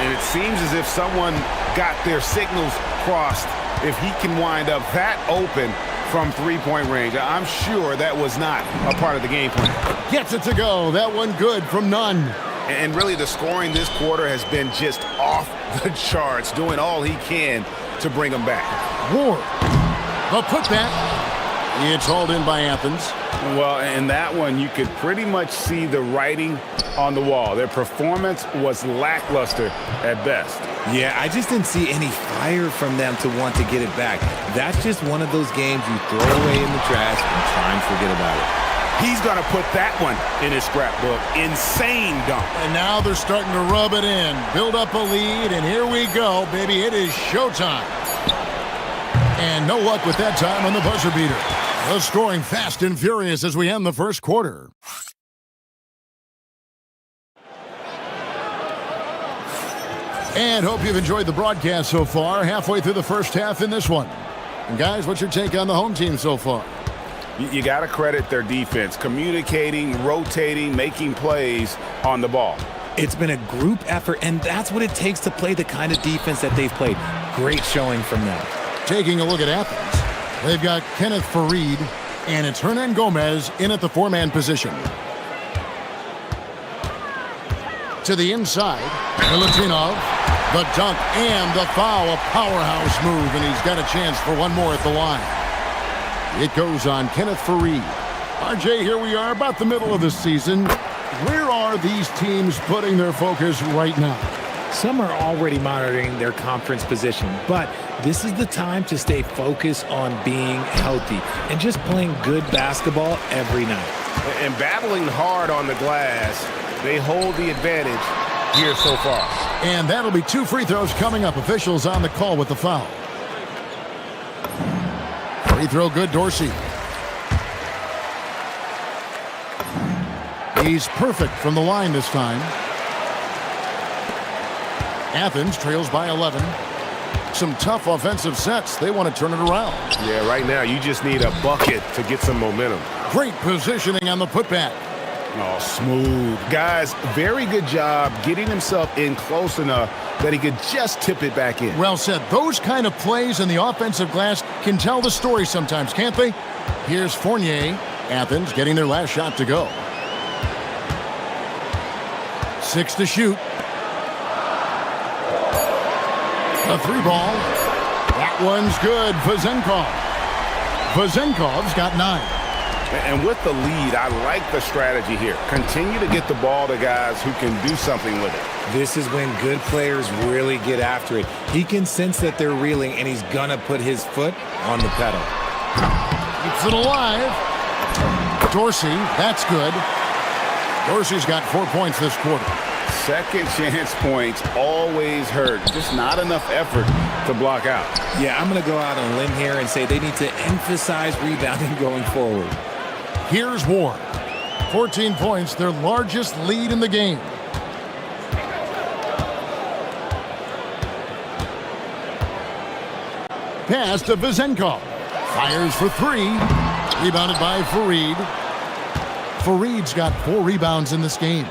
And it seems as if someone got their signals crossed. If he can wind up that open from three-point range, I'm sure that was not a part of the game plan. Gets it to go. That one good from Nunn. And really the scoring this quarter has been just off the charts, doing all he can to bring them back. Ward. The putback. It's hauled in by Athens. Well, in that one, you could pretty much see the writing on the wall. Their performance was lackluster at best. Yeah, I just didn't see any fire from them to want to get it back. That's just one of those games you throw away in the trash and try and forget about it. He's going to put that one in his scrapbook. Insane dunk. And now they're starting to rub it in. Build up a lead, and here we go, baby. It is showtime. And no luck with that time on the buzzer beater. The scoring fast and furious as we end the first quarter. And hope you've enjoyed the broadcast so far. Halfway through the first half in this one. And guys, what's your take on the home team so far? You got to credit their defense, communicating, rotating, making plays on the ball. It's been a group effort, and that's what it takes to play the kind of defense that they've played. Great showing from them. Taking a look at Athens, they've got Kenneth Farid, and it's Hernan Gomez in at the four-man position. To the inside, Milutinov, the dunk and the foul, a powerhouse move, and he's got a chance for one more at the line. It goes on Kenneth Farid. RJ, here we are about the middle of the season. Where are these teams putting their focus right now? Some are already monitoring their conference position, but this is the time to stay focused on being healthy and just playing good basketball every night. And battling hard on the glass, they hold the advantage here so far. And that'll be 2 free throws coming up. Officials on the call with the foul. Free throw good, Dorsey. He's perfect from the line this time. Athens trails by 11. Some tough offensive sets. They want to turn it around. Yeah, right now you just need a bucket to get some momentum. Great positioning on the putback. Oh, smooth. Guys, very good job getting himself in close enough that he could just tip it back in. Well said. Those kind of plays in the offensive glass can tell the story sometimes, can't they? Here's Fournier. Athens getting their last shot to go. 6 to shoot. A 3-ball. That one's good. Vezenkov. Vezenkov's got 9. And with the lead, I like the strategy here. Continue to get the ball to guys who can do something with it. This is when good players really get after it. He can sense that they're reeling, and he's going to put his foot on the pedal. Keeps it alive. Dorsey, that's good. Dorsey's got 4 points this quarter. Second chance points always hurt. Just not enough effort to block out. Yeah, I'm going to go out on a limb here and say they need to emphasize rebounding going forward. Here's Ward. 14 points, their largest lead in the game. Pass to Vezenkov. Fires for 3. Rebounded by Farid. Farid's got 4 rebounds in this game.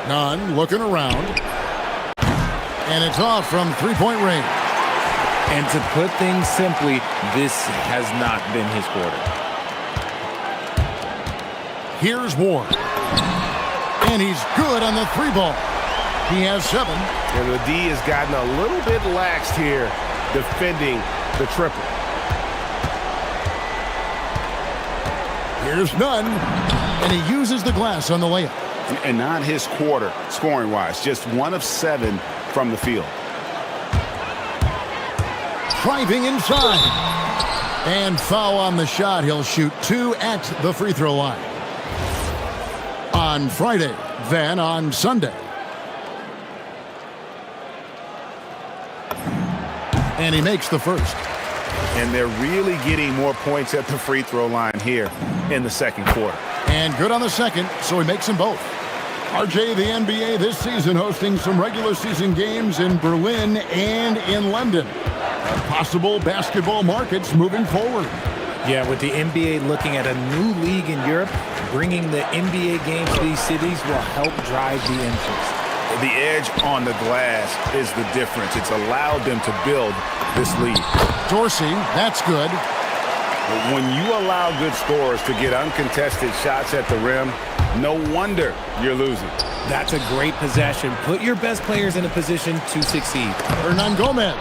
Nunn looking around. And it's off from 3-point range. And to put things simply, this has not been his quarter. Here's Ward. And he's good on the 3-ball. He has 7. And the D has gotten a little bit laxed here defending the triple. Here's Nunn. And he uses the glass on the layup. And not his quarter, scoring-wise. Just 1 of 7 from the field. Driving inside. And foul on the shot. He'll shoot 2 at the free throw line. On Friday, then on Sunday. And he makes the first. And they're really getting more points at the free throw line here in the second quarter. And good on the second, so he makes them both. RJ, the NBA this season hosting some regular season games in Berlin and in London. Possible basketball markets moving forward. Yeah, with the NBA looking at a new league in Europe, bringing the NBA games to these cities will help drive the interest. The edge on the glass is the difference. It's allowed them to build this league. Dorsey, that's good. When you allow good scorers to get uncontested shots at the rim, no wonder you're losing. That's a great possession. Put your best players in a position to succeed. Hernan Gomez.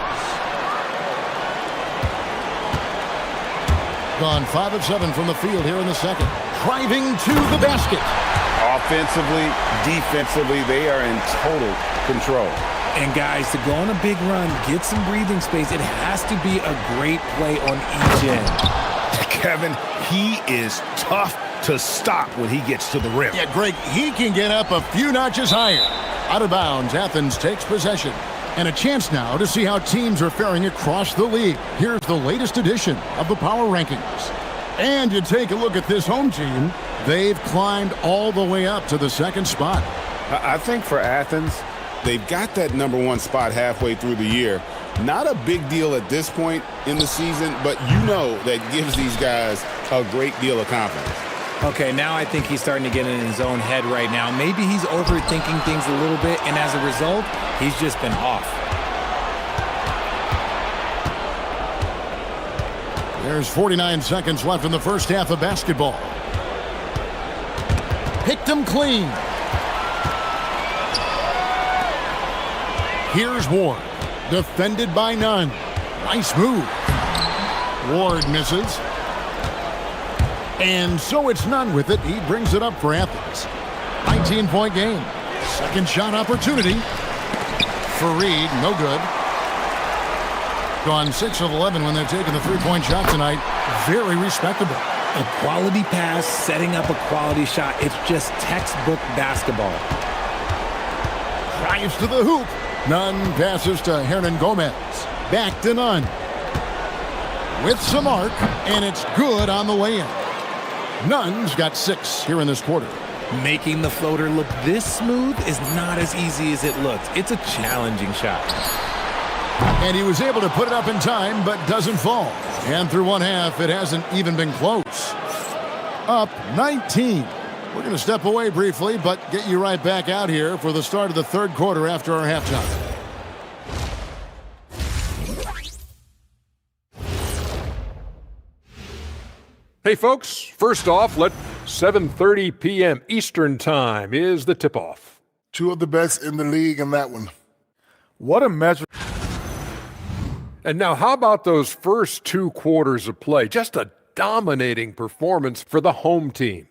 Gone 5 of 7 from the field here in the second. Driving to the basket. Offensively, defensively, they are in total control. And guys, to go on a big run, get some breathing space, it has to be a great play on each end. Kevin, he is tough to stop when he gets to the rim. Yeah, Greg, he can get up a few notches higher. Out of bounds, Athens takes possession. And a chance now to see how teams are faring across the league. Here's the latest edition of the Power Rankings. And you take a look at this home team. They've climbed all the way up to the second spot. I think for Athens, they've got that #1 spot halfway through the year. Not a big deal at this point in the season, but you know that gives these guys a great deal of confidence. Okay, now I think he's starting to get in his own head right now. Maybe he's overthinking things a little bit, and as a result, he's just been off. There's 49 seconds left in the first half of basketball. Picked him clean. Here's Ward. Defended by none. Nice move. Ward misses. And so it's none with it. He brings it up for Athens. 19-point game. Second shot opportunity. Fareed, no good. Gone 6 of 11 when they're taking the three-point shot tonight. Very respectable. A quality pass, setting up a quality shot. It's just textbook basketball. Drives to the hoop. Nunn passes to Hernan Gomez. Back to Nunn. With some arc, and it's good on the way in. Nunn's got 6 here in this quarter. Making the floater look this smooth is not as easy as it looks. It's a challenging shot. And he was able to put it up in time, but doesn't fall. And through one half, it hasn't even been close. Up 19. We're going to step away briefly, but get you right back out here for the start of the third quarter after our halftime. Hey, folks, first off, 7:30 p.m. Eastern Time is the tip-off. 2 of the best in the league in that one. What a measure. And now, how about those first 2 quarters of play? Just a dominating performance for the home team.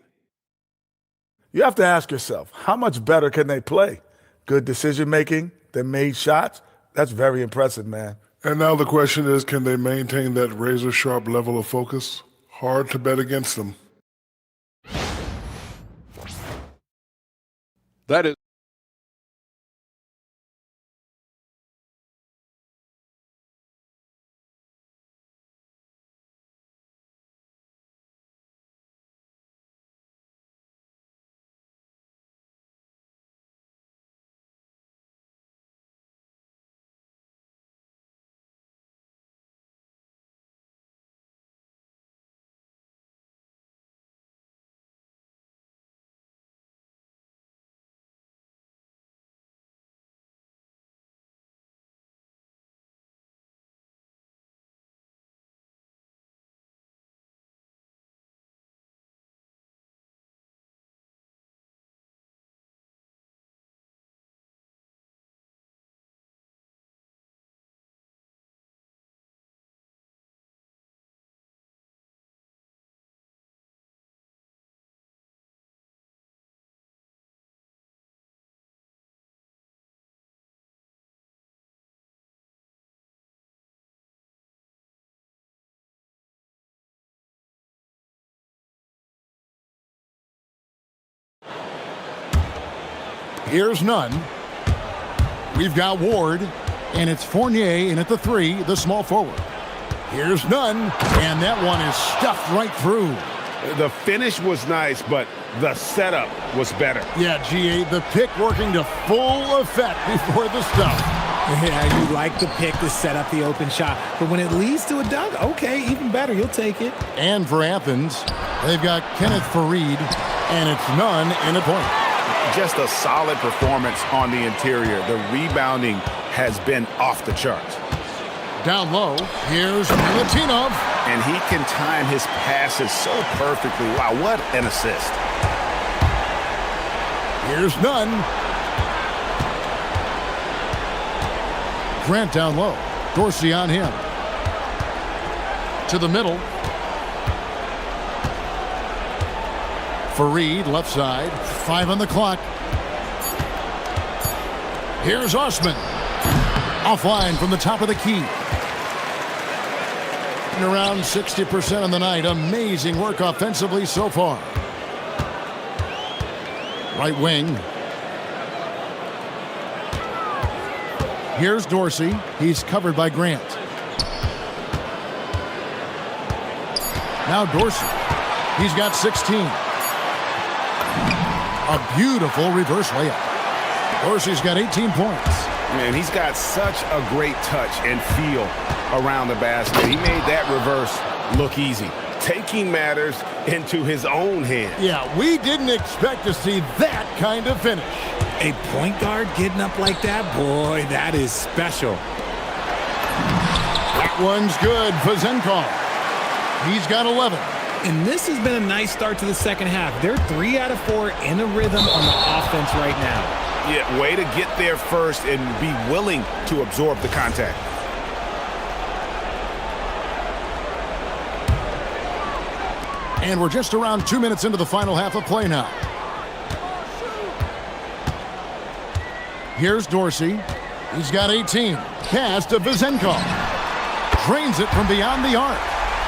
You have to ask yourself, how much better can they play? Good decision-making, they made shots. That's very impressive, man. And now the question is, can they maintain that razor-sharp level of focus? Hard to bet against them. That is. Here's Nunn. We've got Ward, and it's Fournier in at the 3, the small forward. Here's Nunn, and that one is stuffed right through. The finish was nice, but the setup was better. Yeah, GA, the pick working to full effect before the stuff. Yeah, you like the pick to set up the open shot. But when it leads to a dunk, okay, even better. You'll take it. And for Athens, they've got Kenneth Fareed, and it's none in a point. Just a solid performance on the interior. The rebounding has been off the charts. Down low, here's Milutinov. And he can time his passes so perfectly. Wow, what an assist. Here's Nunn. Grant down low. Dorsey on him. To the middle. Fareed, left side. 5 on the clock. Here's Osman. Offline from the top of the key. And around 60% on the night. Amazing work offensively so far. Right wing. Here's Dorsey. He's covered by Grant. Now Dorsey. He's got 16. A beautiful reverse layup. Dorsey's got 18 points. Man, he's got such a great touch and feel around the basket. He made that reverse look easy, taking matters into his own hands. Yeah, we didn't expect to see that kind of finish. A point guard getting up like that, boy, that is special. That one's good for Zenkov. He's got 11. And this has been a nice start to the second half. They're 3 out of 4 in a rhythm on the offense right now. Yeah, way to get there first and be willing to absorb the contact. And we're just around 2 minutes into the final half of play now. Here's Dorsey. He's got 18. Pass to Vezenkov. Drains it from beyond the arc.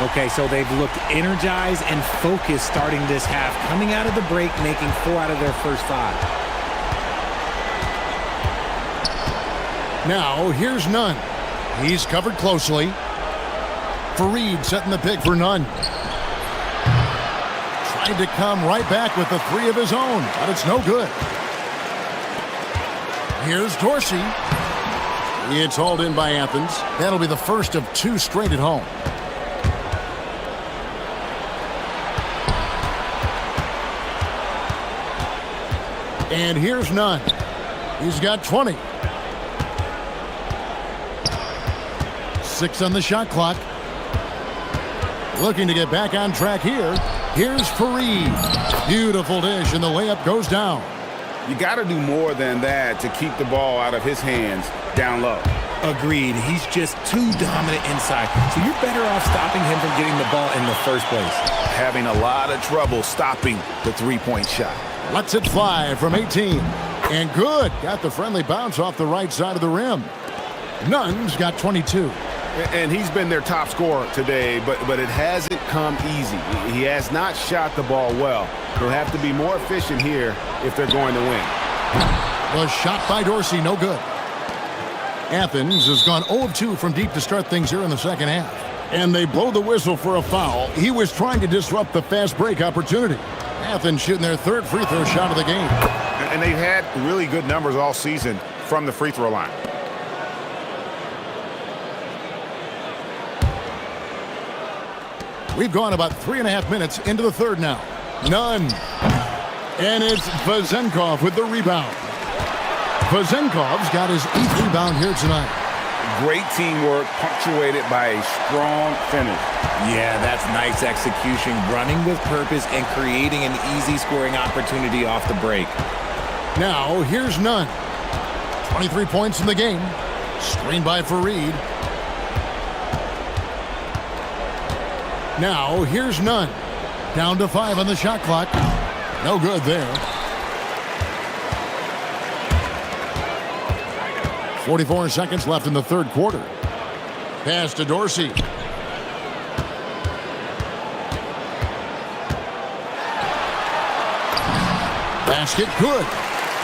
Okay, so they've looked energized and focused starting this half, coming out of the break, making 4 out of their first 5. Now, here's Nunn. He's covered closely. Fareed setting the pick for Nunn. Tried to come right back with the 3 of his own, but it's no good. Here's Dorsey. It's hauled in by Athens. That'll be the first of 2 straight at home. And here's Nunn. He's got 20. 6 on the shot clock. Looking to get back on track here. Here's Fareed. Beautiful dish, and the layup goes down. You got to do more than that to keep the ball out of his hands down low. Agreed. He's just too dominant inside. So you're better off stopping him from getting the ball in the first place. Having a lot of trouble stopping the three-point shot. Lets it fly from 18. And good. Got the friendly bounce off the right side of the rim. Nunn's got 22. And he's been their top scorer today, but it hasn't come easy. He has not shot the ball well. He'll have to be more efficient here if they're going to win. The shot by Dorsey, no good. Athens has gone 0 of 2 from deep to start things here in the second half. And they blow the whistle for a foul. He was trying to disrupt the fast break opportunity. Athens shooting their 3rd free throw shot of the game. And they've had really good numbers all season from the free throw line. We've gone about 3.5 minutes into the third now. Nunn. And it's Vezenkov with the rebound. Vezenkov's got his 8th rebound here tonight. Great teamwork, punctuated by a strong finish. Yeah, that's nice execution, running with purpose and creating an easy scoring opportunity off the break. Now, here's Nunn. 23 points in the game. Screened by Fareed. Now, here's Nunn. Down to 5 on the shot clock. No good there. 44 seconds left in the third quarter. Pass to Dorsey. Basket good.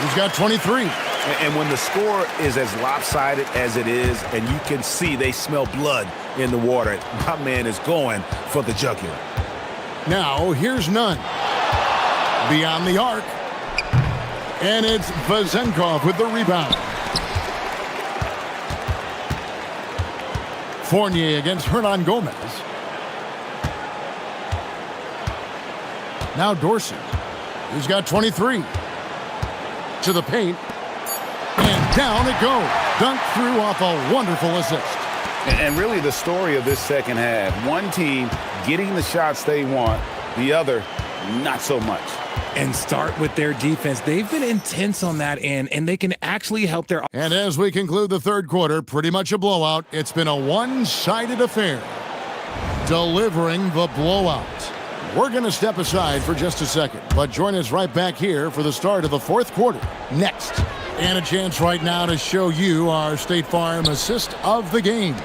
He's got 23. And when the score is as lopsided as it is, and you can see they smell blood in the water, my man is going for the jugular. Now, here's Nunn. Beyond the arc. And it's Vezenkov with the rebound. Fournier against Hernan Gomez. Now Dorsey. He's got 23. To the paint. And down it goes. Dunked through off a wonderful assist. And really the story of this second half. One team getting the shots they want, the other not so much. And start with their defense. They've been intense on that end, and they can actually help their... And as we conclude the third quarter, pretty much a blowout. It's been a one-sided affair. Delivering the blowout. We're going to step aside for just a second, but join us right back here for the start of the fourth quarter. Next. And a chance right now to show you our State Farm assist of the game.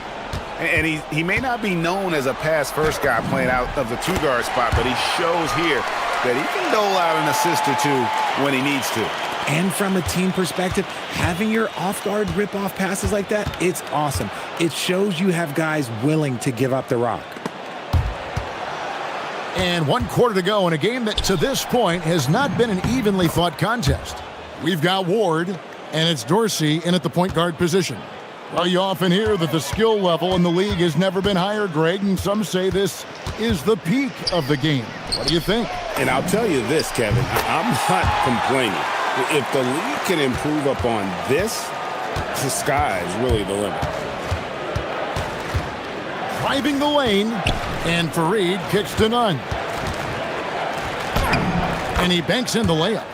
And he may not be known as a pass-first guy playing out of the two-guard spot, but he shows here that he can dole out an assist or two when he needs to. And from a team perspective, having your off-guard rip-off passes like that, it's awesome. It shows you have guys willing to give up the rock. And 1 quarter to go in a game that to this point has not been an evenly fought contest. We've got Ward, and it's Dorsey in at the point guard position. Well, you often hear that the skill level in the league has never been higher, Greg, and some say this is the peak of the game. What do you think? And I'll tell you this, Kevin, I'm not complaining. If the league can improve upon this, the sky is really the limit. Driving the lane, and Fareed kicks to Nunn. And he banks in the layup.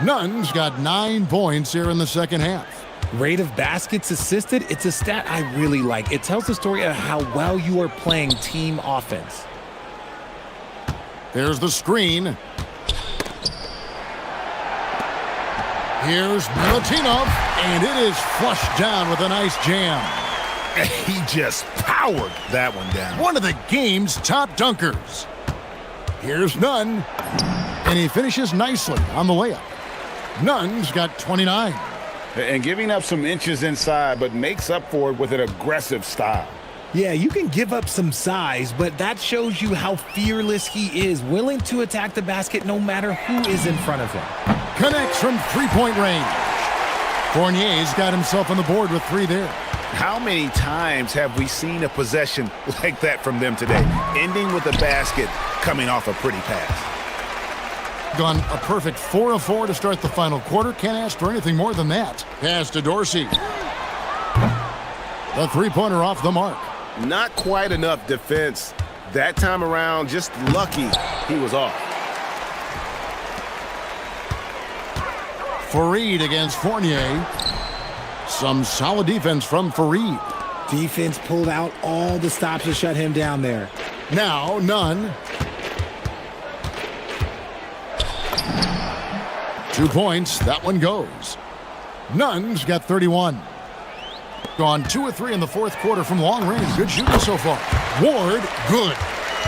Nunn's got 9 points here in the second half. Rate of baskets assisted, it's a stat I really like. It tells the story of how well you are playing team offense. There's the screen. Here's Milutinov, and it is flushed down with a nice jam. He just powered that one down. One of the game's top dunkers. Here's Nunn, and he finishes nicely on the layup. Nunn's got 29. And giving up some inches inside, but makes up for it with an aggressive style. Yeah, you can give up some size, but that shows you how fearless he is, willing to attack the basket no matter who is in front of him. Connects from three-point range. Fournier's got himself on the board with 3 there. How many times have we seen a possession like that from them today, ending with a basket coming off a pretty pass? Gone a perfect 4 of 4 to start the final quarter. Can't ask for anything more than that. Pass to Dorsey. The three-pointer off the mark. Not quite enough defense. That time around, just lucky he was off. Fareed against Fournier. Some solid defense from Fareed. Defense pulled out all the stops to shut him down there. Now, Nunn. 2 points. That one goes. Nunn's got 31. Gone 2 of 3 in the fourth quarter from long range. Good shooting so far. Ward, good.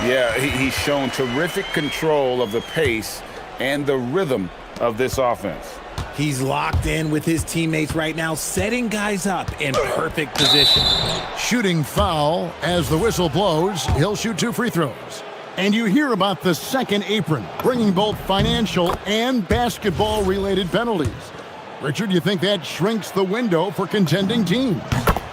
Yeah, he's shown terrific control of the pace and the rhythm of this offense. He's locked in with his teammates right now, setting guys up in perfect position. Shooting foul as the whistle blows. He'll shoot 2 free throws. And you hear about the second apron, bringing both financial and basketball-related penalties. Richard, you think that shrinks the window for contending teams?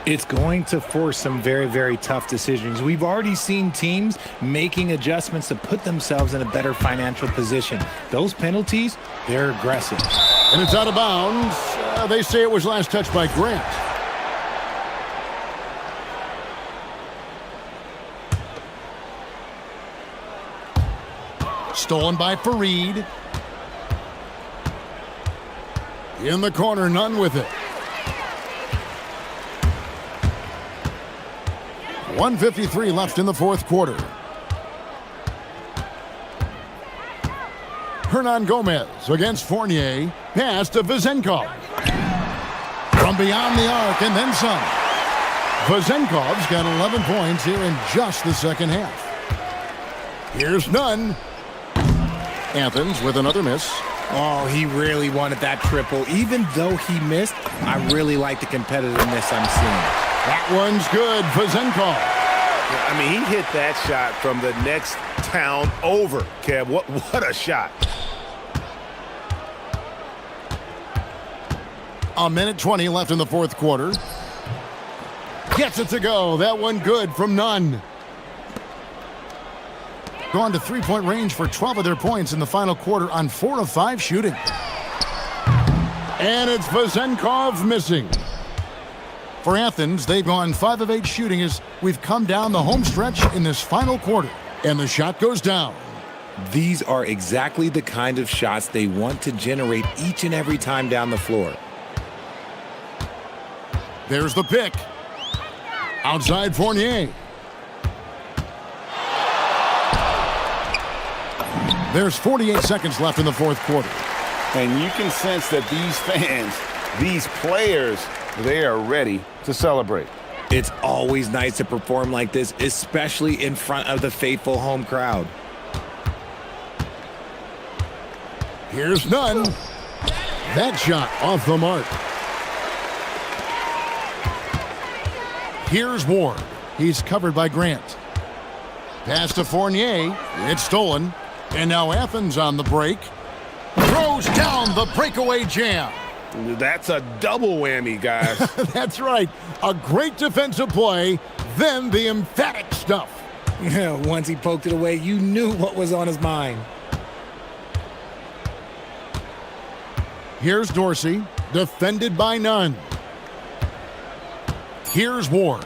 It's going to force some very, very tough decisions. We've already seen teams making adjustments to put themselves in a better financial position. Those penalties, they're aggressive. And it's out of bounds. They say it was last touched by Grant. Stolen by Fareed. In the corner, Nunn with it. 1:53 left in the fourth quarter. Hernan Gomez against Fournier. Pass to Vezenkov. From beyond the arc and then some. Vezenkov's got 11 points here in just the second half. Here's Nunn. Athens with another miss. Oh, he really wanted that triple. Even though he missed, I really like the competitiveness I'm seeing. That one's good. Vezenkov. I mean, he hit that shot from the next town over, Kev. What a shot. A minute 20 left in the fourth quarter. Gets it to go. That one good from none. Gone to three-point range for 12 of their points in the final quarter on 4 of 5 shooting. And it's Vezenkov missing. For Athens, they've gone 5 of 8 shooting as we've come down the home stretch in this final quarter. And the shot goes down. These are exactly the kind of shots they want to generate each and every time down the floor. There's the pick. Outside Fournier. There's 48 seconds left in the fourth quarter. And you can sense that these fans, these players, they are ready to celebrate. It's always nice to perform like this, especially in front of the faithful home crowd. Here's none. That shot off the mark. Here's Ward. He's covered by Grant. Pass to Fournier. It's stolen. And now Athens on the break. Throws down the breakaway jam. That's a double whammy, guys. That's right. A great defensive play, then the emphatic stuff. Once he poked it away, you knew what was on his mind. Here's Dorsey, defended by none. Here's Ward.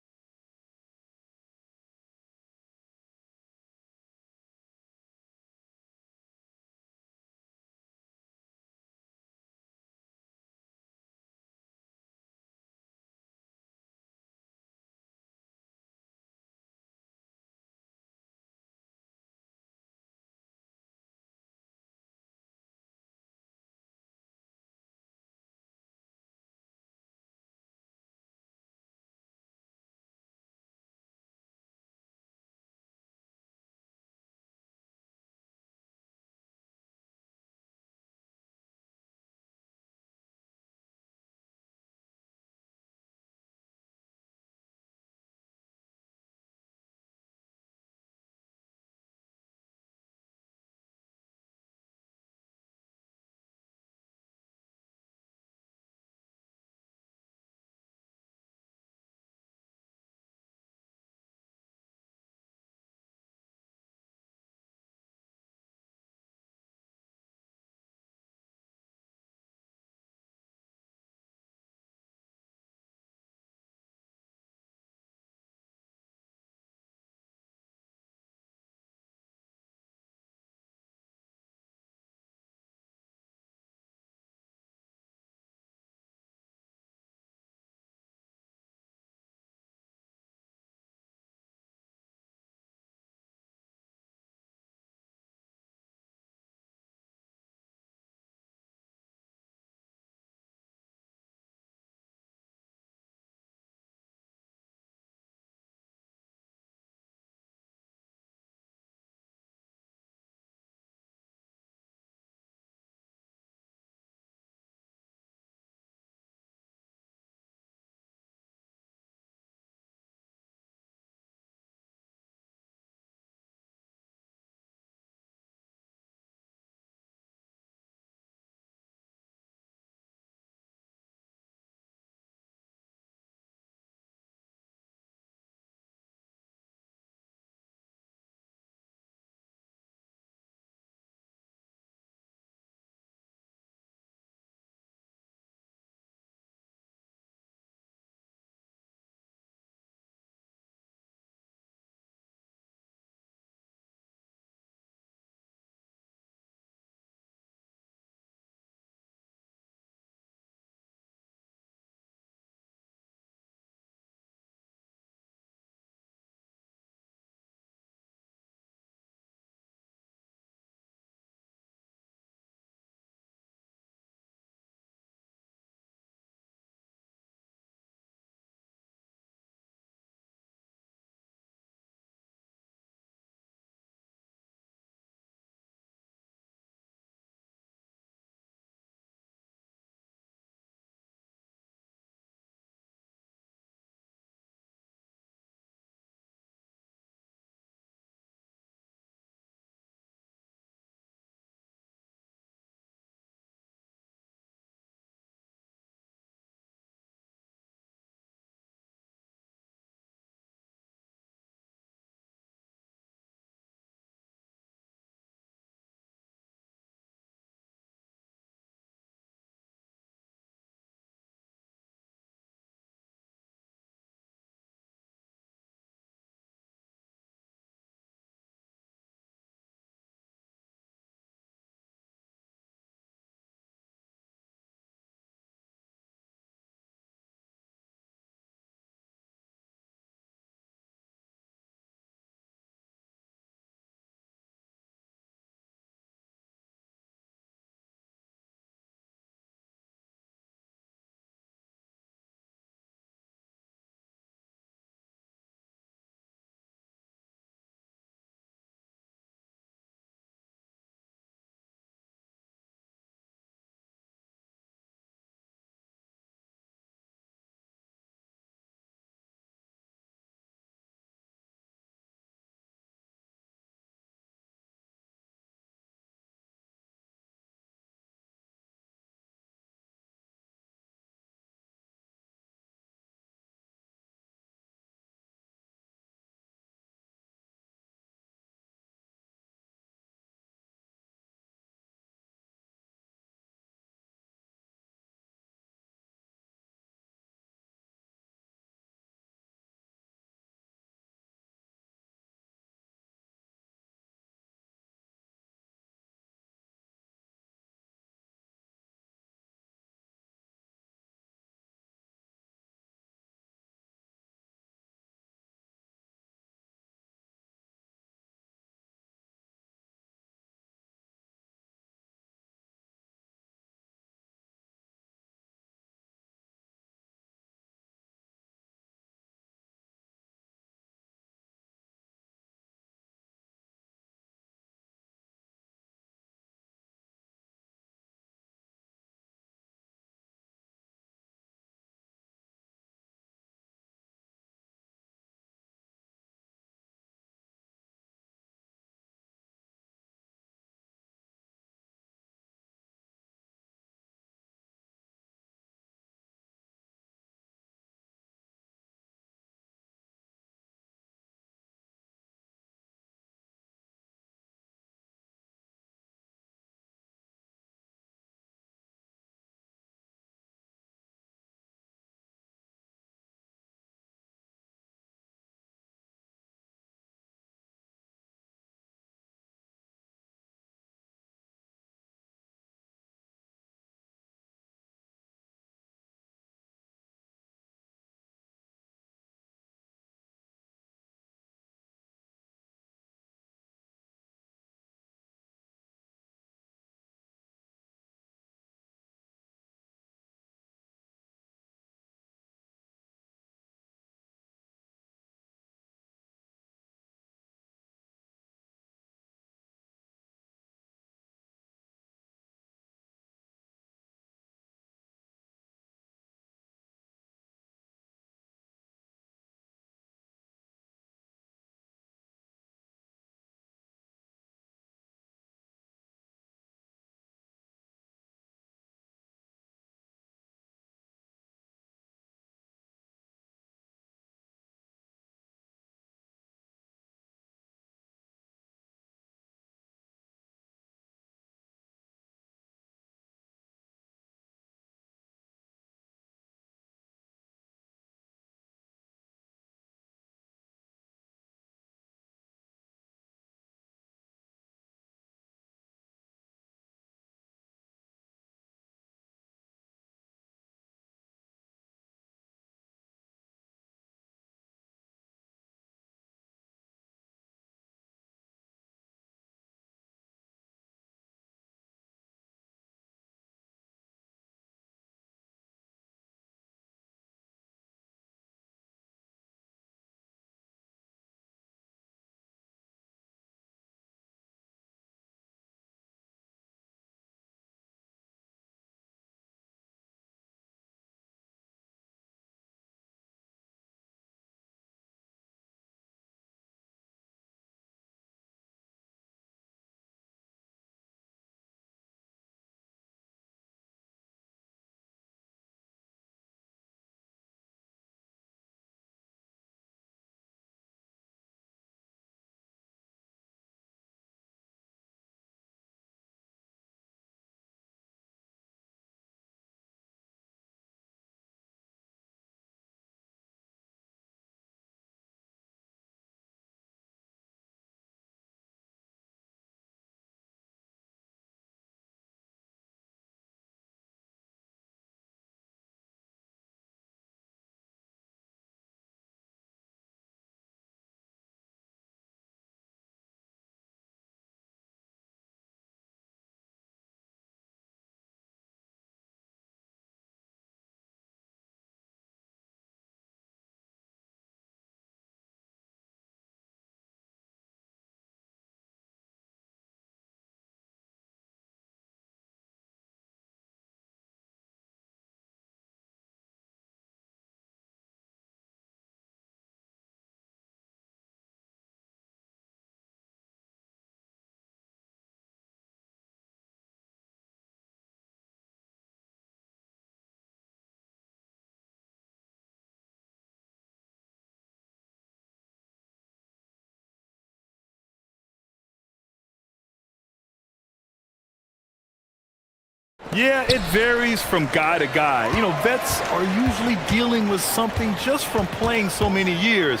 Yeah, it varies from guy to guy. You know, vets are usually dealing with something just from playing so many years.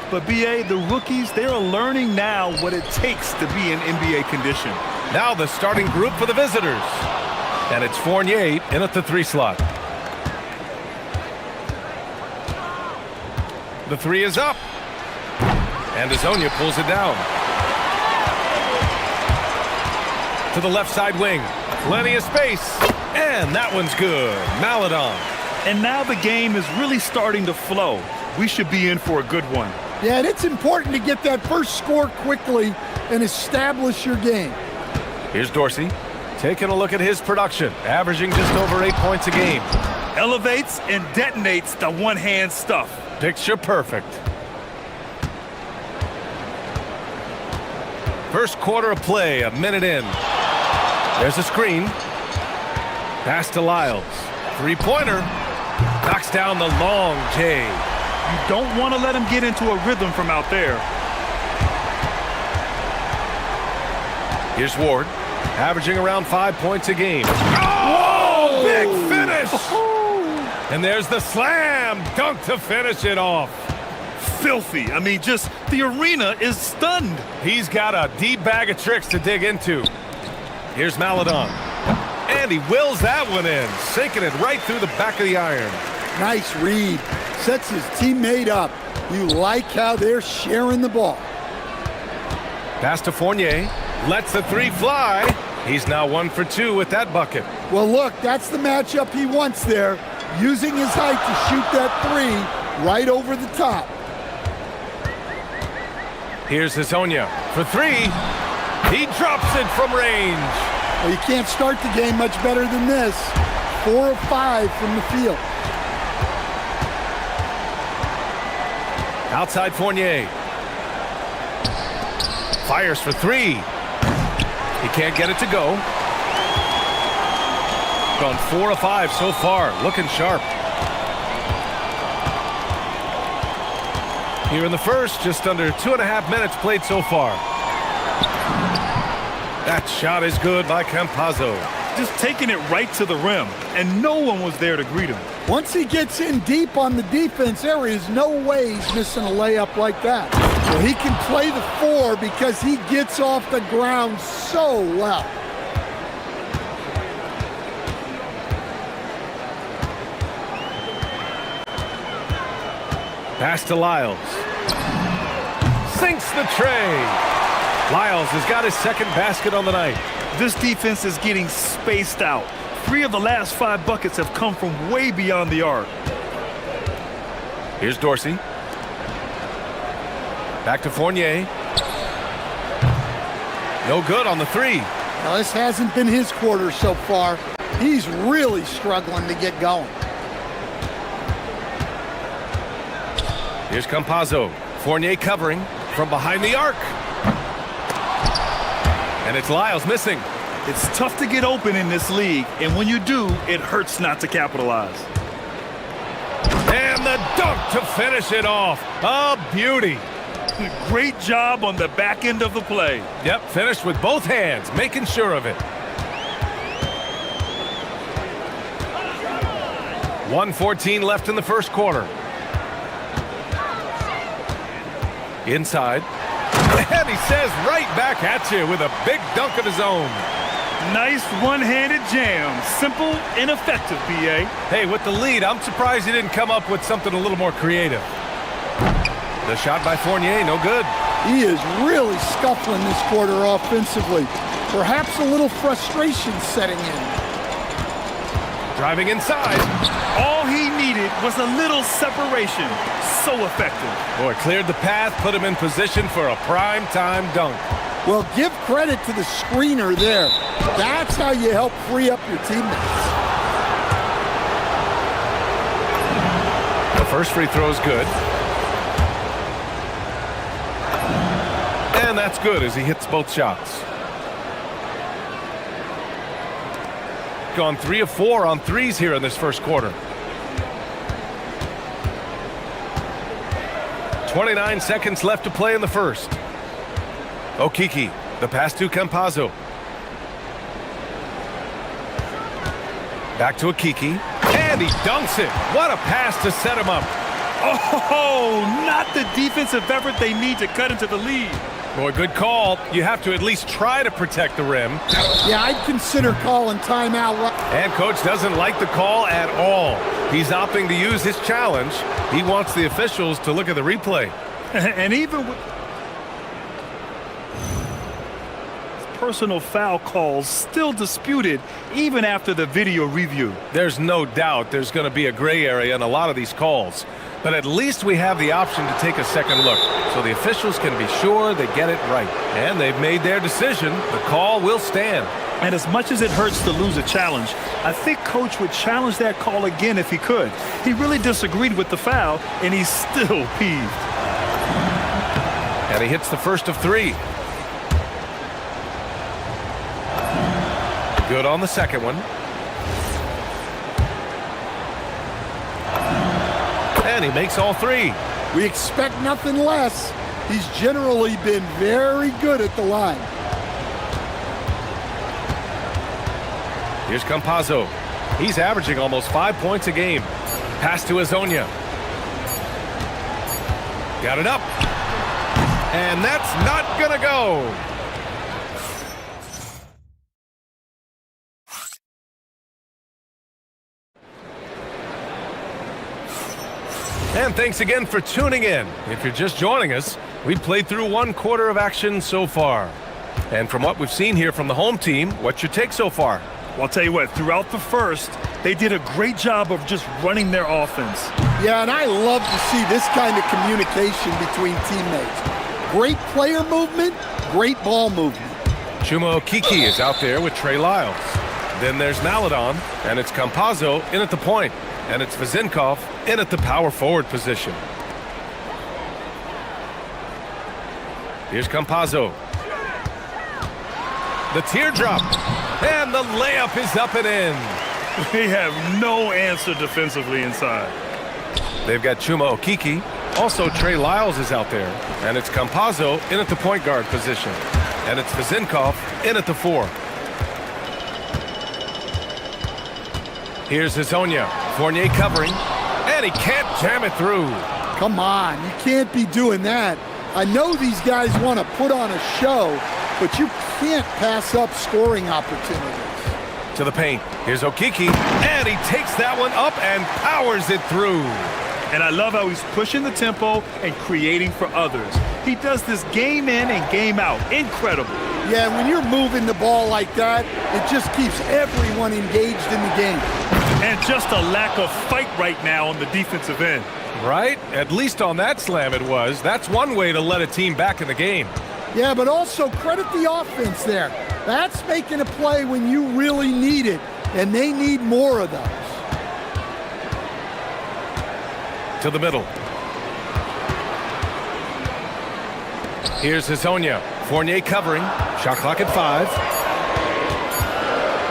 But, B.A., the rookies, they are learning now what it takes to be in NBA condition. Now the starting group for the visitors. And it's Fournier in at the 3 slot. The 3 is up. And Azonia pulls it down. To the left side wing. Plenty of space. And that one's good. Maladon. And now the game is really starting to flow. We should be in for a good one. Yeah, and it's important to get that first score quickly and establish your game. Here's Dorsey. Taking a look at his production. Averaging just over 8 points a game. Elevates and detonates the one-hand stuff. Picture perfect. First quarter of play, a minute in. There's a screen. Pass to Lyles. 3-pointer. Knocks down the long J. You don't want to let him get into a rhythm from out there. Here's Ward, averaging around 5 points a game. Oh, big finish! And there's the slam dunk to finish it off. Filthy. I mean, just the arena is stunned. He's got a deep bag of tricks to dig into. Here's Maladon. And he wills that one in, sinking it right through the back of the iron. Nice read. Sets his teammate up. You like how they're sharing the ball. Pass to Fournier. Lets the 3 fly. He's now 1 for 2 with that bucket. Well, look, that's the matchup he wants there. Using his height to shoot that 3 right over the top. Here's Azonia for 3. He drops it from range. Well, you can't start the game much better than this. 4 of 5 from the field. Outside Fournier. Fires for 3. He can't get it to go. Gone 4 of 5 so far. Looking sharp. Here in the first, just under 2.5 minutes played so far. That shot is good by Campazzo. Just taking it right to the rim, and no one was there to greet him. Once he gets in deep on the defense, there is no way he's missing a layup like that. Well, he can play the 4 because he gets off the ground so well. Pass to Lyles. Sinks the tray. Lyles has got his second basket on the night. This defense is getting spaced out. 3 of the last 5 buckets have come from way beyond the arc. Here's Dorsey. Back to Fournier. No good on the 3. Now, this hasn't been his quarter so far. He's really struggling to get going. Here's Campazzo. Fournier covering from behind the arc. And it's Lyles missing. It's tough to get open in this league, and when you do, it hurts not to capitalize. And the dunk to finish it off. A beauty. Great job on the back end of the play. Yep, finished with both hands, making sure of it. 1:14 left in the first quarter. Inside. And he says right back at you with a big dunk of his own. Nice one-handed jam. Simple and effective, B.A. Hey, with the lead, I'm surprised he didn't come up with something a little more creative. The shot by Fournier, no good. He is really scuffling this quarter offensively. Perhaps a little frustration setting in. Driving inside. All he needed was a little separation. So effective. Boy, cleared the path, put him in position for a prime-time dunk. Well, give credit to the screener there. That's how you help free up your teammates. The first free throw is good. And that's good as he hits both shots. Gone 3 of 4 on 3s here in this first quarter. 29 seconds left to play in the first. Okiki, the pass to Campazzo. Back to Akiki. And he dunks it. What a pass to set him up. Oh, not the defensive effort they need to cut into the lead. Boy, good call. You have to at least try to protect the rim. Yeah, I'd consider calling timeout. And coach doesn't like the call at all. He's opting to use his challenge. He wants the officials to look at the replay. And even with personal foul calls still disputed even after the video review. There's no doubt there's going to be a gray area in a lot of these calls. But at least we have the option to take a second look, so the officials can be sure they get it right. And they've made their decision. The call will stand. And as much as it hurts to lose a challenge, I think Coach would challenge that call again if he could. He really disagreed with the foul, and he's still peeved. And he hits the first of three. Good on the second one. And he makes all three. We expect nothing less. He's generally been very good at the line. Here's Campazzo. He's averaging almost 5 points a game. Pass to Azonia. Got it up. And that's not gonna go. And thanks again for tuning in. If you're just joining us, we've played through 1 quarter of action so far. And from what we've seen here from the home team, what's your take so far? Well, I'll tell you what, throughout the first, they did a great job of just running their offense. Yeah, and I love to see this kind of communication between teammates. Great player movement, great ball movement. Chuma Okeke is out there with Trey Lyles. Then there's Maladon, and it's Campazzo in at the point. And it's Vezinkov in at the power forward position. Here's Campazzo. The teardrop. And the layup is up and in. They have no answer defensively inside. They've got Chuma Okeke. Also, Trey Lyles is out there. And it's Campazzo in at the point guard position. And it's Vezinkov in at the 4. Here's Azonia. Fournier covering. And he can't jam it through. Come on, you can't be doing that. I know these guys want to put on a show, but you can't pass up scoring opportunities. To the paint. Here's Okeke. And he takes that one up and powers it through. And I love how he's pushing the tempo and creating for others. He does this game in and game out. Incredible. Yeah, when you're moving the ball like that, it just keeps everyone engaged in the game. And just a lack of fight right now on the defensive end. Right? At least on that slam it was. That's one way to let a team back in the game. Yeah, but also credit the offense there. That's making a play when you really need it, and they need more of those. To the middle. Here's Azonia. Fournier covering. Shot clock at 5.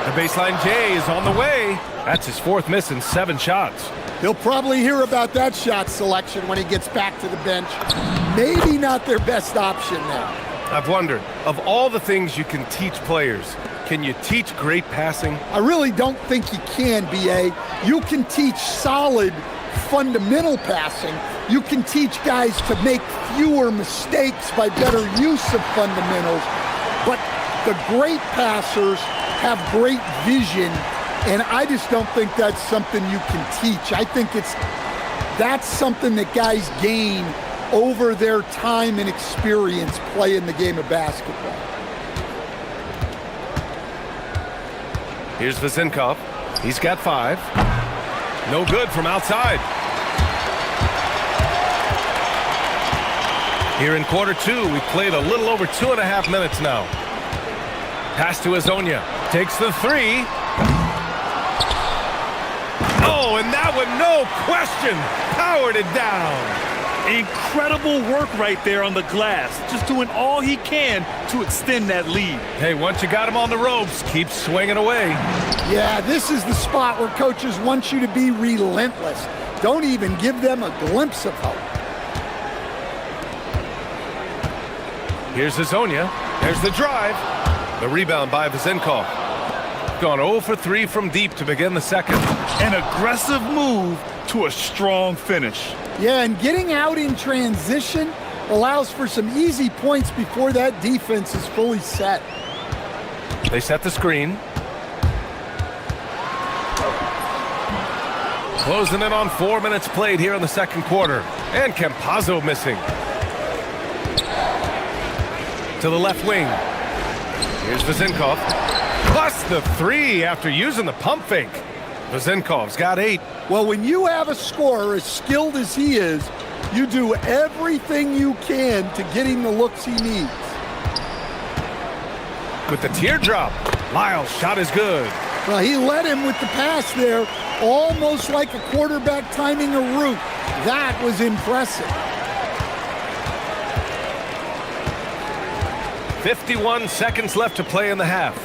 The baseline J is on the way. That's his 4th miss in 7 shots. He'll probably hear about that shot selection when he gets back to the bench. Maybe not their best option there. I've wondered, of all the things you can teach players, can you teach great passing? I really don't think you can, B.A. You can teach solid fundamental passing. You can teach guys to make fewer mistakes by better use of fundamentals. But the great passers have great vision, and I just don't think that's something you can teach. I think that's something that guys gain over their time and experience playing the game of basketball. Here's Vezinkov. He's got 5. No good from outside. Here in quarter 2, we've played a little over 2.5 minutes now. Pass to Azonia. Takes the 3. Oh, and that one, no question, powered it down. Incredible work right there on the glass. Just doing all he can to extend that lead. Hey, once you got him on the ropes, keep swinging away. Yeah, this is the spot where coaches want you to be relentless. Don't even give them a glimpse of hope. Here's Azonia. There's the drive. The rebound by Vezinkov. gone 0 for 3 from deep to begin the second. An aggressive move to a strong finish. Yeah, and getting out in transition allows for some easy points before that defense is fully set. They set the screen. Closing in on 4 minutes played here in the second quarter. And Campazzo missing. To the left wing. Here's Vezinkov. Plus the 3 after using the pump fake. Vezinkov's got 8. Well, when you have a scorer as skilled as he is, you do everything you can to get him the looks he needs. With the teardrop, Lyle's shot is good. Well, he led him with the pass there, almost like a quarterback timing a route. That was impressive. 51 seconds left to play in the half.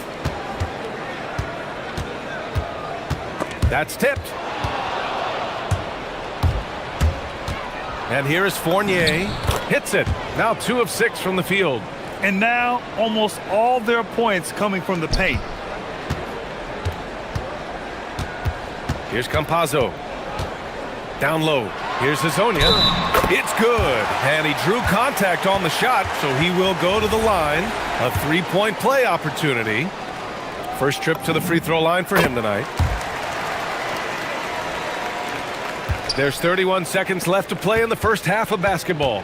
That's tipped. And here is Fournier. Hits it. Now 2 of 6 from the field. And now almost all their points coming from the paint. Here's Campazzo. Down low. Here's Hazonia. It's good. And he drew contact on the shot, so he will go to the line. A 3-point play opportunity. First trip to the free throw line for him tonight. There's 31 seconds left to play in the first half of basketball.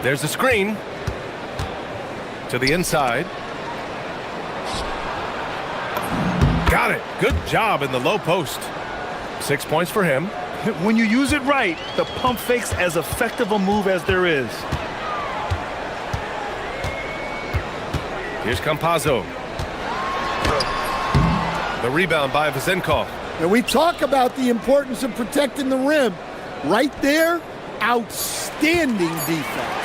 There's a screen. To the inside. Got it. Good job in the low post. 6 points for him. When you use it right, the pump fake's as effective a move as there is. Here's Campazzo. The rebound by Vezinkov. And we talk about the importance of protecting the rim. Right there, outstanding defense.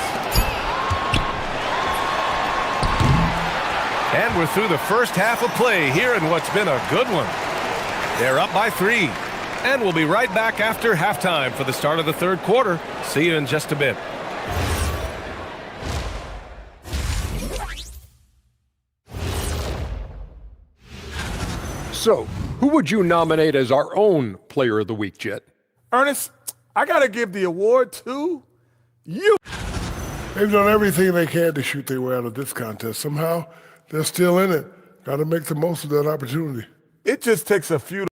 And we're through the first half of play here in what's been a good one. They're up by 3. And we'll be right back after halftime for the start of the third quarter. See you in just a bit. So, who would you nominate as our own Player of the Week, Jet? Ernest, I got to give the award to you. They've done everything they can to shoot their way out of this contest. Somehow, they're still in it. Got to make the most of that opportunity. It just takes a few.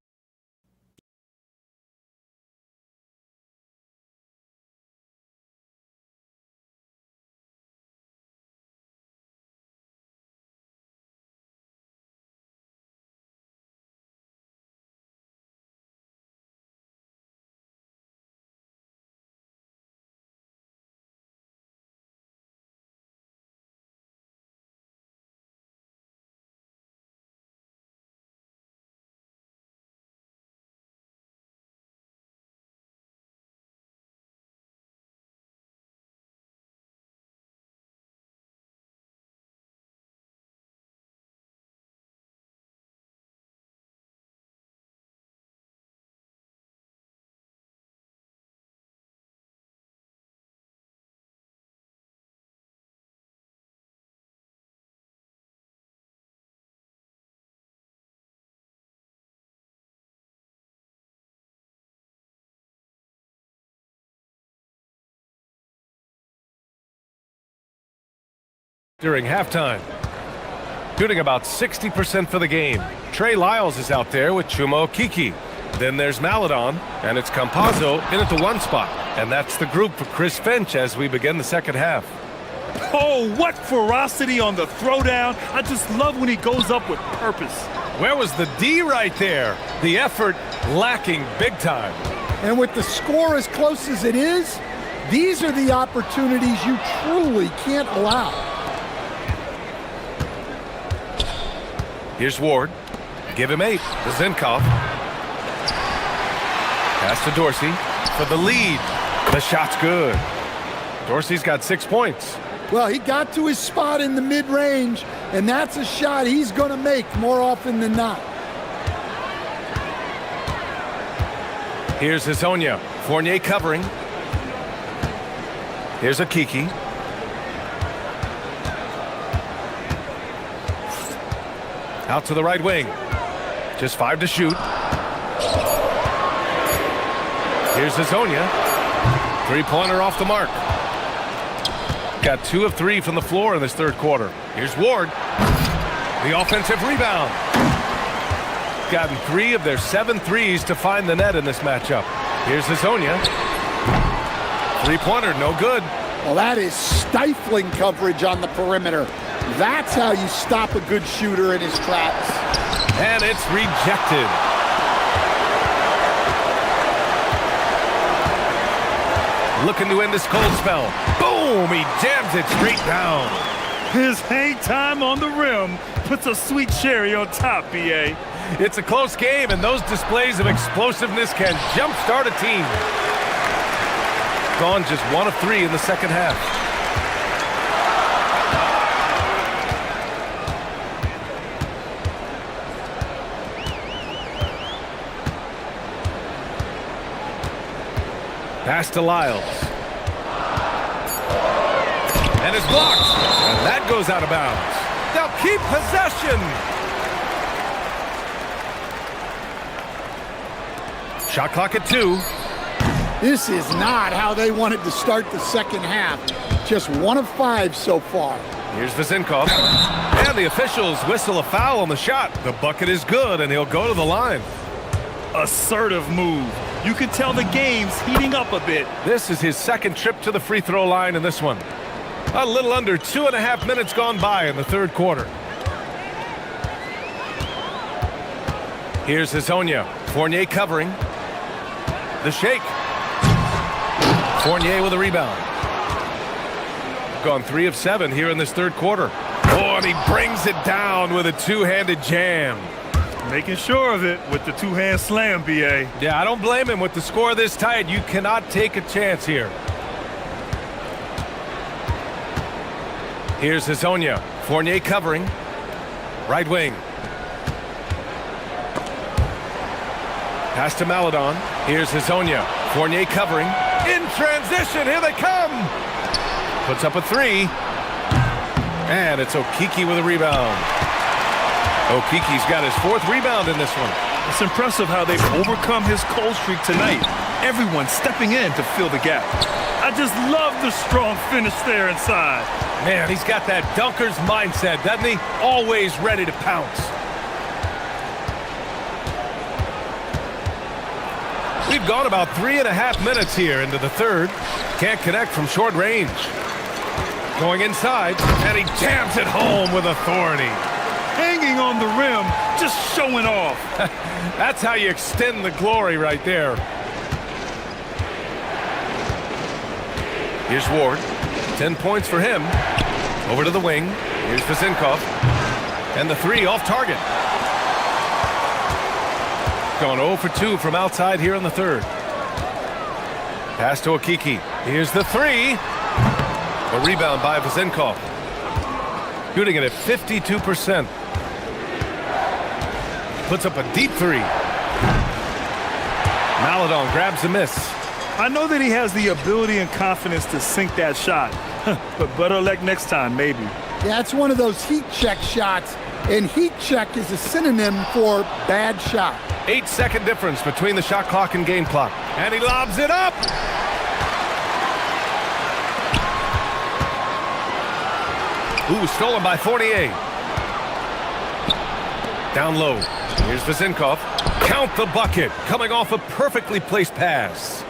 During halftime. Shooting about 60% for the game. Trey Lyles is out there with Chuma Okeke. Then there's Maladon, and it's Campazzo in at the 1 spot. And that's the group for Chris Finch as we begin the second half. Oh, what ferocity on the throwdown. I just love when he goes up with purpose. Where was the D right there? The effort lacking big time. And with the score as close as it is, these are the opportunities you truly can't allow. Here's Ward. Give him 8. Vezinkov. Pass to Dorsey for the lead. The shot's good. Dorsey's got 6 points. Well, he got to his spot in the mid-range, and that's a shot he's going to make more often than not. Here's Hazonia. Fournier covering. Here's Okeke. Out to the right wing. Just 5 to shoot. Here's Hazonia. Three-pointer off the mark. Got 2 of 3 from the floor in this third quarter. Here's Ward. The offensive rebound. Gotten 3 of their 7 threes to find the net in this matchup. Here's Hazonia. Three-pointer, no good. Well, that is stifling coverage on the perimeter. That's how you stop a good shooter in his tracks. And it's rejected. Looking to end this cold spell. Boom! He jams it straight down. His hang time on the rim puts a sweet cherry on top, BA. It's a close game, and those displays of explosiveness can jumpstart a team. Gone just 1 of 3 in the second half. Pass to Lyles. And it's blocked. And that goes out of bounds. They'll keep possession. Shot clock at 2. This is not how they wanted to start the second half. Just 1 of 5 so far. Here's Vezinkov. And the officials whistle a foul on the shot. The bucket is good, and he'll go to the line. Assertive move. You can tell the game's heating up a bit. This is his second trip to the free throw line in this one. A little under 2.5 minutes gone by in the third quarter. Here's Hazonia. Fournier covering. The shake. Fournier with a rebound. Gone 3 of 7 here in this third quarter. Oh, and he brings it down with a two-handed jam. Making sure of it with the two-hand slam, BA. Yeah, I don't blame him. With the score this tight, you cannot take a chance here. Here's Hazonia. Fournier covering. Right wing. Pass to Maladon. Here's Hazonia. Fournier covering. In transition, here they come. Puts up a 3. And it's Okiki with a rebound. Okiki's got his 4th rebound in this one. It's impressive how they've overcome his cold streak tonight. Everyone stepping in to fill the gap. I just love the strong finish there inside. Man, he's got that dunker's mindset, doesn't he? Always ready to pounce. We've gone about 3.5 minutes here into the third. Can't connect from short range. Going inside, and he jams it home with authority. Hanging on the rim, just showing off. That's how you extend the glory right there. Here's Ward. 10 points for him. Over to the wing. Here's Vezinkov. And the 3 off target. Gone 0 for 2 from outside here in the third. Pass to Okiki. Here's the 3. A rebound by Vezinkov. Shooting it at 52%. Puts up a deep 3. Maladon grabs the miss. I know that he has the ability and confidence to sink that shot. But better luck next time, maybe. Yeah, it's one of those heat check shots. And heat check is a synonym for bad shot. 8-second difference between the shot clock and game clock. And he lobs it up. Ooh, stolen by Fournier. Down low. Here's Vezinkov. Count the bucket. Coming off a perfectly placed pass.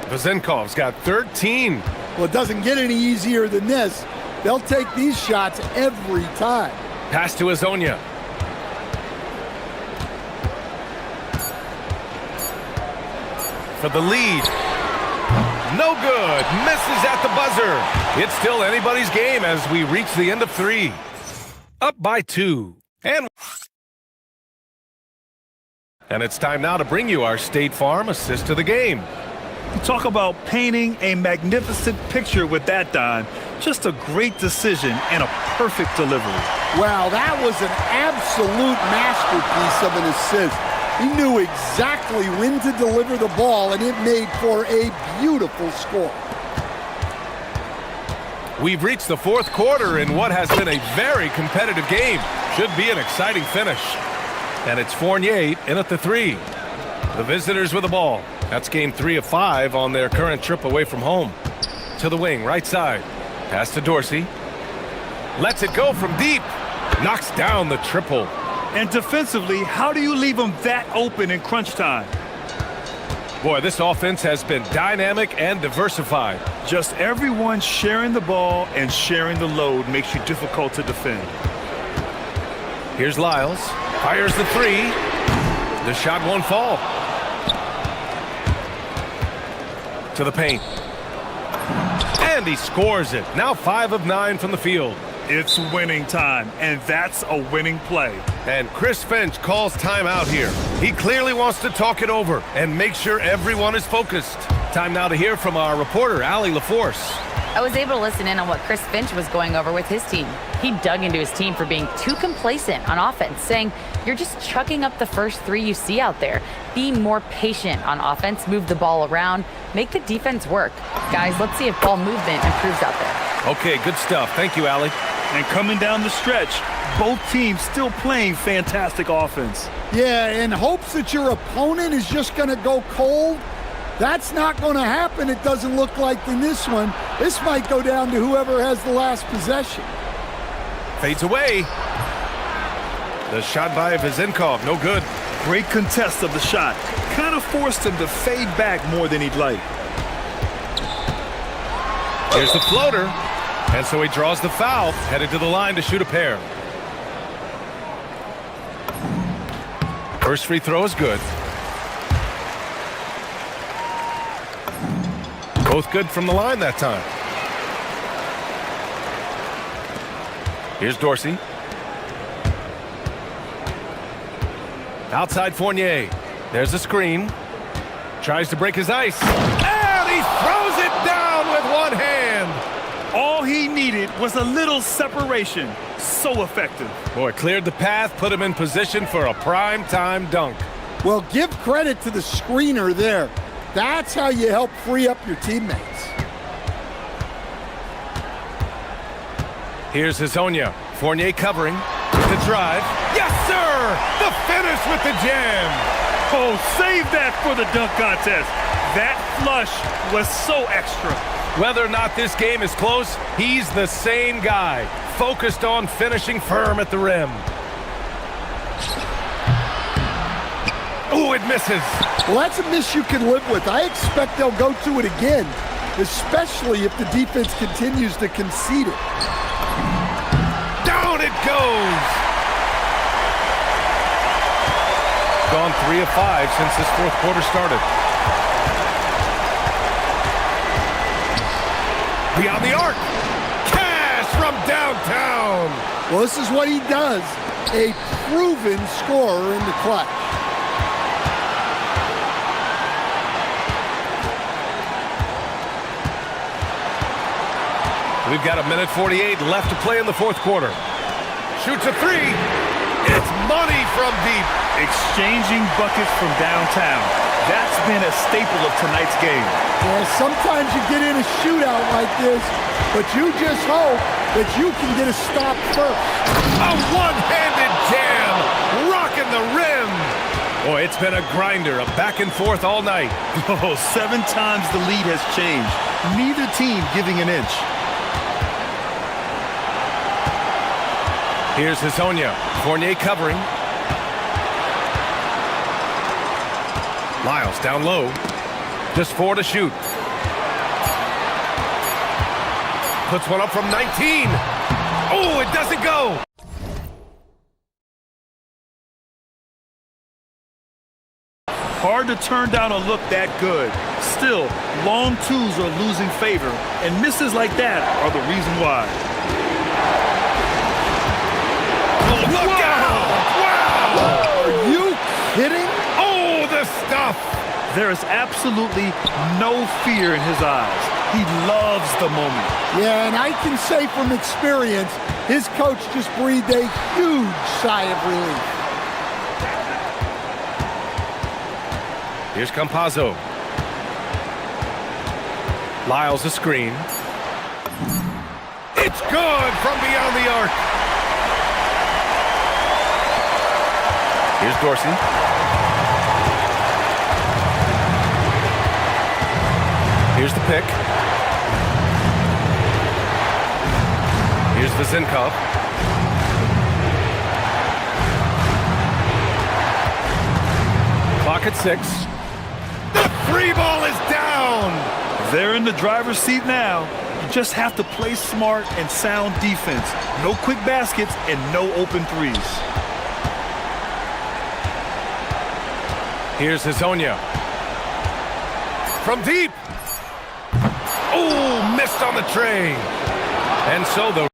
Vezinkov's got 13. Well, it doesn't get any easier than this. They'll take these shots every time. Pass to Hazonia. For the lead. No good. Misses at the buzzer. It's still anybody's game as we reach the end of 3. Up by 2. And it's time now to bring you our State Farm assist of the game. Talk about painting a magnificent picture with that dime. Just a great decision and a perfect delivery. Wow, that was an absolute masterpiece of an assist. He knew exactly when to deliver the ball, and it made for a beautiful score. We've reached the fourth quarter in what has been a very competitive game. Should be an exciting finish. And it's Fournier in at the 3. The visitors with the ball. That's game 3 of 5 on their current trip away from home. To the wing, right side. Pass to Dorsey. Lets it go from deep. Knocks down the triple. And defensively, how do you leave them that open in crunch time? Boy, this offense has been dynamic and diversified. Just everyone sharing the ball and sharing the load makes you difficult to defend. Here's Lyles. Fires the 3. The shot won't fall. To the paint. And he scores it. Now 5 of 9 from the field. It's winning time, and that's a winning play. And Chris Finch calls timeout here. He clearly wants to talk it over and make sure everyone is focused. Time now to hear from our reporter, Allie LaForce. I was able to listen in on what Chris Finch was going over with his team. He dug into his team for being too complacent on offense, saying, you're just chucking up the first 3 you see out there. Be more patient on offense, move the ball around, make the defense work. Guys, let's see if ball movement improves out there. Okay, good stuff. Thank you, Allie. And coming down the stretch, both teams still playing fantastic offense. Yeah, in hopes that your opponent is just going to go cold. That's not going to happen, it doesn't look like in this one. This might go down to whoever has the last possession. Fades away. The shot by Vezenkov, no good. Great contest of the shot. Kind of forced him to fade back more than he'd like. Here's the floater. And so he draws the foul, headed to the line to shoot a pair. First free throw is good. Both good from the line that time. Here's Dorsey. Outside Fournier. There's a screen. Tries to break his ice. And he throws it down with one hand. All he needed was a little separation. So effective. Boy, cleared the path, put him in position for a prime-time dunk. Well, give credit to the screener there. That's how you help free up your teammates. Here's Hezonja. Fournier covering with the drive. Yes, sir! The finish with the jam. Oh, save that for the dunk contest. That flush was so extra. Whether or not this game is close, he's the same guy, focused on finishing firm at the rim. Ooh, it misses. Well, that's a miss you can live with. I expect they'll go to it again, especially if the defense continues to concede it. Down it goes. Gone 3 of 5 since this fourth quarter started. Beyond the arc. Cash from downtown. Well, this is what he does. A proven scorer in the clutch. We've got 1:48 left to play in the fourth quarter. Shoots a 3. It's money from deep. Exchanging buckets from downtown. That's been a staple of tonight's game. Yeah, sometimes you get in a shootout like this, but you just hope that you can get a stop first. A one-handed jam, rocking the rim. Boy, it's been a grinder, a back and forth all night. Oh, 7 times the lead has changed. Neither team giving an inch. Here's Hezonja. Fournier covering. Lyles down low. Just 4 to shoot. Puts one up from 19. Oh, it doesn't go. Hard to turn down a look that good. Still, long twos are losing favor, and misses like that are the reason why. Oh, look out! Wow! Are you kidding? Oh, the stuff! There is absolutely no fear in his eyes. He loves the moment. Yeah, and I can say from experience, his coach just breathed a huge sigh of relief. Here's Campazzo. Lyles a screen. It's good from beyond the arc. Here's Dorsey. Here's the pick. Here's Vazinkov. Clock at 6. The free ball is down. They're in the driver's seat now. You just have to play smart and sound defense. No quick baskets and no open threes. Here's Hazonia. From deep. Oh, missed on the train. And so the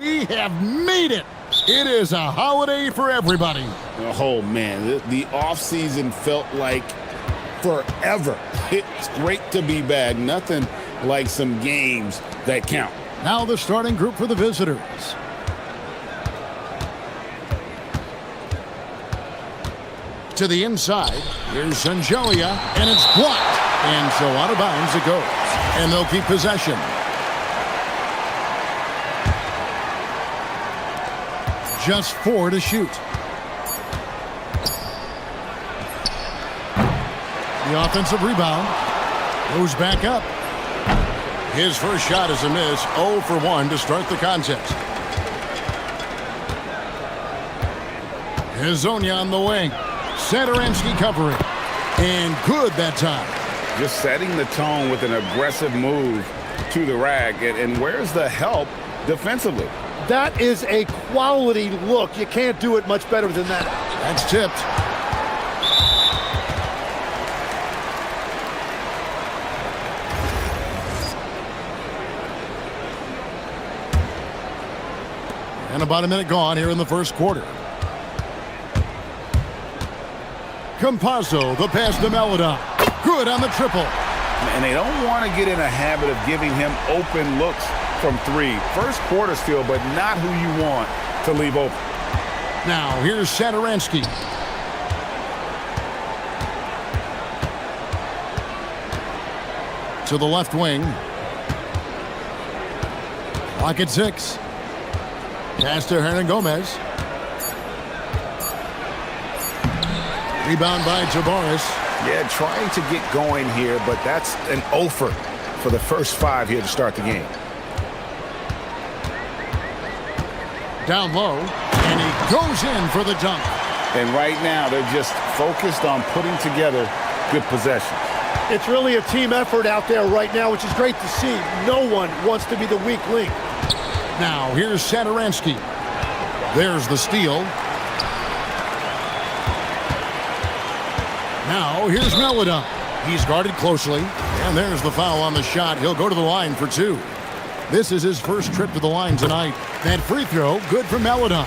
We have made it. It is a holiday for everybody. Oh, man, the offseason felt like forever. It's great to be back. Nothing like some games that count. Now the starting group for the visitors. To the inside, here's Sanjolia, and it's blocked. And so out of bounds it goes. And they'll keep possession. Just 4 to shoot. The offensive rebound goes back up. His first shot is a miss, 0 for 1 to start the contest. Hazonia on the wing. Sadaransky covering. And good that time. Just setting the tone with an aggressive move to the rack. And where's the help defensively? That is a quality look. You can't do it much better than that. That's tipped. And about a minute gone here in the first quarter. Campazzo, the pass to Melodon. Good on the triple. And they don't want to get in a habit of giving him open looks from 3. First quarter still, but not who you want to leave open. Now here's Sadaransky. To the left wing. Clock at 6. Pass to Hernan Gomez. Rebound by Tavares. Yeah, trying to get going here, but that's an offer for the first 5 here to start the game. Down low, and he goes in for the dunk. And right now, they're just focused on putting together good possessions. It's really a team effort out there right now, which is great to see. No one wants to be the weak link. Now, here's Sadaransky. There's the steal. Now, here's Melodon. He's guarded closely, and there's the foul on the shot. He'll go to the line for 2. This is his first trip to the line tonight. That free throw, good for Melodon.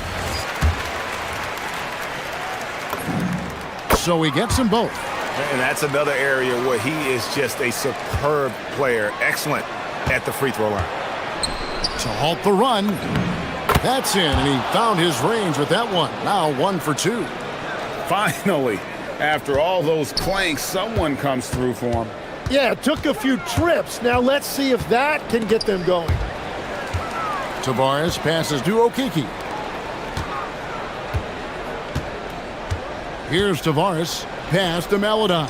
So he gets them both. And that's another area where he is just a superb player. Excellent at the free throw line. To halt the run. That's in, and he found his range with that one. Now 1 for 2. Finally, after all those planks, someone comes through for him. Yeah, it took a few trips. Now let's see if that can get them going. Tavares passes to Okiki. Here's Tavares. Pass to Melodon.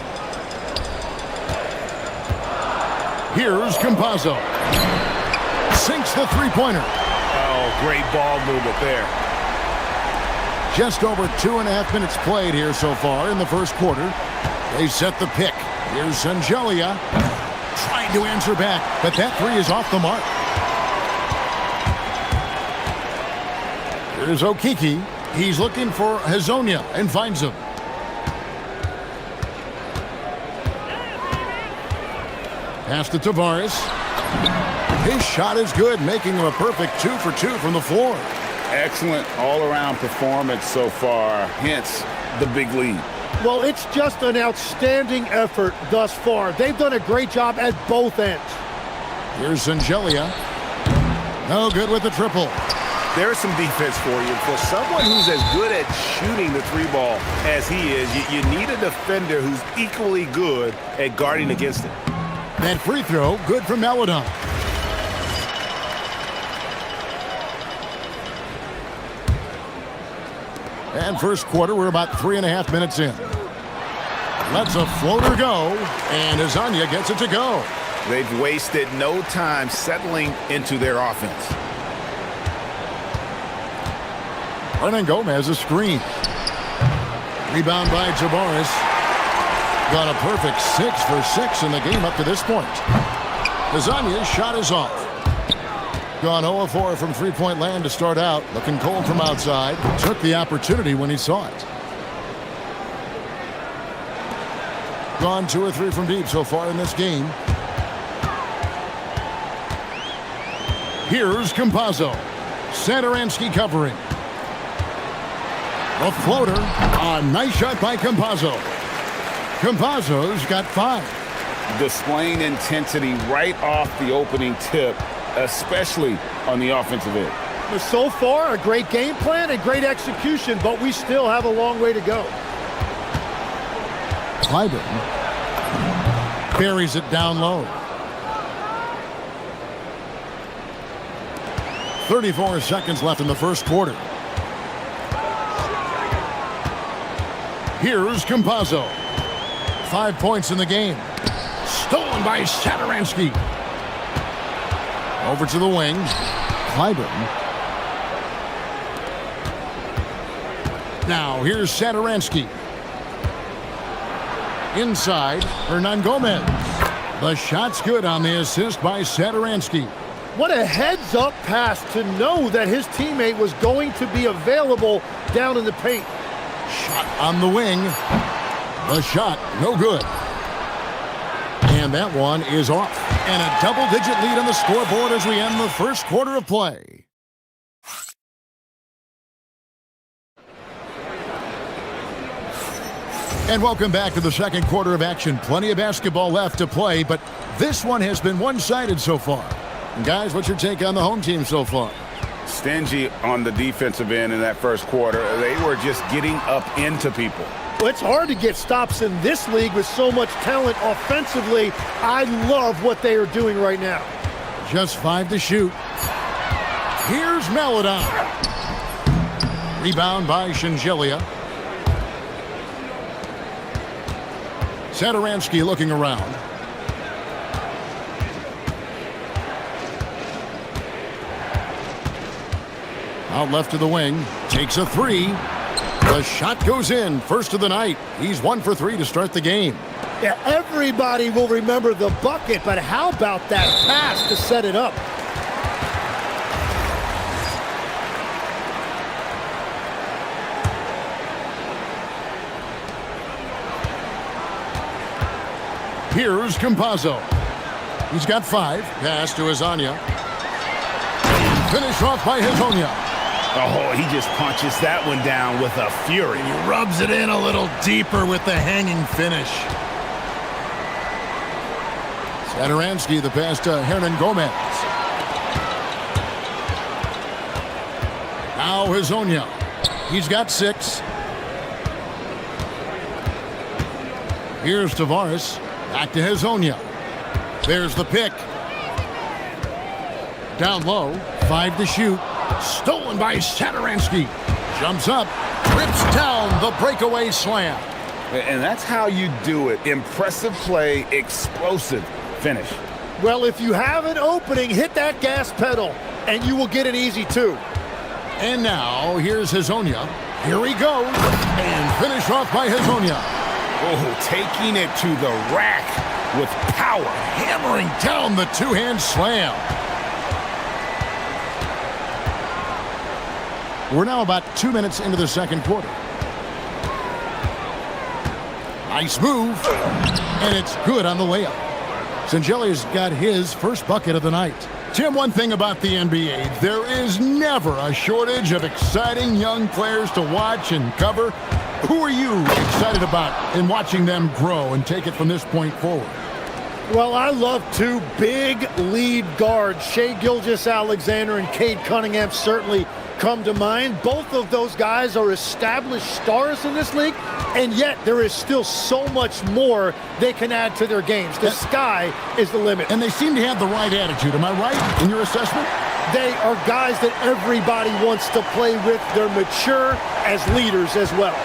Here's Campazzo. Sinks the three-pointer. Oh, great ball movement there. Just over 2.5 minutes played here so far in the first quarter. They set the pick. Here's Sanjolia. Trying to answer back, but that 3 is off the mark. Here's Okiki. He's looking for Hazonia and finds him. Pass to Tavares. His shot is good, making him a perfect 2 for 2 from the floor. Excellent all-around performance so far, hence the big lead. Well, it's just an outstanding effort thus far. They've done a great job at both ends. Here's Sanjolia. No good with the triple. There's some defense for you. For someone who's as good at shooting the 3-ball as he is, you need a defender who's equally good at guarding against it. That free throw, good for Melodon. And first quarter, we're about 3.5 minutes in. Lets a floater go, and Hazonia gets it to go. They've wasted no time settling into their offense. Hernan Gomez a screen. Rebound by Tavares. Got a perfect 6 for 6 in the game up to this point. Hazonia's shot is off. Gone 0-4 from three-point land to start out. Looking cold from outside. Took the opportunity when he saw it. Gone 2 or 3 from deep so far in this game. Here's Campazzo. Satoransky covering. The floater. A nice shot by Campazzo. Campazzo's got 5. Displaying intensity right off the opening tip, especially on the offensive end. So far, a great game plan and great execution, but we still have a long way to go. Clyburn buries it down low. 34 seconds left in the first quarter. Here's Campazzo. 5 points in the game. Stolen by Satoransky. Over to the wing. Clyburn. Now here's Satoransky. Inside, Hernan Gomez. The shot's good on the assist by Satoransky. What a heads-up pass to know that his teammate was going to be available down in the paint. Shot on the wing. The shot, no good. And that one is off. And a double-digit lead on the scoreboard as we end the first quarter of play. And welcome back to the second quarter of action. Plenty of basketball left to play, but this one has been one-sided so far. And guys, what's your take on the home team so far? Stingy on the defensive end in that first quarter. They were just getting up into people. Well, it's hard to get stops in this league with so much talent offensively. I love what they are doing right now. Just 5 to shoot. Here's Melodon. Rebound by Shingelia. Satoransky looking around. Out left to the wing. Takes a 3. The shot goes in. First of the night. He's 1 for 3 to start the game. Yeah, everybody will remember the bucket, but how about that pass to set it up? Here's Campazzo. He's got 5. Pass to Azania. Finished off by Hazonia. Oh, he just punches that one down with a fury. He rubs it in a little deeper with the hanging finish. Satoransky, the pass to Hernan Gomez. Now Hazonia. He's got 6. Here's Tavares. Back to Hazonia. There's the pick. Down low. 5 to shoot. Stolen by Satoransky. Jumps up. Rips down the breakaway slam. And that's how you do it. Impressive play, explosive finish. Well, if you have an opening, hit that gas pedal, and you will get an easy 2. And now, here's Hazonia. Here he goes. And finish off by Hazonia. Oh, taking it to the rack with power. Hammering down the two-hand slam. We're now about 2 minutes into the second quarter. Nice move. And it's good on the layup. Singelia's got his first bucket of the night. Tim, one thing about the NBA, there is never a shortage of exciting young players to watch and cover. Who are you excited about in watching them grow and take it from this point forward? Well, I love 2 big lead guards. Shai Gilgeous-Alexander and Cade Cunningham certainly come to mind. Both of those guys are established stars in this league, and yet there is still so much more they can add to their games. The sky is the limit. And they seem to have the right attitude. Am I right in your assessment? They are guys that everybody wants to play with. They're mature as leaders as well.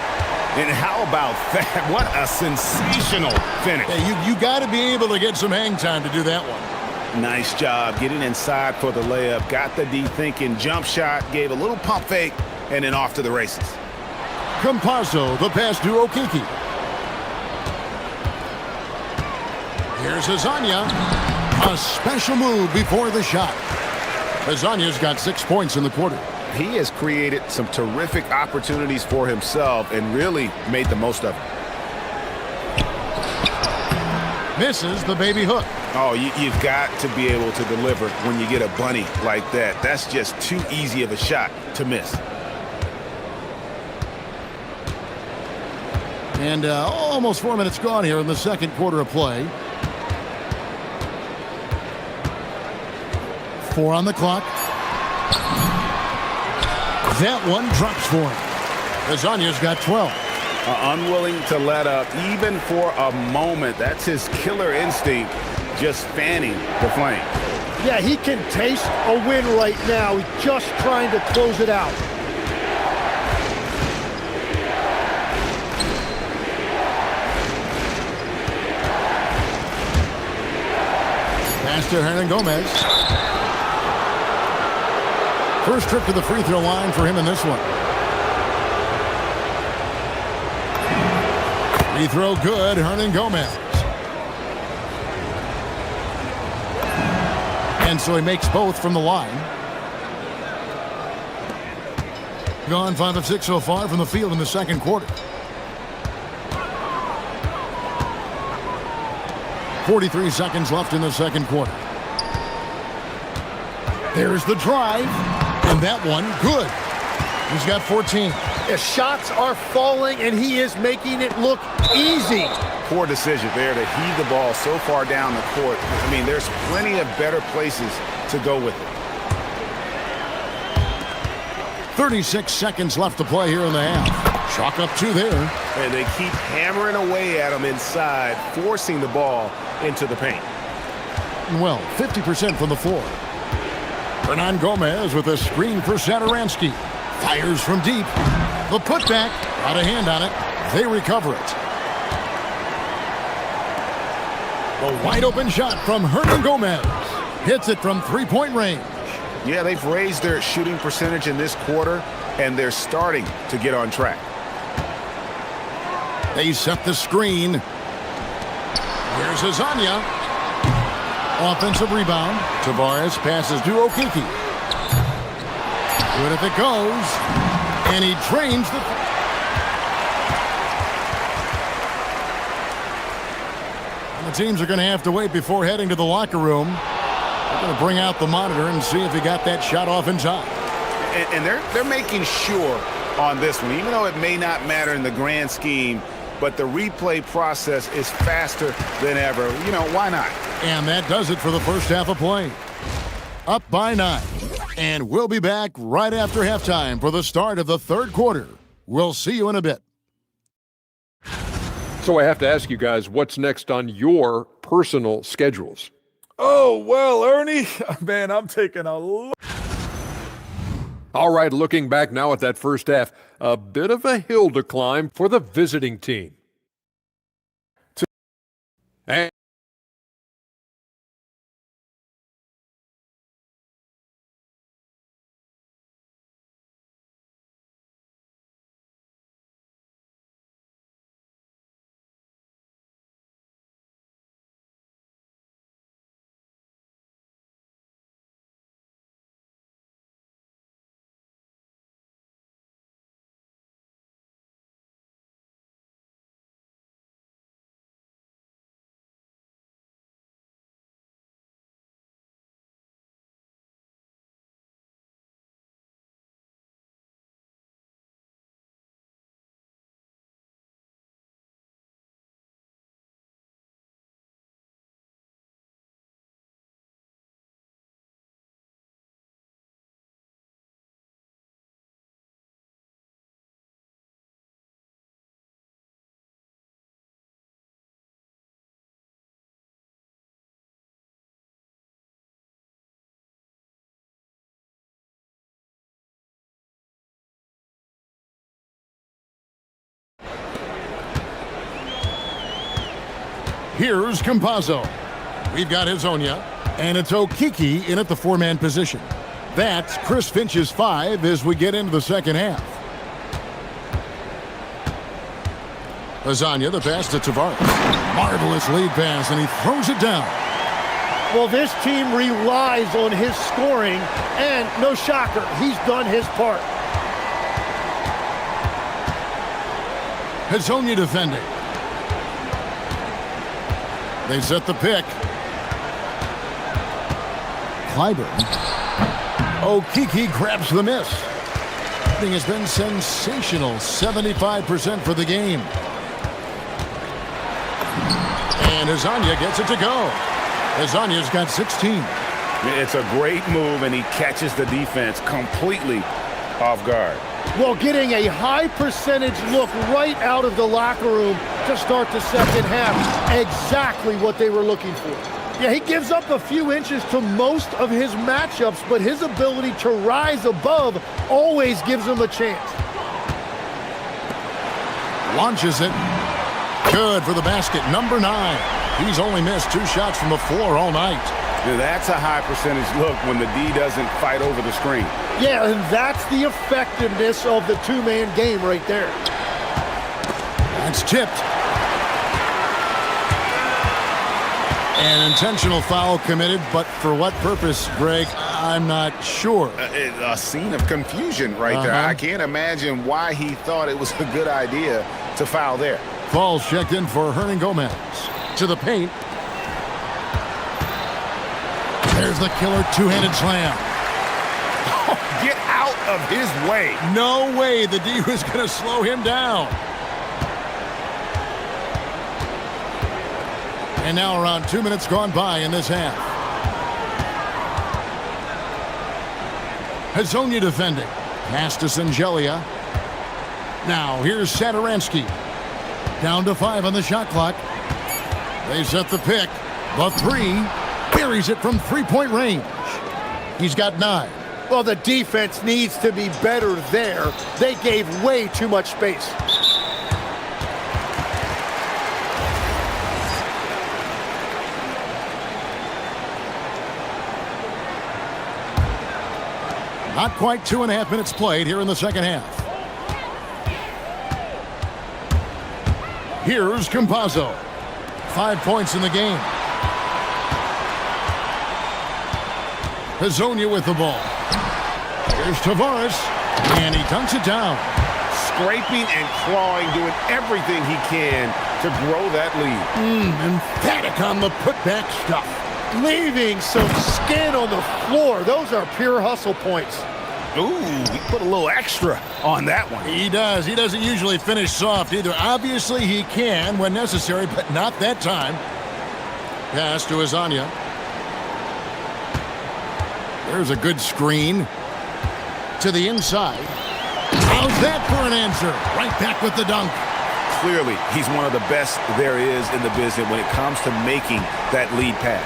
And how about that? What a sensational finish. Hey, you got to be able to get some hang time to do that one. Nice job getting inside for the layup. Got the D thinking jump shot, gave a little pump fake, and then off to the races. Campazzo, the pass to Okiki. Here's Hazonia. A special move before the shot. Hazania's got 6 points in the quarter. He has created some terrific opportunities for himself and really made the most of it. Misses the baby hook. Oh, you've got to be able to deliver when you get a bunny like that. That's just too easy of a shot to miss. And almost 4 minutes gone here in the second quarter of play. 4 on the clock. That one drops for him. Lasagna's got 12. Unwilling to let up even for a moment. That's his killer instinct, just fanning the flame. Yeah, he can taste a win right now. He's just trying to close it out. Pass to Hernan Gomez. First trip to the free throw line for him in this one. Free throw good, Hernan Gomez. And so he makes both from the line. Gone 5 of 6 so far from the field in the second quarter. 43 seconds left in the second quarter. There's the drive. And that one, good. He's got 14. The shots are falling, and he is making it look easy. Poor decision there to heave the ball so far down the court. I mean, there's plenty of better places to go with it. 36 seconds left to play here in the half. Chalk up 2 there. And they keep hammering away at him inside, forcing the ball into the paint. Well, 50% from the floor. Hernan Gomez with a screen for Satoransky. Fires from deep. The putback. Got a hand on it. They recover it. The wide open shot from Hernan Gomez. Hits it from three-point range. Yeah, they've raised their shooting percentage in this quarter, and they're starting to get on track. They set the screen. Here's Lasagna. Offensive rebound. Tavares passes to Okiki. Good if it goes. And he trains the... And the teams are going to have to wait before heading to the locker room. They're going to bring out the monitor and see if he got that shot off in time. And they're making sure on this one, even though it may not matter in the grand scheme, but the replay process is faster than ever. You know, why not? And that does it for the first half of play. Up by 9. And we'll be back right after halftime for the start of the third quarter. We'll see you in a bit. So I have to ask you guys, what's next on your personal schedules? Oh, well, Ernie, man, I'm taking a look. All right, looking back now at that first half, a bit of a hill to climb for the visiting team. And here's Campazzo. We've got Hezonja, and it's Okiki in at the 4-man position. That's Chris Finch's 5 as we get into the second half. Lasagna, the pass to Tavares. Marvelous lead pass, and he throws it down. Well, this team relies on his scoring, and no shocker, he's done his part. Hezonja defending. They set the pick. Clyburn. Okeke grabs the miss. Shooting has been sensational. 75% for the game. And Azania gets it to go. Azania's got 16. It's a great move, and he catches the defense completely off guard. Well, getting a high percentage look right out of the locker room to start the second half. Exactly what they were looking for. Yeah, he gives up a few inches to most of his matchups, but his ability to rise above always gives him a chance. Launches it. Good for the basket. Number 9. He's only missed 2 shots from the floor all night. Now, that's a high percentage look when the D doesn't fight over the screen. Yeah, and that's the effectiveness of the two-man game right there. That's tipped. An intentional foul committed, but for what purpose, Greg? I'm not sure. A scene of confusion right there. I can't imagine why he thought it was a good idea to foul there. Falls checked in for Hernan Gomez. To the paint. There's the killer two-handed slam. Oh, get out of his way. No way the D was going to slow him down. And now around 2 minutes gone by in this half. Hazonia defending. Pass to Sangelia. Now here's Satoransky. Down to 5 on the shot clock. They set the pick. The 3. Buries it from three-point range. He's got 9. Well, the defense needs to be better there. They gave way too much space. Not quite 2.5 minutes played here in the second half. Here's Campazzo. 5 points in the game. Hazonia with the ball. Here's Tavares, and he dunks it down. Scraping and clawing, doing everything he can to grow that lead. Emphatic on the putback stuff. Leaving some skin on the floor. Those are pure hustle points. Ooh, he put a little extra on that one. He does. He doesn't usually finish soft either. Obviously, he can when necessary, but not that time. Pass to Azania. There's a good screen. To the inside. How's that for an answer? Right back with the dunk. Clearly, he's one of the best there is in the business when it comes to making that lead pass.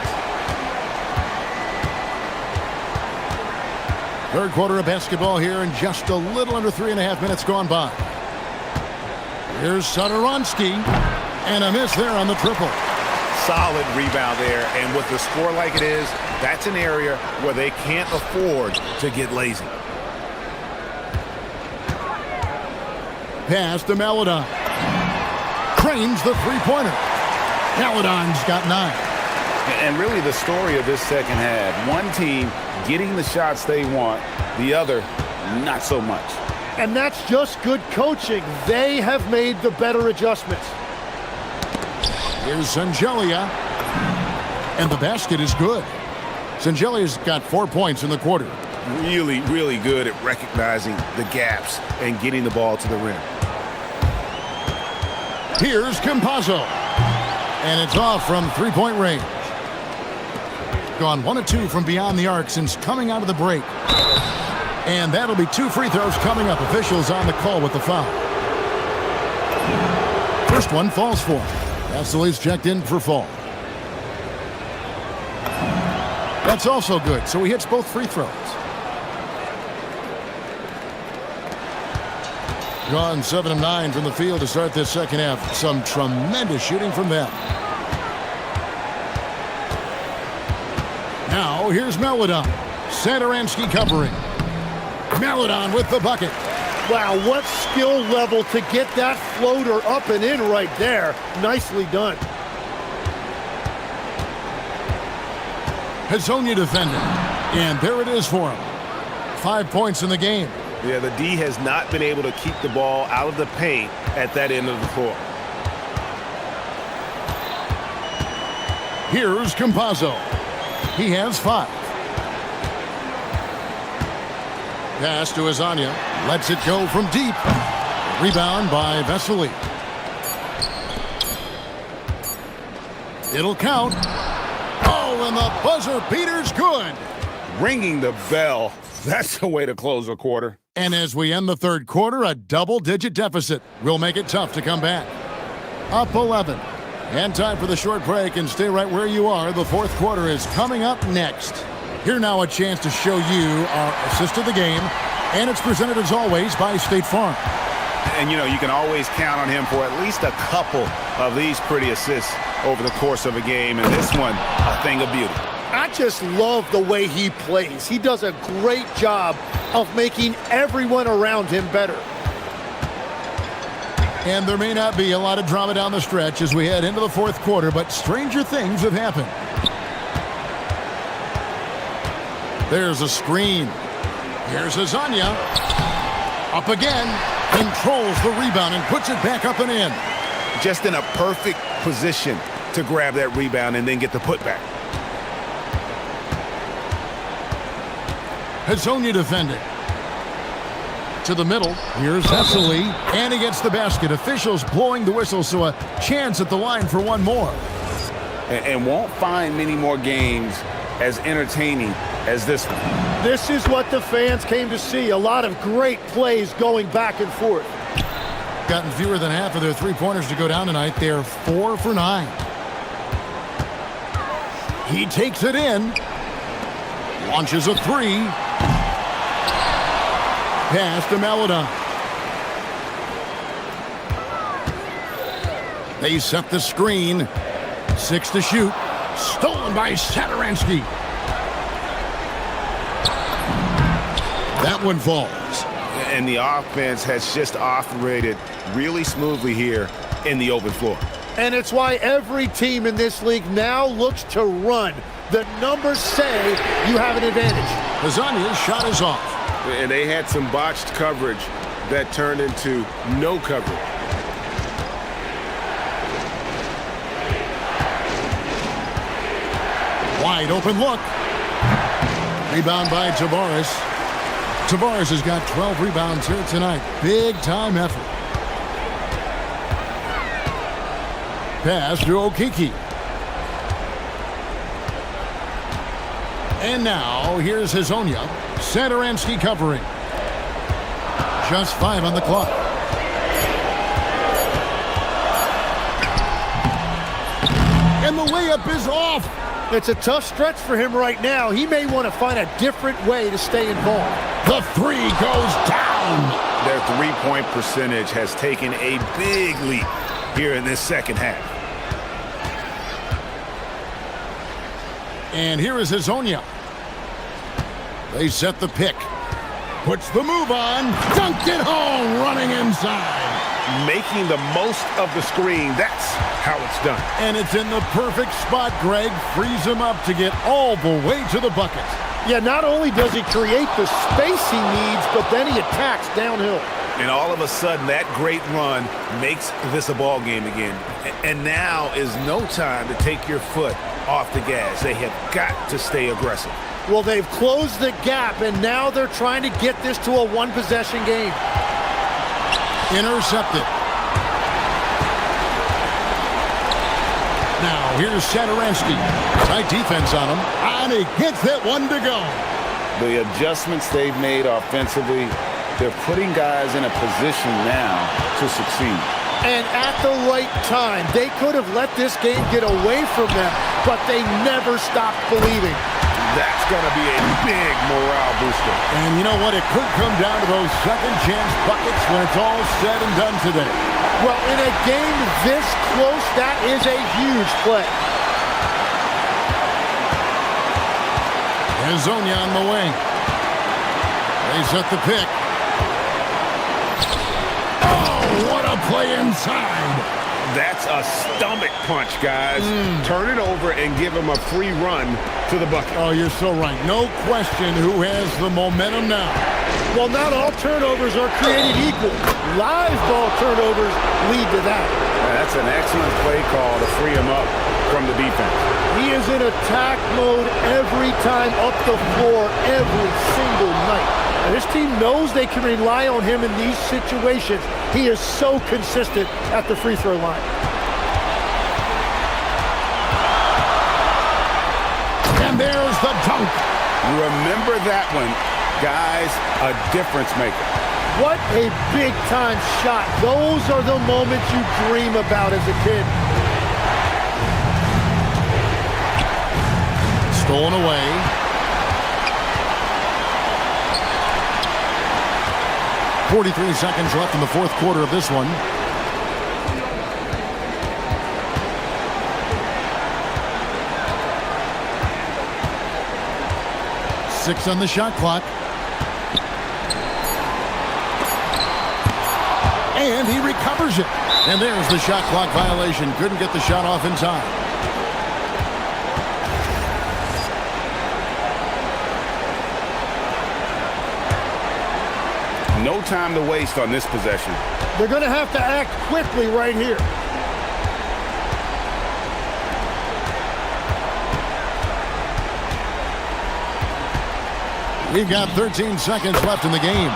Third quarter of basketball here, and just a little under 3.5 minutes gone by. Here's Satoransky, and a miss there on the triple. Solid rebound there, and with the score like it is, that's an area where they can't afford to get lazy. Pass to Maladon. Cranes the three-pointer. Maladon's got 9. And really the story of this second half, one team getting the shots they want, the other not so much. And that's just good coaching. They have made the better adjustments. Here's Sangelia. And the basket is good. Sangelia's got 4 points in the quarter. Really, really good at recognizing the gaps and getting the ball to the rim. Here's Campazzo. And it's off from three-point range. Gone 1 of 2 from beyond the arc since coming out of the break. And that'll be 2 free throws coming up. Officials on the call with the foul. First one falls for him. Vassili's checked in for fall. That's also good, so he hits both free throws. Gone 7 of 9 from the field to start this second half. Some tremendous shooting from them. Now here's Maladon. Satoransky covering. Maladon with the bucket. Wow, what skill level to get that floater up and in right there. Nicely done. Hazonia defending. And there it is for him. 5 points in the game. Yeah, the D has not been able to keep the ball out of the paint at that end of the floor. Here's Campazzo. He has 5. Pass to Azania. Lets it go from deep. Rebound by Vesely. It'll count. Oh, and the buzzer beater's good. Ringing the bell. That's the way to close a quarter. And as we end the third quarter, a double-digit deficit will make it tough to come back. Up 11. And time for the short break, and stay right where you are. The fourth quarter is coming up next. Here now a chance to show you our assist of the game, and it's presented as always by State Farm. And, you know, you can always count on him for at least a couple of these pretty assists over the course of a game, and this one, a thing of beauty. I just love the way he plays. He does a great job of making everyone around him better. And there may not be a lot of drama down the stretch as we head into the fourth quarter, but stranger things have happened. There's a screen. Here's Azania. Up again. Controls the rebound and puts it back up and in. Just in a perfect position to grab that rebound and then get the putback. Hazonia defending. To the middle. Here's Vesely. And he gets the basket. Officials blowing the whistle, so a chance at the line for one more. And won't find many more games as entertaining as this one. This is what the fans came to see. A lot of great plays going back and forth. Gotten fewer than half of their three-pointers to go down tonight. They're 4 for 9. He takes it in. Launches a three. Pass to Maladon. They set the screen. 6 to shoot. Stolen by Satoransky. That one falls. And the offense has just operated really smoothly here in the open floor. And it's why every team in this league now looks to run. The numbers say you have an advantage. Lasagna's shot is off. And they had some botched coverage that turned into no coverage. Wide open look. Rebound by Tavares. Tavares has got 12 rebounds here tonight. Big time effort. Pass to Okiki. And now here's Hazonia. Satoransky covering. Just 5 on the clock. And the layup is off. It's a tough stretch for him right now. He may want to find a different way to stay involved. The three goes down. Their three-point percentage has taken a big leap here in this second half. And here is Hazonia. They set the pick. Puts the move on. Dunked it home, running inside. Making the most of the screen. That's how it's done. And it's in the perfect spot, Greg. Frees him up to get all the way to the bucket. Yeah, not only does he create the space he needs, but then he attacks downhill. And all of a sudden, that great run makes this a ball game again. And now is no time to take your foot off the gas. They have got to stay aggressive. Well, they've closed the gap, and now they're trying to get this to a one-possession game. Intercepted. Now, here's Satoransky. Tight defense on him. And he gets that one to go. The adjustments they've made offensively, they're putting guys in a position now to succeed. And at the right time, they could have let this game get away from them, but they never stopped believing. That's going to be a big morale booster. And you know what? It could come down to those second chance buckets when it's all said and done today. Well, in a game this close, that is a huge play. Hazonia on the wing. They set the pick. Oh, what a play inside. That's a stomach punch, guys. Turn it over and give him a free run to the bucket. Oh, you're so right. No question who has the momentum now. Well, not all turnovers are created equal. Live ball turnovers lead to that. That's an excellent play call to free him up from the defense. He is in attack mode every time up the floor, every single night. And this team knows they can rely on him in these situations. He is so consistent at the free throw line. And there's the dunk. Remember that one, guys, a difference maker. What a big-time shot. Those are the moments you dream about as a kid. Stolen away. .43 seconds left in the fourth quarter of this one. Six on the shot clock. And he recovers it. And there's the shot clock violation. Couldn't get the shot off in time. No time to waste on this possession. They're going to have to act quickly right here. We've got 13 seconds left in the game.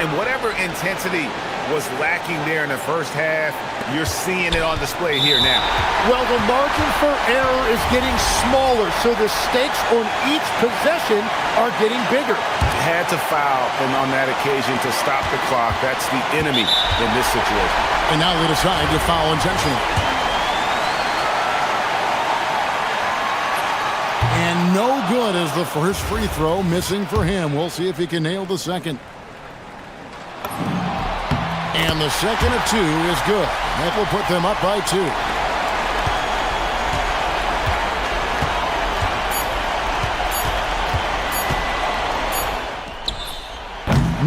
And whatever intensity was lacking there in the first half, you're seeing it on display here now. Well, the margin for error is getting smaller, so the stakes on each possession are getting bigger. Had to foul, and on that occasion to stop the clock. That's the enemy in this situation. And now they decide to foul intentionally. And no good as the first free throw missing for him. We'll see if he can nail the second. And the second of two is good. That will put them up by 2.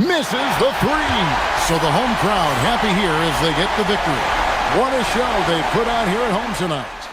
Misses the 3. So the home crowd happy here as they get the victory. What a show they put on here at home tonight.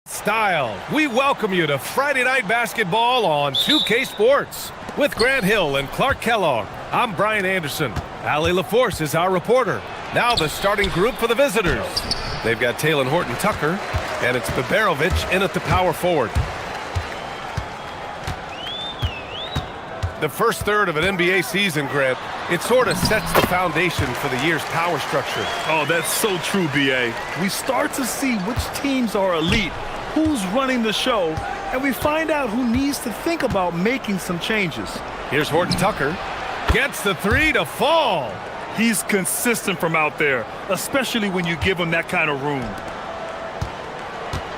Style. We welcome you to Friday Night Basketball on 2K Sports. With Grant Hill and Clark Kellogg, I'm Brian Anderson. Allie LaForce is our reporter. Now the starting group for the visitors. They've got Taylor Horton-Tucker, and it's Babarovic in at the power forward. The first third of an NBA season, Grant, it sort of sets the foundation for the year's power structure. Oh, that's so true, B.A. We start to see which teams are elite, who's running the show, and we find out who needs to think about making some changes. Here's Horton-Tucker. Gets the three to fall. He's consistent from out there, especially when you give him that kind of room.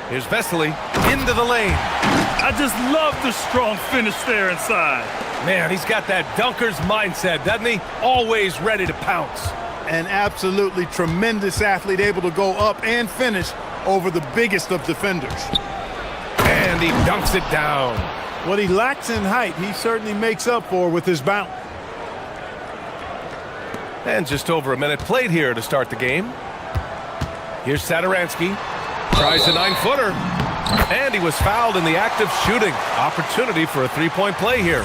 Here's Vesely into the lane. I just love the strong finish there inside. Man, he's got that dunker's mindset, doesn't he? Always ready to pounce. An absolutely tremendous athlete, able to go up and finish over the biggest of defenders. And he dunks it down. What he lacks in height, he certainly makes up for with his bounce. And just over a minute played here to start the game. Here's Satoransky. Tries a 9-footer. And he was fouled in the act of shooting. Opportunity for a three-point play here.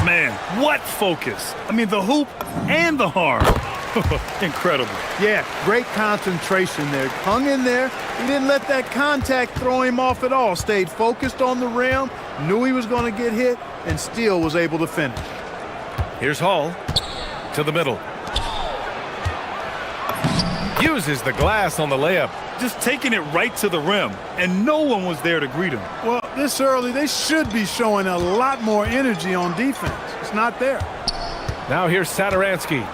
Man, what focus. I mean, the hoop and the harm. Incredible. Yeah, great concentration there. Hung in there. He didn't let that contact throw him off at all. Stayed focused on the rim, knew he was going to get hit, and still was able to finish. Here's Hall to the middle. Uses the glass on the layup. Just taking it right to the rim, and no one was there to greet him. Well, this early, they should be showing a lot more energy on defense. It's not there. Now here's Satoransky.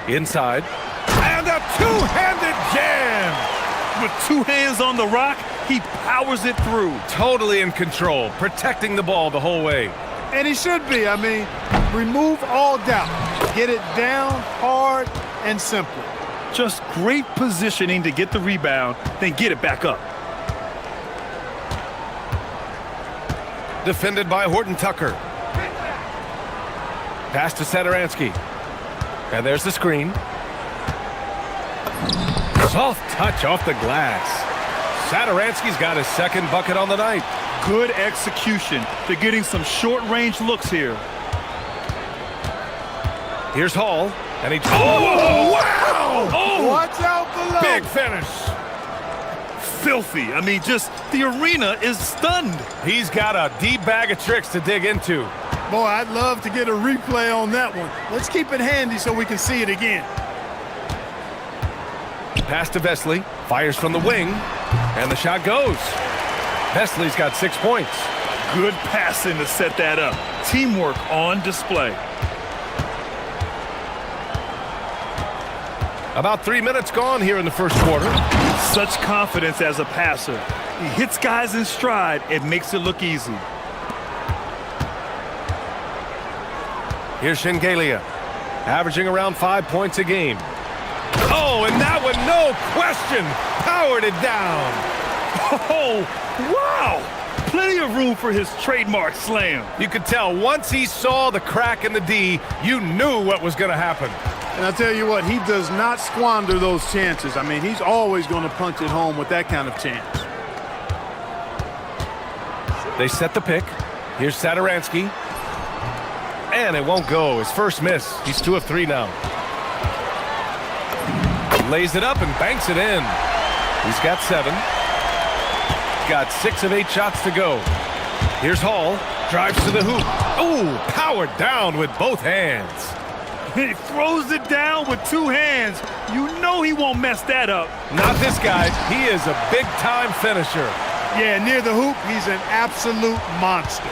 Inside. And a two-handed jam! With two hands on the rock, he powers it through. Totally in control, protecting the ball the whole way. And he should be. I mean, remove all doubt. Get it down hard and simple. Just great positioning to get the rebound, then get it back up. Defended by Horton-Tucker. Pass to Satoransky. And there's the screen. Soft touch off the glass. Satoransky's got his second bucket on the night. Good execution. They're getting some short-range looks here. Here's Hall. And he... Oh, wow! Oh, watch out below. Big finish. Filthy. I mean, just the arena is stunned. He's got a deep bag of tricks to dig into. Boy, I'd love to get a replay on that one. Let's keep it handy so we can see it again. Pass to Vesely. Fires from the wing. And the shot goes. Vesely's got 6 points. Good passing to set that up. Teamwork on display. About 3 minutes gone here in the first quarter. Such confidence as a passer. He hits guys in stride. It makes it look easy. Here's Shengelia, averaging around 5 points a game. Oh, and that one, no question, powered it down. Oh, wow. Plenty of room for his trademark slam. You could tell once he saw the crack in the D, you knew what was going to happen. And I'll tell you what, he does not squander those chances. I mean, he's always going to punch it home with that kind of chance. They set the pick. Here's Satoransky. And it won't go. His first miss. He's 2 of 3 now. Lays it up and banks it in. He's got 7. Got 6 of 8 shots to go. Here's Hall. Drives to the hoop. Ooh, powered down with both hands. He throws it down with 2 hands. You know he won't mess that up. Not this guy. He is a big-time finisher. Yeah, near the hoop, he's an absolute monster.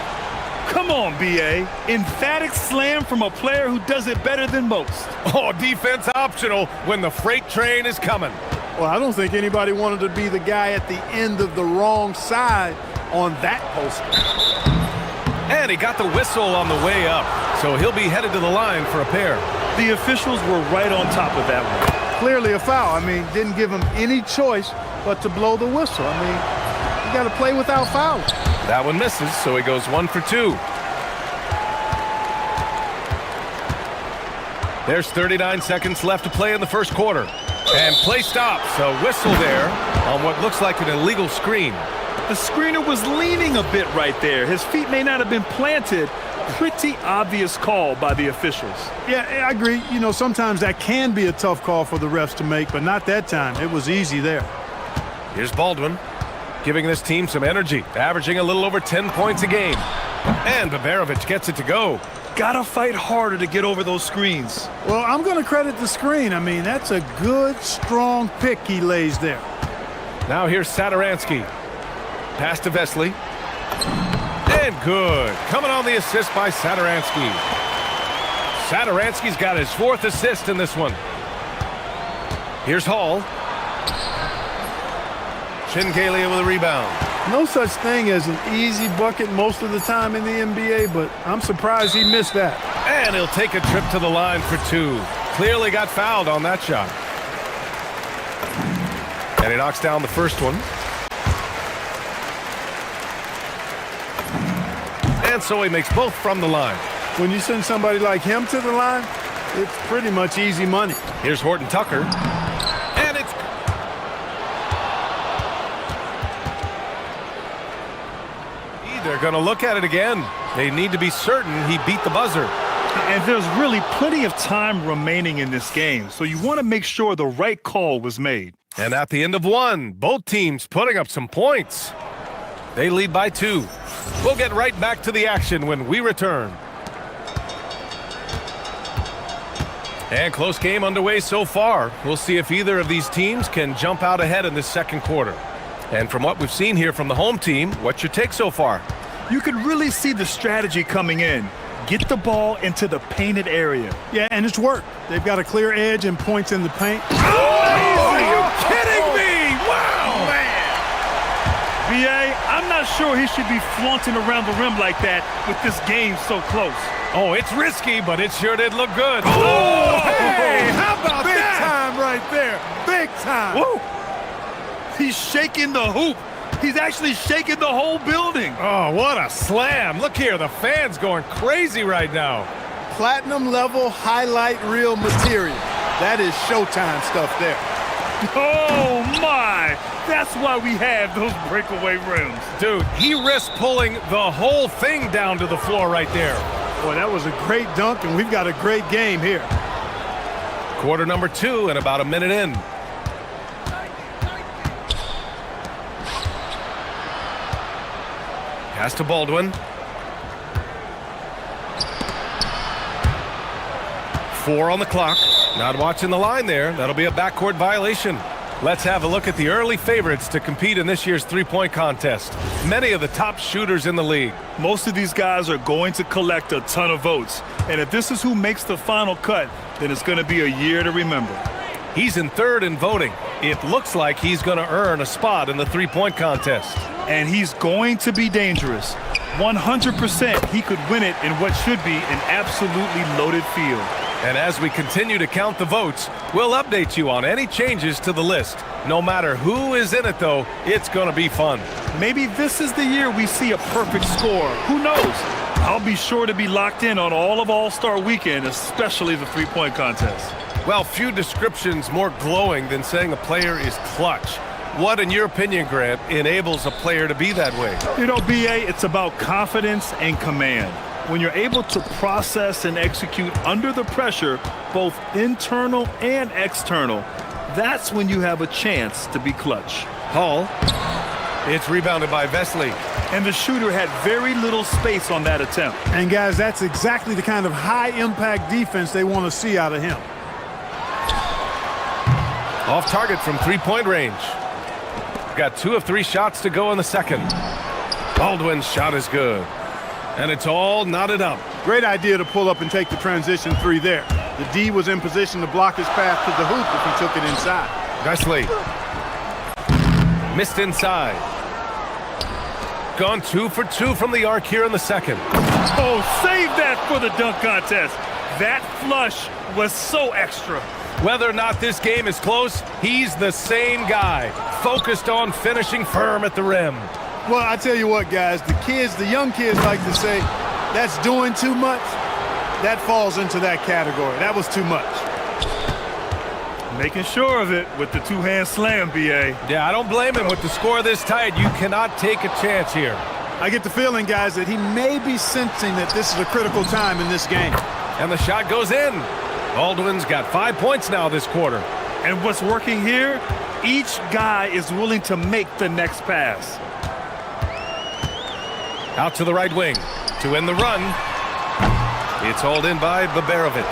Come on, B.A. Emphatic slam from a player who does it better than most. Oh, defense optional when the freight train is coming. Well, I don't think anybody wanted to be the guy at the end of the wrong side on that poster. And he got the whistle on the way up, so he'll be headed to the line for a pair. The officials were right on top of that one. Clearly a foul. I mean, didn't give him any choice but to blow the whistle. I mean, you got to play without fouling. That one misses, so he goes 1 for 2. There's 39 seconds left to play in the first quarter. And play stops. A whistle there on what looks like an illegal screen. The screener was leaning a bit right there. His feet may not have been planted. Pretty obvious call by the officials. Yeah, I agree. You know, sometimes that can be a tough call for the refs to make, but not that time. It was easy there. Here's Baldwin, giving this team some energy, averaging a little over 10 points a game. And Babarovich gets it to go. Gotta fight harder to get over those screens. Well, I'm going to credit the screen. I mean, that's a good, strong pick he lays there. Now here's Satoransky. Pass to Vesely. And good. Coming on the assist by Satoransky. Satoransky's got his 4th assist in this one. Here's Hall. Shingalia with a rebound. No such thing as an easy bucket most of the time in the NBA, but I'm surprised he missed that. And he'll take a trip to the line for 2. Clearly got fouled on that shot. And he knocks down the first one. And so he makes both from the line. When you send somebody like him to the line, it's pretty much easy money. Here's Horton Tucker. And it's... They're going to look at it again. They need to be certain he beat the buzzer. And there's really plenty of time remaining in this game, so you want to make sure the right call was made. And at the end of 1, both teams putting up some points. They lead by 2. We'll get right back to the action when we return. And close game underway so far. We'll see if either of these teams can jump out ahead in this second quarter. And from what we've seen here from the home team, what's your take so far? You can really see the strategy coming in. Get the ball into the painted area. Yeah, and it's worked. They've got a clear edge and points in the paint. Oh, are you kidding me? Wow, man. B.A., I'm not sure he should be flaunting around the rim like that with this game so close. Oh, it's risky, but it sure did look good. Oh, hey, how about that? Big time right there. Big time. Woo. He's shaking the hoop. He's actually shaking the whole building. Oh, what a slam. Look here, the fans going crazy right now. Platinum level highlight reel material. That is Showtime stuff there. Oh, my. That's why we have those breakaway rims. Dude, he risked pulling the whole thing down to the floor right there. Boy, that was a great dunk, and we've got a great game here. Quarter number 2 and about a minute in. Pass to Baldwin. 4 on the clock. Not watching the line there. That'll be a backcourt violation. Let's have a look at the early favorites to compete in this year's three-point contest. Many of the top shooters in the league. Most of these guys are going to collect a ton of votes. And if this is who makes the final cut, then it's going to be a year to remember. He's in 3rd in voting. It looks like he's going to earn a spot in the three-point contest. And he's going to be dangerous. 100% he could win it in what should be an absolutely loaded field. And as we continue to count the votes, we'll update you on any changes to the list. No matter who is in it, though, it's going to be fun. Maybe this is the year we see a perfect score. Who knows? I'll be sure to be locked in on all of All-Star Weekend, especially the three-point contest. Well, few descriptions more glowing than saying a player is clutch. What, in your opinion, Grant, enables a player to be that way? You know, B.A., it's about confidence and command. When you're able to process and execute under the pressure, both internal and external, that's when you have a chance to be clutch. Hall. It's rebounded by Vesely. And the shooter had very little space on that attempt. And, guys, that's exactly the kind of high-impact defense they want to see out of him. Off target from three-point range. Got 2 of 3 shots to go in the second. Baldwin's shot is good. And it's all knotted up. Great idea to pull up and take the transition 3 there. The D was in position to block his path to the hoop if he took it inside. Vesely. Missed inside. Gone 2 for 2 from the arc here in the second. Oh, save that for the dunk contest. That flush was so extra. Whether or not this game is close, he's the same guy, focused on finishing firm at the rim. Well, I tell you what, guys, the young kids like to say, that's doing too much. That falls into that category. That was too much. Making sure of it with the two-hand slam, B.A. Yeah, I don't blame him. With the score this tight, you cannot take a chance here. I get the feeling, guys, that he may be sensing that this is a critical time in this game. And the shot goes in. Baldwin's got 5 points now this quarter. And what's working here, each guy is willing to make the next pass. Out to the right wing to end the run. It's hauled in by Baberovic.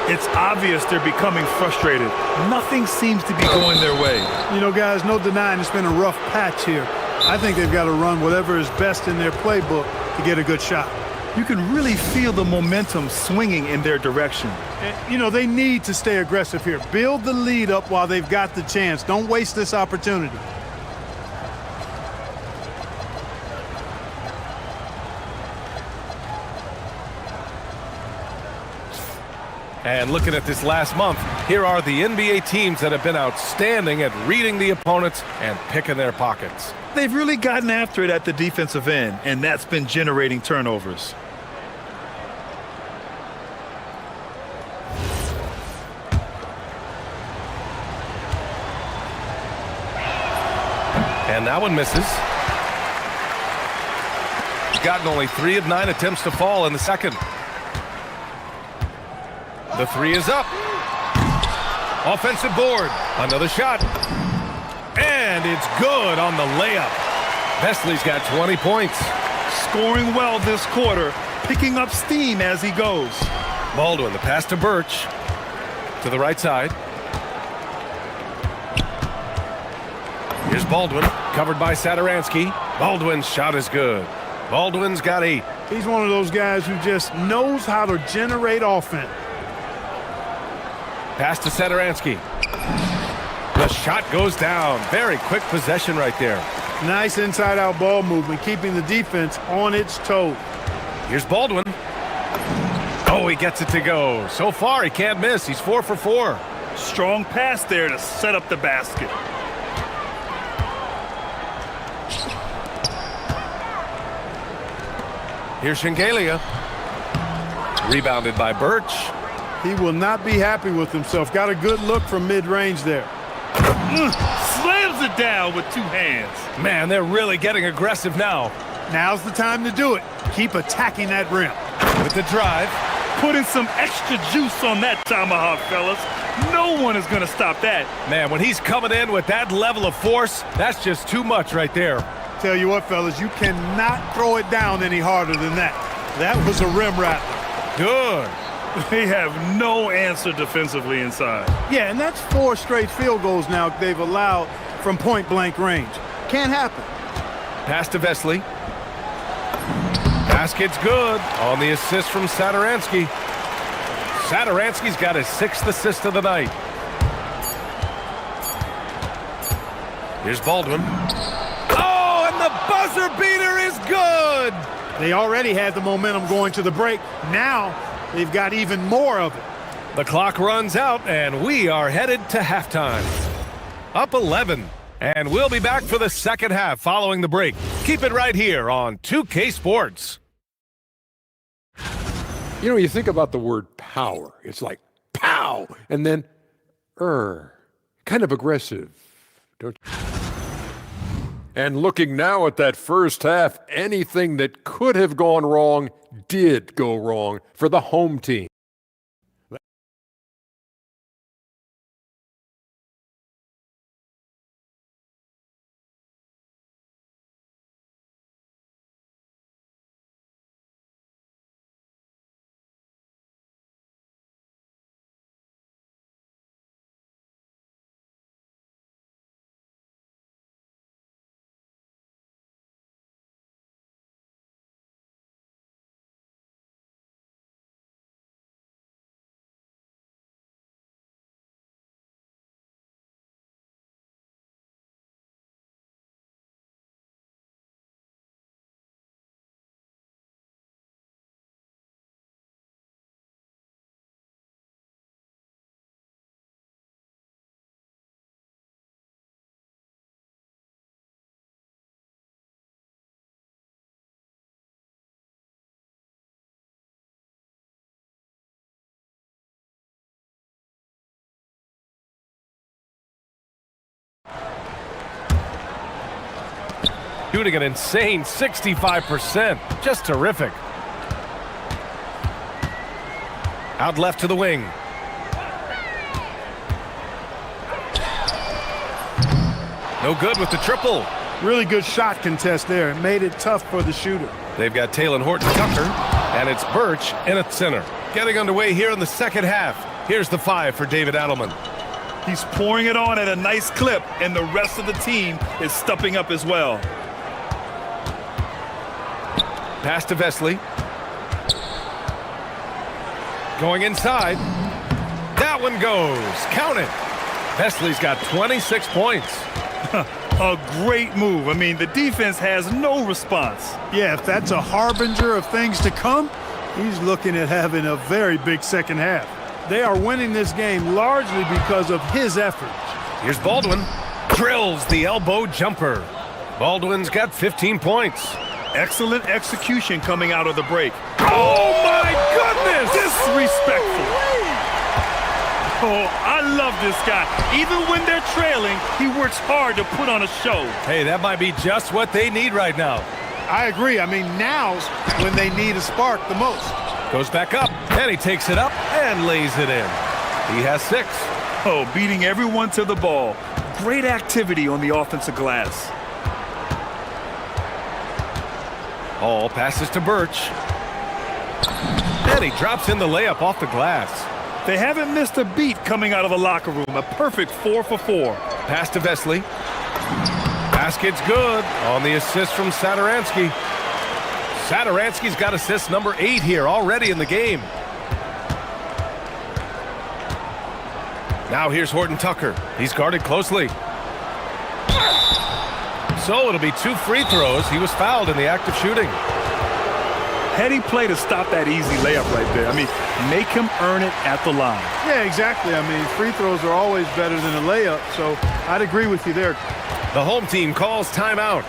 It's obvious they're becoming frustrated. Nothing seems to be going their way. You know, guys, no denying it's been a rough patch here. I think they've got to run whatever is best in their playbook to get a good shot. You can really feel the momentum swinging in their direction. And, you know, they need to stay aggressive here. Build the lead up while they've got the chance. Don't waste this opportunity. And looking at this last month, here are the NBA teams that have been outstanding at reading the opponents and picking their pockets. They've really gotten after it at the defensive end, and that's been generating turnovers. And that one misses. He's gotten only 3 of 9 attempts to fall in the second. The 3 is up. Offensive board. Another shot. And it's good on the layup. Vesley's got 20 points. Scoring well this quarter, picking up steam as he goes. Baldwin, the pass to Birch. To the right side. Here's Baldwin, covered by Saturansky. Baldwin's shot is good. Baldwin's got 8. He's one of those guys who just knows how to generate offense. Pass to Saturansky. The shot goes down. Very quick possession right there. Nice inside-out ball movement, keeping the defense on its toes. Here's Baldwin. Oh, he gets it to go. So far, he can't miss. He's 4 for 4. Strong pass there to set up the basket. Here's Shengelia. Rebounded by Birch. He will not be happy with himself. Got a good look from mid-range there. Slams it down with 2 hands. Man, they're really getting aggressive now. Now's the time to do it. Keep attacking that rim. With the drive. Putting some extra juice on that tomahawk, fellas. No one is going to stop that. Man, when he's coming in with that level of force, that's just too much right there. Tell you what, fellas, you cannot throw it down any harder than that. That was a rim rattler. Good. They have no answer defensively inside. Yeah, and that's 4 straight field goals now they've allowed from point-blank range. Can't happen. Pass to Vesley. Basket's good on the assist from Saturansky. Saturansky's got his 6th assist of the night. Here's Baldwin. Oh, and the buzzer beater is good! They already had the momentum going to the break. Now they've got even more of it. The clock runs out, and we are headed to halftime. Up 11, and we'll be back for the second half following the break. Keep it right here on 2K Sports. You know, you think about the word power. It's like pow, and then kind of aggressive, don't you? And looking now at that first half, anything that could have gone wrong did go wrong for the home team. shooting an insane 65%. Just terrific. Out left to the wing. No good with the triple. Really good shot contest there. It made it tough for the shooter. They've got Talon Horton-Tucker, and it's Birch in at center. Getting underway here in the second half. Here's the 5 for David Adelman. He's pouring it on at a nice clip, and the rest of the team is stepping up as well. Pass to Vesely. Going inside. That one goes. Count it. Vesely's got 26 points. A great move. I mean, the defense has no response. Yeah, if that's a harbinger of things to come, he's looking at having a very big second half. They are winning this game largely because of his efforts. Here's Baldwin. Drills the elbow jumper. Baldwin's got 15 points. Excellent execution coming out of the break. Oh, my goodness! Disrespectful. Oh, I love this guy. Even when they're trailing, he works hard to put on a show. Hey, that might be just what they need right now. I agree. I mean, now's when they need a spark the most. Goes back up, and he takes it up and lays it in. He has 6. Oh, beating everyone to the ball. Great activity on the offensive glass. Hall passes to Birch. And he drops in the layup off the glass. They haven't missed a beat coming out of the locker room. A perfect 4 for 4. Pass to Vesely. Basket's good on the assist from Satoransky. Satoransky's got assist number 8 here already in the game. Now here's Horton-Tucker. He's guarded closely. So it'll be 2 free throws. He was fouled in the act of shooting. Heady play to stop that easy layup right there. I mean, make him earn it at the line. Yeah, exactly. I mean, free throws are always better than a layup, so I'd agree with you there. The home team calls timeout.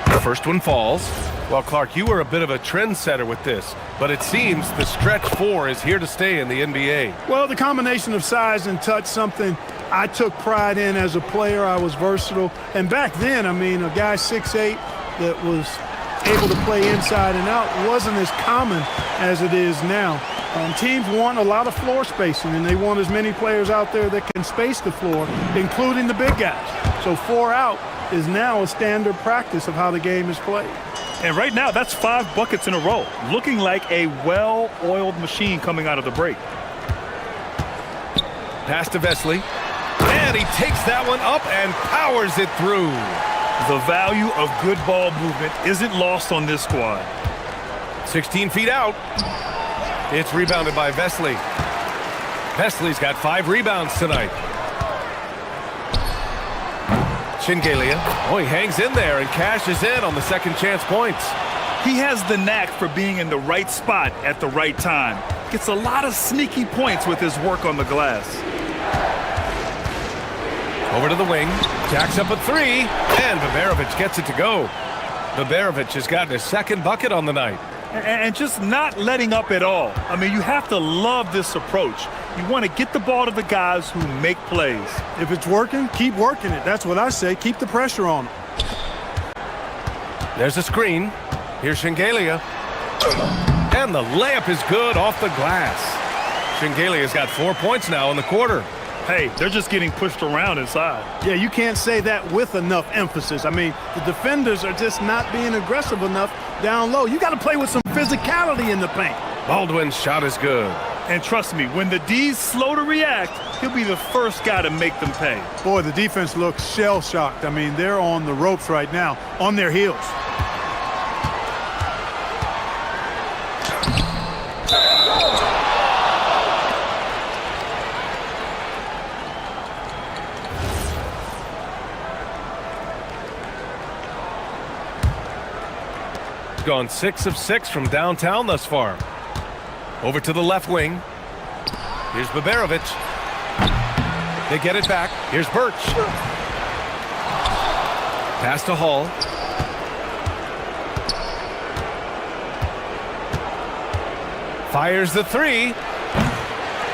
The first one falls. Well, Clark, you were a bit of a trendsetter with this, but it seems the stretch 4 is here to stay in the NBA. Well, the combination of size and touch, something I took pride in as a player. I was versatile. And back then, I mean, a guy 6'8" that was able to play inside and out wasn't as common as it is now. Teams want a lot of floor spacing, and they want as many players out there that can space the floor, including the big guys. So 4 out is now a standard practice of how the game is played. And right now, that's 5 buckets in a row, looking like a well-oiled machine coming out of the break. Pass to Vesely. And he takes that one up and powers it through. The value of good ball movement isn't lost on this squad. 16 feet out. It's rebounded by Vesely. Vesely's got 5 rebounds tonight. Shingalia. Oh, he hangs in there and cashes in on the second chance points. He has the knack for being in the right spot at the right time. Gets a lot of sneaky points with his work on the glass. Over to the wing. Jacks up a 3. And Babarovic gets it to go. Babarovic has gotten his 2nd bucket on the night. And just not letting up at all. I mean, you have to love this approach. You want to get the ball to the guys who make plays. If it's working, keep working it. That's what I say. Keep the pressure on them. There's a screen. Here's Shingalia. And the layup is good off the glass. Shingalia's got 4 points now in the quarter. Hey, they're just getting pushed around inside. Yeah, you can't say that with enough emphasis. I mean, the defenders are just not being aggressive enough down low. You got to play with some physicality in the paint. Baldwin's shot is good. And trust me, when the D's slow to react, he'll be the first guy to make them pay. Boy, the defense looks shell-shocked. I mean, they're on the ropes right now, on their heels. Gone 6 of 6 from downtown thus far. Over to the left wing. Here's Babarovic. They get it back. Here's Birch. Pass to Hall. Fires the three.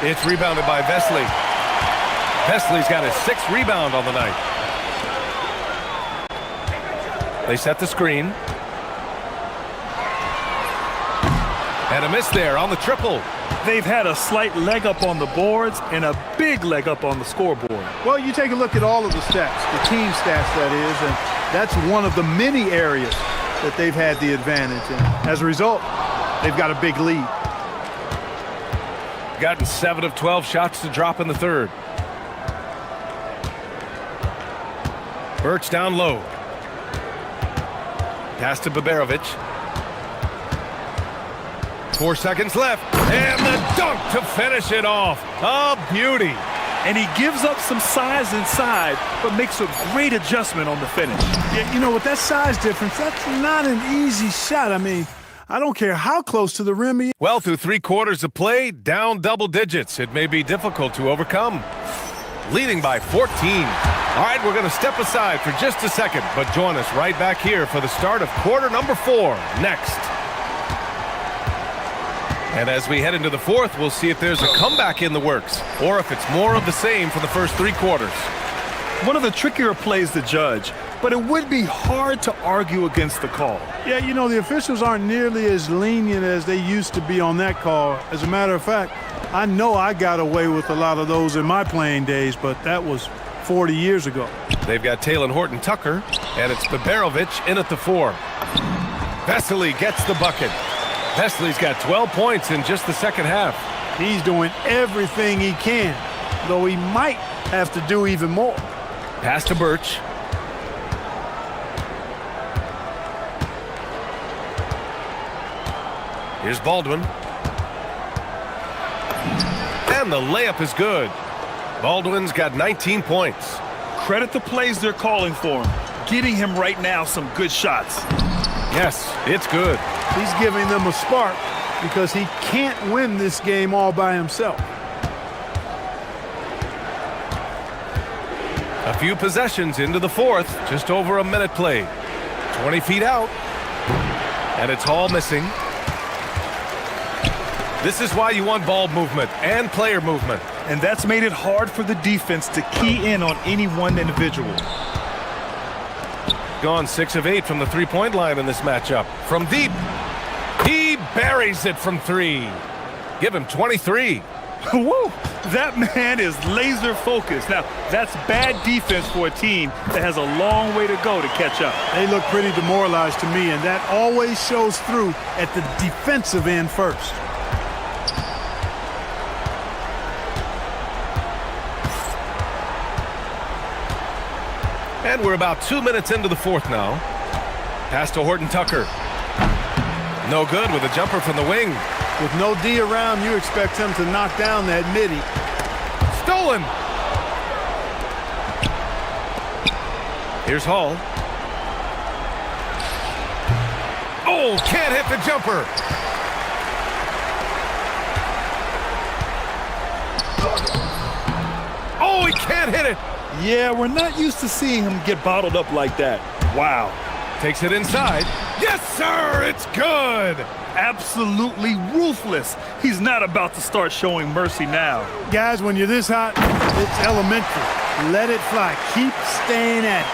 It's rebounded by Vesley. Vesley's got his 6th rebound on the night. They set the screen. And a miss there on the triple. They've had a slight leg up on the boards and a big leg up on the scoreboard. Well, you take a look at all of the stats, the team stats that is, and that's one of the many areas that they've had the advantage. And as a result, they've got a big lead. Gotten 7 of 12 shots to drop in the third. Birch down low. Pass to Baberovic. 4 seconds left. And the dunk to finish it off. A beauty. And he gives up some size inside, but makes a great adjustment on the finish. Yeah, you know, with that size difference, that's not an easy shot. I mean, I don't care how close to the rim he is. Well, through 3 quarters of play, down double digits. It may be difficult to overcome. Leading by 14. All right, we're going to step aside for just a second, but join us right back here for the start of quarter number 4 next. And as we head into the 4th, we'll see if there's a comeback in the works or if it's more of the same for the first 3 quarters. One of the trickier plays to judge, but it would be hard to argue against the call. Yeah, you know, the officials aren't nearly as lenient as they used to be on that call. As a matter of fact, I know I got away with a lot of those in my playing days, but that was 40 years ago. They've got Talon Horton-Tucker, and it's Baberovic in at the 4. Vesely gets the bucket. Vesley's got 12 points in just the second half. He's doing everything he can, though he might have to do even more. Pass to Birch. Here's Baldwin. And the layup is good. Baldwin's got 19 points. Credit the plays they're calling for him. Getting him right now some good shots. Yes, it's good. He's giving them a spark because he can't win this game all by himself. A few possessions into the 4th, just over a minute played. 20 feet out. And it's Hall missing. This is why you want ball movement and player movement. And that's made it hard for the defense to key in on any one individual. Gone 6 of 8 from the 3-point line in this matchup. From deep, he buries it from 3. Give him 23. Woo! That man is laser focused. Now, that's bad defense for a team that has a long way to go to catch up. They look pretty demoralized to me, and that always shows through at the defensive end first. And we're about 2 minutes into the 4th now. Pass to Horton-Tucker. No good with a jumper from the wing. With no D around, you expect him to knock down that midi. Stolen. Here's Hall. Oh, can't hit the jumper. Oh, he can't hit it. Yeah, we're not used to seeing him get bottled up like that. Wow. Takes it inside. Yes, sir, it's good. Absolutely ruthless. He's not about to start showing mercy now. Guys, when you're this hot, it's elementary. Let it fly. Keep staying at it.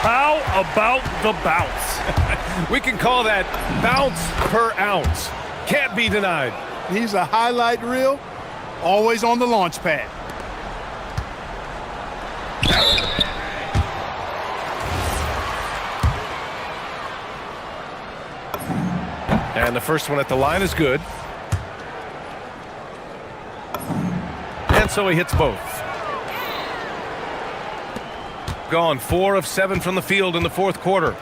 How about the bounce? We can call that bounce per ounce. Can't be denied. He's a highlight reel, always on the launch pad. And the first one at the line is good. And so he hits both. Gone 4 of 7 from the field in the 4th quarter.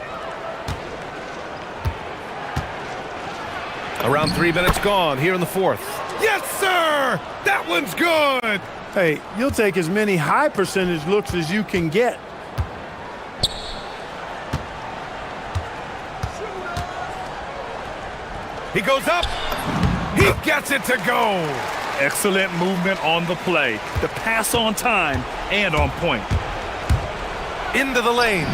Around 3 minutes gone here in the 4th. Yes, sir! That one's good! Hey, you'll take as many high percentage looks as you can get. He goes up. He gets it to go. Excellent movement on the play. The pass on time and on point. Into the lane.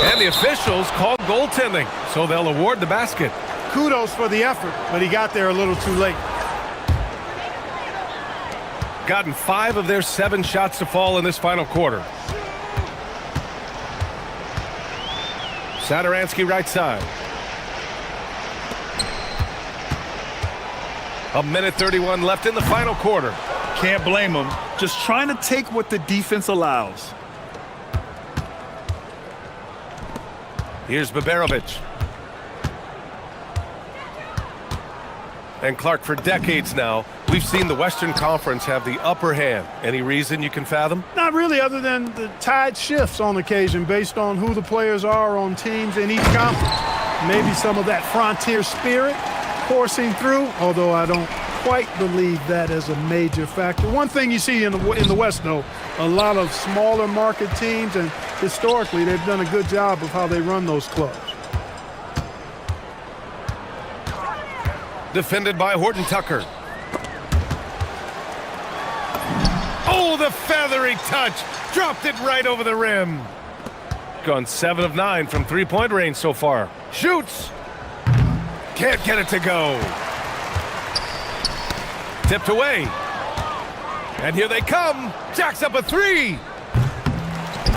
And the officials called goaltending, so they'll award the basket. Kudos for the effort, but he got there a little too late. Gotten 5 of their 7 shots to fall in this final quarter. Sadaransky right side. A minute 31 left in the final quarter. Can't blame him. Just trying to take what the defense allows. Here's Baberovic. And Clark, for decades now, we've seen the Western Conference have the upper hand. Any reason you can fathom? Not really, other than the tide shifts on occasion based on who the players are on teams in each conference. Maybe some of that frontier spirit coursing through, although I don't quite believe that as a major factor. One thing you see in the West, though, a lot of smaller market teams, and historically they've done a good job of how they run those clubs. Defended by Horton Tucker. Oh, the feathery touch. Dropped it right over the rim. Gone 7 of 9 from three-point range so far. Shoots. Can't get it to go. Tipped away. And here they come. Jacks up a 3.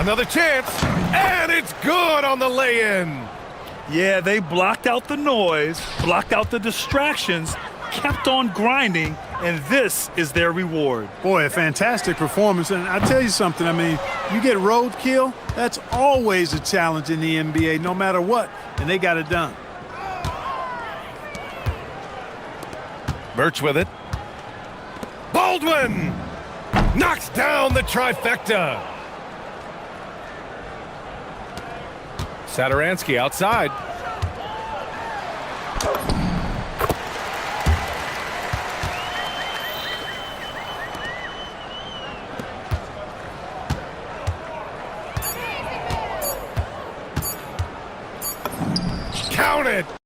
Another chance. And it's good on the lay-in. Yeah, they blocked out the noise, blocked out the distractions, kept on grinding, and this is their reward. Boy, a fantastic performance. And I tell you something, I mean, you get roadkill, that's always a challenge in the NBA, no matter what, and they got it done. Birch with it. Baldwin knocks down the trifecta. Sadaransky outside. Count it!